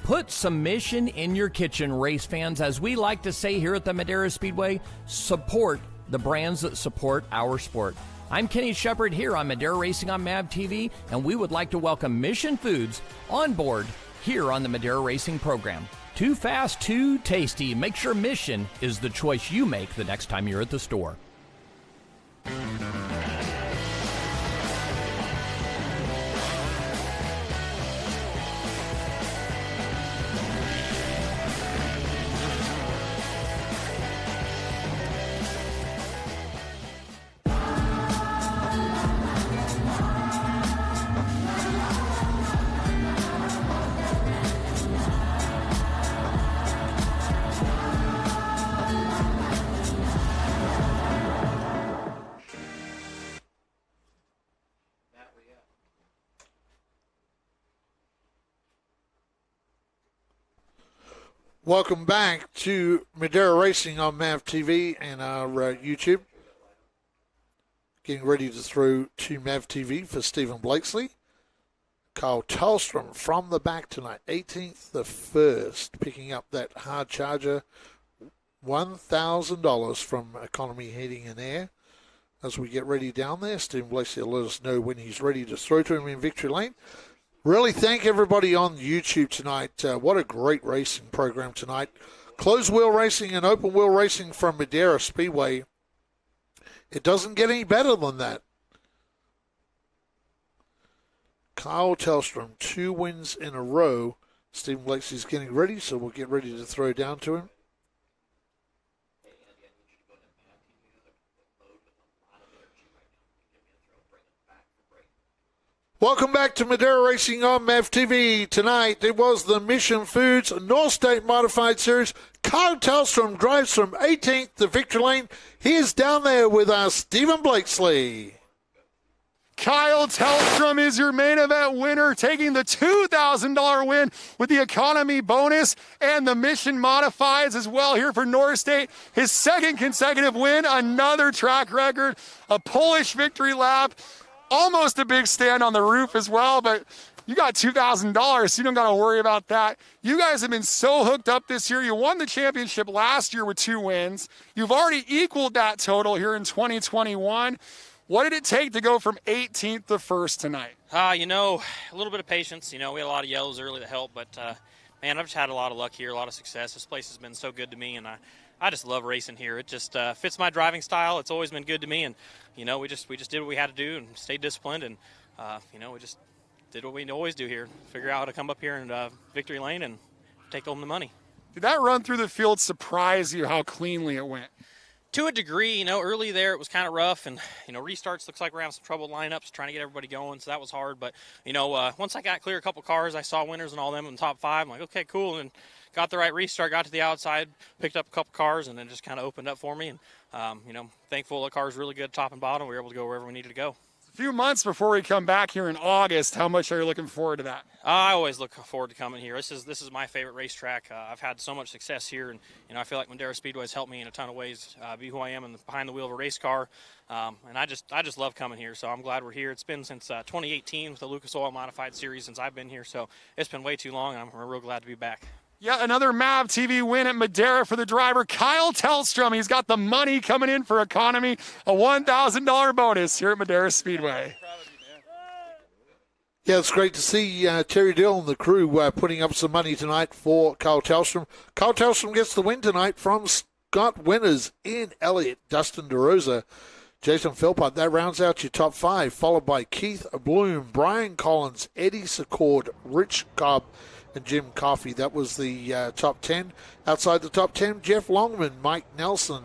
Put some Mission in your kitchen, race fans. As we like to say here at the Madera Speedway, support the brands that support our sport. I'm Kenny Shepard here on Madera Racing on MAVTV, and we would like to welcome Mission Foods on board here on the Madera Racing program. Too fast, too tasty. Make sure Mission is the choice you make the next time you're at the store. Welcome back to Madera Racing on MAVTV and our YouTube. Getting ready to throw to MAVTV for Stephen Blakeslee. Kyle Tellstrom from the back tonight, 18th the 1st, picking up that hard charger, $1,000 from Economy Heating and Air. As we get ready down there, Stephen Blakeslee will let us know when he's ready to throw to him in victory lane. Really thank everybody on YouTube tonight. What a great racing program tonight. Closed wheel racing and open wheel racing from Madera Speedway. It doesn't get any better than that. Kyle Tellstrom, 2 wins in a row. Stephen Blakeslee's getting ready, so we'll get ready to throw down to him. Welcome back to Madera Racing on MAVTV. Tonight, it was the Mission Foods North State Modified Series. Kyle Tellstrom drives from 18th to victory lane. He is down there with Stephen Blakeslee. Kyle Tellstrom is your main event winner, taking the $2,000 win with the economy bonus and the Mission Modifieds as well here for North State. His second consecutive win, another track record, a Polish victory lap. Almost a big stand on the roof as well, but you got $2,000, so you don't got to worry about that. You guys have been so hooked up this year. You won the championship last year with 2 wins. You've already equaled that total here in 2021. What did it take to go from 18th to 1st tonight? A little bit of patience. We had a lot of yellows early to help, but, man, I've just had a lot of luck here, a lot of success. This place has been so good to me, and I just love racing here. It just fits my driving style. It's always been good to me, and we just did what we had to do and stayed disciplined, and we just did what we always do here. Figure out how to come up here in victory lane and take home the money. Did that run through the field surprise you how cleanly it went? To a degree, early there it was kind of rough, and restarts looks like we're having some trouble lineups trying to get everybody going, so that was hard. But once I got clear a couple cars, I saw winners and all them in the top 5. I'm like, okay, cool, and got the right restart, got to the outside, picked up a couple cars, and then just kind of opened up for me. And thankful the car's really good top and bottom. We were able to go wherever we needed to go. A few months before we come back here in August, how much are you looking forward to that? I always look forward to coming here. This is my favorite racetrack. I've had so much success here, and I feel like Madera Speedway has helped me in a ton of ways be who I am and behind the wheel of a race car. And I just love coming here. So I'm glad we're here. It's been since 2018 with the Lucas Oil Modified Series since I've been here. So it's been way too long, and I'm real glad to be back. Yeah, another MAVTV win at Madera for the driver, Kyle Tellstrom. He's got the money coming in for economy, a $1,000 bonus here at Madera Speedway. Yeah, it's great to see Terry Dill and the crew putting up some money tonight for Kyle Tellstrom. Kyle Tellstrom gets the win tonight from Scott Winners, Ian Elliott, Dustin DeRosa, Jason Philpott. That rounds out your top 5, followed by Keith Bloom, Brian Collins, Eddie Secord, Rich Cobb, and Jim Coffey. That was the top 10. Outside the top 10, Jeff Longman, Mike Nelson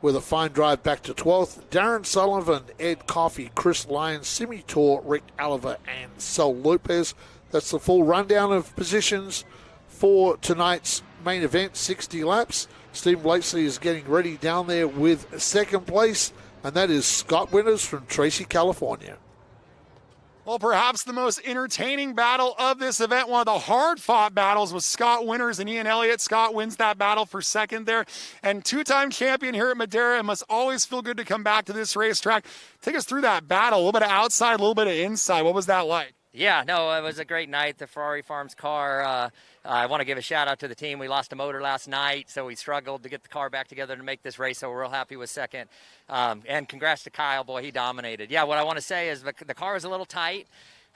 with a fine drive back to 12th. Darren Sullivan, Ed Coffey, Chris Lyons, Simi Tor, Rick Oliver, and Sol Lopez. That's the full rundown of positions for tonight's main event, 60 laps. Steve Blakesley is getting ready down there with second place, and that is Scott Winners from Tracy, California. Well, perhaps the most entertaining battle of this event, one of the hard-fought battles, was Scott Winners and Ian Elliott. Scott wins that battle for second there. And two-time champion here at Madera. It must always feel good to come back to this racetrack. Take us through that battle, a little bit of outside, a little bit of inside. What was that like? Yeah, no, it was a great night. The Ferrari Farms car, I want to give a shout-out to the team. We lost a motor last night, so we struggled to get the car back together to make this race, so we're real happy with second. And congrats to Kyle. Boy, he dominated. Yeah, what I want to say is the car was a little tight,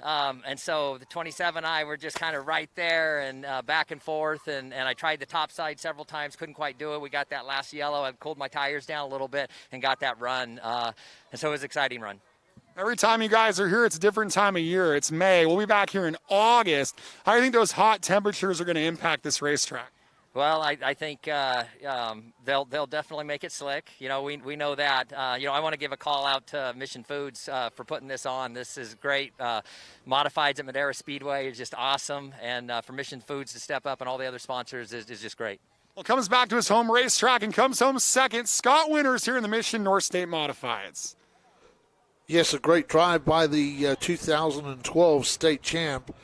and so the 27 and I were just kind of right there and back and forth, and I tried the top side several times, couldn't quite do it. We got that last yellow. I cooled my tires down a little bit and got that run, and so it was an exciting run. Every time you guys are here, it's a different time of year. It's May. We'll be back here in August. How do you think those hot temperatures are going to impact this racetrack? Well, I think they'll definitely make it slick. We know that. I want to give a call out to Mission Foods for putting this on. This is great. Modifieds at Madera Speedway is just awesome, and for Mission Foods to step up and all the other sponsors is just great. Well, comes back to his home racetrack and comes home second. Scott Winners here in the Mission North State Modifieds. Yes, a great drive by the 2012 state champ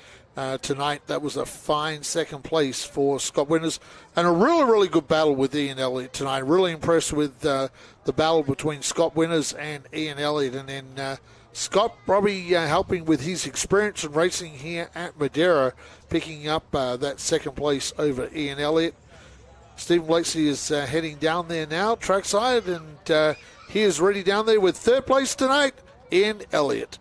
tonight. That was a fine second place for Scott Winners. And a really, really good battle with Ian Elliott tonight. Really impressed with the battle between Scott Winners and Ian Elliott. And then Scott probably helping with his experience in racing here at Madera, picking up that second place over Ian Elliott. Stephen Blakesley is heading down there now, trackside, and he is ready down there with third place tonight, Ian Elliott.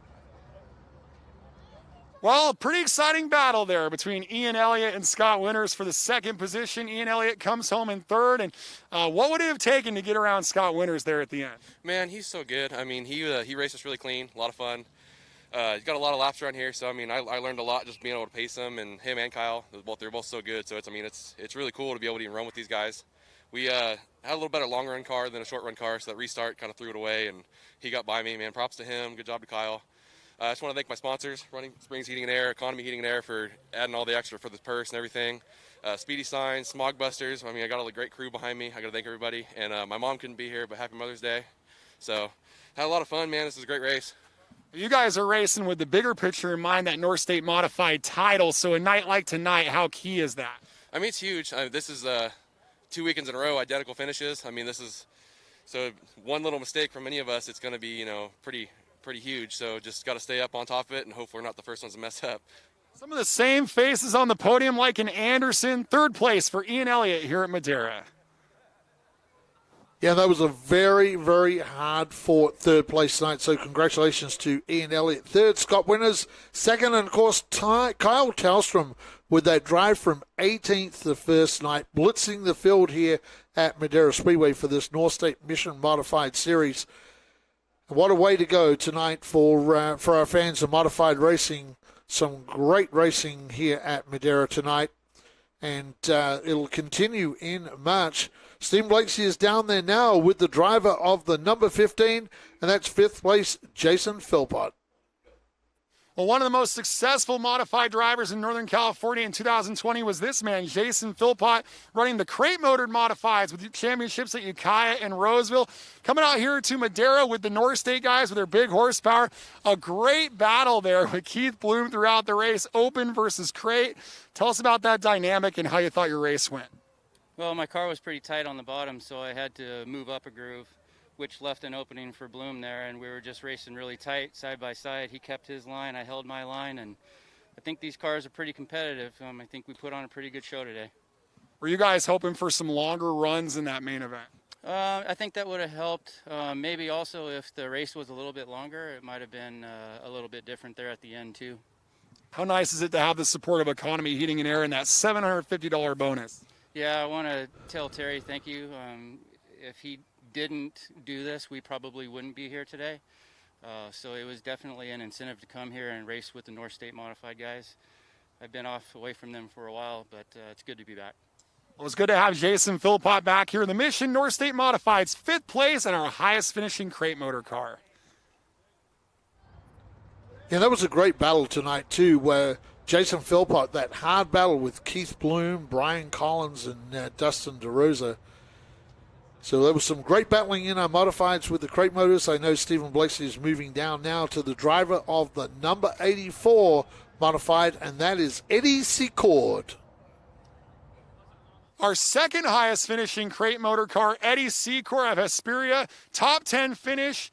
Well, a pretty exciting battle there between Ian Elliott and Scott Winners for the second position. Ian Elliott comes home in third. And what would it have taken to get around Scott Winners there at the end? Man, he's so good. I mean, he raced us really clean, a lot of fun. He's got a lot of laps around here, so I mean, I learned a lot just being able to pace him, and him and Kyle. They're both so good. So it's really cool to be able to even run with these guys. We had a little better long run car than a short run car, so that restart kind of threw it away, and he got by me. Man, props to him. Good job to Kyle. I just want to thank my sponsors, Running Springs Heating and Air, Economy Heating and Air, for adding all the extra for the purse and everything. Speedy Signs, Smog Busters. I mean, I got a great crew behind me. I got to thank everybody. And my mom couldn't be here, but happy Mother's Day. So had a lot of fun, man. This is a great race. You guys are racing with the bigger picture in mind, that North State Modified title. So a night like tonight, how key is that? I mean, it's huge. This is 2 weekends in a row, identical finishes. I mean, this is so one little mistake from any of us, it's going to be, pretty huge. So just got to stay up on top of it and hope we're not the first ones to mess up. Some of the same faces on the podium like in Anderson. Third place for Ian Elliott here at Madera. Yeah, that was a very, very hard-fought third place tonight, so congratulations to Ian Elliott. Third, Scott Winners. Second, and of course, Kyle Tellstrom with that drive from 18th the first night, blitzing the field here at Madera Speedway for this North State Mission Modified Series. What a way to go tonight for our fans of modified racing. Some great racing here at Madera tonight. and it'll continue in March. Stephen Blakesy is down there now with the driver of the number 15, and that's 5th place, Jason Philpott. Well, one of the most successful modified drivers in Northern California in 2020 was this man, Jason Philpott, running the crate-motored modifieds with championships at Ukiah and Roseville. Coming out here to Madera with the North State guys with their big horsepower. A great battle there with Keith Bloom throughout the race, open versus crate. Tell us about that dynamic and how you thought your race went. Well, my car was pretty tight on the bottom, so I had to move up a groove, which left an opening for Bloom there, and we were just racing really tight, side by side. He kept his line, I held my line, and I think these cars are pretty competitive. I think we put on a pretty good show today. Were you guys hoping for some longer runs in that main event? I think that would have helped. Maybe also if the race was a little bit longer, it might have been a little bit different there at the end too. How nice is it to have the support of Economy Heating and Air and that $750 bonus? Yeah, I want to tell Terry thank you. If he didn't do this, we probably wouldn't be here today. So it was definitely an incentive to come here and race with the North State Modified guys. I've been away from them for a while, but it's good to be back. Well, it's good to have Jason Philpott back here in the Mission North State Modifieds, 5th place and our highest finishing crate motor car. Yeah, that was a great battle tonight too, where Jason Philpott, that hard battle with Keith Bloom, Brian Collins, and Dustin DeRosa. So there was some great battling in our modifieds with the crate motors. I know Stephen Blakesy is moving down now to the driver of the number 84 modified, and that is Eddie Secord. Our second highest finishing crate motor car, Eddie Secord of Hesperia, top 10 finish.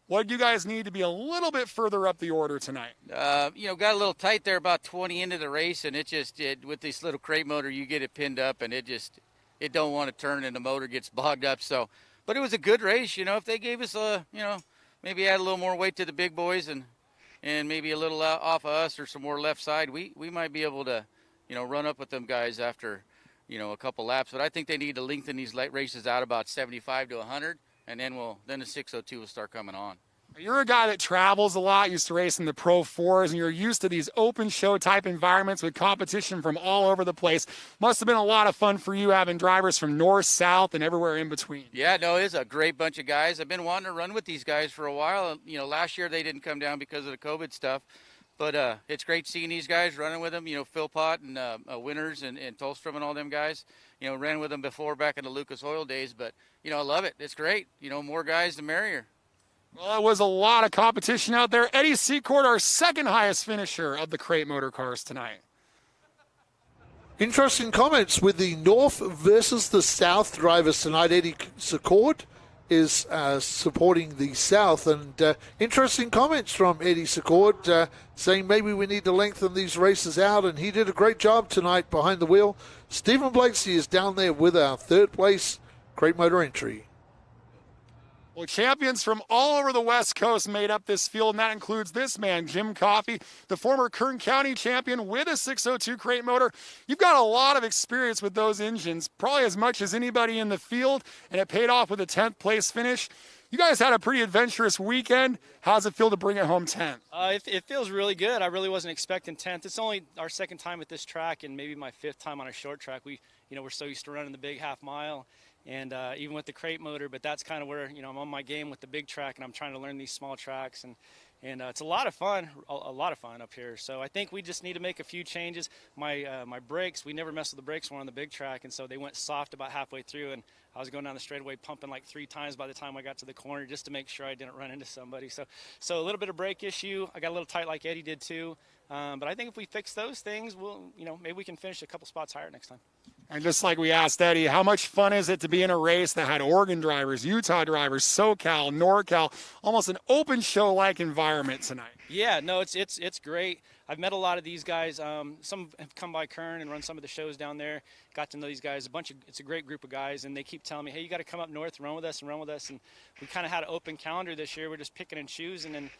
What do you guys need to be a little bit further up the order tonight? Got a little tight there about 20 into the race, and with this little crate motor, you get it pinned up, and it don't want to turn, and the motor gets bogged up. So, but it was a good race. If they gave us maybe add a little more weight to the big boys, and maybe a little off of us or some more left side, we might be able to, run up with them guys after, a couple laps. But I think they need to lengthen these late races out about 75 to 100. And then the 602 will start coming on. You're a guy that travels a lot, used to race in the Pro 4s, and you're used to these open show type environments with competition from all over the place. Must have been a lot of fun for you having drivers from north, south, and everywhere in between. Yeah, no, it's a great bunch of guys. I've been wanting to run with these guys for a while. Last year they didn't come down because of the COVID stuff. But it's great seeing these guys, running with them. Philpott and Winters and Tolstrom and all them guys. Ran with them before back in the Lucas Oil days. But, I love it. It's great. More guys, the merrier. Well, it was a lot of competition out there. Eddie Secord, our second highest finisher of the crate motor cars tonight. Interesting comments with the North versus the South drivers tonight. Eddie Secord is supporting the South, and interesting comments from Eddie Secord saying maybe we need to lengthen these races out, and he did a great job tonight behind the wheel. Stephen Blakesy is down there with our 3rd place crate motor entry. Well, champions from all over the West Coast made up this field, and that includes this man, Jim Coffey, the former Kern County champion with a 602 crate motor. You've got a lot of experience with those engines, probably as much as anybody in the field, and it paid off with a 10th place finish. You guys had a pretty adventurous weekend. How's it feel to bring it home 10th? It feels really good. I really wasn't expecting 10th. It's only our 2nd time at this track and maybe my 5th time on a short track. We're so used to running the big half mile. And even with the crate motor, but that's kind of where, I'm on my game with the big track, and I'm trying to learn these small tracks. And it's a lot of fun, a lot of fun up here. So I think we just need to make a few changes. My brakes, we never messed with the brakes when we're on the big track, and so they went soft about halfway through, and I was going down the straightaway pumping like 3 times by the time I got to the corner just to make sure I didn't run into somebody. So a little bit of brake issue. I got a little tight like Eddie did too. But I think if we fix those things, maybe we can finish a couple spots higher next time. And just like we asked Eddie, how much fun is it to be in a race that had Oregon drivers, Utah drivers, SoCal, NorCal, almost an open show-like environment tonight? Yeah, no, it's great. I've met a lot of these guys. Some have come by Kern and run some of the shows down there. Got to know these guys. It's a great group of guys, and they keep telling me, hey, you got to come up north and run with us. And we kind of had an open calendar this year. We're just picking and choosing. And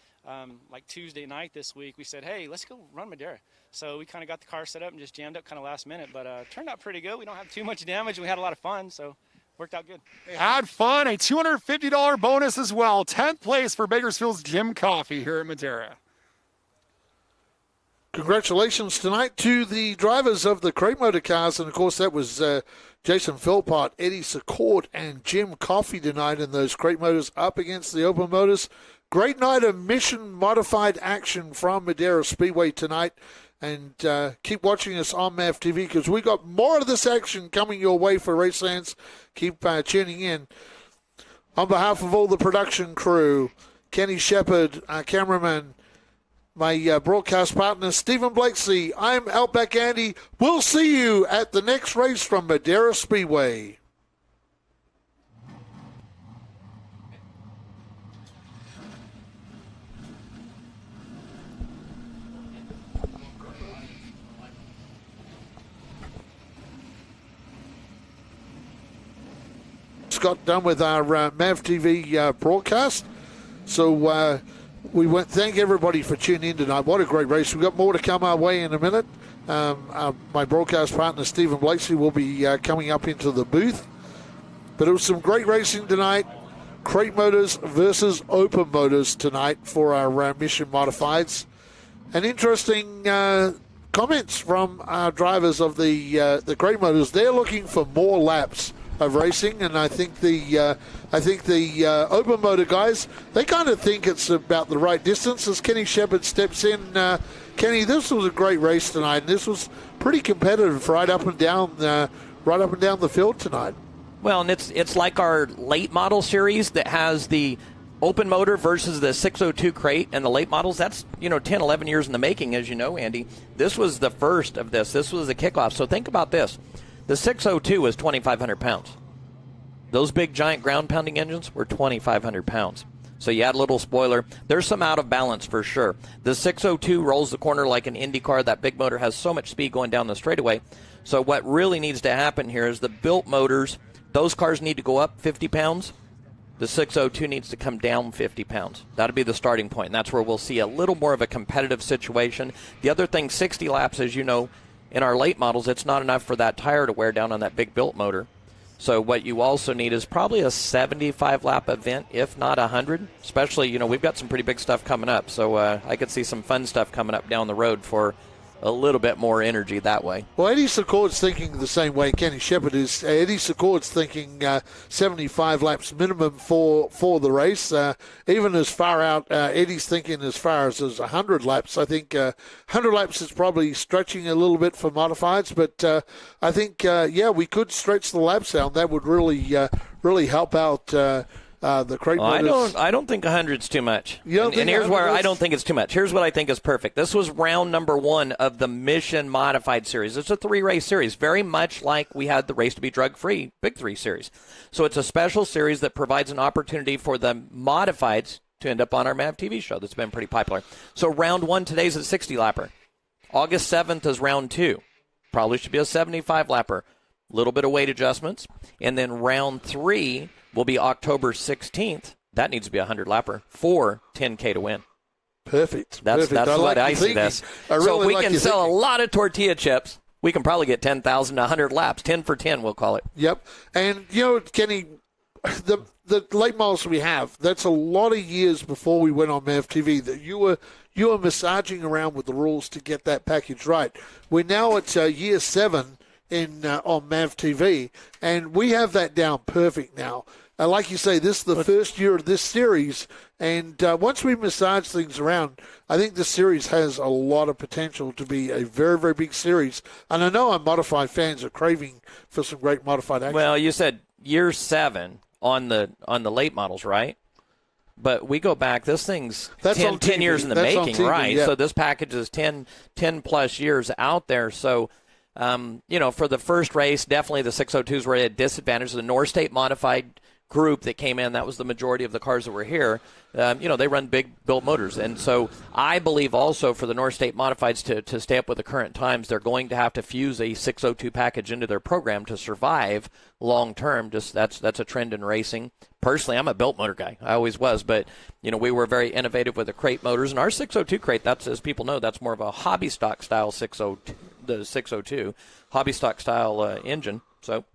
like Tuesday night this week, we said, hey, let's go run Madera. So we kind of got the car set up and just jammed up kind of last minute, but turned out pretty good. We don't have too much damage, and we had a lot of fun, so worked out good. They had fun. A $250 bonus as well. 10th place for Bakersfield's Jim Coffey here at Madera. congratulations tonight to the drivers of the crate motor cars. And, of course, that was Jason Philpott, Eddie Secord, and Jim Coffey tonight in those crate motors up against the open motors. Great night of mission-modified action from Madera Speedway tonight. And keep watching us on MAVTV because we got more of this action coming your way for race fans. Keep tuning in. On behalf of all the production crew, Kenny Shepard, our cameraman, my broadcast partner, Stephen Blakeslee, I'm Outback Andy. We'll see you at the next race from Madera Speedway. Got done with our MAVTV broadcast. So we thank everybody for tuning in tonight. What a great race. We've got more to come our way in a minute. My broadcast partner, Stephen Blakeslee, will be coming up into the booth. But it was some great racing tonight. Crate motors versus open motors tonight for our Mission Modifieds. And interesting comments from our drivers of the crate motors. They're looking for more laps of racing, and I think the open motor guys, they kind of think it's about the right distance. As Kenny Shepard steps in, Kenny, this was a great race tonight, and this was pretty competitive right up and down the field tonight. Well, and it's like our late model series that has the open motor versus the 602 crate and the late models. That's 10, 11 years in the making, as you know, Andy. This was the first of this. This was the kickoff. So think about this. The 602 was 2,500 pounds. Those big, giant ground-pounding engines were 2,500 pounds. So you add a little spoiler. There's some out of balance for sure. The 602 rolls the corner like an Indy car. That big motor has so much speed going down the straightaway. So what really needs to happen here is the built motors, those cars need to go up 50 pounds. The 602 needs to come down 50 pounds. That'll be the starting point, and that's where we'll see a little more of a competitive situation. The other thing, 60 laps, as you know, in our late models, it's not enough for that tire to wear down on that big built motor. So what you also need is probably a 75-lap event, if not 100. Especially, we've got some pretty big stuff coming up. So I could see some fun stuff coming up down the road for a little bit more energy that way. Well, Eddie Secord's thinking the same way Kenny Shepard is. Eddie Secord's thinking 75 laps minimum for the race. Even as far out, Eddie's thinking as far as 100 laps. I think 100 laps is probably stretching a little bit for modifieds, but I think, we could stretch the laps out. That would really help out the crate motors. I don't think 100's too much. And here's where I don't think it's too much. Here's what I think is perfect. This was round number 1 of the Mission Modified Series. It's a 3-race series, very much like we had the Race to be Drug-Free Big 3 series. So it's a special series that provides an opportunity for the modifieds to end up on our MAVTV show that's been pretty popular. So round 1 today's a 60-lapper. August 7th is round 2. Probably should be a 75-lapper. A little bit of weight adjustments. And then round 3 will be October 16th. That needs to be a 100-lapper for $10K to win. Perfect. That's what I see this. So if we can sell a lot of tortilla chips, we can probably get 10,000 to 100 laps. 10 for 10, we'll call it. Yep. And, Kenny, the late models we have, that's a lot of years before we went on MAVTV that you were massaging around with the rules to get that package right. We're now at year 7 on MAVTV, and we have that down perfect now. Like you say, this is the first year of this series, and once we massage things around, I think this series has a lot of potential to be a very, very big series. And I know our modified fans are craving for some great modified action. Well, you said year 7 on the late models, right? But we go back, this thing's 10 years in the making, TV, right? Yeah. So this package is 10-plus years out there. So, for the first race, definitely the 602s were at a disadvantage. The North State Modified group that came in, that was the majority of the cars that were here. They run big built motors. And so I believe also for the North State Modifieds to stay up with the current times, they're going to have to fuse a 602 package into their program to survive long term. Just that's a trend in racing. Personally, I'm a built motor guy. I always was. But, we were very innovative with the crate motors. And our 602 crate, that's, as people know, that's more of a hobby stock style 602, the 602, hobby stock style engine. So.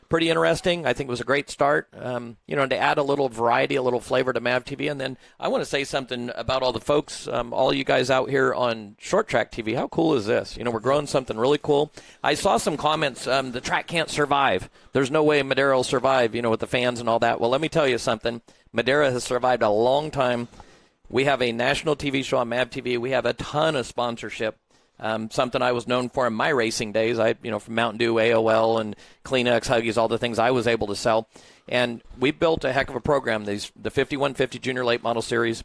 pretty interesting. I think it was a great start, to add a little variety, a little flavor to MAVTV. And then I want to say something about all the folks, all you guys out here on Short Track TV. How cool is this? We're growing something really cool. I saw some comments, the track can't survive. There's no way Madera will survive, with the fans and all that. Well, let me tell you something. Madera has survived a long time. We have a national TV show on MAVTV. We have a ton of sponsorship. Something I was known for in my racing days. From Mountain Dew, AOL, and Kleenex, Huggies, all the things I was able to sell. And we built a heck of a program. The 5150 Junior Late Model Series,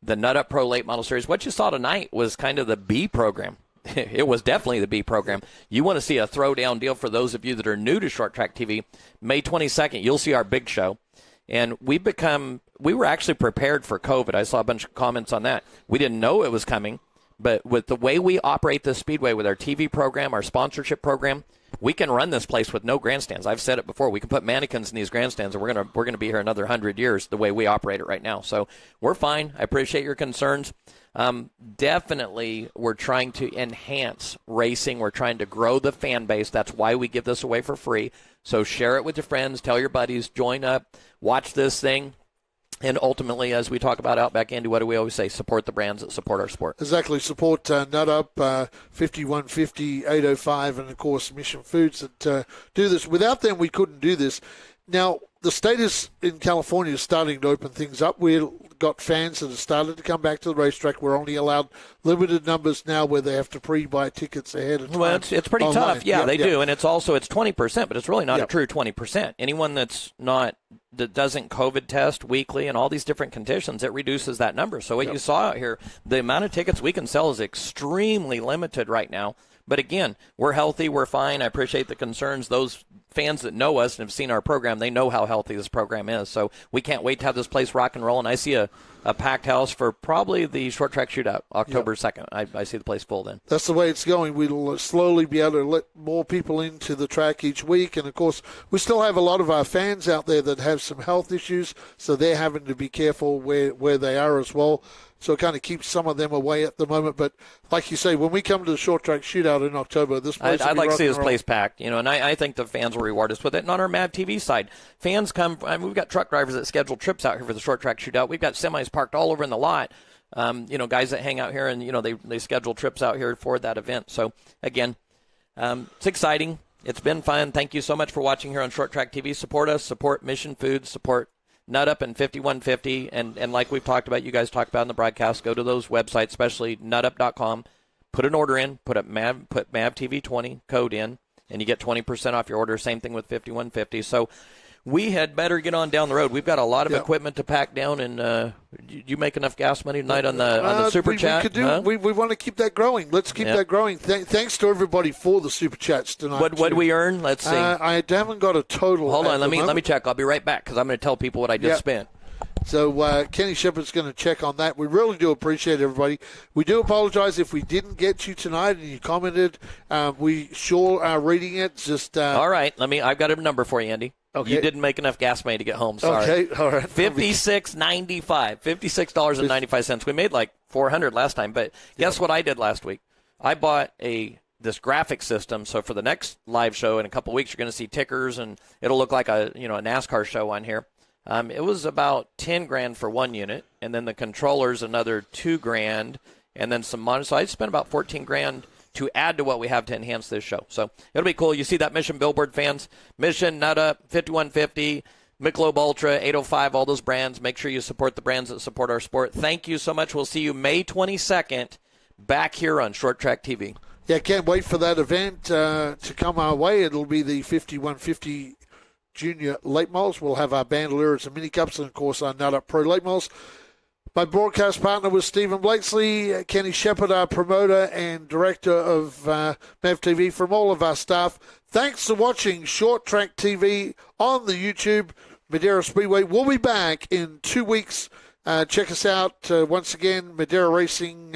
the Nut Up Pro Late Model Series. What you saw tonight was kind of the B program. It was definitely the B program. You want to see a throwdown deal for those of you that are new to Short Track TV. May 22nd, you'll see our big show. And we were actually prepared for COVID. I saw a bunch of comments on that. We didn't know it was coming. But with the way we operate this speedway with our TV program, our sponsorship program, we can run this place with no grandstands. I've said it before. We can put mannequins in these grandstands, and we're gonna be here another 100 years the way we operate it right now. So we're fine. I appreciate your concerns. Definitely, we're trying to enhance racing. We're trying to grow the fan base. That's why we give this away for free. So share it with your friends. Tell your buddies. Join up. Watch this thing. And ultimately, as we talk about Outback, Andy, what do we always say? Support the brands that support our sport. Exactly. Support Nut Up, 5150, 805, and, of course, Mission Foods that do this. Without them, we couldn't do this. Now, the status in California is starting to open things up. We've got fans that have started to come back to the racetrack. We're only allowed limited numbers now where they have to pre-buy tickets ahead of time. Well, it's pretty online. tough. Yeah, they do. And it's 20%, but it's really not a true 20%. Anyone that doesn't COVID test weekly and all these different conditions, it reduces that number. So what you saw out here, the amount of tickets we can sell is extremely limited right now. But again, we're healthy, we're fine. I appreciate the concerns. Those fans that know us and have seen our program, they know how healthy this program is. So we can't wait to have this place rock and roll. And I see a packed house for probably the short track shootout, October 2nd. I see the place full then. That's the way it's going. We'll slowly be able to let more people into the track each week. And, of course, we still have a lot of our fans out there that have some health issues, so they're having to be careful where they are as well. So it kind of keeps some of them away at the moment. But like you say, when we come to the short track shootout in October, this place I'd like to see this place packed, and I think the fans will reward us with it. And on our MAVTV side, fans come. We've got truck drivers that schedule trips out here for the short track shootout. We've got semis parked all over in the lot. Guys that hang out here and they schedule trips out here for that event. So again, it's exciting. It's been fun. Thank you so much for watching here on Short Track TV. Support us. Support Mission Foods. Support Nut Up and 5150, and like we've talked about, you guys talked about in the broadcast, go to those websites, especially nutup.com, put an order in, put MAVTV20 code in, and you get 20% off your order. Same thing with 5150. So we had better get on down the road. We've got a lot of equipment to pack down, and you make enough gas money tonight on the super chat? We want to keep that growing. Let's keep that growing. Thanks to everybody for the super chats tonight. What did we earn? Let's see. I haven't got a total. Hold on, let me check. I'll be right back because I'm going to tell people what I just spent. So Kenny Shepard's going to check on that. We really do appreciate everybody. We do apologize if we didn't get you tonight and you commented. We sure are reading it. Just all right. I've got a number for you, Andy. Okay. You didn't make enough gas money to get home. Sorry. Okay, all right. $56.95. We made like $400 last time, but guess what I did last week? I bought this graphic system. So for the next live show in a couple of weeks, you're going to see tickers, and it'll look like a NASCAR show on here. It was about $10,000 for one unit, and then the controllers another $2,000, and then some monitors. So I spent about $14,000 to add to what we have to enhance this show. So it'll be cool. You see that Mission billboard, fans? Mission, Nut Up, 5150, Michelob Ultra, 805, all those brands. Make sure you support the brands that support our sport. Thank you so much. We'll see you May 22nd back here on Short Track TV. Yeah, can't wait for that event to come our way. It'll be the 5150 Junior Late Models. We'll have our bandoliers and mini cups, and, of course, our Nut Up Pro Late Models. My broadcast partner was Stephen Blakesley, Kenny Shepard, our promoter and director of MAVTV, from all of our staff. Thanks for watching Short Track TV on the YouTube, Madera Speedway. We'll be back in 2 weeks. Check us out once again, Madera Racing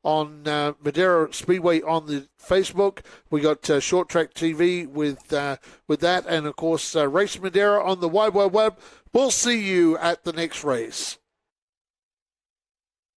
on Madera Speedway on the Facebook. We got Short Track TV with that, and, of course, Race Madera on the Wide Web. We'll see you at the next race.